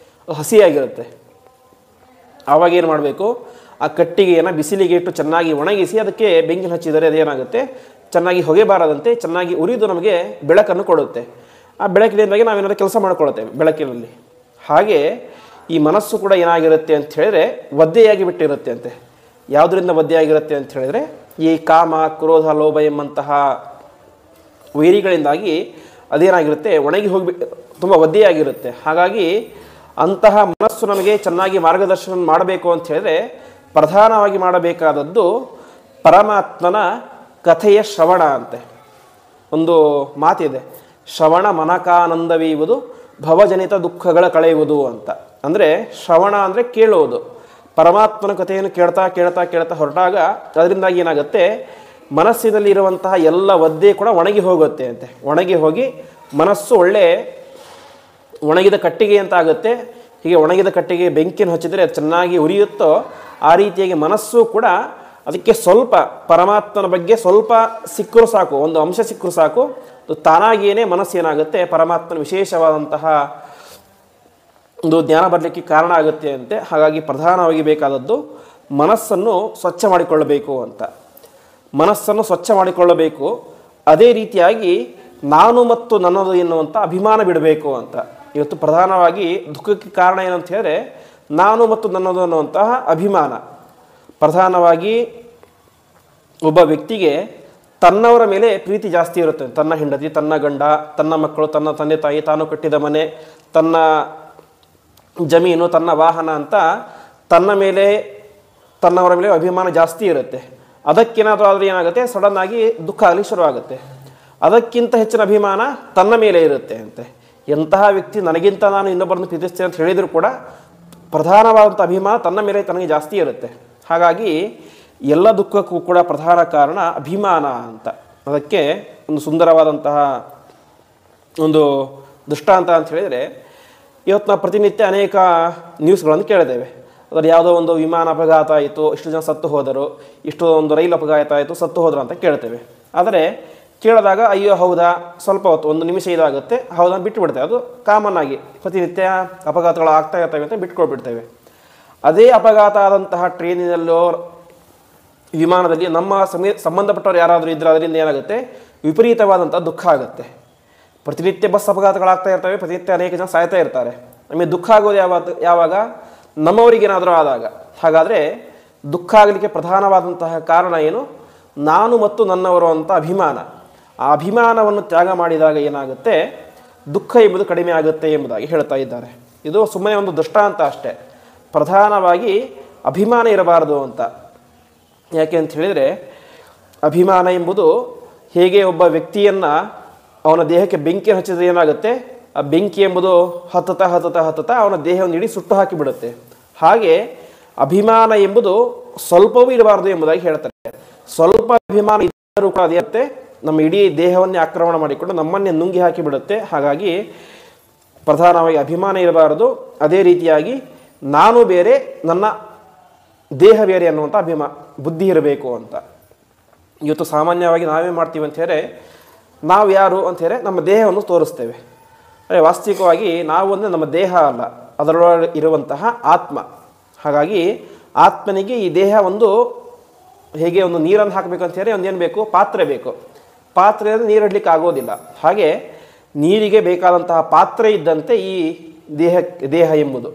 ಹಸಿಯಾಗಿರುತ್ತೆ. ಆವಾಗ ಏನು ಮಾಡಬೇಕು, ಆ ಕಟ್ಟಿಗೆಯನ್ನು ಬಿಸಿಲಿಗೆ ಇಟ್ಟು ಚೆನ್ನಾಗಿ ಒಣಗಿಸಿ ಅದಕ್ಕೆ ಬೆಂಕಿನ ಹಚ್ಚಿದರೆ ಅದೇನಾಗುತ್ತೆ, ಚೆನ್ನಾಗಿ ಹೊಗೆ ಬಾರದಂತೆ ಚೆನ್ನಾಗಿ ಉರಿದು ನಮಗೆ ಬೆಳಕನ್ನು ಕೊಡುತ್ತೆ. ಆ ಬೆಳಕಿನಿಂದಾಗಿ ನಾವೇನಾದರೂ ಕೆಲಸ ಮಾಡ್ಕೊಳ್ತೇವೆ ಬೆಳಕಿನಲ್ಲಿ. ಹಾಗೆ ಈ ಮನಸ್ಸು ಕೂಡ ಏನಾಗಿರುತ್ತೆ ಅಂತ ಹೇಳಿದ್ರೆ ಒದ್ದೆಯಾಗಿ ಬಿಟ್ಟಿರುತ್ತೆ ಅಂತೆ. ಯಾವುದರಿಂದ ಒದ್ದೆಯಾಗಿರುತ್ತೆ ಅಂತ ಹೇಳಿದ್ರೆ ಈ ಕಾಮ ಕ್ರೋಧ ಲೋಭ ಎಂಬಂತಹ ವೈರಿಗಳಿಂದಾಗಿ ಅದೇನಾಗಿರುತ್ತೆ, ಒಣಗಿ ತುಂಬ ಒದ್ದೆಯಾಗಿರುತ್ತೆ. ಹಾಗಾಗಿ ಅಂತಹ ಮನಸ್ಸು ನಮಗೆ ಚೆನ್ನಾಗಿ ಮಾರ್ಗದರ್ಶನ ಮಾಡಬೇಕು ಅಂತ ಹೇಳಿದ್ರೆ ಪ್ರಧಾನವಾಗಿ ಮಾಡಬೇಕಾದದ್ದು ಪರಮಾತ್ಮನ ಕಥೆಯ ಶ್ರವಣ ಅಂತೆ. ಒಂದು ಮಾತಿದೆ, ಶ್ರವಣ ಮನಕಾನಂದವೀವುದು ಭವಜನಿತ ದುಃಖಗಳ ಕಳೆಯುವುದು ಅಂತ. ಅಂದರೆ ಶ್ರವಣ ಅಂದರೆ ಕೇಳುವುದು. ಪರಮಾತ್ಮನ ಕಥೆಯನ್ನು ಕೇಳ್ತಾ ಕೇಳ್ತಾ ಕೇಳ್ತಾ ಹೊರಟಾಗ ಅದರಿಂದಾಗಿ ಏನಾಗುತ್ತೆ, ಮನಸ್ಸಿನಲ್ಲಿ ಇರುವಂತಹ ಎಲ್ಲ ಒದ್ದೆ ಕೂಡ ಒಣಗಿ ಹೋಗುತ್ತೆ ಅಂತೆ. ಒಣಗಿ ಹೋಗಿ ಮನಸ್ಸು ಒಳ್ಳೆ ಒಣಗಿದ ಕಟ್ಟಿಗೆ ಅಂತ ಆಗುತ್ತೆ. ಹೀಗೆ ಒಣಗಿದ ಕಟ್ಟಿಗೆ ಬೆಂಕಿಯನ್ನು ಹಚ್ಚಿದರೆ ಅದು ಚೆನ್ನಾಗಿ ಉರಿಯುತ್ತೋ ಆ ರೀತಿಯಾಗಿ ಮನಸ್ಸು ಕೂಡ ಅದಕ್ಕೆ ಸ್ವಲ್ಪ ಪರಮಾತ್ಮನ ಬಗ್ಗೆ ಸ್ವಲ್ಪ ಸಿಕ್ಕರೂ ಸಾಕು, ಒಂದು ಅಂಶ ಸಿಕ್ಕರೂ ಸಾಕು, ತಾನಾಗಿಯೇ ಮನಸ್ಸು ಏನಾಗುತ್ತೆ ಪರಮಾತ್ಮನ ವಿಶೇಷವಾದಂತಹ ಒಂದು ಜ್ಞಾನ ಬರಲಿಕ್ಕೆ ಕಾರಣ ಆಗುತ್ತೆ ಅಂತೆ. ಹಾಗಾಗಿ ಪ್ರಧಾನವಾಗಿ ಬೇಕಾದದ್ದು ಮನಸ್ಸನ್ನು ಸ್ವಚ್ಛ ಮಾಡಿಕೊಳ್ಳಬೇಕು ಅಂತ. ಮನಸ್ಸನ್ನು ಸ್ವಚ್ಛ ಮಾಡಿಕೊಳ್ಳಬೇಕು. ಅದೇ ರೀತಿಯಾಗಿ ನಾನು ಮತ್ತು ನನ್ನದು ಎನ್ನುವಂಥ ಅಭಿಮಾನ ಬಿಡಬೇಕು ಅಂತ. ಇವತ್ತು ಪ್ರಧಾನವಾಗಿ ದುಃಖಕ್ಕೆ ಕಾರಣ ಏನಂತ ಹೇಳಿದ್ರೆ ನಾನು ಮತ್ತು ನನ್ನದು ಅನ್ನುವಂತಹ ಅಭಿಮಾನ. ಪ್ರಧಾನವಾಗಿ ಒಬ್ಬ ವ್ಯಕ್ತಿಗೆ ತನ್ನವರ ಮೇಲೆ ಪ್ರೀತಿ ಜಾಸ್ತಿ ಇರುತ್ತೆ. ತನ್ನ ಹೆಂಡತಿ, ತನ್ನ ಗಂಡ, ತನ್ನ ಮಕ್ಕಳು, ತನ್ನ ತಂದೆ ತಾಯಿ, ತಾನು ಕಟ್ಟಿದ ಮನೆ, ತನ್ನ ಜಮೀನು, ತನ್ನ ವಾಹನ ಅಂತ ತನ್ನ ಮೇಲೆ ತನ್ನವರ ಮೇಲೆ ಅಭಿಮಾನ ಜಾಸ್ತಿ ಇರುತ್ತೆ. ಅದಕ್ಕೇನಾದರೂ ಆದರೆ ಏನಾಗುತ್ತೆ, ಸಡನ್ನಾಗಿ ದುಃಖ ಆಗಲಿ ಶುರುವಾಗುತ್ತೆ. ಅದಕ್ಕಿಂತ ಹೆಚ್ಚಿನ ಅಭಿಮಾನ ತನ್ನ ಮೇಲೆ ಇರುತ್ತೆ ಅಂತೆ. ಎಂತಹ ವ್ಯಕ್ತಿ ನನಗಿಂತ ನಾನು ಇನ್ನೊಬ್ಬರನ್ನು ಪ್ರೀತಿಸ್ತೇನೆ ಅಂತ ಹೇಳಿದರೂ ಕೂಡ ಪ್ರಧಾನವಾದಂಥ ಅಭಿಮಾನ ತನ್ನ ಮೇಲೆ ತನಗೆ ಜಾಸ್ತಿ ಇರುತ್ತೆ. ಹಾಗಾಗಿ ಎಲ್ಲ ದುಃಖಕ್ಕೂ ಕೂಡ ಪ್ರಧಾನ ಕಾರಣ ಅಭಿಮಾನ ಅಂತ. ಅದಕ್ಕೆ ಒಂದು ಸುಂದರವಾದಂತಹ ಒಂದು ದೃಷ್ಟಾಂತ ಅಂತ ಹೇಳಿದರೆ, ಇವತ್ತು ನಾವು ಪ್ರತಿನಿತ್ಯ ಅನೇಕ ನ್ಯೂಸ್ಗಳನ್ನು ಕೇಳಿದ್ದೇವೆ. ಅದರಲ್ಲಿ ಯಾವುದೋ ಒಂದು ವಿಮಾನ ಅಪಘಾತ ಆಯಿತು, ಇಷ್ಟು ಜನ ಸತ್ತು ಹೋದರು, ಇಷ್ಟು ಒಂದು ರೈಲು ಅಪಘಾತ ಆಯಿತು, ಸತ್ತು ಹೋದರು ಅಂತ ಕೇಳ್ತೇವೆ. ಆದರೆ ಕೇಳಿದಾಗ ಅಯ್ಯೋ ಹೌದಾ, ಸ್ವಲ್ಪ ಹೊತ್ತು ಒಂದು ನಿಮಿಷ ಇದಾಗುತ್ತೆ, ಹೌದಾ ಬಿಟ್ಟು ಬಿಡ್ತೇವೆ. ಅದು ಕಾಮನ್ ಆಗಿ ಪ್ರತಿನಿತ್ಯ ಅಪಘಾತಗಳು ಆಗ್ತಾ ಇರ್ತವೆ ಅಂತ ಬಿಟ್ಕೊಳ್ಬಿಡ್ತೇವೆ. ಅದೇ ಅಪಘಾತ ಆದಂತಹ ಟ್ರೈನಿನಲ್ಲೋ ವಿಮಾನದಲ್ಲಿ ನಮ್ಮ ಸಂಬಂಧಪಟ್ಟವ್ರು ಯಾರಾದರೂ ಇದ್ದರೆ ಅದರಿಂದ ಏನಾಗುತ್ತೆ, ವಿಪರೀತವಾದಂಥ ದುಃಖ ಆಗುತ್ತೆ. ಪ್ರತಿನಿತ್ಯ ಬಸ್ ಅಪಘಾತಗಳಾಗ್ತಾ ಇರ್ತವೆ, ಪ್ರತಿನಿತ್ಯ ಅನೇಕ ಜನ ಸಾಯ್ತಾ ಇರ್ತಾರೆ. ನಮಗೆ ದುಃಖ ಆಗೋದು ಯಾವಾಗ ನಮ್ಮವರಿಗೇನಾದರೂ ಆದಾಗ. ಹಾಗಾದರೆ ದುಃಖ ಆಗಲಿಕ್ಕೆ ಪ್ರಧಾನವಾದಂತಹ ಕಾರಣ ಏನು, ನಾನು ಮತ್ತು ನನ್ನವರು ಅಂತ ಅಭಿಮಾನ. ಆ ಅಭಿಮಾನವನ್ನು ತ್ಯಾಗ ಮಾಡಿದಾಗ ಏನಾಗುತ್ತೆ, ದುಃಖ ಎಂಬುದು ಕಡಿಮೆ ಆಗುತ್ತೆ ಎಂಬುದಾಗಿ ಹೇಳ್ತಾ ಇದ್ದಾರೆ. ಇದು ಸುಮ್ಮನೆ ಒಂದು ದೃಷ್ಟಾಂತ ಅಷ್ಟೇ. ಪ್ರಧಾನವಾಗಿ ಅಭಿಮಾನ ಇರಬಾರದು ಅಂತ. ಯಾಕೆ ಅಂತ ಹೇಳಿದರೆ, ಅಭಿಮಾನ ಎಂಬುದು ಹೇಗೆ ಒಬ್ಬ ವ್ಯಕ್ತಿಯನ್ನು ಅವನ ದೇಹಕ್ಕೆ ಬೆಂಕಿಯನ್ನು ಹಚ್ಚಿದ್ರೆ ಏನಾಗುತ್ತೆ, ಆ ಬೆಂಕಿ ಎಂಬುದು ಹತ್ತುತ್ತಾ ಅವನ ದೇಹವನ್ನು ಇಡೀ ಸುಟ್ಟು ಹಾಕಿಬಿಡುತ್ತೆ. ಹಾಗೆ ಅಭಿಮಾನ ಎಂಬುದು ಸ್ವಲ್ಪವೂ ಇರಬಾರದು ಎಂಬುದಾಗಿ ಹೇಳ್ತಾರೆ. ಸ್ವಲ್ಪ ಅಭಿಮಾನ ಇದ್ದರೂ ಕೂಡ ಅದೇರುತ್ತೆ, ನಮ್ಮ ಇಡೀ ದೇಹವನ್ನೇ ಆಕ್ರಮಣ ಮಾಡಿಕೊಂಡು ನಮ್ಮನ್ನೇ ನುಂಗಿ ಹಾಕಿಬಿಡುತ್ತೆ. ಹಾಗಾಗಿ ಪ್ರಧಾನವಾಗಿ ಅಭಿಮಾನ ಇರಬಾರದು. ಅದೇ ರೀತಿಯಾಗಿ ನಾನು ಬೇರೆ, ನನ್ನ ದೇಹ ಬೇರೆ ಅನ್ನುವಂಥ ಬುದ್ಧಿ ಇರಬೇಕು ಅಂತ. ಇವತ್ತು ಸಾಮಾನ್ಯವಾಗಿ ನಾವೇ ಮಾಡ್ತೀವಿ ಅಂತ ಹೇಳಿದ್ರೆ, ನಾವು ಯಾರು ಅಂತ ಹೇಳಿದ್ರೆ ನಮ್ಮ ದೇಹವನ್ನು ತೋರಿಸ್ತೇವೆ. ಅಂದರೆ ವಾಸ್ತವಿಕವಾಗಿ ನಾವು ಅಂದರೆ ನಮ್ಮ ದೇಹ ಅಲ್ಲ, ಅದರೊಳಗೆ ಇರುವಂತಹ ಆತ್ಮ. ಹಾಗಾಗಿ ಆತ್ಮನಿಗೆ ಈ ದೇಹ ಒಂದು ಹೇಗೆ ಒಂದು ನೀರನ್ನು ಹಾಕಬೇಕು ಅಂತ ಹೇಳಿ ಒಂದೇನು ಬೇಕು, ಪಾತ್ರೆ ಬೇಕು. ಪಾತ್ರೆಯಲ್ಲಿ ನೀರು ಇಡಲಿಕ್ಕೆ ಆಗೋದಿಲ್ಲ. ಹಾಗೆ ನೀರಿಗೆ ಬೇಕಾದಂತಹ ಪಾತ್ರೆ ಇದ್ದಂತೆ ಈ ದೇಹ ಎಂಬುದು.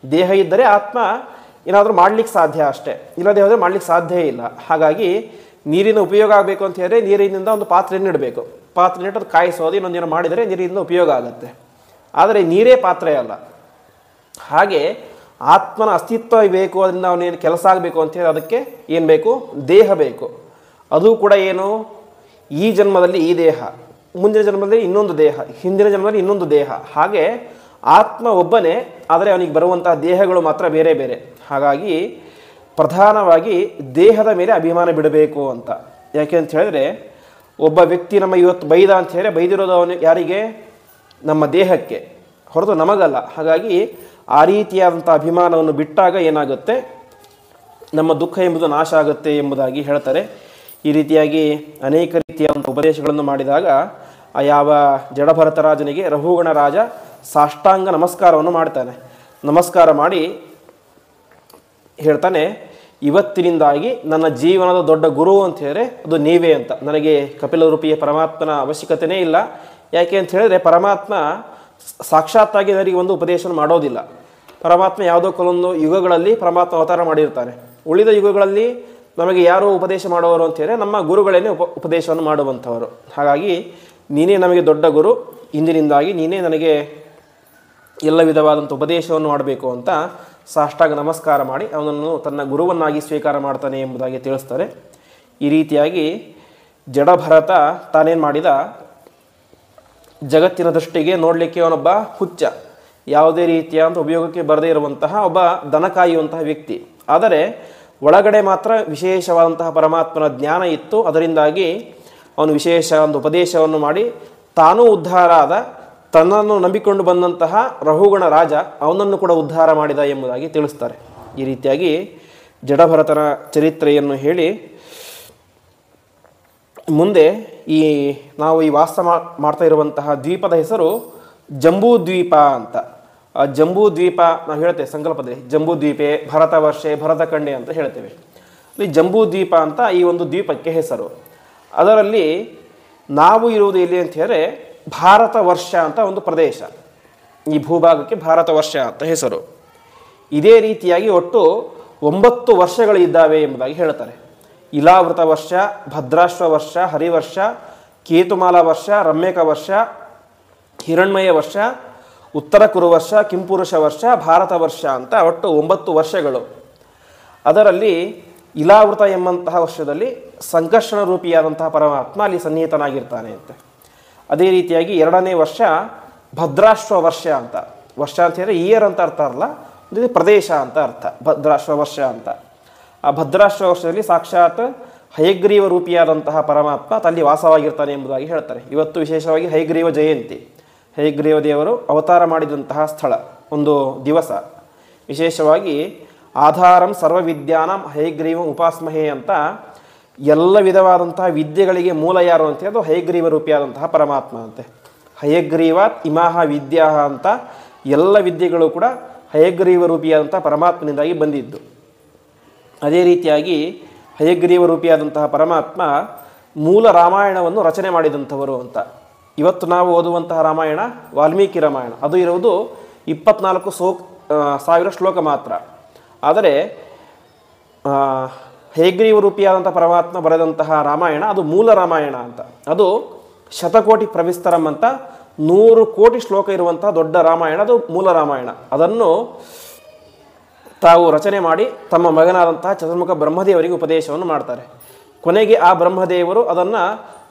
ದೇಹ ಇದ್ದರೆ ಆತ್ಮ ಏನಾದರೂ ಮಾಡಲಿಕ್ಕೆ ಸಾಧ್ಯ ಅಷ್ಟೇ, ಇಲ್ಲದೆ ಹೋದರೆ ಮಾಡಲಿಕ್ಕೆ ಸಾಧ್ಯ ಇಲ್ಲ. ಹಾಗಾಗಿ ನೀರಿನ ಉಪಯೋಗ ಆಗಬೇಕು ಅಂತ ಹೇಳಿದ್ರೆ ನೀರಿನಿಂದ ಒಂದು ಪಾತ್ರೆಯನ್ನು ಇಡಬೇಕು. ಪಾತ್ರೆ ಇಟ್ಟು ಅದು ಕಾಯಿಸೋದು, ಇನ್ನೊಂದೇನೋ ಮಾಡಿದರೆ ನೀರಿನಿಂದ ಉಪಯೋಗ ಆಗುತ್ತೆ. ಆದರೆ ನೀರೇ ಪಾತ್ರೆ ಅಲ್ಲ. ಹಾಗೆ ಆತ್ಮನ ಅಸ್ತಿತ್ವ ಬೇಕು, ಅದರಿಂದ ಅವನೇನು ಕೆಲಸ ಆಗಬೇಕು ಅಂತ ಹೇಳಿ ಅದಕ್ಕೆ ಏನು ಬೇಕು, ದೇಹ ಬೇಕು. ಅದು ಕೂಡ ಏನು, ಈ ಜನ್ಮದಲ್ಲಿ ಈ ದೇಹ, ಮುಂದಿನ ಜನ್ಮದಲ್ಲಿ ಇನ್ನೊಂದು ದೇಹ, ಹಿಂದಿನ ಜನ್ಮದಲ್ಲಿ ಇನ್ನೊಂದು ದೇಹ. ಹಾಗೆ ಆತ್ಮ ಒಬ್ಬನೇ, ಆದರೆ ಅವನಿಗೆ ಬರುವಂತಹ ದೇಹಗಳು ಮಾತ್ರ ಬೇರೆ ಬೇರೆ. ಹಾಗಾಗಿ ಪ್ರಧಾನವಾಗಿ ದೇಹದ ಮೇಲೆ ಅಭಿಮಾನ ಬಿಡಬೇಕು ಅಂತ. ಯಾಕೆ ಅಂತ ಹೇಳಿದ್ರೆ, ಒಬ್ಬ ವ್ಯಕ್ತಿ ನಮ್ಮ ಇವತ್ತು ಬೈದ ಅಂತ ಹೇಳಿ ಬೈದಿರೋದು ಅವನು ಯಾರಿಗೆ, ನಮ್ಮ ದೇಹಕ್ಕೆ, ಹೊರತು ನಮಗಲ್ಲ. ಹಾಗಾಗಿ ಆ ರೀತಿಯಾದಂಥ ಅಭಿಮಾನವನ್ನು ಬಿಟ್ಟಾಗ ಏನಾಗುತ್ತೆ, ನಮ್ಮ ದುಃಖ ಎಂಬುದು ನಾಶ ಆಗುತ್ತೆ ಎಂಬುದಾಗಿ ಹೇಳ್ತಾರೆ. ಈ ರೀತಿಯಾಗಿ ಅನೇಕ ರೀತಿಯಾದಂಥ ಉಪದೇಶಗಳನ್ನು ಮಾಡಿದಾಗ ಯಾವ ಜಡಭರತ ರಾಜನಿಗೆ ರಘುಗಣ ರಾಜ ಸಾಷ್ಟಾಂಗ ನಮಸ್ಕಾರವನ್ನು ಮಾಡ್ತಾನೆ. ನಮಸ್ಕಾರ ಮಾಡಿ ಹೇಳ್ತಾನೆ, ಇವತ್ತಿನಿಂದಾಗಿ ನನ್ನ ಜೀವನದ ದೊಡ್ಡ ಗುರು ಅಂತ ಹೇಳಿದ್ರೆ ಅದು ನೀವೇ ಅಂತ. ನನಗೆ ಕಪಿಲ ರೂಪಿಯ ಪರಮಾತ್ಮನ ಅವಶ್ಯಕತೆಯೇ ಇಲ್ಲ. ಯಾಕೆ ಅಂತ ಹೇಳಿದ್ರೆ, ಪರಮಾತ್ಮ ಸಾಕ್ಷಾತ್ತಾಗಿ ನನಗೆ ಒಂದು ಉಪದೇಶ ಮಾಡೋದಿಲ್ಲ. ಪರಮಾತ್ಮ ಯಾವುದೋ ಕೆಲವೊಂದು ಯುಗಗಳಲ್ಲಿ ಪರಮಾತ್ಮ ಅವತಾರ ಮಾಡಿರ್ತಾನೆ. ಉಳಿದ ಯುಗಗಳಲ್ಲಿ ನಮಗೆ ಯಾರು ಉಪದೇಶ ಮಾಡುವವರು ಅಂತ ಹೇಳಿದ್ರೆ ನಮ್ಮ ಗುರುಗಳನ್ನೇ ಉಪದೇಶವನ್ನು ಮಾಡುವಂಥವರು. ಹಾಗಾಗಿ ನೀನೇ ನಮಗೆ ದೊಡ್ಡ ಗುರು, ಇಂದಿನಿಂದಾಗಿ ನೀನೇ ನನಗೆ ಎಲ್ಲ ವಿಧವಾದಂಥ ಉಪದೇಶವನ್ನು ಮಾಡಬೇಕು ಅಂತ ಸಾಷ್ಟಾಂಗ ನಮಸ್ಕಾರ ಮಾಡಿ ಅವನನ್ನು ತನ್ನ ಗುರುವನ್ನಾಗಿ ಸ್ವೀಕಾರ ಮಾಡ್ತಾನೆ ಎಂಬುದಾಗಿ ತಿಳಿಸ್ತಾರೆ. ಈ ರೀತಿಯಾಗಿ ಜಡಭರತ ತಾನೇನು ಮಾಡಿದ, ಜಗತ್ತಿನ ದೃಷ್ಟಿಗೆ ನೋಡಲಿಕ್ಕೆ ಅವನೊಬ್ಬ ಹುಚ್ಚ, ಯಾವುದೇ ರೀತಿಯಾದಂಥ ಉಪಯೋಗಕ್ಕೆ ಬರದೇ ಇರುವಂತಹ ಒಬ್ಬ ದನ ಕಾಯುವಂತಹ ವ್ಯಕ್ತಿ. ಆದರೆ ಒಳಗಡೆ ಮಾತ್ರ ವಿಶೇಷವಾದಂತಹ ಪರಮಾತ್ಮನ ಜ್ಞಾನ ಇತ್ತು. ಅದರಿಂದಾಗಿ ಅವನು ವಿಶೇಷ ಒಂದು ಉಪದೇಶವನ್ನು ಮಾಡಿ ತಾನೂ ಉದ್ಧಾರ ಆದ, ತನ್ನನ್ನು ನಂಬಿಕೊಂಡು ಬಂದಂತಹ ರಹುಗಣ ರಾಜ ಅವನನ್ನು ಕೂಡ ಉದ್ಧಾರ ಮಾಡಿದ ಎಂಬುದಾಗಿ ತಿಳಿಸ್ತಾರೆ. ಈ ರೀತಿಯಾಗಿ ಜಡಭರತನ ಚರಿತ್ರೆಯನ್ನು ಹೇಳಿ ಮುಂದೆ ನಾವು ಈ ವಾಸ ಮಾಡ್ತಾ ಇರುವಂತಹ ದ್ವೀಪದ ಹೆಸರು ಜಂಬೂ ದ್ವೀಪ ಅಂತ. ಆ ಜಂಬೂ ದ್ವೀಪ ನಾವು ಹೇಳ್ತೇವೆ ಸಂಕಲ್ಪದಲ್ಲಿ, ಜಂಬೂ ದ್ವೀಪೆ ಭರತವರ್ಷೆ ಭರತಖಂಡೆ ಅಂತ ಹೇಳ್ತೇವೆ. ಈ ಜಂಬೂ ದ್ವೀಪ ಅಂತ ಈ ಒಂದು ದ್ವೀಪಕ್ಕೆ ಹೆಸರು. ಅದರಲ್ಲಿ ನಾವು ಇರುವುದು ಎಲ್ಲಿ ಅಂತ ಹೇಳಿದ್ರೆ ಭಾರತ ವರ್ಷ ಅಂತ ಒಂದು ಪ್ರದೇಶ. ಈ ಭೂಭಾಗಕ್ಕೆ ಭಾರತ ವರ್ಷ ಅಂತ ಹೆಸರು. ಇದೇ ರೀತಿಯಾಗಿ ಒಟ್ಟು 9 ವರ್ಷಗಳು ಇದ್ದಾವೆ ಎಂಬುದಾಗಿ ಹೇಳ್ತಾರೆ. ಇಲಾವೃತ ವರ್ಷ, ಭದ್ರಾಶ್ವ ವರ್ಷ, ಹರಿವರ್ಷ, ಕೇತುಮಾಲ ವರ್ಷ, ರಮ್ಯಕ ವರ್ಷ, ಹಿರಣ್ಮಯ ವರ್ಷ, ಉತ್ತರ ಕುರು ವರ್ಷ, ಕಿಂಪುರುಷ ವರ್ಷ, ಭಾರತ ವರ್ಷ ಅಂತ ಒಟ್ಟು 9 ವರ್ಷಗಳು. ಅದರಲ್ಲಿ ಇಲಾವೃತ ಎಂಬಂತಹ ವರ್ಷದಲ್ಲಿ ಸಂಕರ್ಷಣ ರೂಪಿಯಾದಂತಹ ಪರಮಾತ್ಮ ಅಲ್ಲಿ ಸನ್ನಿಹಿತನಾಗಿರ್ತಾನೆ ಅಂತ. ಅದೇ ರೀತಿಯಾಗಿ 2ನೇ ವರ್ಷ ಭದ್ರಾಶ್ವ ವರ್ಷ ಅಂತ. ವರ್ಷ ಅಂತ ಹೇಳಿದ್ರೆ ಇಯರ್ ಅಂತ ಅರ್ಥ ಅಲ್ಲ, ಇದು ಪ್ರದೇಶ ಅಂತ ಅರ್ಥ, ಭದ್ರಾಶ್ವ ವರ್ಷ ಅಂತ. ಆ ಭದ್ರಾಶ್ವ ವರ್ಷದಲ್ಲಿ ಸಾಕ್ಷಾತ್ ಹಯಗ್ರೀವ ರೂಪಿಯಾದಂತಹ ಪರಮಾತ್ಮ ಅಲ್ಲಿ ವಾಸವಾಗಿರ್ತಾನೆ ಎಂಬುದಾಗಿ ಹೇಳ್ತಾರೆ. ಇವತ್ತು ವಿಶೇಷವಾಗಿ ಹಯಗ್ರೀವ ಜಯಂತಿ, ಹಯಗ್ರೀವ ದೇವರು ಅವತಾರ ಮಾಡಿದಂತಹ ಸ್ಥಳ, ಒಂದು ದಿವಸ. ವಿಶೇಷವಾಗಿ ಆಧಾರಂ ಸರ್ವವಿದ್ಯಾನಾಂ ಹಯಗ್ರೀವ ಉಪಾಸ್ಮಹೇ ಅಂತ ಎಲ್ಲ ವಿಧವಾದಂತಹ ವಿದ್ಯೆಗಳಿಗೆ ಮೂಲ ಯಾರು ಅಂತ ಅದು ಹಯಗ್ರೀವ ರೂಪಿಯಾದಂತಹ ಪರಮಾತ್ಮ ಅಂತೆ. ಹಯಗ್ರೀವಾತ್ ಇಮಾಹ ವಿದ್ಯಾ ಅಂತ ಎಲ್ಲ ವಿದ್ಯೆಗಳು ಕೂಡ ಹಯಗ್ರೀವ ರೂಪಿಯಾದಂತಹ ಪರಮಾತ್ಮನಿಂದಾಗಿ ಬಂದಿದ್ದು. ಅದೇ ರೀತಿಯಾಗಿ ಹಯಗ್ರೀವ ರೂಪಿಯಾದಂತಹ ಪರಮಾತ್ಮ ಮೂಲ ರಾಮಾಯಣವನ್ನು ರಚನೆ ಮಾಡಿದಂಥವರು ಅಂತ. ಇವತ್ತು ನಾವು ಓದುವಂತಹ ರಾಮಾಯಣ ವಾಲ್ಮೀಕಿ ರಾಮಾಯಣ, ಅದು ಇರುವುದು 24,000 ಶ್ಲೋಕ ಮಾತ್ರ. ಆದರೆ ಹಯಗ್ರೀವ ರೂಪಿಯಾದಂಥ ಪರಮಾತ್ಮ ಬರೆದಂತಹ ರಾಮಾಯಣ ಅದು ಮೂಲ ರಾಮಾಯಣ ಅಂತ. ಅದು ಶತಕೋಟಿ ಪ್ರವಿಸ್ತರಂ ಅಂತ 100 ಕೋಟಿ ಶ್ಲೋಕ ಇರುವಂತಹ ದೊಡ್ಡ ರಾಮಾಯಣ, ಅದು ಮೂಲ ರಾಮಾಯಣ. ಅದನ್ನು ತಾವು ರಚನೆ ಮಾಡಿ ತಮ್ಮ ಮಗನಾದಂತಹ ಚತುರ್ಮುಖ ಬ್ರಹ್ಮದೇವರಿಗೆ ಉಪದೇಶವನ್ನು ಮಾಡ್ತಾರೆ. ಕೊನೆಗೆ ಆ ಬ್ರಹ್ಮದೇವರು ಅದನ್ನು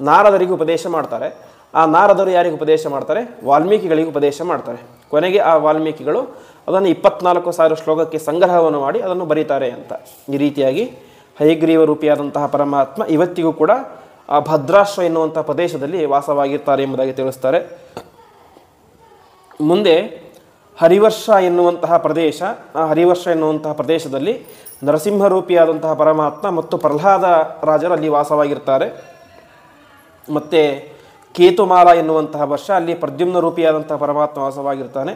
ನಾರದರಿಗೆ ಉಪದೇಶ ಮಾಡ್ತಾರೆ. ಆ ನಾರದರು ಯಾರಿಗೆ ಉಪದೇಶ ಮಾಡ್ತಾರೆ? ವಾಲ್ಮೀಕಿಗಳಿಗೆ ಉಪದೇಶ ಮಾಡ್ತಾರೆ. ಕೊನೆಗೆ ಆ ವಾಲ್ಮೀಕಿಗಳು ಅದನ್ನು 24,000 ಶ್ಲೋಕಕ್ಕೆ ಸಂಗ್ರಹವನ್ನು ಮಾಡಿ ಅದನ್ನು ಬರೀತಾರೆ ಅಂತ. ಈ ರೀತಿಯಾಗಿ ಹಯಗ್ರೀವ ರೂಪಿಯಾದಂತಹ ಪರಮಾತ್ಮ ಇವತ್ತಿಗೂ ಕೂಡ ಆ ಭದ್ರಾಶ್ವ ಎನ್ನುವಂಥ ಪ್ರದೇಶದಲ್ಲಿ ವಾಸವಾಗಿರ್ತಾರೆ ಎಂಬುದಾಗಿ ತಿಳಿಸ್ತಾರೆ. ಮುಂದೆ ಹರಿವರ್ಷ ಎನ್ನುವಂತಹ ಪ್ರದೇಶ, ಆ ಹರಿವರ್ಷ ಎನ್ನುವಂತಹ ಪ್ರದೇಶದಲ್ಲಿ ನರಸಿಂಹರೂಪಿಯಾದಂತಹ ಪರಮಾತ್ಮ ಮತ್ತು ಪ್ರಹ್ಲಾದ ರಾಜರು ಅಲ್ಲಿ ವಾಸವಾಗಿರ್ತಾರೆ. ಮತ್ತು ಕೇತುಮಾಲ ಎನ್ನುವಂತಹ ವರ್ಷ ಅಲ್ಲಿ ಪ್ರದ್ಯುಮ್ನ ರೂಪಿಯಾದಂತಹ ಪರಮಾತ್ಮ ವಾಸವಾಗಿರ್ತಾನೆ.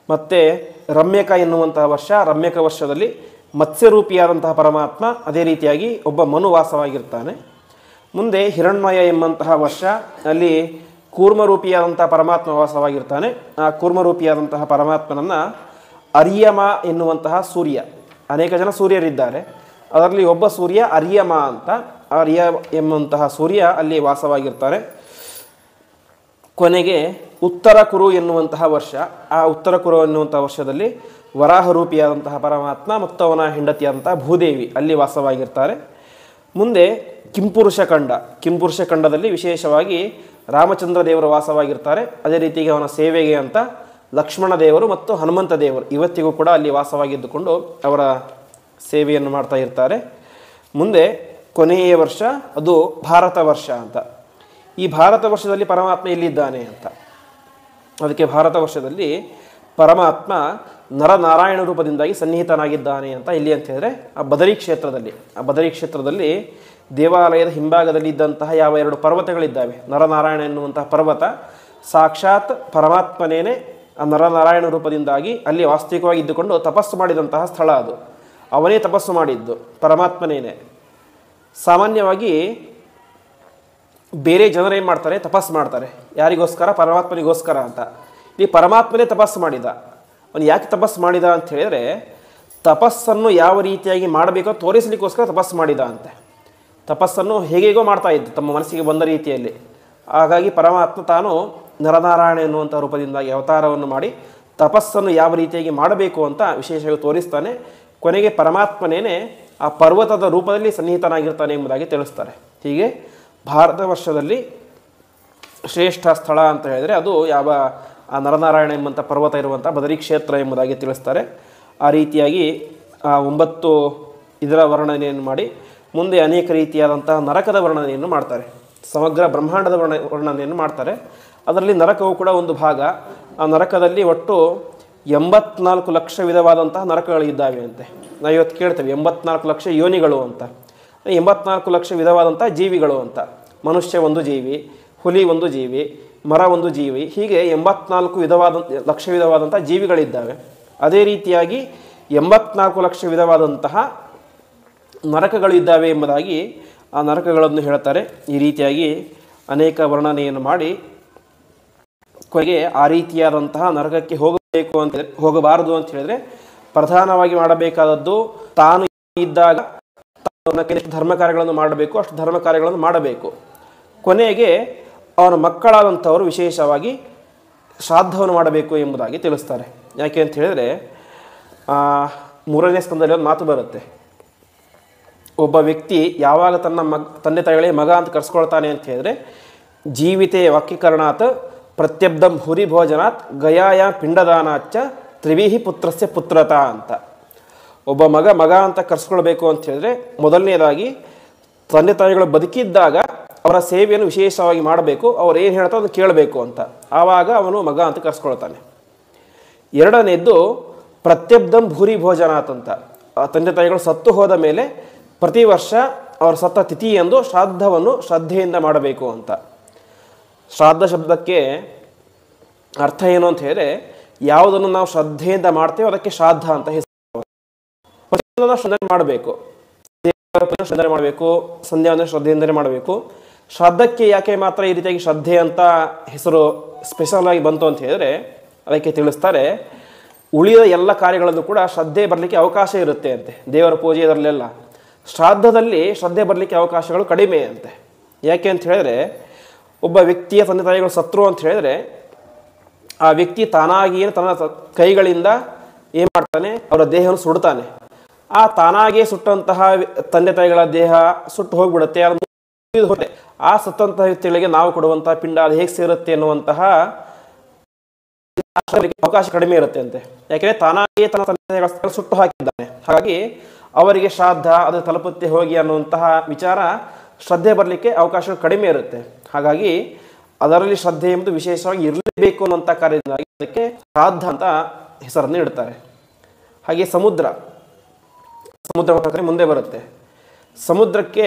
ಮತ್ತು ರಮ್ಯಕ ಎನ್ನುವಂತಹ ವರ್ಷ, ರಮ್ಯಕ ವರ್ಷದಲ್ಲಿ ಮತ್ಸ್ಯರೂಪಿಯಾದಂತಹ ಪರಮಾತ್ಮ, ಅದೇ ರೀತಿಯಾಗಿ ಒಬ್ಬ ಮನು ವಾಸವಾಗಿರ್ತಾನೆ. ಮುಂದೆ ಹಿರಣ್ಮಯ ಎಂಬಂತಹ ವರ್ಷ ಅಲ್ಲಿ ಕೂರ್ಮರೂಪಿಯಾದಂತಹ ಪರಮಾತ್ಮ ವಾಸವಾಗಿರ್ತಾನೆ. ಆ ಕೂರ್ಮರೂಪಿಯಾದಂತಹ ಪರಮಾತ್ಮನನ್ನು ಅರ್ಯಮ ಎನ್ನುವಂತಹ ಸೂರ್ಯ, ಅನೇಕ ಜನ ಸೂರ್ಯರಿದ್ದಾರೆ, ಅದರಲ್ಲಿ ಒಬ್ಬ ಸೂರ್ಯ ಅರ್ಯಮ ಅಂತ, ಅರ್ಯ ಎಂಬಂತಹ ಸೂರ್ಯ ಅಲ್ಲಿ ವಾಸವಾಗಿರ್ತಾರೆ. ಕೊನೆಗೆ ಉತ್ತರ ಕುರು ಎನ್ನುವಂತಹ ವರ್ಷ, ಆ ಉತ್ತರ ಕುರು ಎನ್ನುವಂತಹ ವರ್ಷದಲ್ಲಿ ವರಾಹ ರೂಪಿಯಾದಂತಹ ಪರಮಾತ್ಮ ಮತ್ತು ಅವನ ಹೆಂಡತಿಯಾದಂತಹ ಭೂದೇವಿ ಅಲ್ಲಿ ವಾಸವಾಗಿರ್ತಾರೆ. ಮುಂದೆ ಕಿಂಪುರುಷ ಖಂಡ, ಕಿಂಪುರುಷ ಖಂಡದಲ್ಲಿ ವಿಶೇಷವಾಗಿ ರಾಮಚಂದ್ರ ದೇವರು ವಾಸವಾಗಿರ್ತಾರೆ. ಅದೇ ರೀತಿಗೆ ಅವನ ಸೇವೆಗೆ ಅಂತ ಲಕ್ಷ್ಮಣ ದೇವರು ಮತ್ತು ಹನುಮಂತ ದೇವರು ಇವತ್ತಿಗೂ ಕೂಡ ಅಲ್ಲಿ ವಾಸವಾಗಿದ್ದುಕೊಂಡು ಅವರ ಸೇವೆಯನ್ನು ಮಾಡ್ತಾ ಇರ್ತಾರೆ. ಮುಂದೆ ಕೊನೆಯ ವರ್ಷ ಅದು ಭಾರತ ವರ್ಷ ಅಂತ. ಈ ಭಾರತ ವರ್ಷದಲ್ಲಿ ಪರಮಾತ್ಮ ಎಲ್ಲಿದ್ದಾನೆ ಅಂತ, ಅದಕ್ಕೆ ಭಾರತ ವರ್ಷದಲ್ಲಿ ಪರಮಾತ್ಮ ನರನಾರಾಯಣ ರೂಪದಿಂದಾಗಿ ಸನ್ನಿಹಿತನಾಗಿದ್ದಾನೆ ಅಂತ ಇಲ್ಲಿ ಅಂತ ಹೇಳಿದ್ರೆ ಆ ಬದರಿ ಕ್ಷೇತ್ರದಲ್ಲಿ, ಆ ಬದರಿ ಕ್ಷೇತ್ರದಲ್ಲಿ ದೇವಾಲಯದ ಹಿಂಭಾಗದಲ್ಲಿ ಇದ್ದಂತಹ ಯಾವ 2 ಪರ್ವತಗಳಿದ್ದಾವೆ, ನರನಾರಾಯಣ ಎನ್ನುವಂತಹ ಪರ್ವತ ಸಾಕ್ಷಾತ್ ಪರಮಾತ್ಮನೇನೆ ಆ ನರನಾರಾಯಣ ರೂಪದಿಂದಾಗಿ ಅಲ್ಲಿ ವಾಸ್ತವಿಕವಾಗಿ ಇದ್ದುಕೊಂಡು ತಪಸ್ಸು ಮಾಡಿದಂತಹ ಸ್ಥಳ ಅದು. ಅವನೇ ತಪಸ್ಸು ಮಾಡಿದ್ದು, ಪರಮಾತ್ಮನೇನೆ. ಸಾಮಾನ್ಯವಾಗಿ ಬೇರೆ ಜನರು ಏನು ಮಾಡ್ತಾರೆ? ತಪಸ್ಸು ಮಾಡ್ತಾರೆ. ಯಾರಿಗೋಸ್ಕರ? ಪರಮಾತ್ಮನಿಗೋಸ್ಕರ ಅಂತ. ಈ ಪರಮಾತ್ಮನೇ ತಪಸ್ಸು ಮಾಡಿದ. ಅವನು ಯಾಕೆ ತಪಸ್ಸು ಮಾಡಿದ ಅಂತ ಹೇಳಿದ್ರೆ ತಪಸ್ಸನ್ನು ಯಾವ ರೀತಿಯಾಗಿ ಮಾಡಬೇಕೋ ತೋರಿಸಲಿಕ್ಕೋಸ್ಕರ ತಪಸ್ಸು ಮಾಡಿದ ಅಂತೆ. ತಪಸ್ಸನ್ನು ಹೇಗೇಗೋ ಮಾಡ್ತಾ ಇದ್ದು ತಮ್ಮ ಮನಸ್ಸಿಗೆ ಬಂದ ರೀತಿಯಲ್ಲಿ. ಹಾಗಾಗಿ ಪರಮಾತ್ಮ ತಾನು ನರನಾರಾಯಣ ಎನ್ನುವಂಥ ರೂಪದಿಂದಾಗಿ ಅವತಾರವನ್ನು ಮಾಡಿ ತಪಸ್ಸನ್ನು ಯಾವ ರೀತಿಯಾಗಿ ಮಾಡಬೇಕು ಅಂತ ವಿಶೇಷವಾಗಿ ತೋರಿಸ್ತಾನೆ. ಕೊನೆಗೆ ಪರಮಾತ್ಮನೇನೆ ಆ ಪರ್ವತದ ರೂಪದಲ್ಲಿ ಸನ್ನಿಹಿತನಾಗಿರ್ತಾನೆ ಎಂಬುದಾಗಿ ತಿಳಿಸ್ತಾರೆ. ಹೀಗೆ ಭಾರತ ವರ್ಷದಲ್ಲಿ ಶ್ರೇಷ್ಠ ಸ್ಥಳ ಅಂತ ಹೇಳಿದರೆ ಅದು ಯಾವ ಆ ನರನಾರಾಯಣ ಎಂಬಂಥ ಪರ್ವತ ಇರುವಂಥ ಬದರಿ ಕ್ಷೇತ್ರ ಎಂಬುದಾಗಿ ತಿಳಿಸ್ತಾರೆ. ಆ ರೀತಿಯಾಗಿ ಆ 9 ಇದರ ವರ್ಣನೆಯನ್ನು ಮಾಡಿ ಮುಂದೆ ಅನೇಕ ರೀತಿಯಾದಂತಹ ನರಕದ ವರ್ಣನೆಯನ್ನು ಮಾಡ್ತಾರೆ. ಸಮಗ್ರ ಬ್ರಹ್ಮಾಂಡದ ವರ್ಣನೆಯನ್ನು ಮಾಡ್ತಾರೆ. ಅದರಲ್ಲಿ ನರಕವು ಕೂಡ ಒಂದು ಭಾಗ. ಆ ನರಕದಲ್ಲಿ ಒಟ್ಟು 84 ಲಕ್ಷ ವಿಧವಾದಂತಹ ನರಕಗಳಿದ್ದಾವೆ ಅಂತೆ. ನಾವು ಇವತ್ತು ಕೇಳ್ತೇವೆ 84 ಲಕ್ಷ ಯೋನಿಗಳು ಅಂತ. 84 ಲಕ್ಷ ವಿಧವಾದಂಥ ಜೀವಿಗಳು ಅಂತ. ಮನುಷ್ಯ ಒಂದು ಜೀವಿ, ಹುಲಿ ಒಂದು ಜೀವಿ, ಮರ ಒಂದು ಜೀವಿ, ಹೀಗೆ 84 ಲಕ್ಷ ವಿಧವಾದಂಥ ಜೀವಿಗಳಿದ್ದಾವೆ. ಅದೇ ರೀತಿಯಾಗಿ 84 ಲಕ್ಷ ವಿಧವಾದಂತಹ ನರಕಗಳು ಇದ್ದಾವೆ ಎಂಬುದಾಗಿ ಆ ನರಕಗಳನ್ನು ಹೇಳ್ತಾರೆ. ಈ ರೀತಿಯಾಗಿ ಅನೇಕ ವರ್ಣನೆಯನ್ನು ಮಾಡಿ ಕೊನೆಗೆ ಆ ರೀತಿಯಾದಂತಹ ನರಕಕ್ಕೆ ಹೋಗಬೇಕು ಅಂತ ಹೋಗಬಾರದು ಅಂತ ಹೇಳಿದರೆ ಪ್ರಧಾನವಾಗಿ ಮಾಡಬೇಕಾದದ್ದು ತಾನು ಇದ್ದಾಗ ಎಷ್ಟು ಧರ್ಮ ಕಾರ್ಯಗಳನ್ನು ಮಾಡಬೇಕು ಅಷ್ಟು ಧರ್ಮ ಕಾರ್ಯಗಳನ್ನು ಮಾಡಬೇಕು. ಕೊನೆಗೆ ಅವನ ಮಕ್ಕಳಾದಂಥವರು ವಿಶೇಷವಾಗಿ ಶ್ರಾದ್ದವನ್ನು ಮಾಡಬೇಕು ಎಂಬುದಾಗಿ ತಿಳಿಸ್ತಾರೆ. ಯಾಕೆ ಅಂತ ಹೇಳಿದರೆ 3ನೇ ಸ್ಕಂದದಲ್ಲಿ ಒಂದು ಮಾತು ಬರುತ್ತೆ. ಒಬ್ಬ ವ್ಯಕ್ತಿ ಯಾವಾಗ ತನ್ನ ತಂದೆ ತಾಯಿಗಳಿಗೆ ಮಗ ಅಂತ ಕರೆಸ್ಕೊಳ್ತಾನೆ ಅಂತ ಹೇಳಿದರೆ ಜೀವಿತೆ ವಾಕ್ಯೀಕರಣಾತ್ ಪ್ರತ್ಯಬ್ಧಂ ಭೂರಿ ಭೋಜನಾತ್ ಗಯಾಯ ಪಿಂಡದಾನಾಚ್ಚ ತ್ರಿವಿಹಿ ಪುತ್ರಸ್ಯ ಪುತ್ರತಾ ಅಂತ. ಒಬ್ಬ ಮಗ ಅಂತ ಕರೆಸ್ಕೊಳ್ಬೇಕು ಅಂತ ಹೇಳಿದ್ರೆ ಮೊದಲನೇದಾಗಿ ತಂದೆ ತಾಯಿಗಳು ಬದುಕಿದ್ದಾಗ ಅವರ ಸೇವೆಯನ್ನು ವಿಶೇಷವಾಗಿ ಮಾಡಬೇಕು. ಅವ್ರು ಏನು ಹೇಳ್ತಾರೆ ಅದನ್ನು ಕೇಳಬೇಕು ಅಂತ. ಆವಾಗ ಅವನು ಮಗ ಅಂತ ಕರೆಸ್ಕೊಳ್ತಾನೆ. ಎರಡನೇದ್ದು ಪ್ರತ್ಯಬ್ಧಂ ಭೂರಿ ಭೋಜನಾತ್ ಅಂತ. ತಂದೆ ತಾಯಿಗಳು ಸತ್ತು ಹೋದ ಮೇಲೆ ಪ್ರತಿ ವರ್ಷ ಅವರ ಸತ್ತ ತಿಥಿಯೆಂದು ಶ್ರಾದ್ದವನ್ನು ಶ್ರದ್ಧೆಯಿಂದ ಮಾಡಬೇಕು ಅಂತ. ಶ್ರಾದ್ದ ಶಬ್ದಕ್ಕೆ ಅರ್ಥ ಏನು ಅಂತ ಹೇಳಿದ್ರೆ ಯಾವುದನ್ನು ನಾವು ಶ್ರದ್ಧೆಯಿಂದ ಮಾಡ್ತೇವೆ ಅದಕ್ಕೆ ಶ್ರಾದ್ದ ಅಂತ ಹೆಸರು. ಶ್ರದ್ಧೆ ಮಾಡಬೇಕು, ಶ್ರದ್ಧೆ ಮಾಡಬೇಕು, ಸಂಧ್ಯಾವಂದನೆ ಶ್ರದ್ಧೆಯಿಂದಲೇ ಮಾಡಬೇಕು. ಶ್ರಾದ್ದಕ್ಕೆ ಯಾಕೆ ಮಾತ್ರ ಈ ರೀತಿಯಾಗಿ ಶ್ರದ್ಧೆ ಅಂತ ಹೆಸರು ಸ್ಪೆಷಲ್ ಆಗಿ ಬಂತು ಅಂತ ಹೇಳಿದ್ರೆ ಅದಕ್ಕೆ ತಿಳಿಸ್ತಾರೆ, ಉಳಿದ ಎಲ್ಲ ಕಾರ್ಯಗಳಲ್ಲೂ ಕೂಡ ಶ್ರದ್ಧೆ ಬರಲಿಕ್ಕೆ ಅವಕಾಶ ಇರುತ್ತೆ ಅಂತೆ. ದೇವರ ಪೂಜೆ ಇದರಲ್ಲೆಲ್ಲ ಶ್ರಾದ್ದದಲ್ಲಿ ಶ್ರದ್ಧೆ ಬರಲಿಕ್ಕೆ ಅವಕಾಶಗಳು ಕಡಿಮೆ ಅಂತೆ. ಯಾಕೆ ಅಂತ ಹೇಳಿದ್ರೆ ಒಬ್ಬ ವ್ಯಕ್ತಿಯ ತಂದೆ ತಾಯಿಗಳು ಸತ್ರು ಅಂತ ಹೇಳಿದ್ರೆ ಆ ವ್ಯಕ್ತಿ ತಾನಾಗಿಯೇ ತನ್ನ ಕೈಗಳಿಂದ ಏನು ಮಾಡ್ತಾನೆ, ಅವರ ದೇಹವನ್ನು ಸುಡ್ತಾನೆ. ಆ ತಾನಾಗಿಯೇ ಸುಟ್ಟಂತಹ ತಂದೆ ತಾಯಿಗಳ ದೇಹ ಸುಟ್ಟು ಹೋಗ್ಬಿಡುತ್ತೆ. ಆ ಸತ್ತಂತಹ ವ್ಯಕ್ತಿಗಳಿಗೆ ನಾವು ಕೊಡುವಂತಹ ಪಿಂಡ ಅದು ಹೇಗೆ ಸೇರುತ್ತೆ ಎನ್ನುವಂತಹ ಅವಕಾಶ ಕಡಿಮೆ ಇರುತ್ತೆ ಅಂತೆ. ಯಾಕೆಂದರೆ ತಾನಾಗಿಯೇ ತನ್ನ ತಂದೆ ತಾಯಿಗಳ ಸುಟ್ಟು ಹಾಕಿದ್ದಾನೆ. ಹಾಗಾಗಿ ಅವರಿಗೆ ಶ್ರಾದ್ದ ಅದು ತಲುಪುತ್ತೆ ಹೋಗಿ ಅನ್ನುವಂತಹ ವಿಚಾರ ಶ್ರದ್ಧೆ ಬರಲಿಕ್ಕೆ ಅವಕಾಶಗಳು ಕಡಿಮೆ ಇರುತ್ತೆ. ಹಾಗಾಗಿ ಅದರಲ್ಲಿ ಶ್ರದ್ಧೆ ಎಂಬುದು ವಿಶೇಷವಾಗಿ ಇರಲೇಬೇಕು ಅನ್ನುವಂಥ ಕಾರ್ಯದಿಂದಾಗಿ ಅದಕ್ಕೆ ಶ್ರಾದ್ದ ಅಂತ ಹೆಸರನ್ನು ಇಡ್ತಾರೆ. ಹಾಗೆ ಸಮುದ್ರ ಮುಂದೆ ಬರುತ್ತೆ. ಸಮುದ್ರಕ್ಕೆ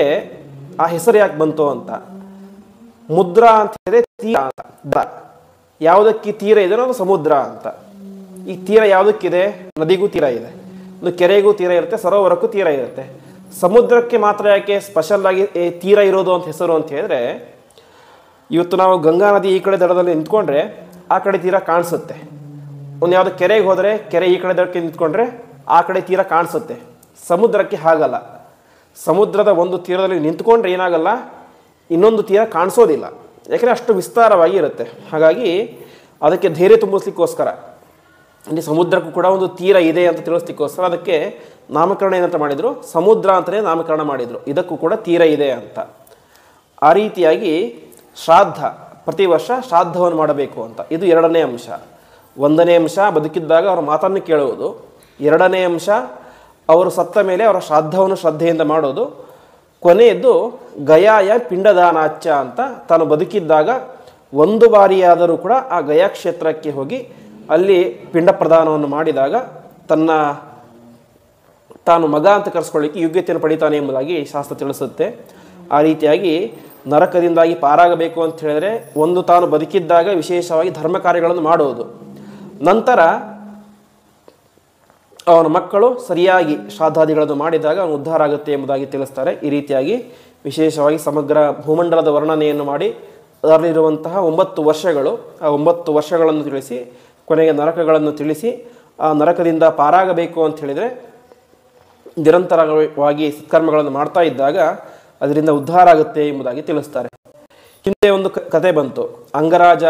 ಆ ಹೆಸರು ಯಾಕೆ ಬಂತು ಅಂತ, ಮುದ್ರ ಅಂತ ಹೇಳಿದ್ರೆ ತೀರ ಅಂತ. ಯಾವುದಕ್ಕೆ ತೀರ ಇದೆ ಅದು ಸಮುದ್ರ ಅಂತ. ಈ ತೀರ ಯಾವುದಕ್ಕಿದೆ, ನದಿಗೂ ತೀರ ಇದೆ, ಒಂದು ಕೆರೆಗೂ ತೀರ ಇರುತ್ತೆ, ಸರೋವರಕ್ಕೂ ತೀರ ಇರುತ್ತೆ. ಸಮುದ್ರಕ್ಕೆ ಮಾತ್ರ ಯಾಕೆ ಸ್ಪೆಷಲ್ ಆಗಿ ತೀರ ಇರೋದು ಅಂತ ಹೆಸರು ಅಂತ ಹೇಳಿದ್ರೆ, ಇವತ್ತು ನಾವು ಗಂಗಾ ನದಿ ಈ ಕಡೆ ದಡದಲ್ಲಿ ನಿಂತ್ಕೊಂಡ್ರೆ ಆ ಕಡೆ ತೀರ ಕಾಣಿಸುತ್ತೆ. ಒಂದು ಯಾವುದೋ ಕೆರೆಗೆ ಹೋದರೆ ಕೆರೆ ಈ ಕಡೆ ದಡಕ್ಕೆ ನಿಂತ್ಕೊಂಡ್ರೆ ಆ ಕಡೆ ತೀರ ಕಾಣಿಸುತ್ತೆ. ಸಮುದ್ರಕ್ಕೆ ಹಾಗಲ್ಲ. ಸಮುದ್ರದ ಒಂದು ತೀರದಲ್ಲಿ ನಿಂತ್ಕೊಂಡ್ರೆ ಏನಾಗಲ್ಲ, ಇನ್ನೊಂದು ತೀರ ಕಾಣಿಸೋದಿಲ್ಲ. ಯಾಕೆಂದರೆ ಅಷ್ಟು ವಿಸ್ತಾರವಾಗಿ ಇರುತ್ತೆ. ಹಾಗಾಗಿ ಅದಕ್ಕೆ ಧೈರ್ಯ ತುಂಬಿಸ್ಲಿಕ್ಕೋಸ್ಕರ ಇಲ್ಲಿ ಸಮುದ್ರಕ್ಕೂ ಕೂಡ ಒಂದು ತೀರ ಇದೆ ಅಂತ ತಿಳಿಸ್ಲಿಕ್ಕೋಸ್ಕರ ಅದಕ್ಕೆ ನಾಮಕರಣ ಏನಂತ ಮಾಡಿದರು, ಸಮುದ್ರ ಅಂತಲೇ ನಾಮಕರಣ ಮಾಡಿದರು. ಇದಕ್ಕೂ ಕೂಡ ತೀರ ಇದೆ ಅಂತ. ಆ ರೀತಿಯಾಗಿ ಶ್ರಾದ್ದ ಪ್ರತಿ ವರ್ಷ ಶ್ರಾದ್ದವನ್ನು ಮಾಡಬೇಕು ಅಂತ. ಇದು ಎರಡನೇ ಅಂಶ. ಒಂದನೇ ಅಂಶ ಬದುಕಿದ್ದಾಗ ಅವರ ಮಾತನ್ನು ಕೇಳುವುದು. ಎರಡನೇ ಅಂಶ ಅವರು ಸತ್ತ ಮೇಲೆ ಅವರ ಶ್ರಾದ್ದವನ್ನು ಶ್ರದ್ಧೆಯಿಂದ ಮಾಡೋದು. ಕೊನೆಯದ್ದು ಗಯಾಯ ಪಿಂಡದಾನಾಚ್ಚ ಅಂತ. ತಾನು ಬದುಕಿದ್ದಾಗ ಒಂದು ಬಾರಿಯಾದರೂ ಕೂಡ ಆ ಗಯಾ ಕ್ಷೇತ್ರಕ್ಕೆ ಹೋಗಿ ಅಲ್ಲಿ ಪಿಂಡ ಪ್ರದಾನವನ್ನು ಮಾಡಿದಾಗ ತಾನು ಮಗ ಅಂತ ಕರೆಸ್ಕೊಳ್ಳಿಕ್ಕೆ ಯೋಗ್ಯತೆಯನ್ನು ಪಡಿತಾನೆ ಎಂಬುದಾಗಿ ಶಾಸ್ತ್ರ ತಿಳಿಸುತ್ತೆ. ಆ ರೀತಿಯಾಗಿ ನರಕದಿಂದಾಗಿ ಪಾರಾಗಬೇಕು ಅಂತ ಹೇಳಿದ್ರೆ ಒಂದು ತಾನು ಬದುಕಿದ್ದಾಗ ವಿಶೇಷವಾಗಿ ಧರ್ಮ ಕಾರ್ಯಗಳನ್ನು ಮಾಡುವುದು, ನಂತರ ಅವನ ಮಕ್ಕಳು ಸರಿಯಾಗಿ ಶ್ರಾದ್ದಾದಿಗಳನ್ನು ಮಾಡಿದಾಗ ಅವನು ಉದ್ಧಾರ ಆಗುತ್ತೆ ಎಂಬುದಾಗಿ ತಿಳಿಸ್ತಾರೆ. ಈ ರೀತಿಯಾಗಿ ವಿಶೇಷವಾಗಿ ಸಮಗ್ರ ಭೂಮಂಡಲದ ವರ್ಣನೆಯನ್ನು ಮಾಡಿ ಅದರಲ್ಲಿರುವಂತಹ 9 ವರ್ಷಗಳು, ಆ 9 ವರ್ಷಗಳನ್ನು ತಿಳಿಸಿ ಕೊನೆಗೆ ನರಕಗಳನ್ನು ತಿಳಿಸಿ ಆ ನರಕದಿಂದ ಪಾರಾಗಬೇಕು ಅಂತ ಹೇಳಿದರೆ ನಿರಂತರವಾಗಿ ಸತ್ಕರ್ಮಗಳನ್ನು ಮಾಡ್ತಾ ಇದ್ದಾಗ ಅದರಿಂದ ಉದ್ಧಾರ ಆಗುತ್ತೆ ಎಂಬುದಾಗಿ ತಿಳಿಸ್ತಾರೆ. ಹಿಂದೆ ಒಂದು ಕತೆ ಬಂತು. ಅಂಗರಾಜ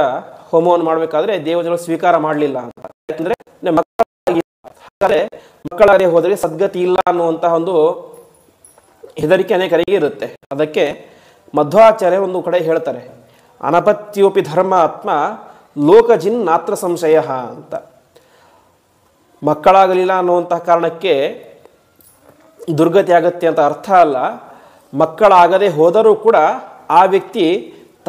ಹೋಮವನ್ನು ಮಾಡಬೇಕಾದ್ರೆ ದೇವತೆಗಳು ಸ್ವೀಕಾರ ಮಾಡಲಿಲ್ಲ ಅಂತ. ಯಾಕಂದರೆ ಮಕ್ಕಳಾಗಿ ಹೋದರೆ ಸದ್ಗತಿ ಇಲ್ಲ ಅನ್ನುವಂತಹ ಒಂದು ಹೆದರಿಕೆ ಅನೇಕರಿಗೆ ಇರುತ್ತೆ. ಅದಕ್ಕೆ ಮಧ್ವಾಚಾರ್ಯ ಒಂದು ಕಡೆ ಹೇಳ್ತಾರೆ, ಅನಪತ್ಯೋಪಿ ಧರ್ಮ ಆತ್ಮ ಲೋಕಜಿನ್ ನಾತ್ರ ಸಂಶಯ ಅಂತ. ಮಕ್ಕಳಾಗಲಿಲ್ಲ ಅನ್ನುವಂತಹ ಕಾರಣಕ್ಕೆ ದುರ್ಗತಿ ಆಗತ್ತೆ ಅಂತ ಅರ್ಥ ಅಲ್ಲ. ಮಕ್ಕಳಾಗದೆ ಹೋದರೂ ಕೂಡ ಆ ವ್ಯಕ್ತಿ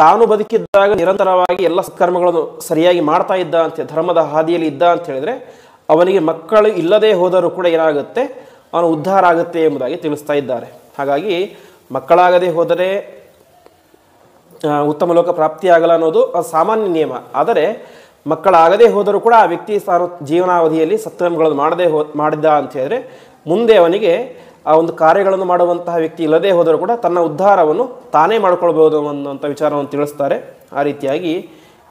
ತಾನು ಬದುಕಿದ್ದಾಗ ನಿರಂತರವಾಗಿ ಎಲ್ಲ ಸತ್ಕರ್ಮಗಳನ್ನು ಸರಿಯಾಗಿ ಮಾಡ್ತಾ ಇದ್ದ ಅಂತ, ಧರ್ಮದ ಹಾದಿಯಲ್ಲಿ ಇದ್ದ ಅಂತ ಹೇಳಿದರೆ ಅವನಿಗೆ ಮಕ್ಕಳು ಇಲ್ಲದೆ ಹೋದರೂ ಕೂಡ ಏನಾಗುತ್ತೆ, ಅವನು ಉದ್ಧಾರ ಆಗುತ್ತೆ ಎಂಬುದಾಗಿ ತಿಳಿಸ್ತಾ ಇದ್ದಾರೆ. ಹಾಗಾಗಿ ಮಕ್ಕಳಾಗದೆ ಹೋದರೆ ಉತ್ತಮ ಲೋಕ ಪ್ರಾಪ್ತಿಯಾಗಲ್ಲ ಅನ್ನೋದು ಸಾಮಾನ್ಯ ನಿಯಮ. ಆದರೆ ಮಕ್ಕಳಾಗದೇ ಹೋದರೂ ಕೂಡ ಆ ವ್ಯಕ್ತಿ ತಾನು ಜೀವನಾವಧಿಯಲ್ಲಿ ಸತ್ಕರ್ಮಗಳನ್ನು ಮಾಡಿದ್ದ ಅಂತ ಹೇಳಿದ್ರೆ ಮುಂದೆ ಅವನಿಗೆ ಆ ಒಂದು ಕಾರ್ಯಗಳನ್ನು ಮಾಡುವಂತಹ ವ್ಯಕ್ತಿ ಇಲ್ಲದೇ ಹೋದರೂ ಕೂಡ ತನ್ನ ಉದ್ಧಾರವನ್ನು ತಾನೇ ಮಾಡ್ಕೊಳ್ಬೋದು ಅನ್ನುವಂಥ ವಿಚಾರವನ್ನು ತಿಳಿಸ್ತಾರೆ. ಆ ರೀತಿಯಾಗಿ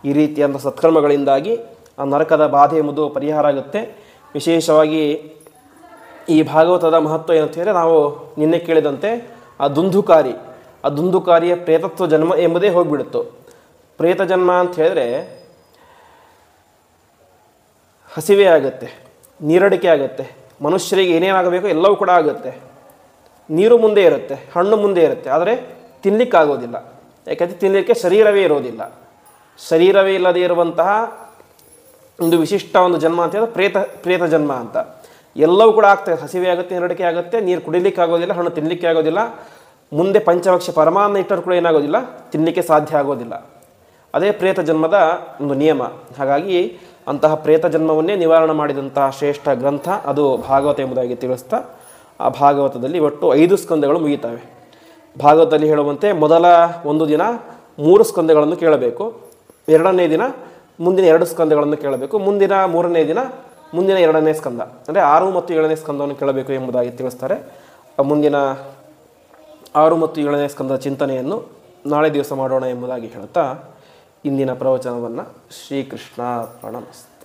ಈ ರೀತಿಯಾದ ಸತ್ಕರ್ಮಗಳಿಂದಾಗಿ ಆ ನರಕದ ಬಾಧೆ ಎಂಬುದು ಪರಿಹಾರ ಆಗುತ್ತೆ. ವಿಶೇಷವಾಗಿ ಈ ಭಾಗವತದ ಮಹತ್ವ ಏನಂತ ಹೇಳಿದರೆ, ನಾವು ನಿನ್ನೆ ಕೇಳಿದಂತೆ ಆ ದುಂದುಕಾರಿಯ ಪ್ರೇತತ್ವ ಜನ್ಮ ಎಂಬುದೇ ಹೋಗಿಬಿಡುತ್ತು. ಪ್ರೇತ ಜನ್ಮ ಅಂತ ಹೇಳಿದ್ರೆ ಹಸಿವೆ ಆಗುತ್ತೆ, ನೀರಡಿಕೆ ಆಗುತ್ತೆ, ಮನುಷ್ಯರಿಗೆ ಏನೇನಾಗಬೇಕು ಎಲ್ಲವೂ ಕೂಡ ಆಗುತ್ತೆ. ನೀರು ಮುಂದೆ ಇರುತ್ತೆ, ಹಣ್ಣು ಮುಂದೆ ಇರುತ್ತೆ, ಆದರೆ ತಿನ್ನಲಿಕ್ಕಾಗೋದಿಲ್ಲ. ಯಾಕೆಂದರೆ ತಿನ್ನಲಿಕ್ಕೆ ಶರೀರವೇ ಇರೋದಿಲ್ಲ. ಶರೀರವೇ ಇಲ್ಲದೆ ಇರುವಂತಹ ಒಂದು ವಿಶಿಷ್ಟ ಒಂದು ಜನ್ಮ ಅಂತ ಹೇಳಿದ್ರೆ ಪ್ರೇತ ಜನ್ಮ ಅಂತ. ಎಲ್ಲವೂ ಕೂಡ ಆಗ್ತದೆ, ಹಸಿವೆ ಆಗುತ್ತೆ, ನೀರಡಿಕೆ ಆಗುತ್ತೆ, ನೀರು ಕುಡಿಲಿಕ್ಕೆ ಆಗೋದಿಲ್ಲ, ಹಣ್ಣು ತಿನ್ನಲಿಕ್ಕೆ ಆಗೋದಿಲ್ಲ, ಮುಂದೆ ಪಂಚಭಕ್ಷ ಪರಮಾನ್ನ ಇಟ್ಟರು ಕೂಡ ಏನಾಗೋದಿಲ್ಲ, ತಿನ್ನಲಿಕ್ಕೆ ಸಾಧ್ಯ ಆಗೋದಿಲ್ಲ. ಅದೇ ಪ್ರೇತ ಜನ್ಮದ ಒಂದು ನಿಯಮ. ಹಾಗಾಗಿ ಅಂತಹ ಪ್ರೇತ ಜನ್ಮವನ್ನೇ ನಿವಾರಣೆ ಮಾಡಿದಂತಹ ಶ್ರೇಷ್ಠ ಗ್ರಂಥ ಅದು ಭಾಗವತ ಎಂಬುದಾಗಿ ತಿಳಿಸ್ತಾ, ಆ ಭಾಗವತದಲ್ಲಿ ಒಟ್ಟು 5 ಸ್ಕಂದಗಳು ಮುಗಿತವೆ. ಭಾಗವತದಲ್ಲಿ ಹೇಳುವಂತೆ ಮೊದಲ ಒಂದು ದಿನ 3 ಸ್ಕಂದಗಳನ್ನು ಕೇಳಬೇಕು, 2ನೇ ದಿನ ಮುಂದಿನ 2 ಸ್ಕಂದಗಳನ್ನು ಕೇಳಬೇಕು, ಮುಂದಿನ 3ನೇ ದಿನ ಮುಂದಿನ 2ನೇ ಸ್ಕಂದ, ಅಂದರೆ 6 ಮತ್ತು 7ನೇ ಸ್ಕಂದವನ್ನು ಕೇಳಬೇಕು ಎಂಬುದಾಗಿ ತಿಳಿಸ್ತಾರೆ. ಮುಂದಿನ 6 ಮತ್ತು 7ನೇ ಸ್ಕಂದದ ಚಿಂತನೆಯನ್ನು ನಾಳೆ ದಿವಸ ಮಾಡೋಣ ಎಂಬುದಾಗಿ ಹೇಳುತ್ತಾ ಇಂದಿನ ಪ್ರವಚನವನ್ನು ಶ್ರೀಕೃಷ್ಣ ಪ್ರಣಮಸ್ತೆ.